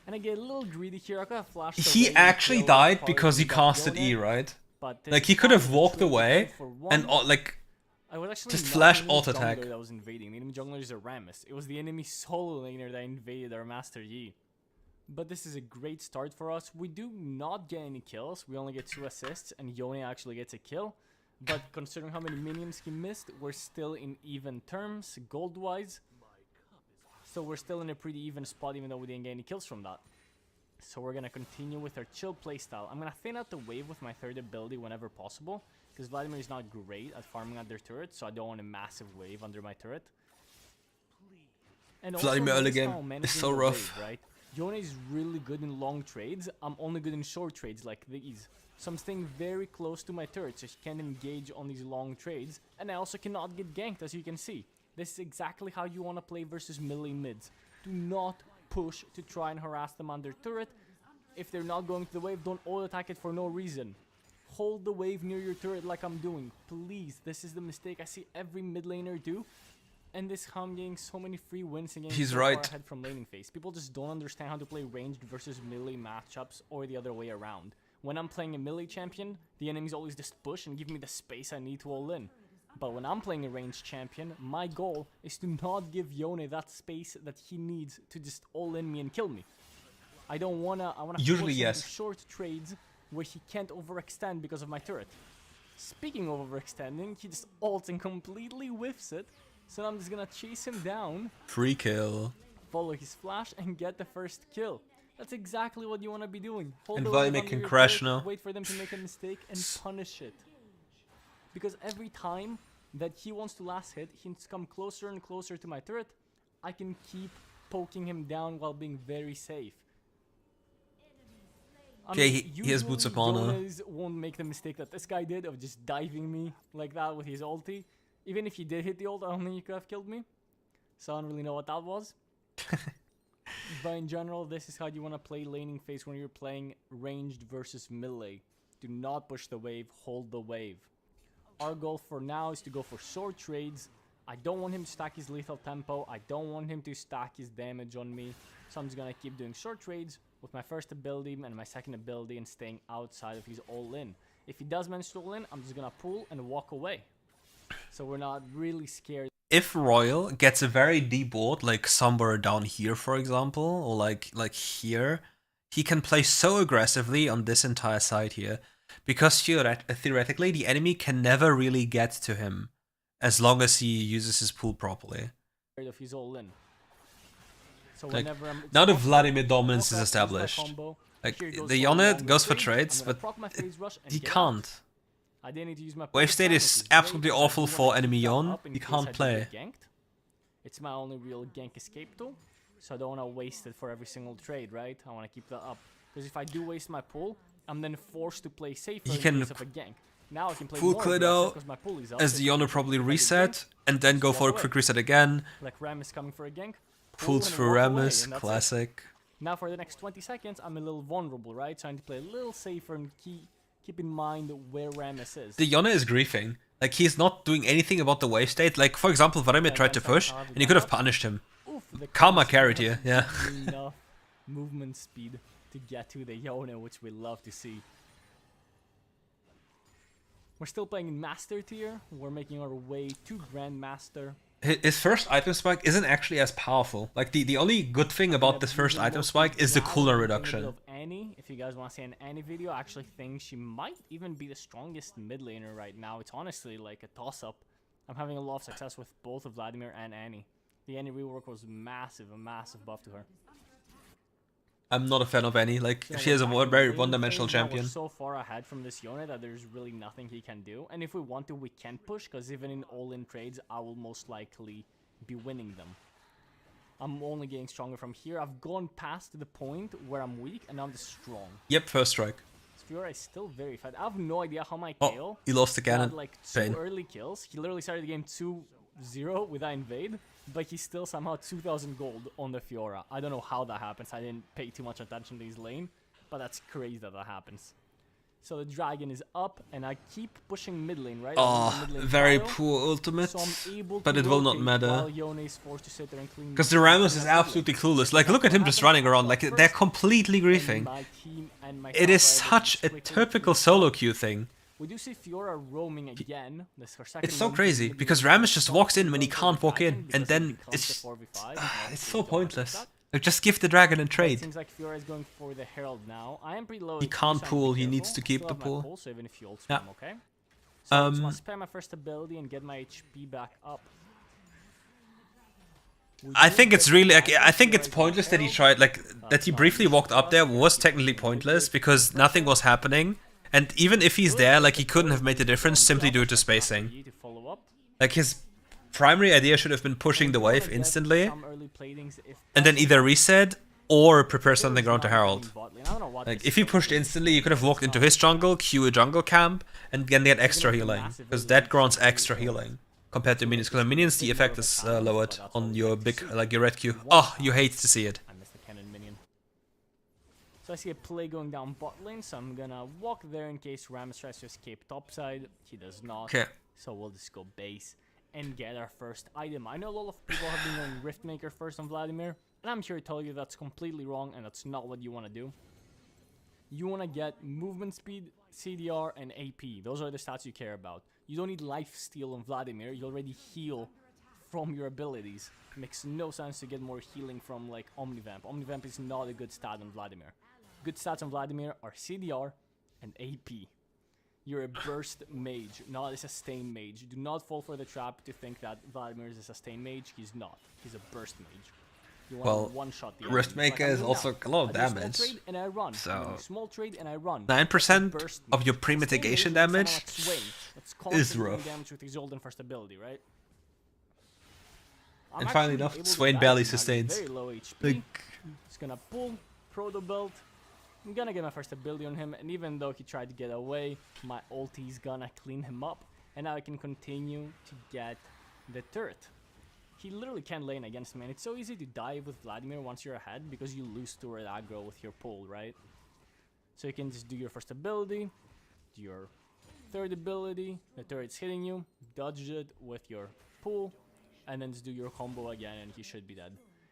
And I get a little greedy here. I could have flashed He away actually and died probably because he got casted Yone, E, right? but Like, this he could have time walked actually away for and, one. like, I was actually just not flash the enemy auto-attack. jungler that was invading. The enemy jungler is a Rammus. It was the enemy solo laner that invaded our Master Yi. But this is a great start for us. We do not get any kills. We only get 2 assists, and Yone actually gets a kill. But considering how many minions he missed, we're still in even terms, gold-wise. So we're still in a pretty even spot, even though we didn't get any kills from that. So we're going to continue with our chill playstyle. I'm going to thin out the wave with my third ability whenever possible. Because Vladimir is not great at farming at their turret, so I don't want a massive wave under my turret. And Vladimir also early notice game how I'm is managing so the rough. wave, right? Yone is really good in long trades. I'm only good in short trades like these. So I'm staying very close to my turret so he can't engage on these long trades. And I also cannot get ganked, as you can see. This is exactly how you want to play versus melee mids. Do not push to try and harass them on their turret. If they're not going to the wave, don't auto-attack it for no reason. Hold the wave near your turret like I'm doing. Please, this is the mistake I see every mid laner do. And this is how I'm getting so many free wins and getting He's so right. far ahead from laning phase. People just don't understand how to play ranged versus melee matchups or the other way around. When I'm playing a melee champion, the enemies always just push and give me the space I need to all in. But when I'm playing a ranged champion, my goal is to not give Yone that space that he needs to just all in me and kill me. I don't wanna. I wanna Usually, force him yes. to short trades where he can't overextend because of my turret. Speaking of overextending, he just ults and completely whiffs it. So I'm just gonna chase him down, Free kill. follow his flash, and get the first kill. That's exactly what you want to be doing. Hold And the Vladimir wave under can your crash turret, now. wait for them to make a mistake, and punish it. Because every time that he wants to last hit, he's come closer and closer to my turret. I can keep poking him down while being very safe. I Okay, mean, he has boots usually upon her. Jonas won't make the mistake that this guy did of just diving me like that with his ulti. Even if he did hit the ult, I don't think he could have killed me. So I don't really know what that was. But in general, this is how you want to play laning phase when you're playing ranged versus melee. Do not push the wave, hold the wave. Our goal for now is to go for short trades. I don't want him to stack his lethal tempo. I don't want him to stack his damage on me. So I'm just going to keep doing short trades with my first ability and my second ability and staying outside of his all-in. If he does manage to all-in, I'm just going to pull and walk away. So we're not really scared. If Royal gets a very deep ward, like somewhere down here, for example, or like here, he can play so aggressively on this entire side here, because theoretically the enemy can never really get to him, as long as he uses his pool properly. Of his all-in. So Like, whenever now the Vladimir dominance is established. Combo. Like, Here goes the for a Yone long goes for trade. trades, I'm gonna but proc my phase rush and he get out. can't. I didn't need to use my Wave perfect state time, is which is absolutely great, because I awful do for wanna enemy keep that Yone. up in He case can't I do play. get ganked. It's my only real gank escape tool, so I don't want to waste it for every single trade, right? I want to keep that up. Because if I do waste my pull, I'm then forced to play safer in can case of a gank. Now I can play full more clear aggressive out, because my pull is up. as so the if I Yone get probably ganked, reset, and then go just for a walk quick away. reset again. Like Ram is coming for a gank. pull Pulls and through walk away, Rammus, and that's it. classic. Now for the next 20 seconds, I'm a little vulnerable, right? Trying to play a little safer and keep in mind where Rammus is. The Yone is griefing. Like, he's not doing anything about the wave state. Like, for example, Vladimir tried to push, and you could have punished him. Oof, the Karma Karma carried still here, has yeah. enough movement speed to get to the Yone, which we love to see. We're still playing in Master tier. We're making our way to Grandmaster. His first item spike isn't actually as powerful. Like, the only good thing about this first item spike is the cooldown reduction. Of Annie, if you guys want to see an Annie video, I actually think she might even be the strongest mid laner right now. It's honestly like a toss-up. I'm having a lot of success with both of Vladimir and Annie. The Annie rework was massive, a massive buff to her. I'm not a fan of any. Like, So she is a we're back in very laning one-dimensional phase now. champion. We're so far ahead from this Yone that there's really nothing he can do. And if we want to, we can push, because even in all-in trades, I will most likely be winning them. I'm only getting stronger from here. I've gone past the point where I'm weak, and now I'm just strong. Yep, first strike. Fiora is still very fat. I have no idea how my Oh, KO he lost the had cannon. like 2 Pain. early kills. He literally started the game 2-0 without invade, but he's still somehow 2,000 gold on the Fiora. I don't know how that happens. I didn't pay too much attention to his lane, but that's crazy that that happens. So the dragon is up, and I keep pushing mid lane, right? Oh, Mid lane very pile, poor ultimate. so I'm able But to it will not rotate matter. while Yone is forced to sit there and clean. Because the Rammus is absolutely clueless. Like, look at him just running around. Like, they're completely griefing. My team and It is myself are able to such a quickly typical clean solo queue thing. We do see Fiora roaming again. This is her second It's so roam crazy, to the because middle Rammus just walks in when he can't walk in, and then it's it's so pointless. Like, just give the dragon and It trade. seems like Fiora is going for the Herald now. I am pretty low. He HP, can't so I have pull, be he needs careful. to keep Still the have my pull. pull, so even if you ult Yeah. spam, okay? So I just want to spam my first ability and get my HP back up. We I do think get it's really like, damage. I think Fiora it's is pointless that he Herald. tried, like, that he briefly walked up there was technically pointless because nothing was happening. And even if he's there, like, he couldn't have made the difference simply due to spacing. To follow up. Like, his primary idea should have been pushing the You wanna wave get instantly, some early platings if and then either reset or prepare possible. something around to Not Herald. playing bot lane. I don't know what Like, this if you is. pushed instantly, you could have walked into his jungle, queue a jungle camp, and then get extra healing. Because that grants extra healing compared to minions. Because on minions, the effect is lowered on your big, like your red Q. Oh, you hate to see it. I missed the cannon minion. So I see a play going down bot lane, so I'm gonna walk there in case Rammus tries to escape topside. He does not. Okay. So we'll just go base and get our first item. I know a lot of people have been going Riftmaker first on Vladimir, and I'm here to tell you that's completely wrong and that's not what you want to do. You want to get movement speed, CDR, and AP. Those are the stats you care about. You don't need life steal on Vladimir. You already heal from your abilities. It makes no sense to get more healing from like Omnivamp. Omnivamp is not a good stat on Vladimir. Good stats on Vladimir are CDR and AP. You're a burst mage, not a sustain mage. Do not fall for the trap to think that Vladimir is a sustain mage. He's not. He's a burst mage. You want Well, to one-shot the Riftmaker is also a lot of damage. Small trade and I run. So Small trade and I run. 9% Burst of mage. your Sustain pre-mitigation mage is damage kinda like Swain. That's is constantly doing rough. damage with Exalt first ability, right? I'm And finally actually enough, able to Swain dive barely him at sustains. Very low HP. Like, Just gonna pull Proto Belt. I'm gonna get my first ability on him, and even though he tried to get away, my ulti's gonna clean him up, and now I can continue to get the turret. He literally can't lane against me, and it's so easy to dive with Vladimir once you're ahead because you lose turret aggro with your pull, right? So you can just do your first ability, do your third ability, the turret's hitting you, dodge it with your pull, and then just do your combo again, and he should be dead.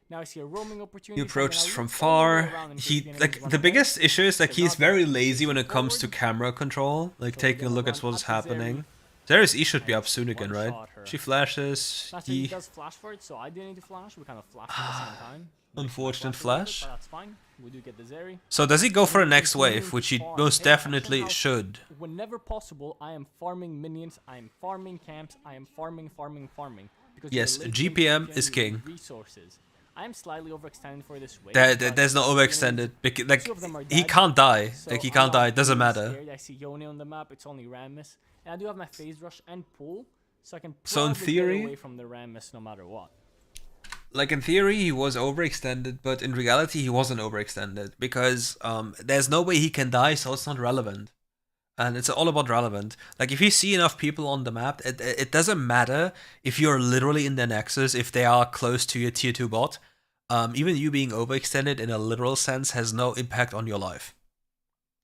Now I see a roaming opportunity. he approaches from far. He, like, the biggest issue is like he's very lazy when it comes to camera control, like taking a look at what's happening. Darius E should be up soon again, right? She flashes, He E, does flash for it, so I didn't need to flash. We kind of flashed at the same time. unfortunate Flash flash. a little bit, but that's fine. We do get the Zeri. So does he go for a And next continue wave, to which he farm. most Pay attention definitely how should. Whenever possible, I am farming minions, I am farming camps, I am farming. Because Yes, you're late GPM game, is you king. need Resources. I am slightly overextended for this wave. There's no overextended. Like, Two of them are he dead, can't die. so Like, he I'm can't not die. It doesn't really matter. scared. I see Yone on the map. It's only Rammus. And I do have my phase rush and pull, so I can So in probably theory- get away from the Rammus no matter what. Like, in theory, he was overextended, but in reality, he wasn't overextended because there's no way he can die, so it's not relevant. And it's all about relevant. Like, if you see enough people on the map, it doesn't matter if you're literally in their nexus, if they are close to your tier 2 bot. Even you being overextended in a literal sense has no impact on your life.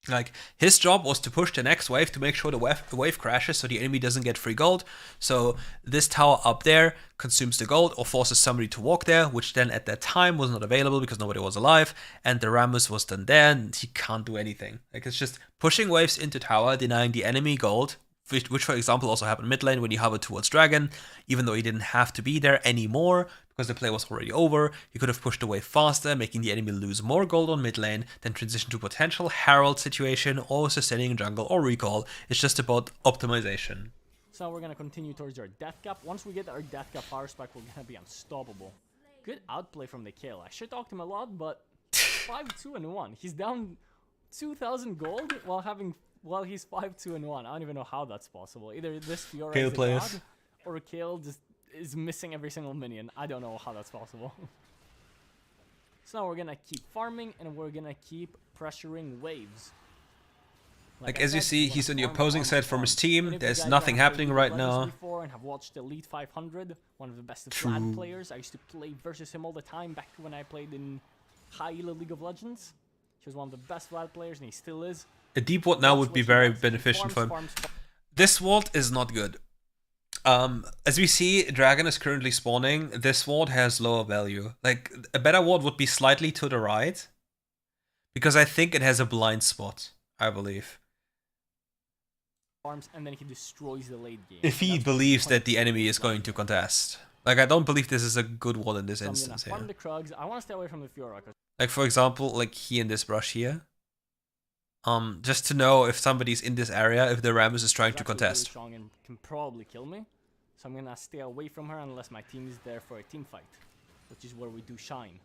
Like, his job was to push the next wave to make sure the wave crashes so the enemy doesn't get free gold. So this tower up there consumes the gold or forces somebody to walk there, which then at that time was not available because nobody was alive. And the Rammus was then there and he can't do anything. Like, it's just pushing waves into tower, denying the enemy gold, which for example also happened mid lane when he hovered towards Dragon, even though he didn't have to be there anymore because the play was already over. He could have pushed the wave faster, making the enemy lose more gold on mid lane, then transition to potential Herald situation or sustaining jungle or recall. It's just about optimization. So we're gonna continue towards our death cap. Once we get our death cap power spike, we're gonna be unstoppable. Good outplay from the kill. I should talk to him a lot, but 5-2-1. He's down 2,000 gold while he's 5-2-1. I don't even know how that's possible. Either this Fiora Kale is a players. god, or Kale just is missing every single minion. I don't know how that's possible. So now we're gonna keep farming and we're gonna keep pressuring waves. Like, I as you said, see, wanna he's on the farm, opposing farm, side from his farm. team. And if you There's guys nothing have happening played right Legends now. before and have watched Elite 500, one of the best Vlad players. I used to play versus him all the time back when I played in high elo League of Legends. He was one of the best Vlad players, and he still is. A deep ward now That's would be what he very does. He beneficial for him. farms. This ward is not good. As we see, Dragon is currently spawning. This ward has lower value. Like, a better ward would be slightly to the right. Because I think it has a blind spot, I believe. Farms, and then he destroys the late game. If he That's believes the that the enemy is going to contest. Like, I don't believe this is a good ward in this So I'm gonna instance farm here. the Krugs. I want to stay away from the Fiora, because Like, for example, like he in this brush here. Just to know if somebody's in this area, if the Rammus is trying she's to actually really contest. strong and can probably kill me. So I'm gonna stay away from her unless my team is there for a team fight, which is where we do shine,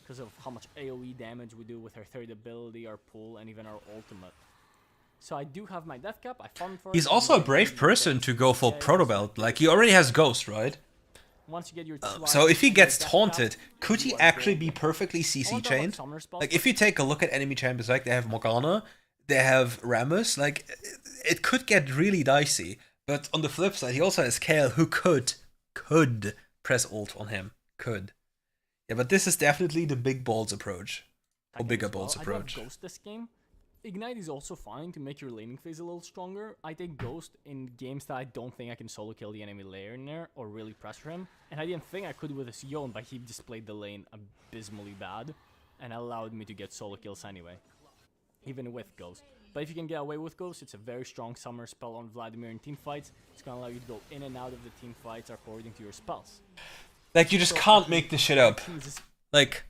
because of how much AoE damage we do with her third ability, our pull, and even our ultimate. So I do have my death cap. I farmed for. He's it, also a I'm brave ready person to to go for get Protobelt. Like, he already has Ghost, right? Once you get your So if he gets death taunted, trap, could he you are actually be golden. perfectly I CC won't talk about chained? summoner spells, Like, but if you take a look at enemy champions, like, they have Morgana, they have Rammus, like, it could get really dicey. But on the flip side, he also has Kale, who could press ult on him. Could. Yeah, but this is definitely the big balls approach. Or attacking bigger as well. balls I do have approach. Ghost this game. Ignite is also fine to make your laning phase a little stronger. I take Ghost in games that I don't think I can solo kill the enemy layer in there or really pressure him. And I didn't think I could with his Yon, but he just played the lane abysmally bad and allowed me to get solo kills anyway, even with Ghost. But if you can get away with Ghost, it's a very strong summer spell on Vladimir in team fights. It's gonna allow you to go in and out of the team fights according to your spells. Like, you just can't make this shit up. Like,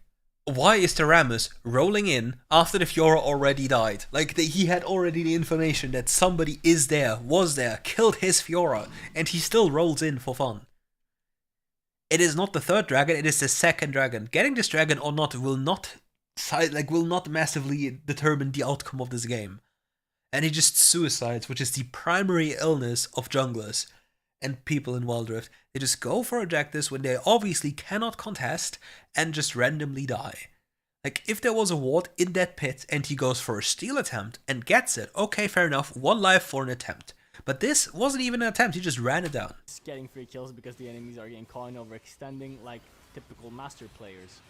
why is the Rammus rolling in after the Fiora already died? Like, he had already the information that somebody is there, was there, killed his Fiora, and he still rolls in for fun. It is not the third dragon, it is the second dragon. Getting this dragon or not will not massively determine the outcome of this game. And he just suicides, which is the primary illness of junglers and people in WildRift. They just go for objectives when they obviously cannot contest and just randomly die. Like, if there was a ward in that pit and he goes for a steal attempt and gets it, okay, fair enough, 1 life for an attempt. But this wasn't even an attempt, he just ran it down. It's getting free kills because the enemies are getting caught in overextending like typical master players.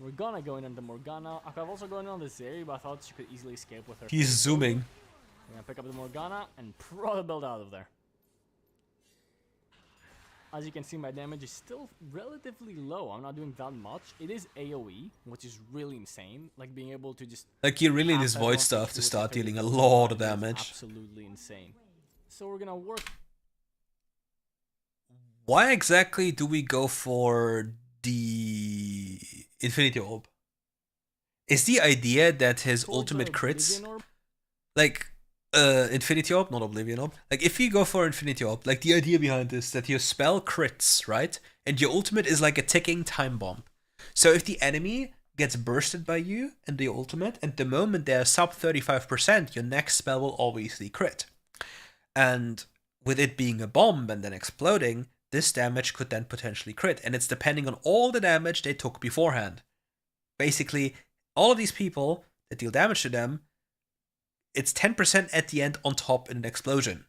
Morgana going on the Morgana. I could have also gone on the Zeri, but I thought she could easily escape with her. He's zooming. We're gonna pick up the Morgana and pro the build out of there. As you can see, my damage is still relatively low. I'm not doing that much. It is AoE, which is really insane. Like, being able to just... Like, you really need this void stuff to start dealing a lot of damage. Absolutely insane. So we're gonna work... Why exactly do we go for the Infinity Orb? Is the idea that his ultimate crits... Like... Infinity Orb, not Oblivion Orb. Like, if you go for Infinity Orb, like, the idea behind this is that your spell crits, right? And your ultimate is like a ticking time bomb. So if the enemy gets bursted by you and the ultimate, and the moment they're sub 35%, your next spell will obviously crit. And with it being a bomb and then exploding, this damage could then potentially crit. And it's depending on all the damage they took beforehand. Basically, all of these people that deal damage to them, it's 10% at the end on top in an explosion.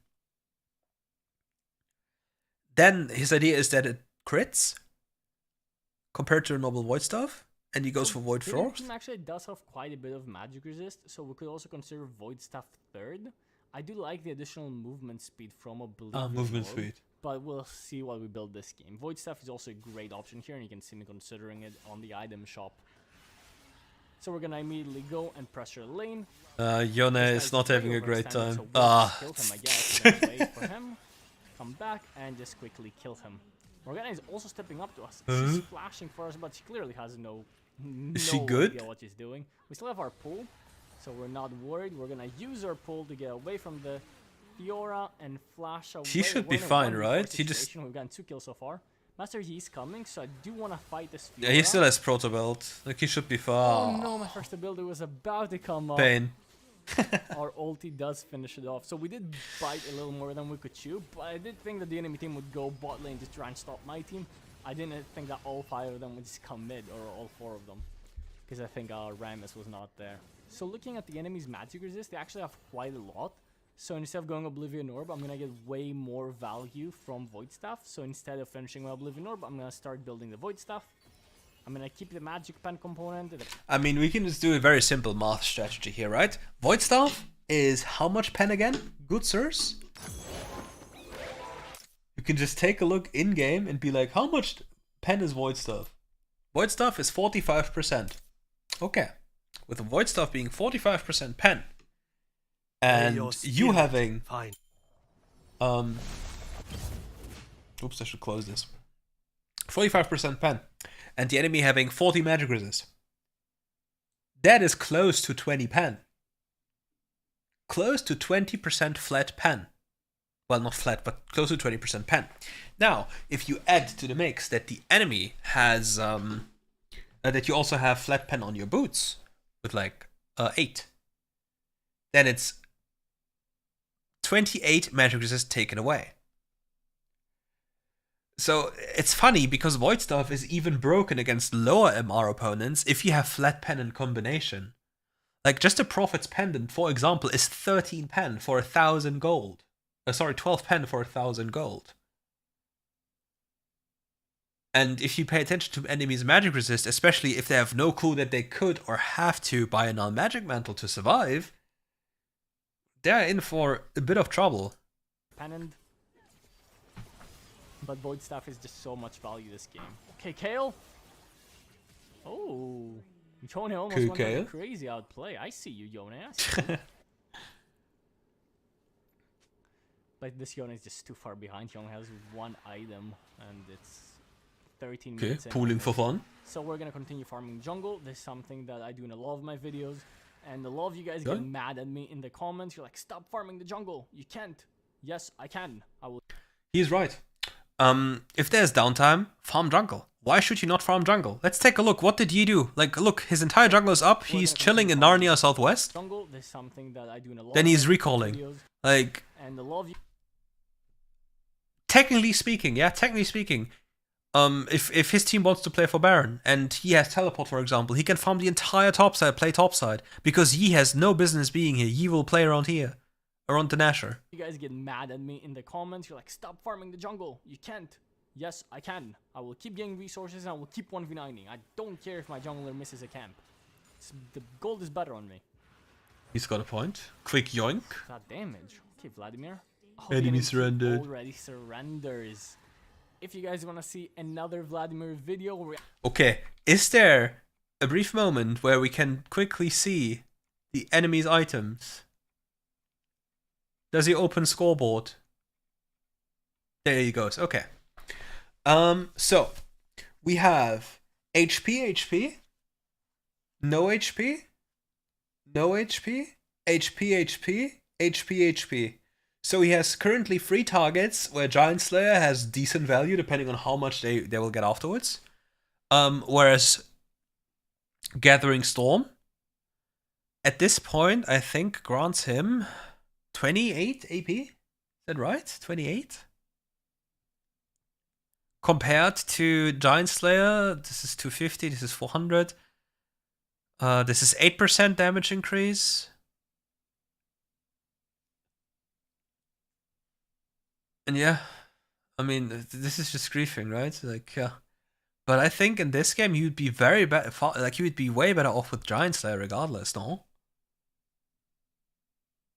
Then his idea is that it crits compared to a normal void stuff, and he goes for void frost. Actually does have quite a bit of magic resist, so we could also consider void staff third. I do like the additional movement speed from Oblivion. Movement speed. But we'll see what we build this game. Void staff is also a great option here, and you can see me considering it on the item shop. So we're gonna immediately go and pressure lane. Yone is not having a great time. So we'll kill him, I guess. Wait for him, come back, and just quickly kill him. Morgana is also stepping up to us. She's flashing for us, but she clearly has no idea what she's doing. We still have our pull, so we're not worried. We're gonna use our pull to get away from the Fiora and flash away. He should be fine, right? He just... We've gotten 2 kills so far. Master Yi's coming, so I do want to fight this Fiora. Yeah, he still has Proto Belt. Like, he should be fine. Oh no, my first ability was about to come up. Pain. Our ulti does finish it off. So we did bite a little more than we could chew, but I did think that the enemy team would go bot lane to try and stop my team. I didn't think that all 5 of them would just come mid, or all 4 of them, because I think our Rammus was not there. So looking at the enemy's magic resist, they actually have quite a lot. So instead of going Oblivion Orb, I'm gonna get way more value from Void Staff. So instead of finishing my Oblivion Orb, I'm gonna start building the Void Staff. I'm gonna keep the Magic Pen component. I mean, we can just do a very simple math strategy here, right? Void Staff is how much pen again? Good sirs? You can just take a look in-game and be like, how much pen is Void Staff? Void Staff is 45%. Okay. With the Void Staff being 45% pen, and you having... Fine. Oops, I should close this. 45% pen. And the enemy having 40 magic resist. That is close to 20 pen. Close to 20% flat pen. Well, not flat, but close to 20% pen. Now, if you add to the mix that the enemy has... that you also have flat pen on your boots, with like 8. Then it's 28 magic resist taken away. So it's funny because Void Staff is even broken against lower MR opponents if you have flat pen in combination. Like just a Prophet's Pendant, for example, is 13 pen for 1,000 gold. Sorry, 12 pen for 1,000 gold. And if you pay attention to enemies' magic resist, especially if they have no clue that they could or have to buy a non-magic mantle to survive, they're in for a bit of trouble. Pennant. But Void Staff is just so much value this game. Okay, Kale. Oh, Yone almost went on a crazy outplay. I see you, Yone. I see you. But this Yone is just too far behind. He only has one item, and it's 13 minutes. Pooling for fun. So we're gonna continue farming jungle. This is something that I do in a lot of my videos, and a lot of you guys get mad at me in the comments. You're like, "Stop farming the jungle. You can't." Yes, I can. I will. He's right. If there's downtime, farm jungle. Why should you not farm jungle? Let's take a look. What did he do? Like, look, his entire jungle is up. He's chilling in Narnia Southwest. Jungle. This is something that I do in a lot. Then he's recalling. Like, and a lot of you. Technically speaking, if his team wants to play for Baron and he has teleport, for example, he can farm the entire topside, play topside, because he has no business being here. He will play around here, around the Nasher. You guys get mad at me in the comments. You're like, "Stop farming the jungle. You can't." Yes, I can. I will keep getting resources and I will keep 1v9ing. I don't care if my jungler misses a camp. The gold is better on me. He's got a point. Quick yoink. That damage. Okay, Vladimir. Oh, Enemy surrendered. Already surrenders. If you guys want to see another Vladimir video... Okay, is there a brief moment where we can quickly see the enemy's items? Does he open scoreboard? There he goes. Okay. So we have HP, no HP, no HP, HP. So he has currently 3 targets where Giant Slayer has decent value depending on how much they will get afterwards. Whereas Gathering Storm at this point I think grants him 28 AP. Is that right? 28? Compared to Giant Slayer, this is 250, this is 400. This is 8% damage increase. And yeah, I mean, this is just griefing, right? Like, yeah. But I think in this game, you'd be very bad. Like, you would be way better off with Giant Slayer regardless, no?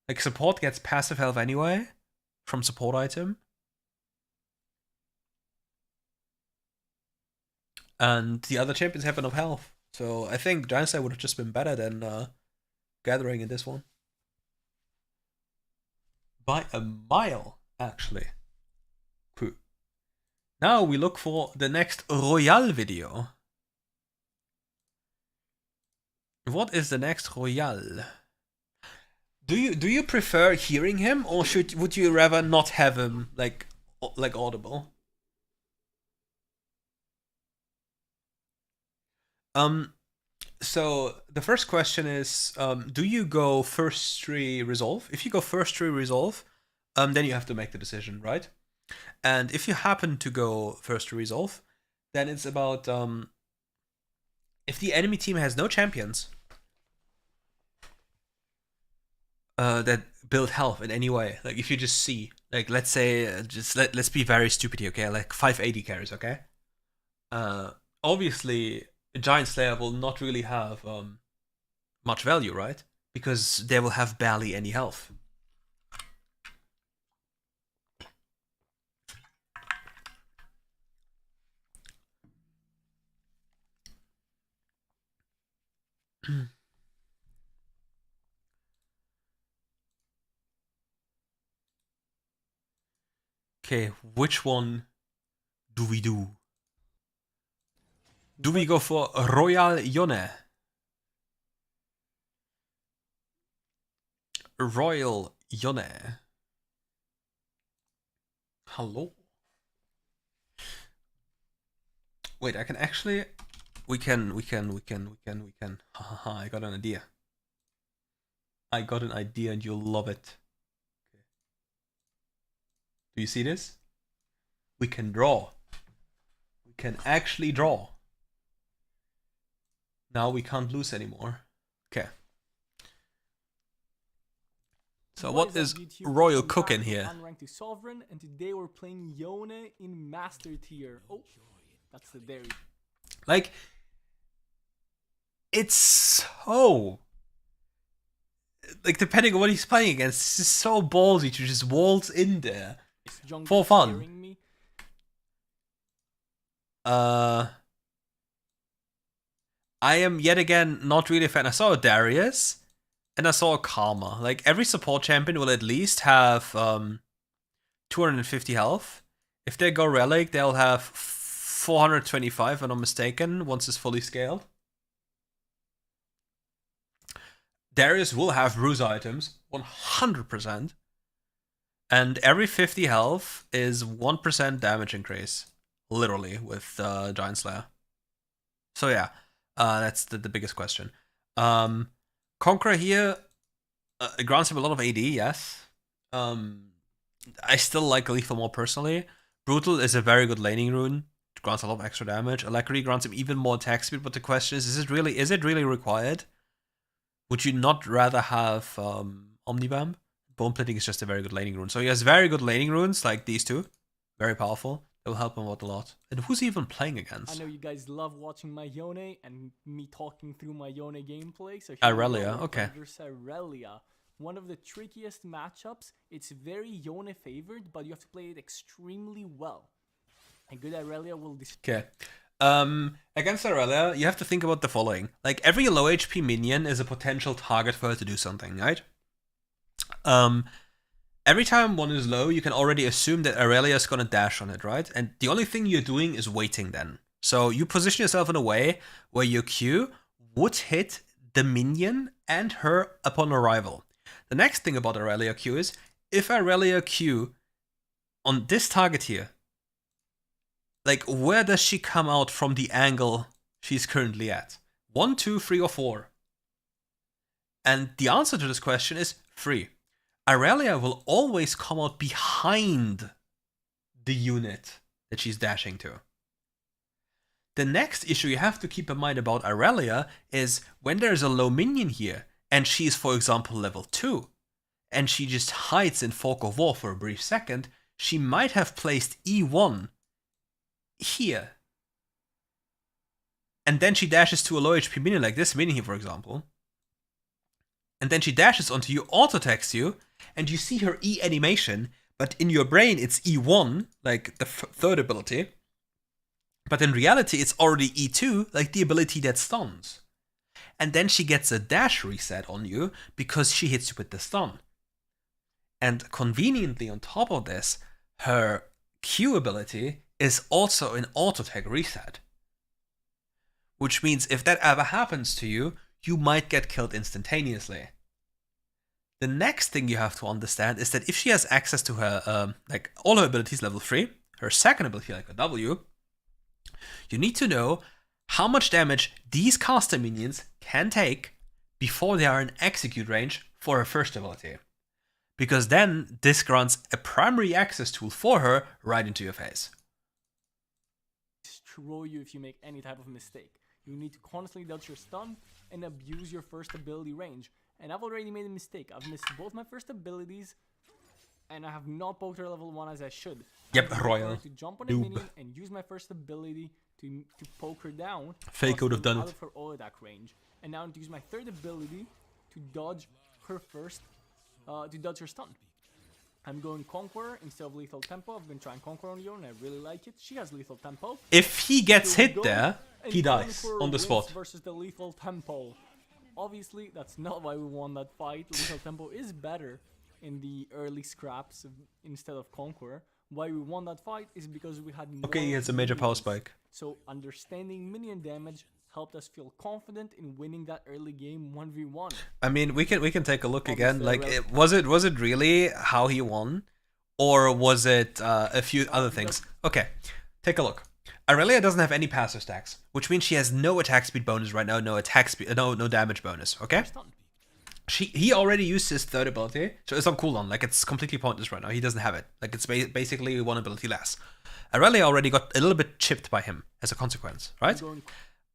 Like, support gets passive health anyway from support item. And the other champions have enough health. So I think Giant Slayer would have just been better than Gathering in this one. By a mile, actually. Cool. Now we look for the next Royale video. What is the next Royale? Do you prefer hearing him, or would you rather not have him like audible? So the first question is, do you go first 3 resolve? If you go first 3 resolve, then you have to make the decision, right? And if you happen to go first 3 resolve, then it's about if the enemy team has no champions that build health in any way. Like if you just see, like let's say, let's be very stupid here, okay? Like 580 carries, okay? Obviously, Giant Slayer will not really have much value, right? Because they will have barely any health. Okay, which one do we do? Do we go for Royal Yone? Royal Yone. Hello? Wait, I can actually... We can. Haha, I got an idea. I got an idea and you'll love it. Okay. Do you see this? We can draw can actually draw. Now we can't lose anymore. Okay. So what is Royal cooking here? Unranked to Sovereign, and today we're playing Yone in Master Tier. Oh, that's the dairy. Like, it's so... Like, depending on what he's playing against, it's just so ballsy to just waltz in there. For fun. I am yet again not really a fan. I saw a Darius and I saw a Karma. Like, every support champion will at least have 250 health. If they go Relic, they'll have 425, if I'm not mistaken, once it's fully scaled. Darius will have bruise items, 100%. And every 50 health is 1% damage increase. Literally, with Giant Slayer. So yeah, that's the biggest question. Conqueror here grants him a lot of AD, yes. I still like Lethal more personally. Brutal is a very good laning rune. It grants a lot of extra damage. Alacrity grants him even more attack speed, but the question is it really required? Would you not rather have Omnibam? Bone Plating is just a very good laning rune. So he has very good laning runes, like these two. Very powerful. It will help him out a lot. And who's he even playing against? I know you guys love watching my Yone and me talking through my Yone gameplay. So Irelia, okay. Versus Irelia. One of the trickiest matchups. It's very Yone favored, but you have to play it extremely well. A good Irelia will... Okay. Against Irelia, you have to think about the following. Like, every low HP minion is a potential target for her to do something, right? Every time one is low, you can already assume that Irelia is gonna dash on it, right? And the only thing you're doing is waiting then. So you position yourself in a way where your Q would hit the minion and her upon arrival. The next thing about Irelia Q is, if Irelia Q on this target here, like, where does she come out from the angle she's currently at? 1, 2, 3, or 4? And the answer to this question is 3. Irelia will always come out behind the unit that she's dashing to. The next issue you have to keep in mind about Irelia is when there's a low minion here, and she's, for example, level 2, and she just hides in Fog of War for a brief second, she might have placed E1 here. And then she dashes to a low HP minion like this minion here, for example. And then she dashes onto you, auto-attacks you, and you see her E animation, but in your brain it's E1, like the third ability. But in reality it's already E2, like the ability that stuns. And then she gets a dash reset on you because she hits you with the stun. And conveniently on top of this, her Q ability is also an auto-attack reset. Which means if that ever happens to you, you might get killed instantaneously. The next thing you have to understand is that if she has access to her, like all her abilities level 3, her second ability like a W, you need to know how much damage these caster minions can take before they are in execute range for her first ability. Because then this grants a primary access tool for her right into your face. Destroy you if you make any type of mistake. You need to constantly dodge your stun and abuse your first ability range. And I've already made a mistake. I've missed both my first abilities, and I have not poked her level 1 as I should. Yep, Royal. To jump on a minion and use my first ability to poke her down. Fake would have done out it. of her auto attack range. And now to use my third ability to dodge her first, to dodge her stun. I'm going Conqueror instead of Lethal Tempo. I've been trying Conqueror on Yone and I really like it. She has Lethal Tempo. If he gets hit there, he dies Conqueror on the spot. Versus the Lethal Tempo. Obviously, that's not why we won that fight. Lethal Tempo is better in the early scraps instead of Conqueror. Why we won that fight is because we had more Okay, he has a major power minions. spike. So understanding minion damage helped us feel confident in winning that early game 1v1. I mean, we can take a look again. Obviously, Like, was it really how he won, or was it a few other things? Okay, take a look. Irelia doesn't have any passive stacks, which means she has no attack speed bonus right now, no attack speed, no damage bonus. Okay. he already used his third ability, so it's on cooldown. Like, it's completely pointless right now. He doesn't have it. Like, it's basically one ability less. Aurelia already got a little bit chipped by him as a consequence, right?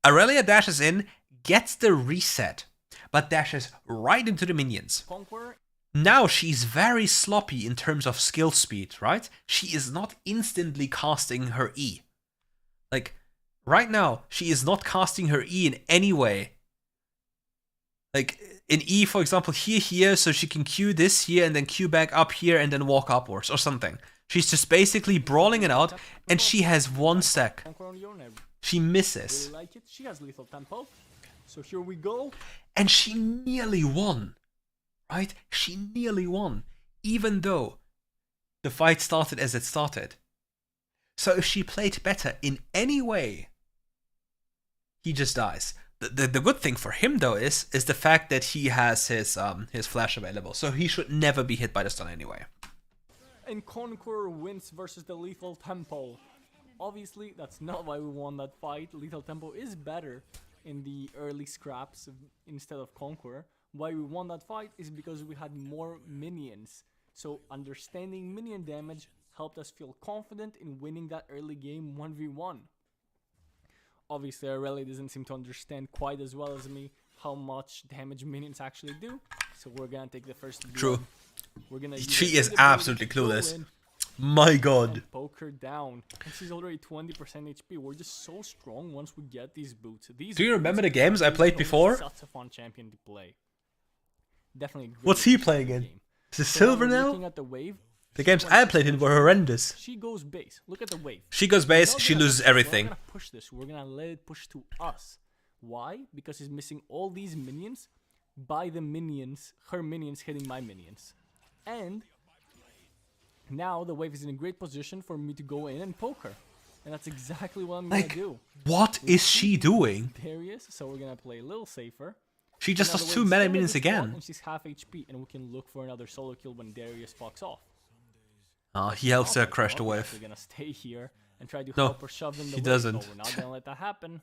Aurelia dashes in, gets the reset, but dashes right into the minions. Conqueror. Now she's very sloppy in terms of skill speed, right? She is not instantly casting her E. Like, right now, she is not casting her E in any way. Like, in E, for example, here, so she can Q this here, and then Q back up here, and then walk upwards, or something. She's just basically brawling it out, and she has 1 sec. She misses. Really like it. She has lethal tempo. So here we go. And she nearly won. Right? She nearly won. Even though the fight started as it started. So if she played better in any way, he just dies. The good thing for him though is the fact that he has his flash available. So he should never be hit by the stun anyway. And Conqueror wins versus the lethal tempo. Obviously, that's not why we won that fight. Lethal tempo is better in the early scraps instead of Conqueror. Why we won that fight is because we had more minions. So understanding minion damage helped us feel confident in winning that early game 1v1. Obviously, Aurelia doesn't seem to understand quite as well as me how much damage minions actually do. So we're gonna take the first blood. True. We're gonna She is absolutely clueless. My god. Poke her down. And she's already 20% HP. We're just so strong once we get these boots. Do you remember the games I played before? Such a fun champion to play. Definitely. What's he playing in? Is it silver now? Looking at the wave. The games I played in were horrendous. She goes base. Look at the wave. She goes base, she loses everything. We're gonna push this. We're gonna let it push to us. Why? Because he's missing all these minions by the minions, her minions hitting my minions. And now the wave is in a great position for me to go in and poke her. And that's exactly what I'm gonna do. What is she doing? Darius, so we're gonna play a little safer. She just Now lost the 2 wave's mana still at minions the spawn, again. And she's half HP, and we can look for another solo kill when Darius fucks off. He helps her We're crash the wave. gonna stay here and try to No, help her shove in the he wave. doesn't. No, we're not gonna let that happen.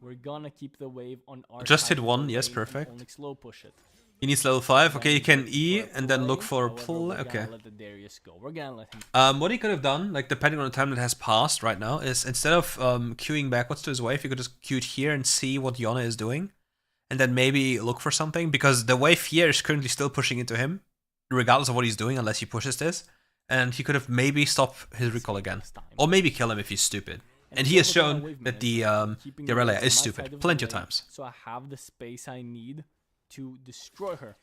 We're gonna keep the wave on our Just side hit of one, the yes, wave and perfect. only slow push it. He needs level 5. Okay, he can Looking E for a and then look play. for a However, pull. we're Okay. gonna let the Darius go. We're gonna let him. What he could have done, like depending on the time that has passed right now, is instead of queuing backwards to his wave, he could just queue it here and see what Yone is doing. And then maybe look for something, because the wave here is currently still pushing into him, regardless of what he's doing, unless he pushes this. And he could have maybe stopped his recall again. Or maybe kill him if he's stupid. And he has shown that the Aurelia is stupid plenty of times. So I have the space I need to destroy her.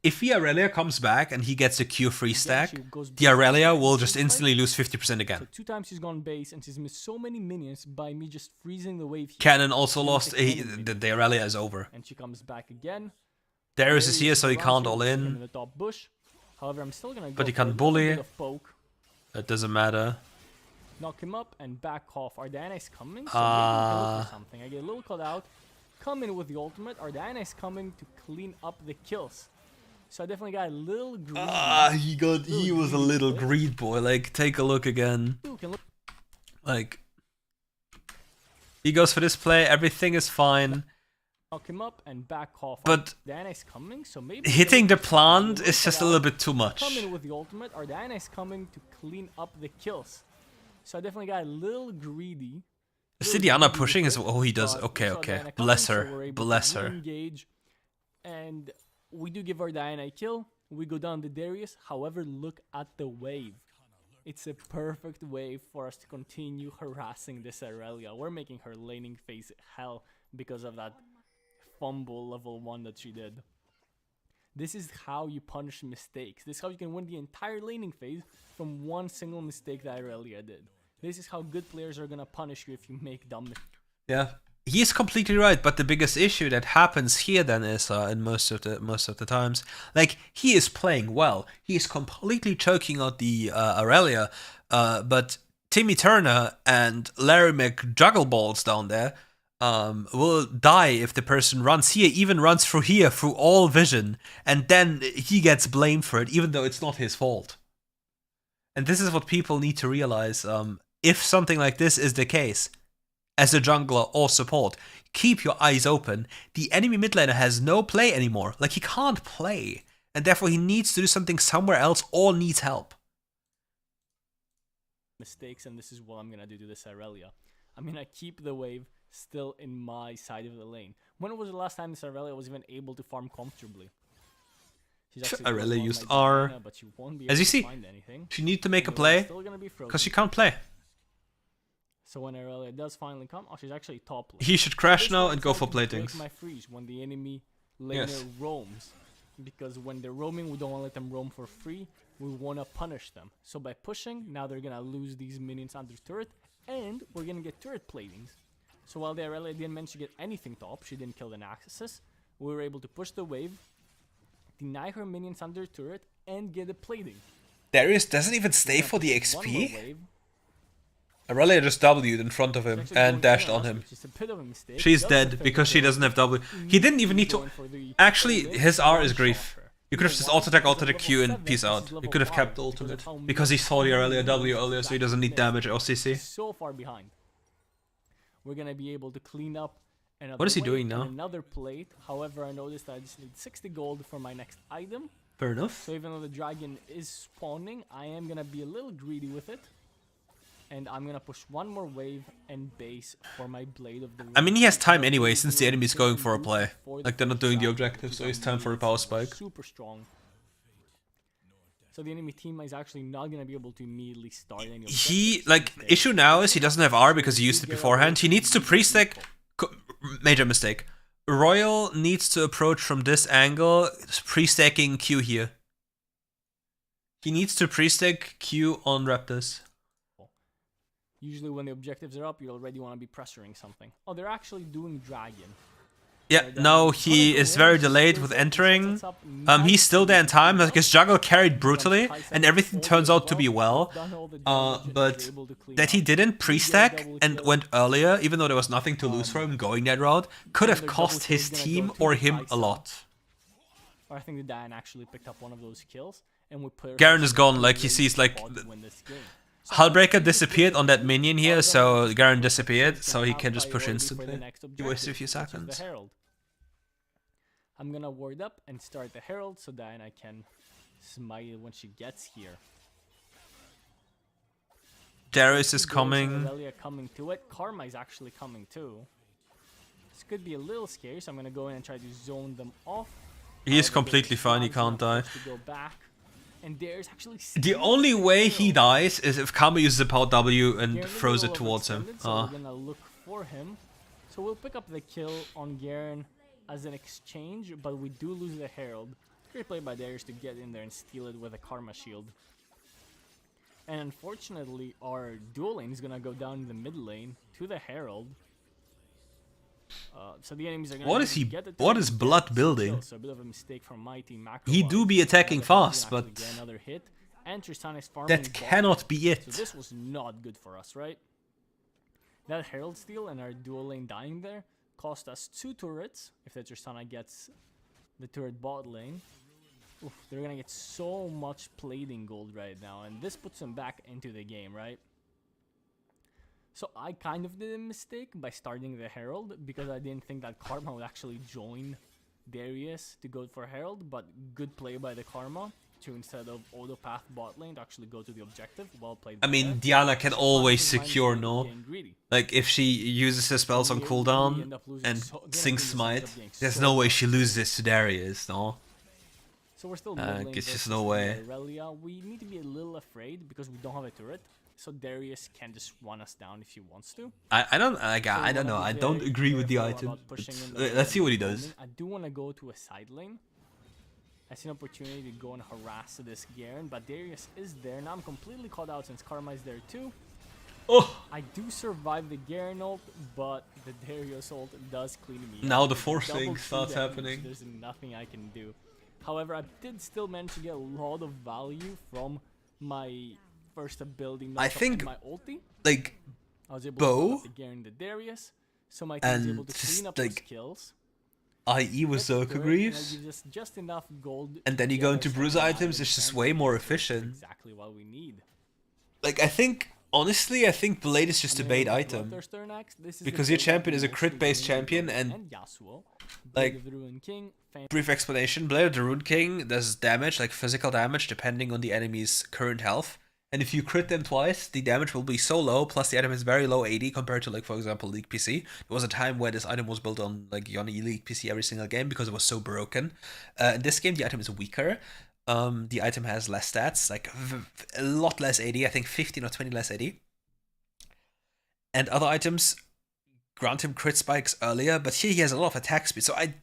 If the Aurelia comes back and he gets a Q3 stack, she goes the Aurelia will just instantly lose 50% again. So 2 times she's gone base and she's missed so many minions by me just freezing the wave here. Cannon also She lost. takes many minions. The Aurelia is over. And she comes back again. Darius is here, so he runs can't here, all him in. the top bush. However, I'm still gonna go But he for can a little bully. bit of poke, That doesn't matter. knock him up, and back off. Our Diana is coming, so maybe we can look for something. I get a little caught out. Come in with the ultimate. Our Diana is coming to clean up the kills. So I definitely got a little greedy. He was a little greed boy. Like, take a look again. You can look. Like, he goes for this play. Everything is fine. Knock him up and back off. But Diana is coming, so maybe hitting the we can plant look is just it a little out. bit too much. Come in with the ultimate. Our Diana is coming to clean up the kills. So I definitely got a little greedy. Sidiana pushing is he does. But Okay, we saw okay. Diana Bless coming, her. so we're able Bless to her. engage, and we do give our Diana a kill. We go down the Darius. However, look at the wave. It's a perfect wave for us to continue harassing this Aurelia. We're making her laning face hell because of that fumble level 1 that she did. This is how you punish mistakes. This is how you can win the entire laning phase from one single mistake that Aurelia did. This is how good players are gonna punish you if you make dumb mistakes. Yeah, he's completely right. But the biggest issue that happens here then is, in most of the times, like he is playing well. He is completely choking out the Aurelia, but Timmy Turner and Larry McJuggleballs down there will die if the person runs here, even runs through here through all vision, and then he gets blamed for it, even though it's not his fault. And this is what people need to realize. If something like this is the case, as a jungler or support. Keep your eyes open. The enemy mid laner has no play anymore. Like, he can't play. And therefore he needs to do something somewhere else or needs help. Mistakes, and this is what I'm gonna do to this Irelia. I'm gonna keep the wave still in my side of the lane. When was the last time this Irelia was even able to farm comfortably? Irelia used R. Diana, but she won't be As you able to see, find anything. she needs to make a And the play wave's still gonna be because frozen. she can't play. So when Irelia does finally come, oh, she's actually top lane. He should crash This now one and go for tried to break platings. my freeze when the enemy laner Yes. roams, because when they're roaming, we don't want to let them roam for free. We want to punish them. So by pushing, now they're gonna lose these minions under turret, and we're gonna get turret platings. So while the Irelia didn't manage to get anything top, she didn't kill the Naxxus, we were able to push the wave, deny her minions under turret, and get a plating. Darius doesn't even stay We're for the gonna push one more XP. wave. Irelia just W'd in front of him Actually and going dashed in on us, him. which is a bit of a mistake. She's Does dead defend because she the doesn't have W. He didn't even need to... going for the Actually, wave, his R is one-shot grief. her. You could have just alt attack, alt attack Q and peace out. You could have kept the ultimate. Because he saw the Irelia W earlier, so he doesn't need damage or CC. So far behind. We're gonna be able to clean up another What is he wave doing and now? another plate. However, I noticed that I just need 60 gold for my next item. Fair enough. So even though the dragon is spawning, I am gonna be a little greedy with it. And I'm gonna push one more wave and base for my Blade of the I mean, he has time anyway, Blade since the of enemy's going for a play. for Like, they're not first doing the round, objective, so because it's time for a power spike. Super strong. So the enemy team is actually not gonna be able to immediately start any He, objectives like, since they- issue now is he doesn't have R because he used it beforehand. He needs to pre-stack... Major mistake. Royal needs to approach from this angle, pre-stacking Q here. He needs to pre-stack Q on Raptors. Usually when the objectives are up, you already want to be pressuring something. Oh, they're actually doing dragon. Yeah, no, he is very delayed with entering. He's still there in time, like his juggle carried brutally, and everything turns out to be well. But that he didn't pre-stack and went earlier, even though there was nothing to lose for him going that route, could have cost his team or him a lot. I think the Diane actually picked up one of those kills, and we put. Garen is gone, like he sees like Hullbreaker disappeared on that minion here, so Garen disappeared, so he can just push instantly. He wasted a few seconds. I'm gonna ward up and start the Herald so Diana can smite it when she gets here. Darius is coming. Aurelia coming to it. Karma is actually coming too. This could be a little scary, so I'm gonna go in and try to zone them off. He is completely fine, he can't die. To go back. And there's actually The only way he dies is if Karma uses a power W and Garen is throws a it little towards him. overextended, so we're gonna look for him. So we'll pick up the kill on Garen as an exchange, but we do lose the Herald. Great play by Darius to get in there and steal it with a Karma shield. And unfortunately, our dual lane is gonna go down in the mid lane to the Herald. So the enemies are gonna What is he? get the What turret is and Blood get building? kills, so a bit of a mistake from my team. Macro He do be attacking fast, but get another hit. And Tristan is farming that bot. cannot be So it. this was not good for us, right? That Herald steal and our dual lane dying there cost us 2 turrets. If the Tristana gets the turret bot lane, oof, they're gonna get so much plating gold right now, and this puts them back into the game, right? So I kind of did a mistake by starting the Herald because I didn't think that Karma would actually join Darius to go for Herald, but good play by the Karma to, instead of auto path bot lane, to actually go to the objective. Well played. I mean, Diana can always secure, no? Like, if she uses her spells on cooldown and sinks Smite, there's no way she loses to Darius, no? So we're still it's just no way. Irelia. We need to be a little afraid because we don't have a turret. So Darius can just run us down if he wants to. I don't know. I don't agree with the item. Let's see what he does. I do want to go to a side lane. I see an opportunity to go and harass this Garen, but Darius is there. Now I'm completely caught out since Karma is there too. Oh! I do survive the Garen ult, but the Darius ult does clean me up. Now the Double forcing two starts damage, happening. There's nothing I can do. However, I did still manage to get a lot of value from my first ability. I think, my ulti. like, I was able Bo to Garen the Darius, so my team was able and to clean just, up those like, kills. IE with Zerka Greaves, Just enough gold. and then you go into Bruiser items, it's just way more efficient. Exactly what we need. Like, I think Honestly, I think Blade is just a bait item. Bloodthirster next. This is Because the your build champion that is a mostly crit-based Yone, champion, Yone, and Yasuo. like, Blade of the Ruined King, brief explanation, Blade of the Rune King does damage, like physical damage, depending on the enemy's current health. And if you crit them twice, the damage will be so low, plus the item has very low AD compared to, like, for example, League PC. There was a time where this item was built on, like, Yone League PC every single game because it was so broken. In this game, the item is weaker. The item has less stats, like a lot less AD, I think 15 or 20 less AD. And other items grant him crit spikes earlier, but here he has a lot of attack speed, so I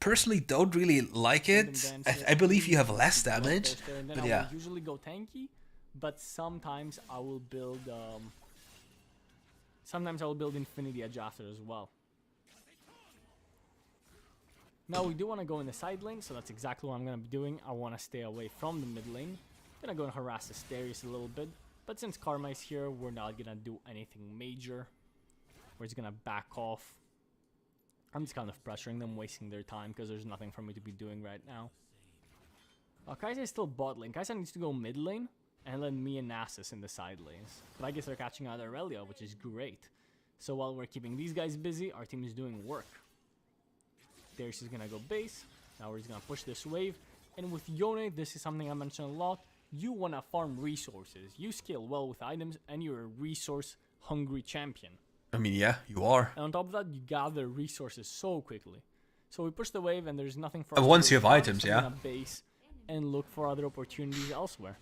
personally don't really like it. I believe you have less damage, but yeah. I will usually go tanky, but sometimes I will build Infinity Edge after as well. Now we do want to go in the side lane, so that's exactly what I'm going to be doing. I want to stay away from the mid lane. Going to go and harass the Asterius a little bit, but since Karma is here, we're not going to do anything major. We're just going to back off. I'm just kind of pressuring them, wasting their time, because there's nothing for me to be doing right now. Kai'Sa is still bot lane. Kai'Sa needs to go mid lane, and let me and Nasus in the side lanes. But I guess they're catching out Aurelia, which is great. So while we're keeping these guys busy, our team is doing work. Darius is gonna go base. Now we're just gonna push this wave. And with Yone, this is something I mentioned a lot. You wanna farm resources. You scale well with items, and you're a resource-hungry champion. I mean, yeah, you are. And on top of that, you gather resources so quickly. So we push the wave, and there's nothing for us Once to you have do. We're items, just yeah. gonna base and look for other opportunities elsewhere.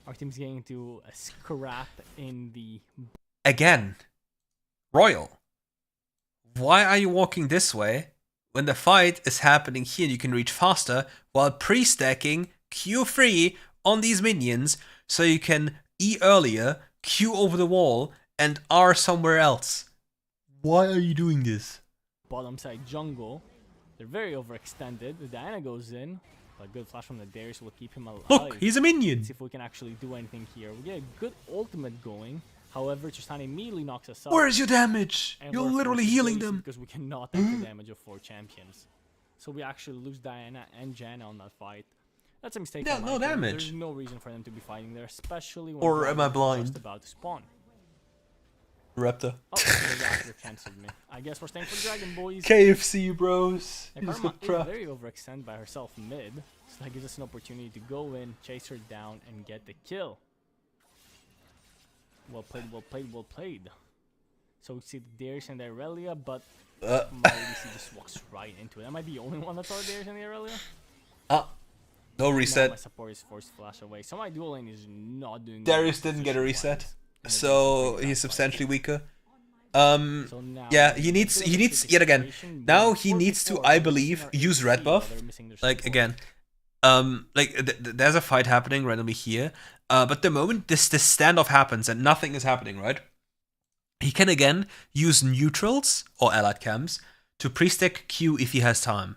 Our team's getting into a scrap in the... Again, Royal, why are you walking this way when the fight is happening here and you can reach faster while pre-stacking Q3 on these minions so you can E earlier, Q over the wall, and R somewhere else? Why are you doing this? bottom side jungle. They're very overextended. The Diana goes in. A good flash from the Darius will keep him alive. Look, he's a minion. Let's see if we can actually do anything here. We get a good ultimate going. However, Tristana immediately knocks us up. Where's your damage? And You're we're literally forced to healing base them. because we cannot take the damage of 4 champions. So we actually lose Diana and Janna on that fight. That's a mistake. Yeah, on no my part. damage. There's no reason for them to be fighting there, especially when Or am I Dragon is blind? just about to spawn. Raptor. Oh, the Raptor cancelled me. I guess we're staying for Dragon, boys. KFC, bros. And You just Karma got is trapped. very overextended by herself mid, so that gives us an opportunity to go in, chase her down, and get the kill. Well played, well played, well played. So we see the Darius and the Aurelia, but my ADC just walks right into it. Am I the only one that saw the Darius and the Aurelia? No Now reset. my support is forced to flash away. So my dual lane is not doing Darius good didn't get a reset, position-wise, and so it's he's just substantially weaker. So now Yeah, we're he in a needs bit of a tricky yet again. situation. Now We're he needs to, 4-4, I we're missing believe, our use ADC red while buff. they're missing their Like support. again, there's a fight happening randomly here. But the moment this standoff happens and nothing is happening, right? He can again use neutrals or allied camps to pre-stack Q if he has time.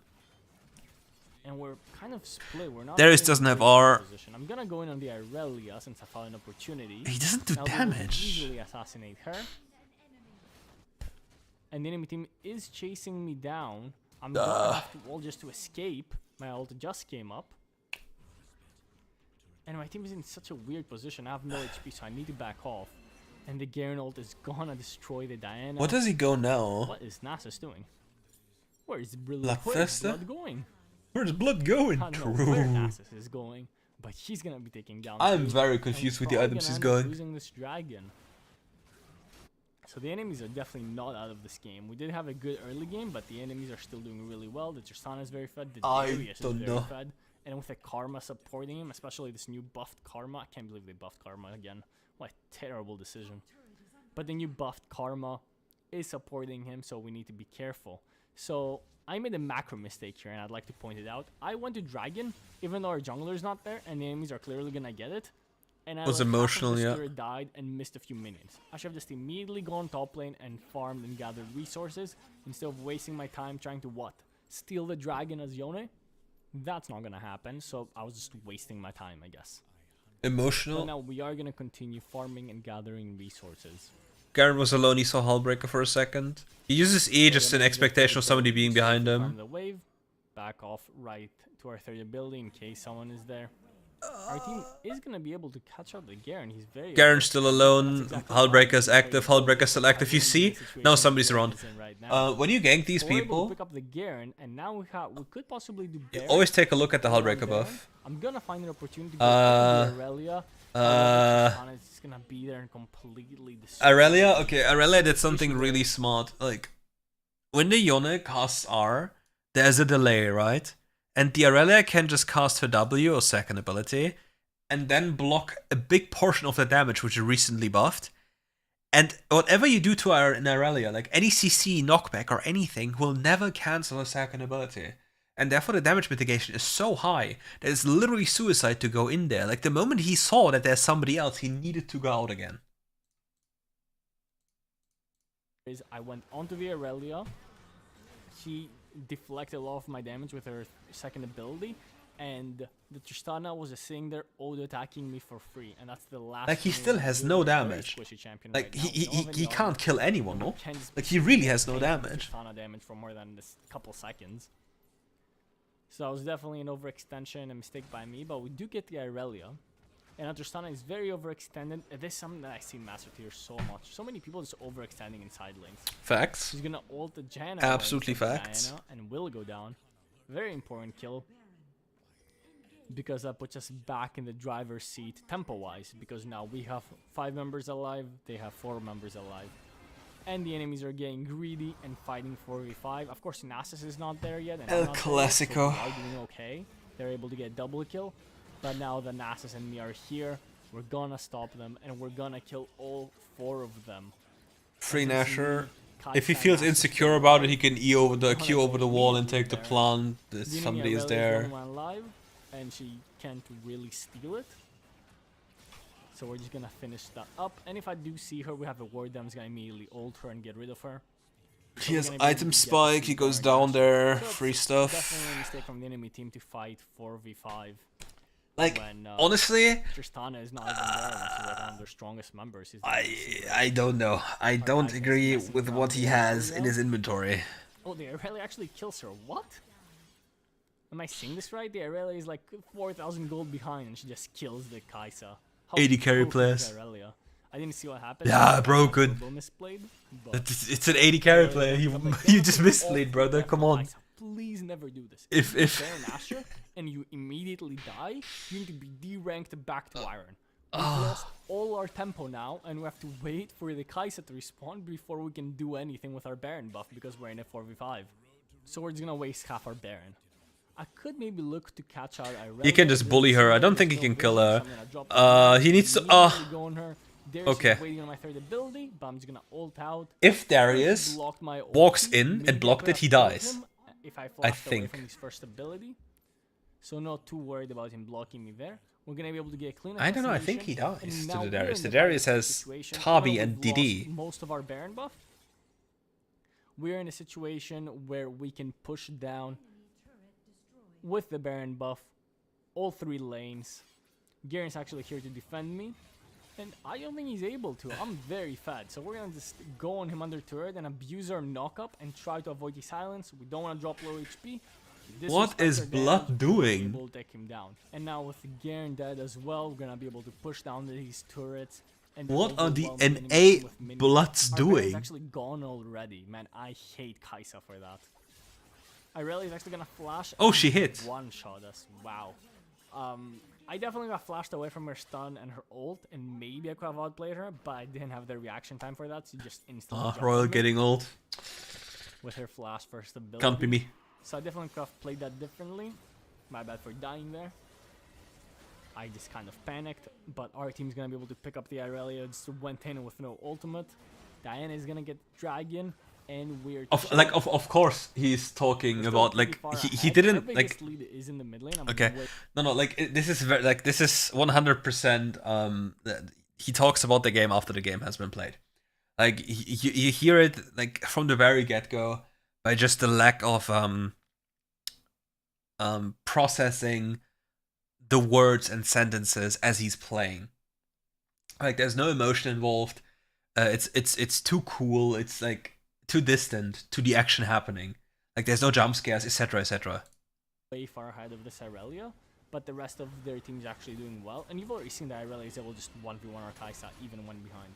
And we're kind of split. We're not Darius in a doesn't have very R. good position. I'm gonna go in on the Aurelia since I found an opportunity. He doesn't do Now we will damage. easily assassinate her. And the enemy team is chasing me down. I'm gonna have to ult just to escape. My ult just came up. And my team is in such a weird position. I have no HP, so I need to back off. And the Garen ult is gonna destroy the Diana. What does he go now? What is Nasus doing? Where is Bloodthirster? blood going? Where's blood going? I don't know where Nasus is going, but he's gonna be taking down. I'm two, very and confused we're with the probably items gonna he's end up going. Losing this dragon. So the enemies are definitely not out of this game. We did have a good early game, but the enemies are still doing really well. The Tristana is very fed. The I Darius is don't very know. fed. And with the Karma supporting him, especially this new buffed Karma. I can't believe they buffed Karma again. What a terrible decision. But the new buffed Karma is supporting him, so we need to be careful. So I made a macro mistake here, and I'd like to point it out. I went to Dragon, even though our jungler is not there, and the enemies are clearly gonna get it. And I Was let half of emotional, the yeah. spirit died and missed a few minions. I should have just immediately gone top lane and farmed and gathered resources instead of wasting my time trying to what? Steal the dragon as Yone? That's not gonna happen, so I was just wasting my time, I guess. But Emotional. now we are gonna continue farming and gathering resources. Garen was alone, he saw Hullbreaker for a second. He uses E just in expectation of somebody being behind Farm him. the wave, back off right to our third ability in case someone is there. Our team is gonna be able to catch up to Garen. He's very. Garen's still alone. That's exactly Hullbreaker's why I'm active. very Hullbreaker's still worried. active. I You wouldn't be in see? the situation No, somebody's Garen around. is in right now. When you gank these So we're able to people, pick up the Garen, and now we could possibly do. you Baron, always take a look at the Baron, Hullbreaker Baron. buff. I'm gonna find an opportunity to go into Aurelia. It's just gonna be there and completely destroy. Aurelia? Okay, Aurelia did something really smart. Like, when the Yone casts R, there's a delay, right? And the Aurelia can just cast her W or second ability, and then block a big portion of the damage which is recently buffed. And whatever you do to an Aurelia, like any CC, knockback, or anything, will never cancel a second ability. And therefore the damage mitigation is so high that it's literally suicide to go in there. Like the moment he saw that there's somebody else, he needed to go out again. I went onto the Aurelia. She deflected a lot of my damage with her second ability, and the Tristana was just sitting there auto-attacking me for free, and that's the last. Like he thing still we has do. no We're a very damage. squishy champion Like right now. he We don't have he any can't armor. kill anyone, no? Can just Like he really has no take the damage. Tristana damage for more than this couple seconds. So that was definitely an overextension, a mistake by me, but we do get the Irelia. And Tristana is very overextended. This is something that I see in Master Tier so much. So many people just overextending in side lanes. Facts. He's gonna ult the Janna. Absolutely away, facts. Diana, and will go down. Very important kill. Because that puts us back in the driver's seat tempo-wise. Because now we have 5 members alive, they have 4 members alive. And the enemies are getting greedy and fighting 4v5. Of course, Nasus is not there yet. And El I'm not there yet, so Clasico. they are doing okay. They're able to get double kill. But now the Nasus and me are here. We're gonna stop them, and we're gonna kill all 4 of them. Free As you see, Nasher. Kai If he San feels Nasus insecure is about it, alive. he can Q over the wall and take the There. plant. That Dini somebody is Aurelia there. the only one alive, and she can't really steal it. So we're just gonna finish that up. And if I do see her, we have a ward that I'm just gonna immediately ult her and get rid of her. So He we're has gonna be able item to get the spike, he free goes Baron down dash. there, So it's free stuff. Definitely a mistake from the enemy team to fight 4v5. Like, when, honestly, Tristana is not even there, and she's like one of their strongest members. She's the I don't know. I don't items agree messing with around what he with has in Aurelia. his inventory. Oh, the Aurelia actually kills her. What? Am I seeing this right? The Aurelia is like 4,000 gold behind, and she just kills the Kaisa. How 80 carry broken is plays. Aurelia? I didn't see what happened. Yeah, I broken. Misplayed, but It's an 80 carry play. You just misplayed, all brother. three Come of on. Kaisa, please never do this. If- you if- Baron Asher and you immediately die, you need to be D-ranked back to Iron. We've Ah. lost all our tempo now, and we have to wait for the Kaisa to respawn before we can do anything with our Baron buff because we're in a 4v5. So we're just gonna waste half our Baron. I could maybe look to catch out Irelia. He can just bully her. I don't think he can kill her. He needs to. Go on her. Okay. Waiting on my third ability, but I'm just gonna ult out. If Darius Blocked my walks ulti, in and maybe I blocked could it, have he killed dies. him if I flashed away think. from his first ability. So not too worried about him blocking me there. We're gonna be able to get a clean. I don't know, I think he assassination, dies and to now the we're Darius. in The the Darius bad has situation Tabi where and we've DD. lost most of our Baron buff. We're in a situation where we can push down with the Baron buff all 3 lanes. Garen's actually here to defend me, and I don't think he's able to. I'm very fat, so we're gonna just go on him under turret and abuse our knock-up and try to avoid his silence. We don't want to drop low HP. What Disrespect is our Blood damage, doing? Able to take him down. And now with Garen dead as well, we're gonna be able to push down these turrets. And What are the overwhelm enemy NA team with minions. Bloods Our Baron's doing? actually gone already, man. I hate Kaisa for that. Irelia is actually gonna flash. Oh, and she hit. One shot us. Wow. I definitely got flashed away from her stun and her ult, and maybe I could have outplayed her, but I didn't have the reaction time for that. So just instantly. jumped Royal on me getting old. with her flash first ability. Can't be me. So I definitely could have played that differently. My bad for dying there. I just kind of panicked, but our team's gonna be able to pick up the Irelia. Just went in with no ultimate. Diana is gonna get Dragon, and we're Of course he's talking about like he didn't Our like biggest lead is in the mid lane. I'm okay way- no like this is very like this is 100% he talks about the game after the game has been played. Like you hear it like from the very get-go by just the lack of processing the words and sentences as he's playing. Like there's no emotion involved. It's too cool. It's like too distant to the action happening. Like there's no jump scares, etc., etc. way far ahead of this Irelia. but the rest of their team is actually doing well. And you've already seen that Irelia is able to just 1v1 our Kai'Sa even when behind.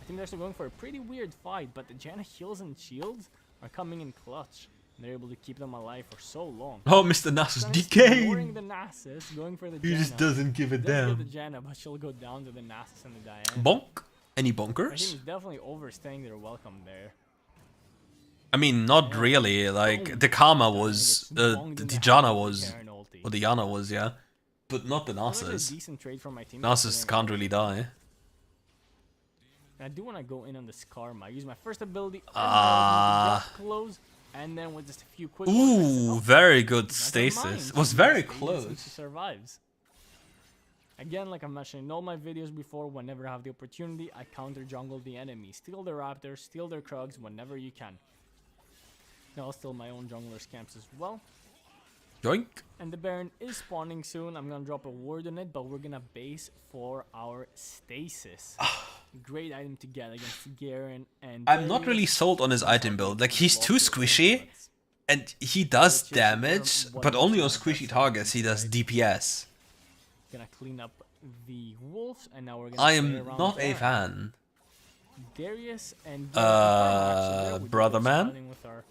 I think they're still going for a pretty weird fight, but the Janna heals and shields are coming in clutch. And they're able to keep them alive for so long. Oh, Mr. Nasus Ignoring decaying! the Nasus, going for the He Janna. just doesn't give a Does get the damn. Janna, but she'll go down to the Nasus and the Diana. Bonk? Any Our team bonkers? is definitely overstaying their welcome there. I mean, not Yeah. really. Like, Boom. the Karma Diana was, gets the bonked in the Janna head with was, the Garen ulti. or the Yana was, yeah. But not the That was actually a Nasus. decent trade from my team. Nasus considering can't really die. I do want to go in on this Karma. I use my first ability. Ah. Close. And then with just a few quick ones, I said, Ooh, "Oh, very good never stasis. mind. Was She very stays and close. She survives. Again, like I mentioned in all my videos before, whenever I have the opportunity, I counter jungle the enemy. Steal their raptors, steal their Krugs whenever you can. Now I'll steal my own jungler's camps as well. Yoink. And the Baron is spawning soon. I'm gonna drop a ward on it, but we're gonna base for our stasis. Great item to get against Garen and I'm not really Darius. sold on his item build. Like, he's too Lots of squishy, ultimates. and he does Which is damage, what but makes only him on the squishy best targets he item, does right? DPS. Gonna clean up the wolves, and now we're gonna I play am around not a Baron. fan. Darius and Garen, brother man? with our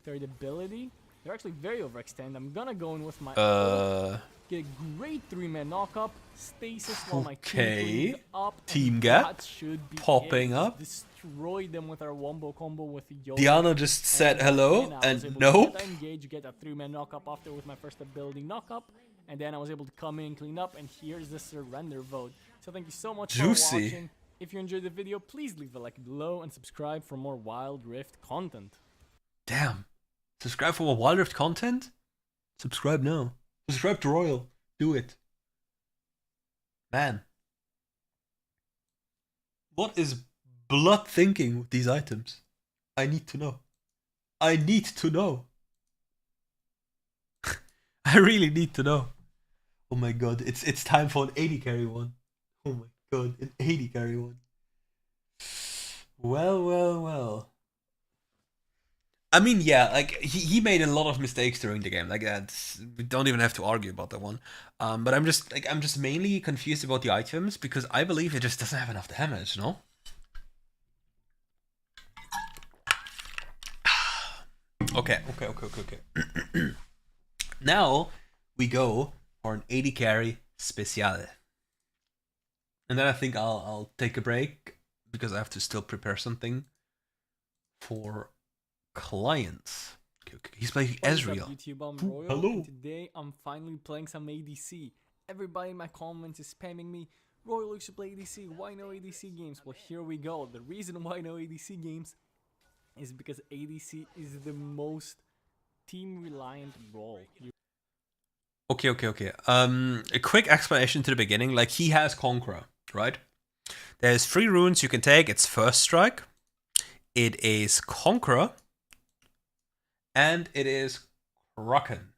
third ability. They're actually very overextended. I'm gonna go in with my ult, get a great 3-man knock-up, stasis while my team Okay. cleans up. and Team gap, that should be popping it. up. Destroy them with our wombo combo with Yoda. Diana just said hello, then I was and able to nope. get that engage, get a 3-man knock-up after with my first ability knock-up, and then I was able to come in, clean up, and here's the surrender vote. So thank you so much for Juicy. watching. If you enjoyed the video, please leave a like below and subscribe for more Wild Rift content. Damn. Subscribe for more WildRift content? Subscribe now. Subscribe to Royal. Do it. Man. What is Blood thinking with these items? I need to know. I need to know. I really need to know. Oh my god, it's time for an 80 carry one. Oh my god, an 80 carry one. Well. I mean, yeah, like he made a lot of mistakes during the game. Like we don't even have to argue about that one. But I'm just mainly confused about the items because I believe it just doesn't have enough damage, no? Okay. Now we go for an 80 carry special. And then I think I'll take a break because I have to still prepare something for clients. Okay. He's playing What is up, Ezreal. YouTube? I'm Ooh, Royal, hello. and today I'm finally playing some ADC. Everybody in my comments is spamming me, Royal, you should play ADC. Why no ADC games? Well, here we go. The reason why no ADC games is because ADC is the most team-reliant role. Okay. A quick explanation to the beginning. Like, he has Conqueror, right? There's 3 runes you can take. It's First Strike, it is Conqueror, and it is Kraken.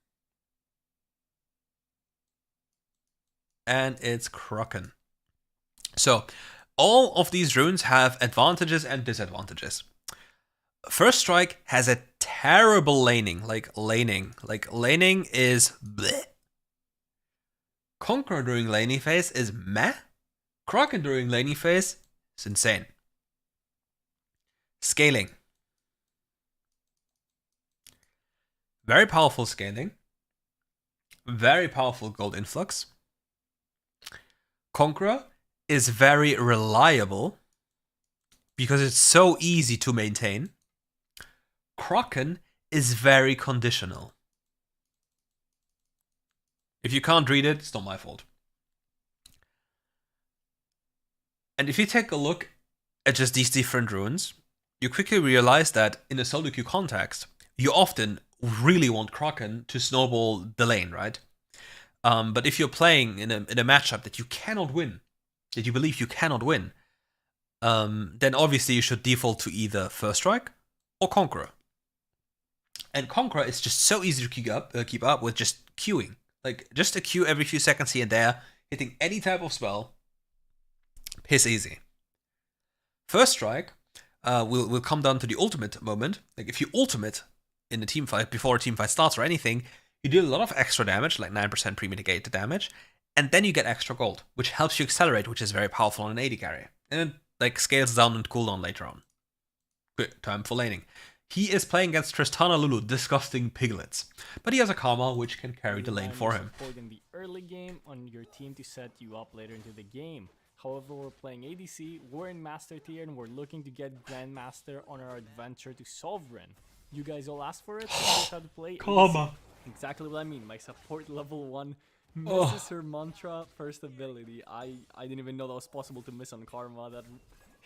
And it's Kraken. So, all of these runes have advantages and disadvantages. First Strike has a terrible laning. Like, laning is bleh. Conqueror during laning phase is meh. Kraken during laning phase is insane. Scaling. Very powerful scaling. Very powerful gold influx. Conqueror is very reliable because it's so easy to maintain. Kraken is very conditional. If you can't read it, it's not my fault. And if you take a look at just these different runes, you quickly realize that in a solo queue context, you often really want Kraken to snowball the lane, right? But if you're playing in a matchup that you cannot win, that you believe you cannot win, then obviously you should default to either First Strike or Conqueror. And Conqueror is just so easy to keep up with just queuing. Like, just a Q every few seconds here and there, hitting any type of spell, piss easy. First Strike will come down to the ultimate moment. Like, if you ultimate in a team fight before a team fight starts or anything, you do a lot of extra damage, like 9% pre-mitigated damage, and then you get extra gold, which helps you accelerate, which is very powerful on an AD carry. And it like scales down and cooldown later on. Quick time for laning. He is playing against Tristana Lulu, disgusting piglets. But he has a Karma, which can carry the lane for him. Support in the early game on your team to set you up later into the game. However, we're playing ADC, we're in Master Tier, and we're looking to get Grandmaster on our adventure to Sovereign. You guys all asked for it, so here's how to play Karma. Exactly what I mean. My support level 1 misses her mantra first ability. I didn't even know that was possible to miss on Karma. That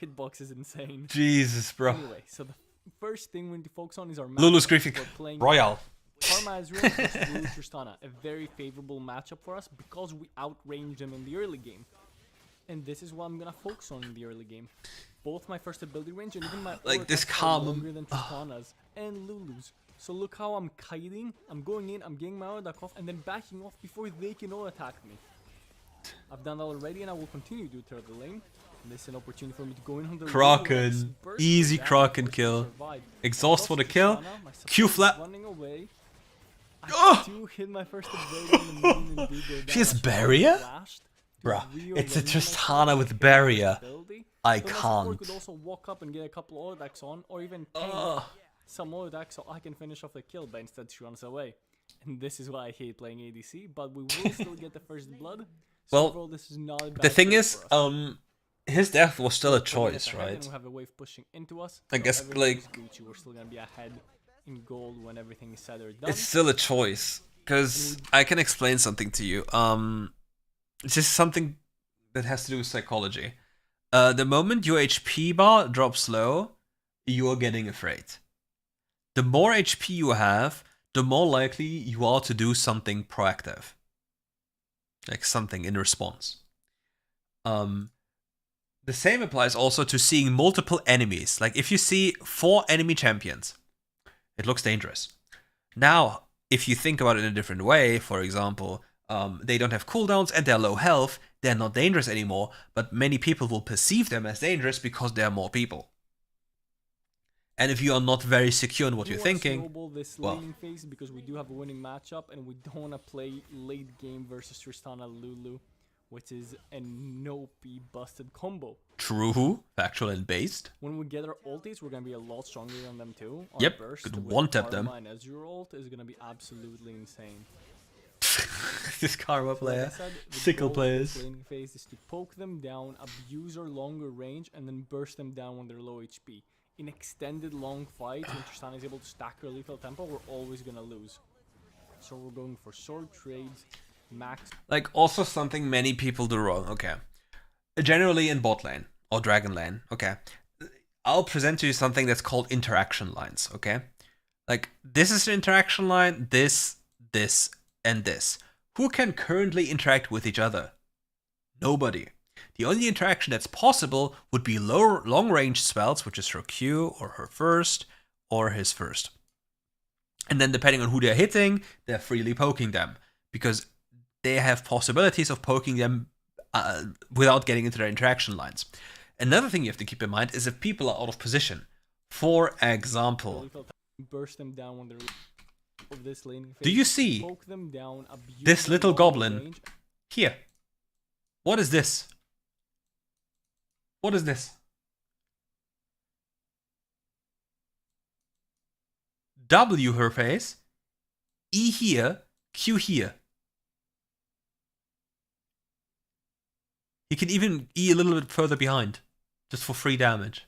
hitbox is insane. Jesus, bro. Anyway, so the first thing we need to focus on is our matchup. Lulu's griefing. Royale. Karma is really Lulu Tristana, a very favorable matchup for us because we outranged them in the early game. And this is what I'm gonna focus on in the early game. Both my first ability range and even my like this are Karma longer than Tristana's and Lulu's. So look how I'm kiting, I'm going in, I'm getting my auto attack off, and then backing off before they can auto attack me. I've done that already and I will continue to do throughout the lane. And this is an opportunity for me to go in on the Kraken. Easy Kraken kill. Exhaust for the kill. Q flat. Running away. I do hit my first ability in the moon and do go She has down. barrier? Flashed. Bruh, it's a Tristana with barrier. I So my support can't. could also walk up and get a couple auto attacks on, or even tank some auto attacks so I can finish off the kill, but instead she runs away. And this is why I hate playing ADC, but we will still get the first blood. So Well, overall, this is not a bad The thing trade is, for us. his death was still a We're gonna choice, get ahead and right? we have a wave pushing into us. I so guess, everything's like- Gucci. We're still gonna be ahead in gold when everything is said or done. It's still a choice. Because I can explain something to you. It's just something that has to do with psychology. The moment your HP bar drops low, you are getting afraid. The more HP you have, the more likely you are to do something proactive. Like something in response. The same applies also to seeing multiple enemies. Like if you see 4 enemy champions, it looks dangerous. Now, if you think about it in a different way, for example, they don't have cooldowns and they're low health, they're not dangerous anymore, but many people will perceive them as dangerous because there are more people. And if you are not very secure in what you're thinking, snowball this well- laning phase because we do have a winning matchup and we don't want to play late game versus Tristana Lulu, which is a Nopi busted combo. true, factual and based. When we get our ultis, we're gonna be a lot stronger than them too. Our Yep, burst could with one-tap them. Karma and Ezreal ult is gonna be absolutely insane. This Karma So like I player. said, the Sickle goal of players. this laning phase is to poke them down, abuse our longer range, and then burst them down when they're low HP. In extended long fights, when Tristana is able to stack her lethal tempo, we're always gonna lose. So we're going for sword trades, max. Like also something many people do wrong. Okay. Generally in bot lane or dragon lane. Okay. I'll present to you something that's called interaction lines. Okay. Like this is an interaction line. This, and this. Who can currently interact with each other? Nobody. The only interaction that's possible would be long range spells, which is her Q or her first or his first. And then depending on who they're hitting, they're freely poking them because they have possibilities of poking them without getting into their interaction lines. Another thing you have to keep in mind is if people are out of position. For example, Burst them down when they're of this laning phase. do you see Poke them down, abuse this their little long goblin range. here? What is this? What is this? W her face, E here, Q here. He can even E a little bit further behind, just for free damage.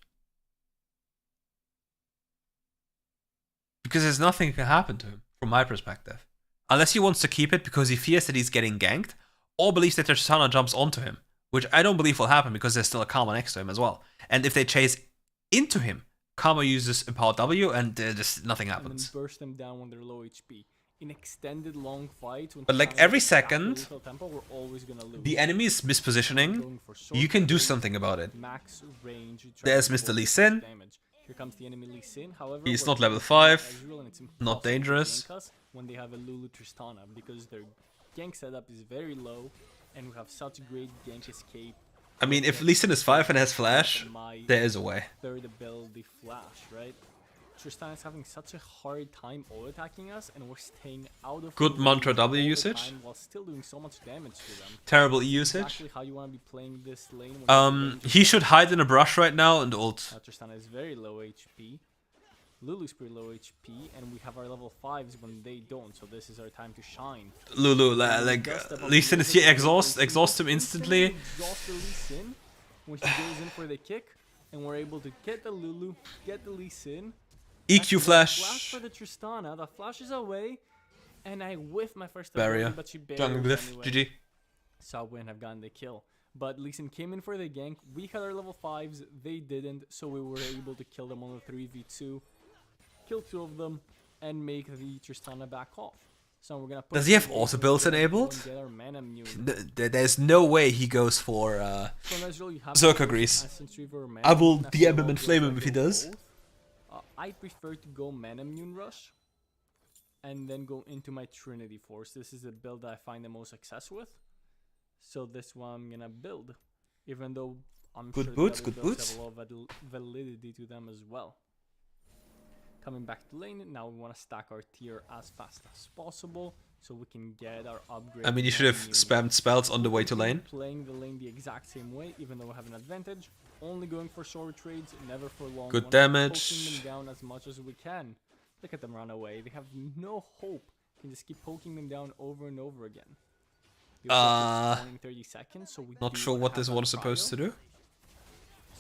Because there's nothing that can happen to him, from my perspective. Unless he wants to keep it because he fears that he's getting ganked, or believes that Tristana jumps onto him. Which I don't believe will happen because there's still a Karma next to him as well. And if they chase into him, Karma uses Empowered W and just nothing And then happens. burst them down when they're low HP. In extended long fights, when But like Tristana every gets stacked with second, lethal tempo, we're always gonna lose. the enemy is mispositioning, Going for sword you can do trades, something about it. Max range. There's try to Mr. avoid Lee this Sin. damage. Here comes the enemy Lee Sin. However, He's we're not level playing 5, Ezreal and it's not impossible to dangerous. gank us when they have a Lulu Tristana because their gank setup is very low and we have such great gank escape. I mean, if Lee Sin is 5 and has Flash, My there is a way. third ability Flash, right? Tristana is having such a hard time auto-attacking us, and we're staying out of Good the mantra range W all the usage. time while still doing so much damage to them. Terrible E This is usage. exactly how you want to be playing this lane. When you're in range of He them. should hide in a brush right now and ult. Tristana is very low HP. Lulu's pretty low HP, and we have our level 5s when they don't, so this is our time to shine. Lulu, like, Lee Sin is here, exhaust him instantly. Exhaust the Lee Sin when he goes in for the kick, and we're able to get the Lulu, get the Lee Sin. EQ Flash flash. for the Tristana, that flashes away, and I whiff my first Barrier. ability, but she Jungle barriers glyph. anyway. GG. So I wouldn't have gotten the kill. But Lee Sin came in for the gank, we had our level 5s, they didn't, so we were able to kill them on the 3v2. Kill 2 of them, and make the Tristana back off. So we're gonna put Does he have auto builds enabled? Get our mana immune. There's no way he goes for So in Ezreal, you have Zerka Grease. Essence Reaver, Mana I will Immune, DM him Ezreal, and flame him Zerka if he go does. both. I prefer to go Mana Immune Rush, and then go into my Trinity Force. This is the build that I find the most success with. So this one I'm gonna build, even though I'm Good sure the boots, other good builds boots. have a lot of validity to them as well. Coming back to lane, now we want to stack our tier as fast as possible, so we can get our upgrade. I mean, you should have spammed spells on the way to lane. Playing the lane the exact same way, even though we have an advantage. Only going for short trades, never for long. Good ones, damage. Poking them down as much as we can. Look at them run away. They have no hope. You can just keep poking them down over and over again. The objective's spawning 30 seconds, so we Not do sure what have this that one is supposed to prio. do.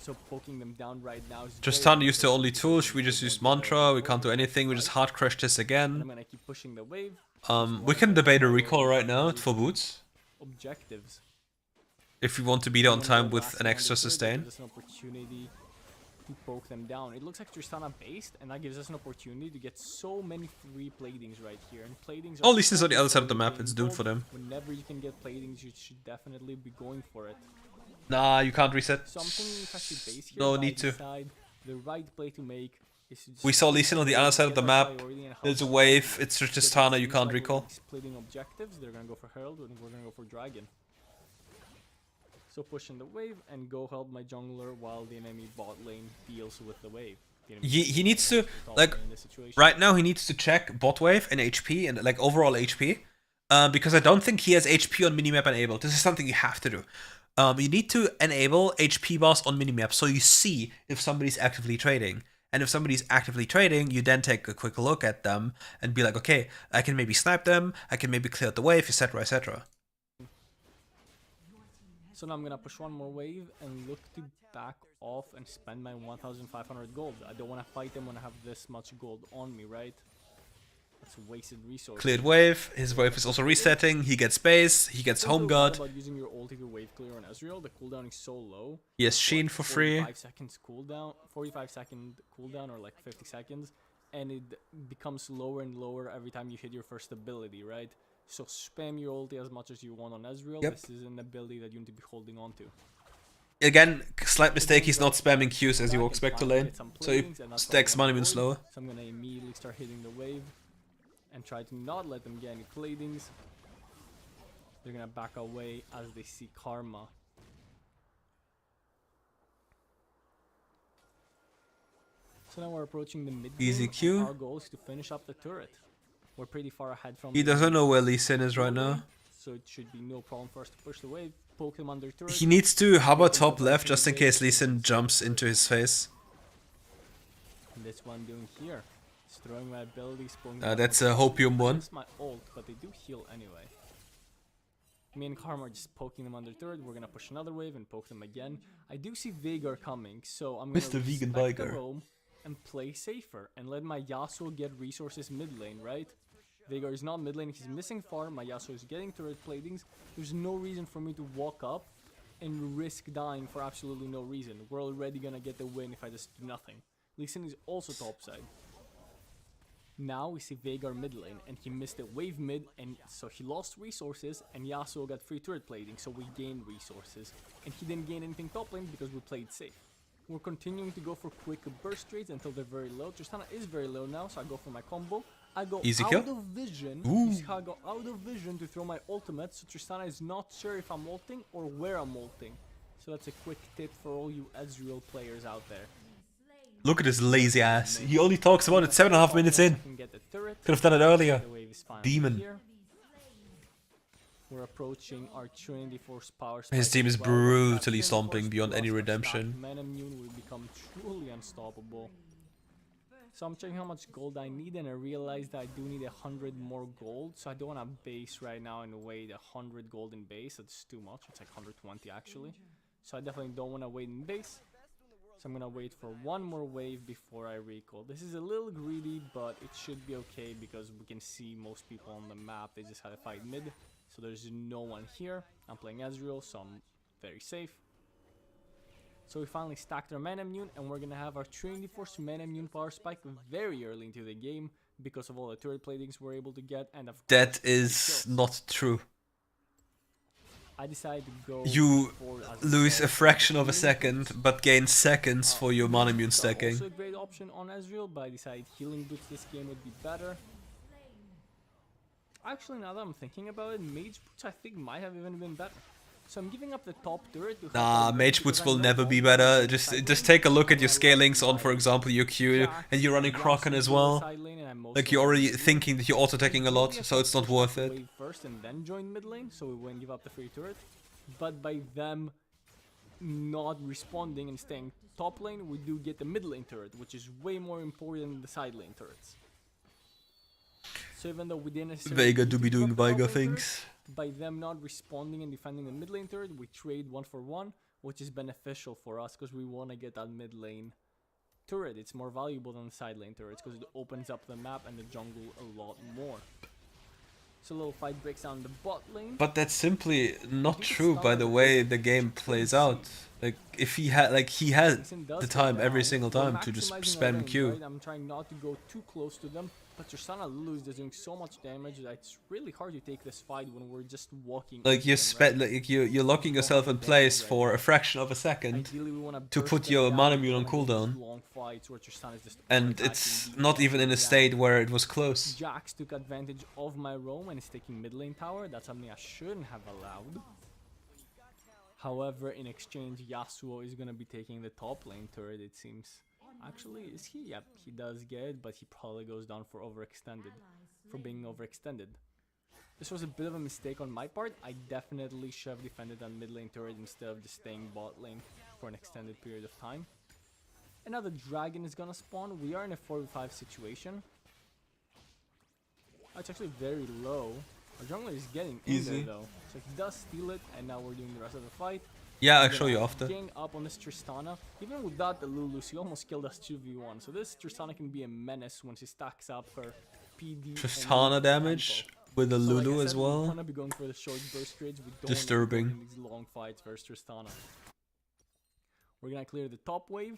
So poking them down right now is Tristana very used the only tool. Should we just use mantra? We can't do anything. We just hard crash this And again. I'm gonna keep pushing the wave. We can debate a recall right now for boots. Objectives. If we want to beat on time with an extra sustain. Gives us an opportunity to poke them down. It looks like Tristana based, and that gives us an opportunity to get so many free platings right here. And platings are Oh, at least it's on the other side of the so map. It's doomed for them. Whenever you can get platings, you should definitely be going for it. Nah, you can't reset. Something you can actually base here. No but I need to. decide the right play to make is to just We saw Lee Sin on the other side of the get our map. priority and help There's a them wave. succeed. It's So Tristana. You seems can't like we're recall. Splitting objectives. They're gonna go for Herald, and we're gonna go for Dragon. So pushing the wave and go help my jungler while the enemy bot lane deals with the wave. The enemy He needs to, top like, lane in this situation. right now he needs to check bot wave and HP and like overall HP. Because I don't think he has HP on minimap enabled. This is something you have to do. You need to enable HP bars on minimap so you see if somebody's actively trading. And if somebody's actively trading, you then take a quick look at them and be like, okay, I can maybe snipe them, I can maybe clear out the wave, etc, etc. So now I'm gonna push one more wave and look to back off and spend my 1,500 gold. I don't want to fight them when I have this much gold on me, right? That's a wasted resource. Cleared wave, his wave is also resetting, he gets base, he gets home guard. About using your ulti to wave clear on Ezreal, the cooldown is so low. He has Sheen for free. 45 seconds cooldown, 45-second cooldown, or like 50 seconds, and it becomes lower and lower every time you hit your first ability, right? So spam your ulti as much as you want on Ezreal. Yep. This is an ability that you need to be holding on to. Again, slight mistake, he's not spamming Qs as you would expect to lane. So he stacks money even slower. So I'm gonna immediately start hitting the wave and try to not let them get any platings. They're gonna back away as they see Karma. So now we're approaching the mid Easy game, Q. and our goal is to finish up the turret. We're pretty far ahead from He the doesn't know where Lee Sin is right now. so it should be no problem for us to push the wave, poke him under turret. He needs to hover top left just in case Lee Sin jumps into his face. And this one doing here. It's throwing my abilities, poking That's a Hopium one. That's my ult, but they do heal anyway. Me and Karma are just poking them under turret. We're gonna push another wave and poke them again. I do see Veigar coming, so I'm gonna Mr. Vegan respect the Veigar. roam and play safer and let my Yasuo get resources mid lane, right? Veigar is not mid lane, he's missing farm, my Yasuo is getting turret platings. There's no reason for me to walk up and risk dying for absolutely no reason. We're already gonna get the win if I just do nothing. Lee Sin is also topside. Now we see Veigar mid lane, and he missed a wave mid, and so he lost resources, and Yasuo got free turret plating, so we gained resources. And he didn't gain anything top lane because we played safe. We're continuing to go for quick burst trades until they're very low. Tristana is very low now, so I go for my combo. I go Easy out kill. of vision. Ooh. You see how I go out of vision to throw my ultimate, so Tristana is not sure if I'm ulting or where I'm ulting. So that's a quick tip for all you Ezreal players out there. Look at his lazy ass. He only talks about it 7.5 minutes in. Could have done it earlier. Demon. We're approaching our Trinity Force power His spike team as is well. brutally That stomping Force beyond plus any our redemption. stacked mana immune will become truly unstoppable. So I'm checking how much gold I need, and I realized that I do need 100 more gold. So I don't want to base right now and wait 100 gold in base. That's too much. It's like 120 actually. So I definitely don't want to wait in base. So I'm gonna wait for one more wave before I recall. This is a little greedy, but it should be okay because we can see most people on the map. They just had to fight mid, so there's no one here. I'm playing Ezreal, so I'm very safe. So we finally stacked our mana immune, and we're gonna have our Trinity Force mana immune power spike very early into the game because of all the turret platings we're able to get, and of That course, is not true. I decided to go. You for as lose a assault fraction of a healing second, boots. but gain seconds for your mana immune Boots are stacking. also a great option on Ezreal, but I decided healing boots this game would be better. Actually, now that I'm thinking about it, mage boots I think might have even been better. So I'm giving up the top turret to help Nah, out mage because boots I will know never be all better. the Just side just lane, take a look at your so I scalings like on, for example, your Q, Jax, and you're running Kraken Yasuo as on the well. side lane, and I'm most Like you're likely already to do thinking that you're auto-attacking a lot, Maybe so it's not push worth the it. wave first and then join mid lane, so we wouldn't give up the free turret. But by them not responding and staying top lane, we do get the mid lane turret, which is way more important than the side lane turrets. So even though we didn't necessarily Veiga need do to be give doing up the top Veiga lane things. turret, by them not responding and defending the mid lane turret, we trade 1-for-1, which is beneficial for us because we want to get that mid lane turret. It's more valuable than the side lane turrets because it opens up the map and the jungle a lot more. So a little fight breaks down the bot lane. But that's simply not true by the way the game plays out. Like if he had, like he had the time every single time to just spam Q. Right? I'm trying not to go too close to them, but Tristana Lulu is just doing so much damage that it's really hard to take this fight when we're just walking. Like you into them, right? like you're locking yourself in place for a fraction of a second, Ideally, we wanna to burst put them your down, mana we immune on wanna get these cooldown. long fights where Tristana is just and attacking it's deep not and even in a down. state where it was close. Jax took advantage of my roam and is taking mid lane tower. That's something I shouldn't have allowed. However, in exchange, Yasuo is gonna be taking the top lane turret, it seems. Actually, is he? Yep, he does get it, but he probably goes down for being overextended. This was a bit of a mistake on my part. I definitely should have defended that mid lane turret instead of just staying bot lane for an extended period of time. Another dragon is gonna spawn. We are in a 4v5 situation. Oh, it's actually very low. Our jungler is getting in there though. So he does steal it, and now we're doing the rest of the fight. Yeah, I'll We're show you gonna after. gang up on this Tristana. Even without the Lulu, she almost killed us 2v1. So this Tristana can be a menace when she stacks up her PD and Tristana damage with the so like I Lulu said, as we well. wanna be going for the short burst trades. We don't Disturbing. want to be going in these long fights versus Tristana. We're gonna clear the top wave,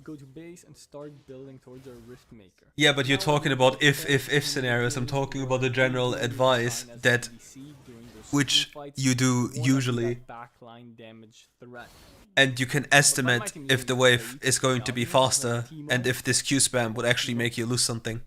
go to base, and start building towards our Rift Maker. Yeah, but you're Now, talking we about can if scenarios. I'm talking about the general really advice shine as that ADC during those which team fights. you do We wanna be usually, that backline damage threat. and you can estimate if the wave is going to be faster and if this Q spam would actually make you lose something.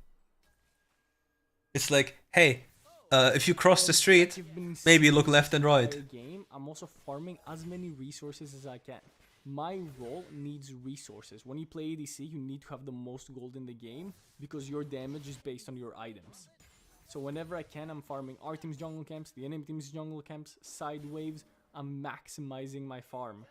It's like, hey, if you cross the street, maybe look left and right. Game, I'm also farming as many resources as I can. My role needs resources. When you play ADC, you need to have the most gold in the game because your damage is based on your items. So whenever I can, I'm farming our team's jungle camps, the enemy team's jungle camps, side waves. I'm maximizing my farm.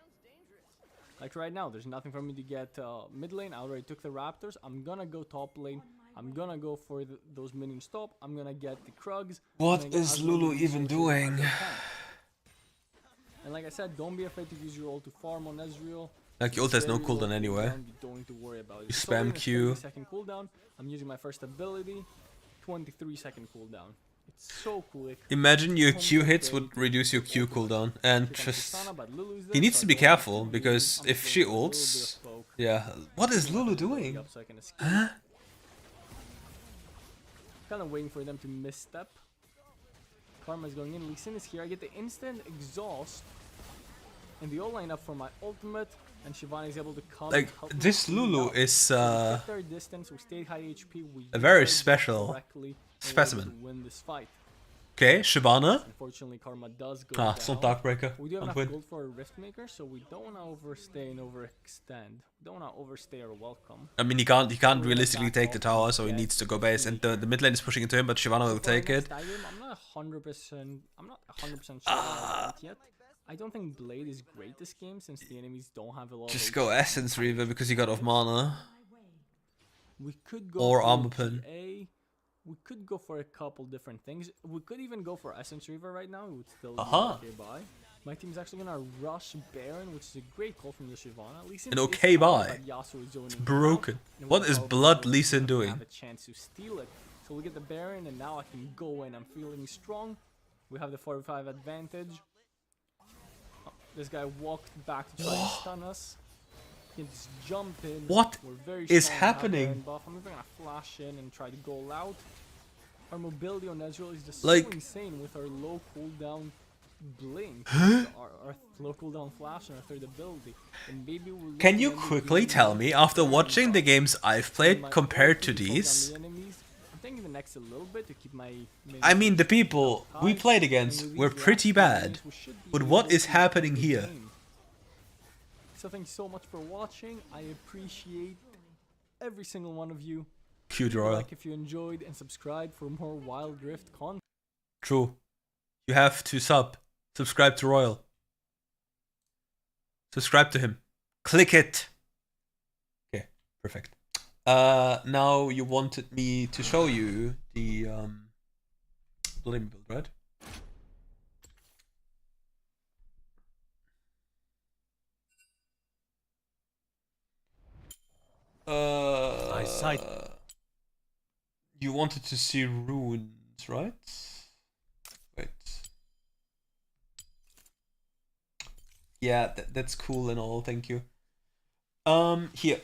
Like right now, there's nothing for me to get mid lane. I already took the Raptors. I'm gonna go top lane. I'm gonna go for those minions top. I'm gonna get the Krugs. What is Lulu even doing? And like I said, don't be afraid to use your ult to farm on Ezreal. Like your ult has no Very low cooldown anyway. cooldown, you don't need to worry about it. You It's already spam in a Q. 30-second cooldown. I'm using my first ability, 23-second cooldown. It's so quick. Imagine your so Q hits great. would reduce your Q cooldown, and Here comes just Tristana, but Lulu is he there, needs so to I be don't want careful to because I'm if just she doing a little bit ults, of poke. yeah. What is Lulu Up doing? so I can escape. Huh? Kind of waiting for them to misstep. Karma is going in. Lee Sin is here. I get the instant exhaust. And they all line up for my ultimate. And Shivani is able to come. Like and help me this clean Lulu up. is So we kept our distance. We stayed high HP. We a very guarded special correctly, and we were able specimen. to win this fight. Okay, Shyvana. Unfortunately, Karma does go Ah, down. it's not Darkbreaker. We do have enough Win. gold for a Rift Maker, so we don't want to overstay and overextend. We don't want to overstay our welcome. I mean, he can't Really realistically back take the off tower, and so he get needs to go base. And the mid lane is pushing into him, but Shyvana will For our take it. next tag game, I'm not 100%. I'm not 100% sure about it yet. I don't think Blade is great this game since the enemies don't have a lot. Just of go HP. Essence Reaver because you got off mana. We could go Or for Armor Pin. GA. We could go for a couple different things. We could even go for Essence Reaver right now. It would still be okay buy. My team is actually gonna rush Baron, which is a great call from the Shyvana. Lee Sin An is okay out, buy. but Yasuo is zoning It's out, broken. and What with is our Blood Baron, Lee we Sin don't doing? have a chance to steal it. So we get the Baron, and now I can go in. I'm feeling strong. We have the 45 advantage. Oh, this guy walked back to try and stun us. He just jumped in. What We're very is strong, we have happening? Baron buff. I'm even gonna flash in and try to go out. Our mobility on Ezreal is just Like- so insane with our low cooldown blink, our low cooldown flash, and our third ability. And maybe we'll Can you quickly tell me, after watching the games I've played compared to these, I'm taking the next a little bit to keep my. I mean, the people we played against were pretty bad. But what is happening here? So thank you so much for watching. I appreciate every single one of you. Cute Leave a Royal. like if you enjoyed and subscribe for more Wild Rift content. True. You have to subscribe to Royal. Subscribe to him. Click it. Okay, perfect. Now you wanted me to show you the Bloody build, right? Eyesight. You wanted to see runes, right? Wait. Yeah, that's cool and all. Thank you. Here.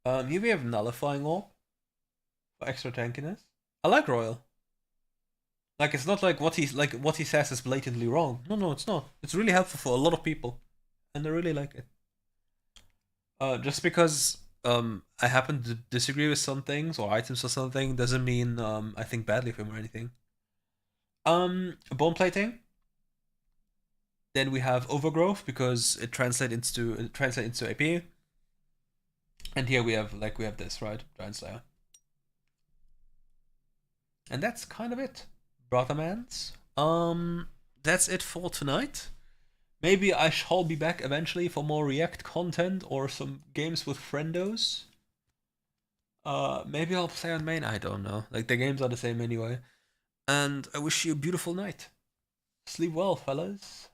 Here we have Nullifying Orb for extra tankiness. I like Royal. Like, it's not like what he says is blatantly wrong. No, it's not. It's really helpful for a lot of people, and I really like it. Just because I happen to disagree with some things or items or something doesn't mean I think badly of him or anything. Bone plating. Then we have Overgrowth because it translates into AP. And here we have this, right? Giant Slayer. And that's kind of it, brothermans. That's it for tonight. Maybe I shall be back eventually for more React content or some games with friendos. Maybe I'll play on main, I don't know. Like, the games are the same anyway. And I wish you a beautiful night. Sleep well, fellas.